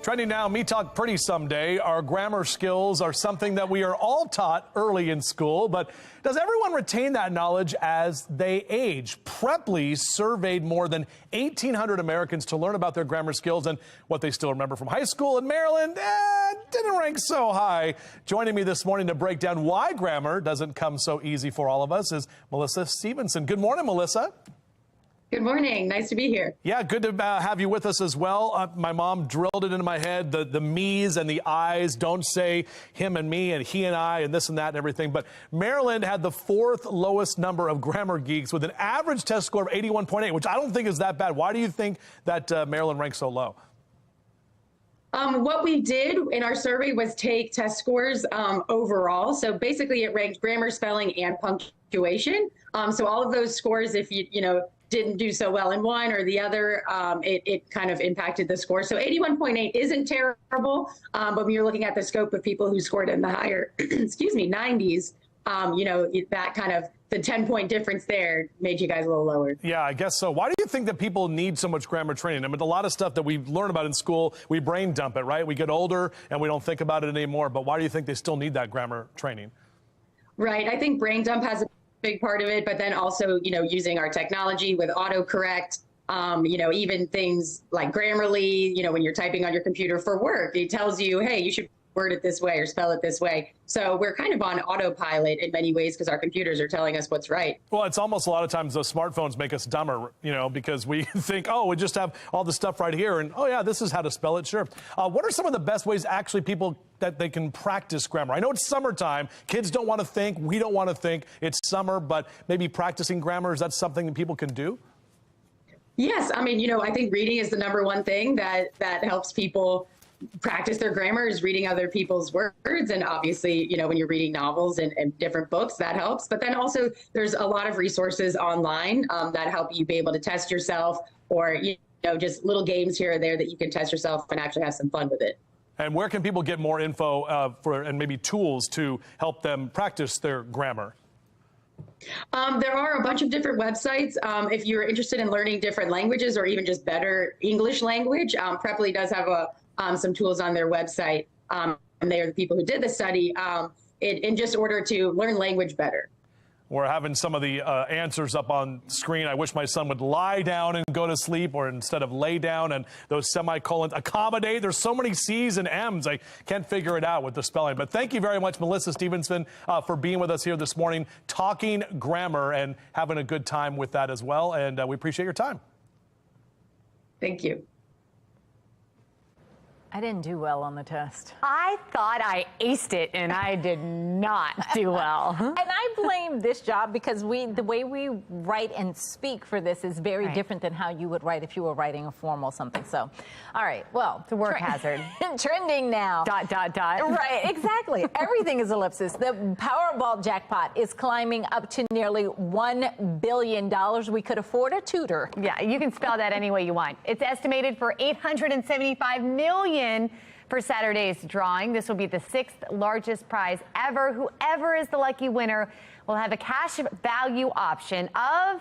Trending now, Me Talk Pretty Someday. Our grammar skills are something that we are all taught early in school, but does everyone retain that knowledge as they age? Preply surveyed more than 1,800 Americans to learn about their grammar skills, and what they still remember from high school in Maryland didn't rank so high. Joining me this morning to break down why grammar doesn't come so easy for all of us is Melissa Stevenson. Good morning, Melissa. Good morning. Nice to be here. Yeah, good to have you with us as well. My mom drilled it into my head. The me's and the I's. Don't say him and me and he and I and this and that and everything. But Maryland had the 4th lowest number of grammar geeks with an average test score of 81.8, which I don't think is that bad. Why do you think that Maryland ranks so low? What we did in our survey was take test scores overall. So basically it ranked grammar, spelling, and punctuation. So all of those scores, if you didn't do so well in one or the other, it kind of impacted the score. So 81.8 isn't terrible, but when you're looking at the scope of people who scored in the higher, 90s, that kind of the 10-point difference there made you guys a little lower. Yeah, I guess so. Why do you think that people need so much grammar training? I mean, a lot of stuff that we learn about in school, we brain dump it, right? We get older and we don't think about it anymore. But why do you think they still need that grammar training? Right. I think brain dump has a big part of it, but then also, using our technology with autocorrect, even things like Grammarly, when you're typing on your computer for work, it tells you, hey, you should word it this way or spell it this way. So we're kind of on autopilot in many ways because our computers are telling us what's right. Well, it's almost a lot of times those smartphones make us dumber, because we think, oh, we just have all the stuff right here. And, oh, yeah, this is how to spell it. Sure. What are some of the best ways actually people that they can practice grammar? I know it's summertime. Kids don't want to think. We don't want to think. It's summer, but maybe practicing grammar, is that something that people can do? Yes. I mean, I think reading is the number one thing that helps people practice their grammar, is reading other people's words. And obviously, when you're reading novels and different books, that helps. But then also there's a lot of resources online that help you be able to test yourself, or, just little games here or there that you can test yourself and actually have some fun with it. And where can people get more info and maybe tools to help them practice their grammar? There are a bunch of different websites. If you're interested in learning different languages or even just better English language, Preply does have some tools on their website, and they are the people who did the study in just order to learn language better. We're having some of the answers up on screen. I wish my son would lie down and go to sleep, or instead of lay down, and those semicolons, accommodate. There's so many C's and M's. I can't figure it out with the spelling. But thank you very much, Melissa Stevenson, for being with us here this morning, talking grammar and having a good time with that as well. And we appreciate your time. Thank you. I didn't do well on the test. I thought I aced it, and I did not do well. And I blame this job because the way we write and speak for this is very different than how you would write if you were writing a formal something. So, all right, well. It's a work hazard. Trending now. ... Right, exactly. Everything is ellipsis. The Powerball jackpot is climbing up to nearly $1 billion. We could afford a tutor. Yeah, you can spell that any way you want. It's estimated for $875 million for Saturday's drawing. This will be the 6th largest prize ever. Whoever is the lucky winner will have a cash value option of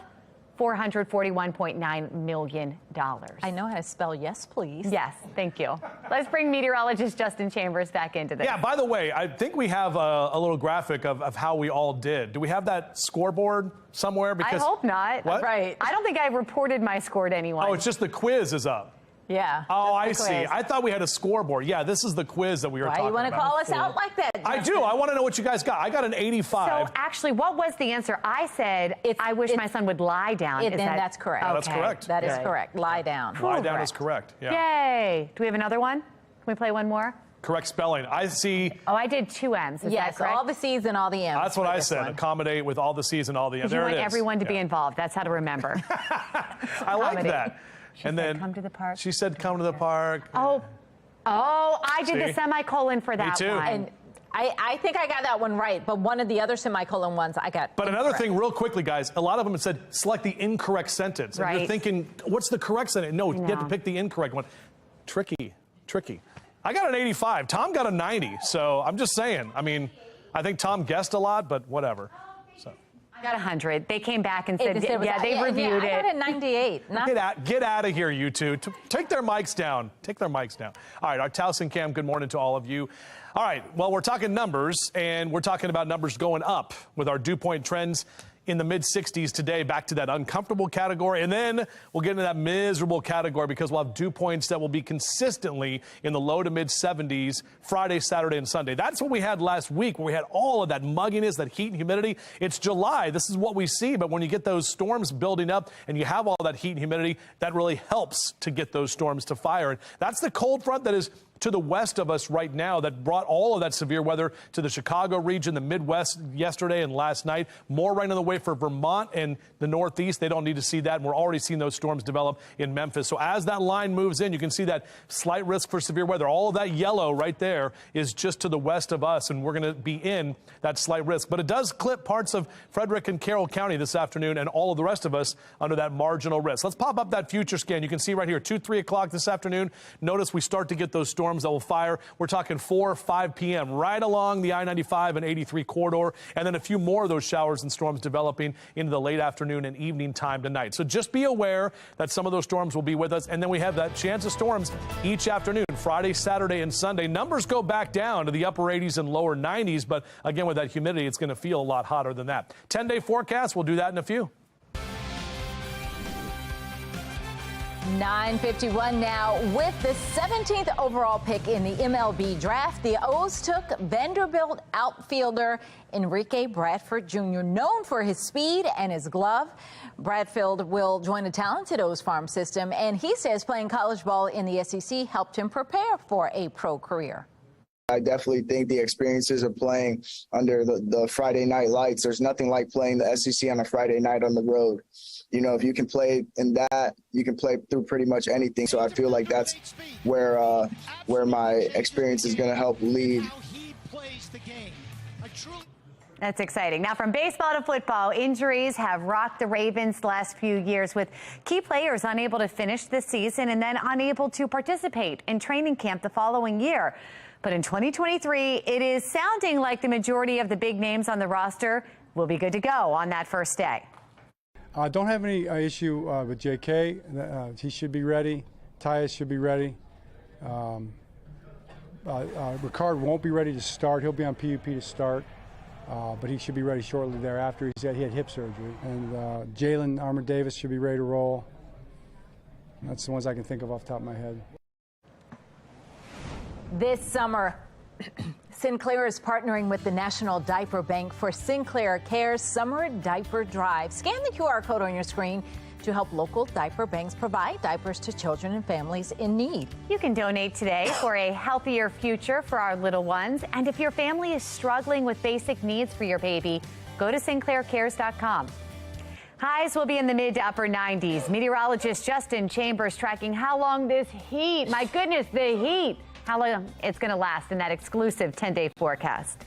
$441.9 million. I know how to spell yes, please. Yes, thank you. Let's bring meteorologist Justin Chambers back into this. Yeah, by the way, I think we have a little graphic of how we all did. Do we have that scoreboard somewhere? Because I hope not. What? Right. I don't think I reported my score to anyone. Oh, it's just the quiz is up. Yeah. Oh, I see. I thought we had a scoreboard. Yeah, this is the quiz that we were talking about. Why you want to call us out like that, Justin? I do. I want to know what you guys got. I got an 85. So actually, what was the answer? I said, I wish my son would lie down. That's correct. Okay. That's correct. That is correct. Lie down. Lie down is correct. Yeah. Yay. Do we have another one? Can we play one more? Correct spelling. I see. Oh, I did 2 M's. Is yes, that correct? all the C's and all the M's. That's what I said. Accommodate with all the C's and all the M's. There it is. You want everyone to be involved. That's how to remember. I like that. She said, come to the park. She said, come to the park. Oh, I did the semicolon for that Me too. one. And I think I got that one right, but one of the other semicolon ones I got But another thing, real quickly, guys, a lot of them said, select the incorrect sentence. Right. And you're thinking, what's the correct sentence? No, you have to pick the incorrect one. Tricky. I got an 85. Tom got a 90. So I'm just saying. I mean, I think Tom guessed a lot, but whatever. So. I got 100. They came back and said, they reviewed it. I got a 98. Get out of here, you two. Take their mics down. All right, our Towson Cam, good morning to all of you. All right, well, we're talking numbers, and we're talking about numbers going up with our dew point trends in the mid-60s today, back to that uncomfortable category. And then we'll get into that miserable category because we'll have dew points that will be consistently in the low to mid-70s Friday, Saturday, and Sunday. That's what we had last week, where we had all of that mugginess, that heat and humidity. It's July. This is what we see. But when you get those storms building up and you have all that heat and humidity, that really helps to get those storms to fire. And that's the cold front that is to the west of us right now that brought all of that severe weather to the Chicago region, the Midwest yesterday and last night. More rain on the way for Vermont and the Northeast. They don't need to see that, and we're already seeing those storms develop in Memphis. So as that line moves in, you can see that slight risk for severe weather. All of that yellow right there is just to the west of us, and we're going to be in that slight risk. But it does clip parts of Frederick and Carroll County this afternoon, and all of the rest of us under that marginal risk. Let's pop up that future scan. You can see right here, 2, 3 o'clock this afternoon. Notice we start to get those storms that will fire. We're talking 4 or 5 p.m. right along the I-95 and 83 corridor, and then a few more of those showers and storms developing into the late afternoon and evening time tonight. So just be aware that some of those storms will be with us, and then we have that chance of storms each afternoon, Friday, Saturday, and Sunday. Numbers go back down to the upper 80s and lower 90s, but again, with that humidity, it's going to feel a lot hotter than that. 10-day forecast, we'll do that in a few. 9:51 now. With the 17th overall pick in the MLB draft, the O's took Vanderbilt outfielder Enrique Bradford Jr., known for his speed and his glove. Bradfield will join a talented O's farm system, and he says playing college ball in the SEC helped him prepare for a pro career. I definitely think the experiences of playing under the Friday night lights, there's nothing like playing the SEC on a Friday night on the road. You know, if you can play in that, you can play through pretty much anything. So I feel like that's where my experience is going to help lead. That's exciting. Now, from baseball to football, injuries have rocked the Ravens the last few years, with key players unable to finish the season and then unable to participate in training camp the following year. But in 2023, it is sounding like the majority of the big names on the roster will be good to go on that first day. I don't have any issue with J.K. He should be ready. Tyus should be ready. Ricard won't be ready to start. He'll be on PUP to start, but he should be ready shortly thereafter. He had hip surgery. And Jalen Armour-Davis should be ready to roll. That's the ones I can think of off the top of my head. This summer, Sinclair is partnering with the National Diaper Bank for Sinclair Care's Summer Diaper Drive. Scan the QR code on your screen to help local diaper banks provide diapers to children and families in need. You can donate today for a healthier future for our little ones. And if your family is struggling with basic needs for your baby, go to sinclaircares.com. Highs will be in the mid to upper 90s. Meteorologist Justin Chambers tracking how long this heat, my goodness, the heat, how long it's going to last in that exclusive 10-day forecast.